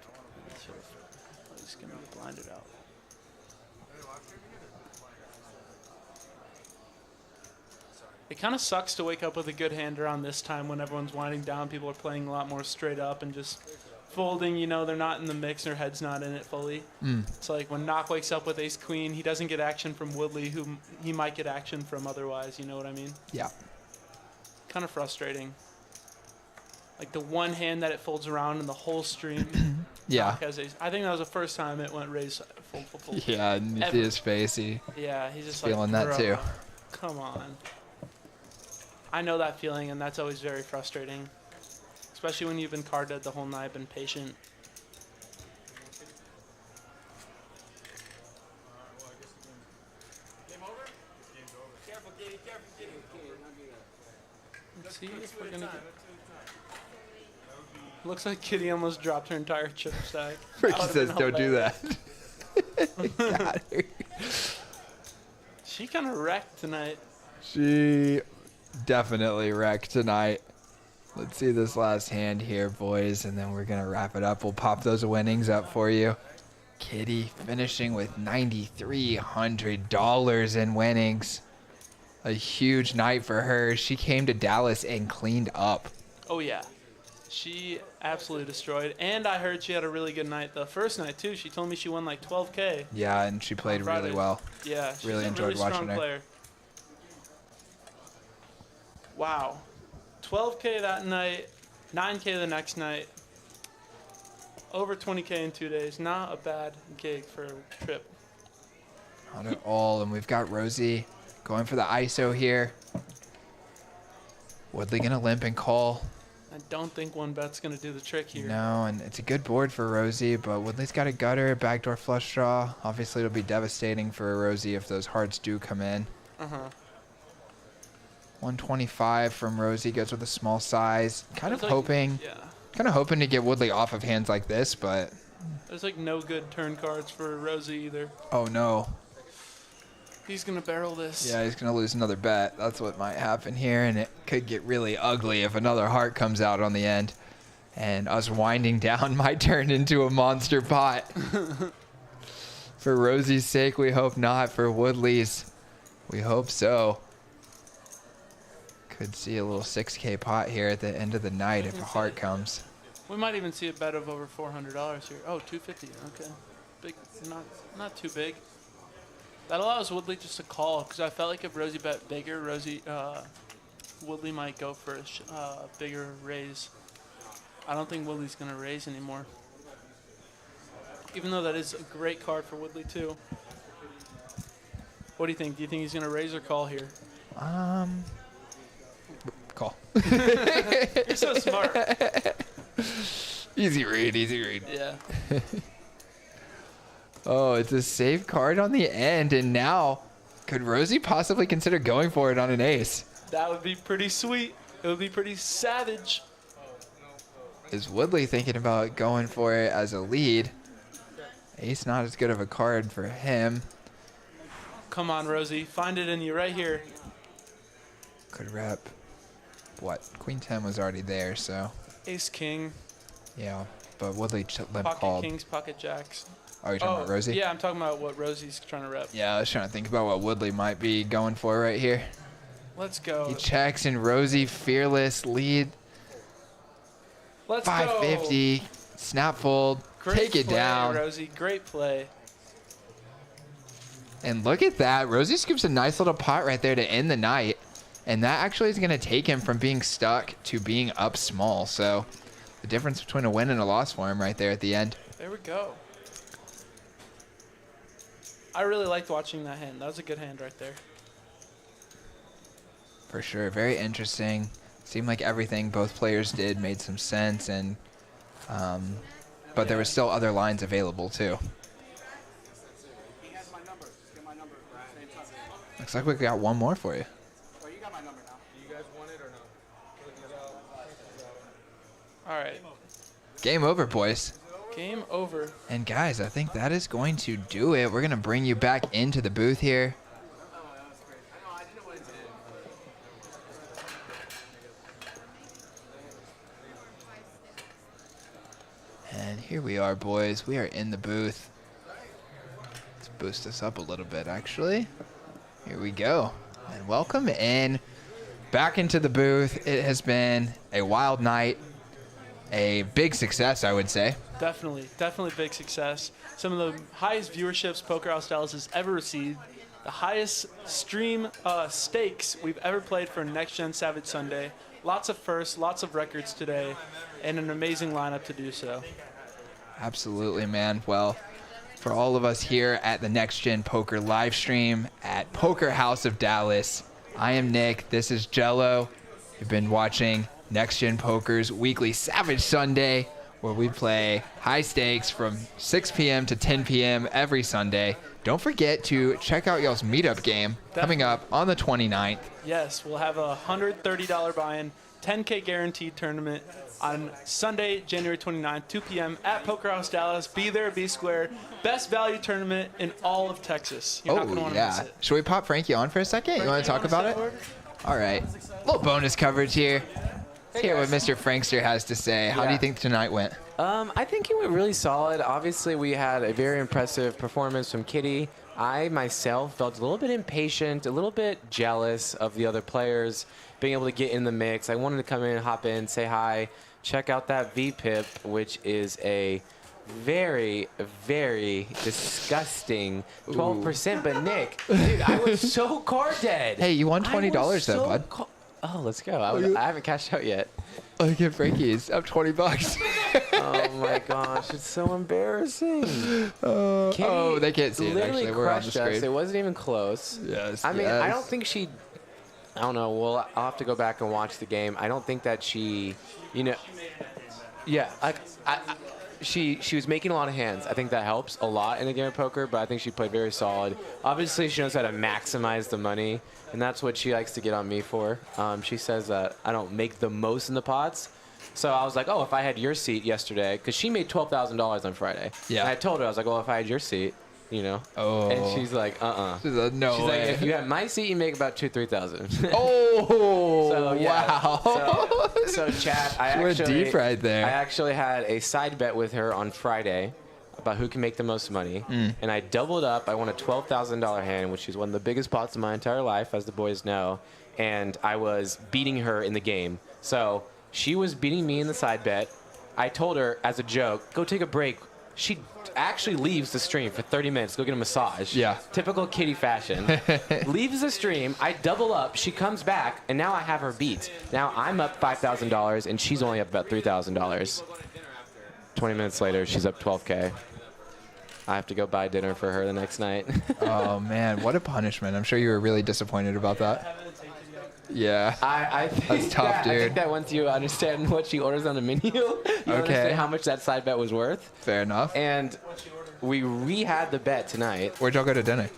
He's going to be blinded out. It kind of sucks to wake up with a good hand around this time when everyone's winding down. People are playing a lot more straight up and just folding. You know, they're not in the mix. Their head's not in it fully. It's like when Knock wakes up with ace queen, he doesn't get action from Woodley, who he might get action from otherwise. You know what I mean? Yeah. Kind of frustrating. Like the one hand that it folds around in the whole stream. Yeah. Knock has ace. I think that was the first time it went raise, fold, fold, fold. Yeah, and you see his face. Yeah, he's just feeling like, that too. Come on. I know that feeling, and that's always very frustrating. Especially when you've been card dead the whole night, been patient. Let's see if we're gonna get... Looks like Kitty almost dropped her entire chip stack. Ricky says, don't do that. Got her. She kind of wrecked tonight. She definitely wrecked tonight. Let's see this last hand here, boys, and then we're going to wrap it up. We'll pop those winnings up for you. Kitty finishing with $9,300 in winnings. A huge night for her. She came to Dallas and cleaned up. Oh, yeah. She absolutely destroyed. And I heard she had a really good night the first night, too. She told me she won like 12K. Yeah, and she played really well. Yeah, she's Really a enjoyed really watching strong her. player. Wow. 12K that night, 9K the next night, over 20K in 2 days. Not a bad gig for a trip. Not at all. And we've got Rosie going for the ISO here. Woodley going to limp and call. I don't think one bet's going to do the trick here. No, and it's a good board for Rosie, but Woodley's got a gutter, backdoor flush draw. Obviously, it'll be devastating for Rosie if those hearts do come in. 125 from Rosie, goes with a small size. Kind of Looks like- hoping Yeah. Kind of hoping to get Woodley off of hands like this, but... There's like no good turn cards for Rosie either. Oh, no. He's going to barrel this. Yeah, he's going to lose another bet. That's what might happen here, and it could get really ugly if another heart comes out on the end. And us winding down might turn into a monster pot. For Rosie's sake, we hope not. For Woodley's, we hope so. Could see a little 6K pot here at the end of the night if a heart comes. We might even see a bet of over $400 here. Oh, 250. Okay. Big, not too big. That allows Woodley just to call, because I felt like if Rosie bet bigger, Woodley might go for a bigger raise. I don't think Woodley's going to raise anymore. Even though that is a great card for Woodley, too. What do you think? Do you think he's going to raise or call here? Call. You're so smart. Easy read, easy read. Yeah. Oh, it's a safe card on the end, and now could Rosie possibly consider going for it on an ace? That would be pretty sweet. It would be pretty savage. Is Woodley thinking about going for it as a lead? Ace not as good of a card for him. Come on, Rosie. Find it in you right here. Could rep. What? Queen 10 was already there, so. Ace King. Yeah, but Woodley limp Pocket called. Kings, Pocket Jacks. Oh, you're talking about Rosie? Yeah, I'm talking about what Rosie's trying to rep. Yeah, I was trying to think about what Woodley might be going for right here. Let's go. He checks, and Rosie, fearless lead. Let's 550. go. Snap fold. Great Take it play, down. Rosie. Great play. And look at that. Rosie scoops a nice little pot right there to end the night. And that actually is going to take him from being stuck to being up small. So the difference between a win and a loss for him right there at the end. There we go. I really liked watching that hand. That was a good hand right there. For sure. Very interesting. Seemed like everything both players did made some sense. And but there were still other lines available too. Looks like we got one more for you. All right. Game over, boys. Game over. And guys, I think that is going to do it. We're going to bring you back into the booth here. And here we are, boys. We are in the booth. Let's boost this up a little bit, actually. Here we go. And welcome in. Back into the booth. It has been a wild night. A big success, I would say. Definitely big success. Some of the highest viewerships Poker House Dallas has ever received. The highest stream stakes we've ever played for Next Gen Savage Sunday. Lots of firsts, lots of records today, and an amazing lineup to do so. Absolutely, man. Well, for all of us here at the Next Gen Poker live stream at Poker House of Dallas, I am Nick. This is Jello. You've been watching Next Gen Poker's weekly Savage Sunday, where we play high stakes from 6 p.m. to 10 p.m. every Sunday. Don't forget to check out y'all's meetup game coming up on the 29th. Yes, we'll have a $130 buy-in, 10K guaranteed tournament on Sunday, January 29th, 2 p.m. at Poker House Dallas. Be there, be square. Best value tournament in all of Texas. You're not going to want to miss it. Should we pop Frankie on for a second? You want to talk about it? All right. Little bonus coverage here. Let's hear what Mr. Frankster has to say. How do you think tonight went? I think it went really solid. Obviously, we had a very impressive performance from Kitty. I myself felt a little bit impatient, a little bit jealous of the other players being able to get in the mix. I wanted to come in, hop in, say hi, check out that VPIP, which is a very, very disgusting 12%. But Nick, dude, I was so card dead. Hey, you won $20 though, bud. Oh, let's go. I haven't cashed out yet. Look at Frankie's up $20. Oh my gosh, it's so embarrassing. Oh, they can't see it literally actually. We're on the crushed us. screen. It wasn't even close. Yes. I mean, I don't think she. I don't know. Well, I'll have to go back and watch the game. I don't think that she, you know. Yeah, she was making a lot of hands. I think that helps a lot in a game of poker, but I think she played very solid. Obviously, she knows how to maximize the money, and that's what she likes to get on me for. She says that I don't make the most in the pots, So I was like, oh, if I had your seat yesterday, because she made $12,000 on Friday. Yeah. And I told her, I was like, well, if I had your seat, you know. Oh. And she's like, She's like, no She's way. like, if you had my seat, you make about $3,000. Oh. So, yeah. Wow. So chat, She went deep right there. I actually had a side bet with her on Friday about who can make the most money. And I doubled up. I won a $12,000 hand, which is one of the biggest pots of my entire life, as the boys know. And I was beating her in the game. So she was beating me in the side bet. I told her, as a joke, go take a break. She actually leaves the stream for 30 minutes, go get a massage. Yeah. Typical Kitty fashion. Leaves the stream. I double up. She comes back, and now I have her beat. Now I'm up $5,000, and she's only up about $3,000. 20 minutes later, she's up $12K. I have to go buy dinner for her the next night. Oh, man. What a punishment. I'm sure you were really disappointed about that. Yeah. I think That's tough, dude. I think that once you understand what she orders on the menu, you understand how much that side bet was worth. Fair enough. And we re-had the bet tonight. Where'd y'all go to dinner?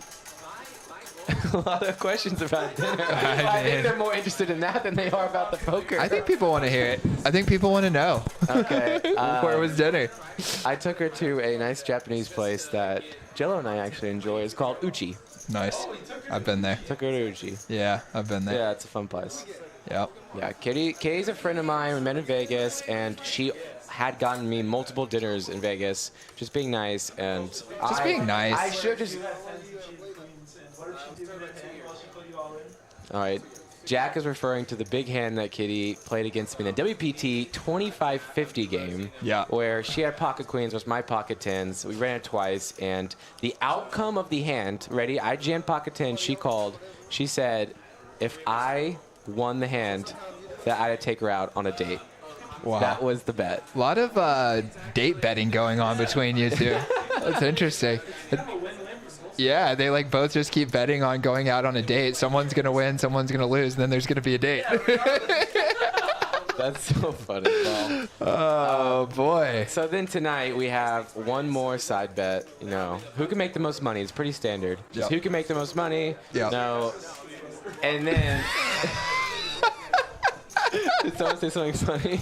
A lot of questions about dinner. I think they're more interested in that than they are about the poker. I think people want to hear it. I think people want to know. Okay. Where was dinner? I took her to a nice Japanese place that Jello and I actually enjoy. It's called Uchi. Nice. I've been there. Took her to Uchi. Yeah, I've been there. Yeah, it's a fun place. Yep. Yeah, Kitty's a friend of mine. We met in Vegas, and she had gotten me multiple dinners in Vegas, just being nice. And Just being nice. I should just... All right. Jack is referring to the big hand that Kitty played against me in the WPT 2550 game. Yeah. Where she had pocket queens, was my pocket tens. We ran it twice, and the outcome of the hand, ready? I jammed pocket 10. She called. She said, if I won the hand, that I'd take her out on a date. Wow. That was the bet. A lot of date betting going on between you two. That's interesting. Yeah, they like both just keep betting on going out on a date. Someone's going to win, someone's going to lose, and then there's going to be a date. That's so funny, Paul. Oh, boy. So then tonight we have one more side bet. You know, who can make the most money? It's pretty standard. Just who can make the most money? Yeah. No. And then... Did someone say something funny?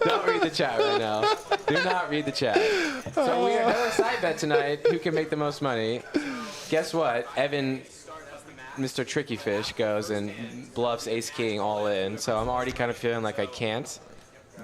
Don't read the chat right now. Do not read the chat. So we are doing a side bet tonight. Who can make the most money? Guess what? Evan, Mr. Tricky Fish, goes and bluffs Ace King all in. So I'm already kind of feeling like I can't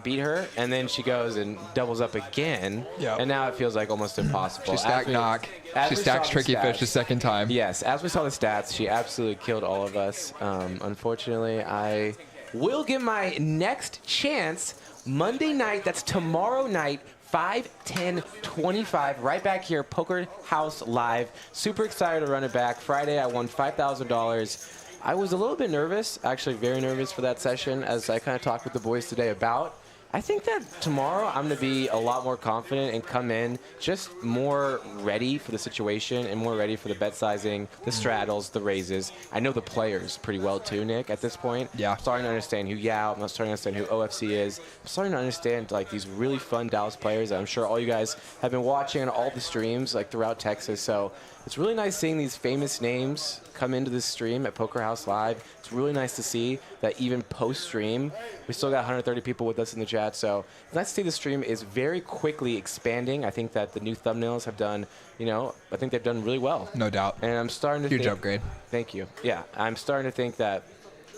beat her. And then she goes and doubles up again. Yep. And now it feels like almost impossible. She stacked knock. She stacks Tricky Fish the second time. Yes, as we saw the stats, she absolutely killed all of us. Unfortunately, I will get my next chance Monday night. That's tomorrow night, 5/10/25, right back here, Poker House Live. Super excited to run it back. Friday, I won $5,000. I was a little bit nervous, actually very nervous for that session, as I kind of talked with the boys today about. I think that tomorrow I'm going to be a lot more confident and come in just more ready for the situation and more ready for the bet sizing, the straddles, the raises. I know the players pretty well too, Nick, at this point. Yeah. I'm starting to understand who Yao, I'm starting to understand who OFC is. I'm starting to understand like these really fun Dallas players that I'm sure all you guys have been watching on all the streams like throughout Texas. So it's really nice seeing these famous names come into this stream at Poker House Live. It's really nice to see that even post-stream, we still got 130 people with us in the chat. So it's nice to see the stream is very quickly expanding. I think that the new thumbnails have done, you know, I think they've done really well. No doubt. And I'm starting to Huge think, upgrade. Thank you. Yeah, I'm starting to think that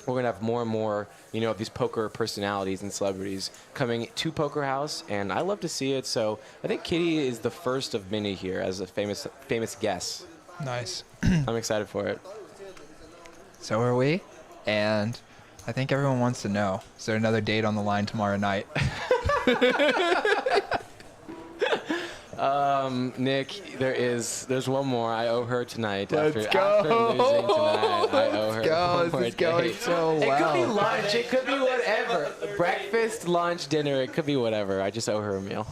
we're going to have more and more, you know, of these poker personalities and celebrities coming to Poker House, and I love to see it. So I think Kitty is the first of many here as a famous guest. Nice. I'm excited for it. So are we. And I think everyone wants to know, is there another date on the line tomorrow night? Nick, there's one more. I owe her tonight. Let's after go. losing tonight, I owe her Let's go. one This more is going date. so It could be well. lunch. It could be whatever. Breakfast, lunch, dinner. It could be whatever. I just owe her a meal.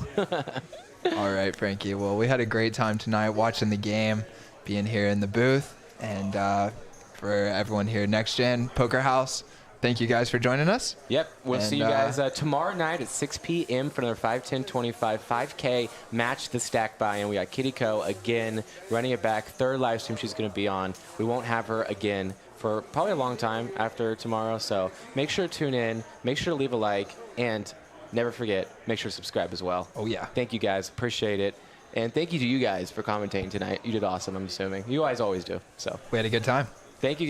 All right, Frankie. Well, we had a great time tonight watching the game, being here in the booth, and for everyone here, Next Gen Poker House, thank you guys for joining us. Yep. We'll And, see you guys tomorrow night at 6 p.m. for another 5/10/25 5K match the stack buy-in. We got Kitty Co again running it back. Third live stream she's going to be on. We won't have her again for probably a long time after tomorrow. So make sure to tune in. Make sure to leave a like. And never forget, make sure to subscribe as well. Oh, yeah. Thank you guys. Appreciate it. And thank you to you guys for commentating tonight. You did awesome, I'm assuming. You guys always do. So We had a good time. thank you.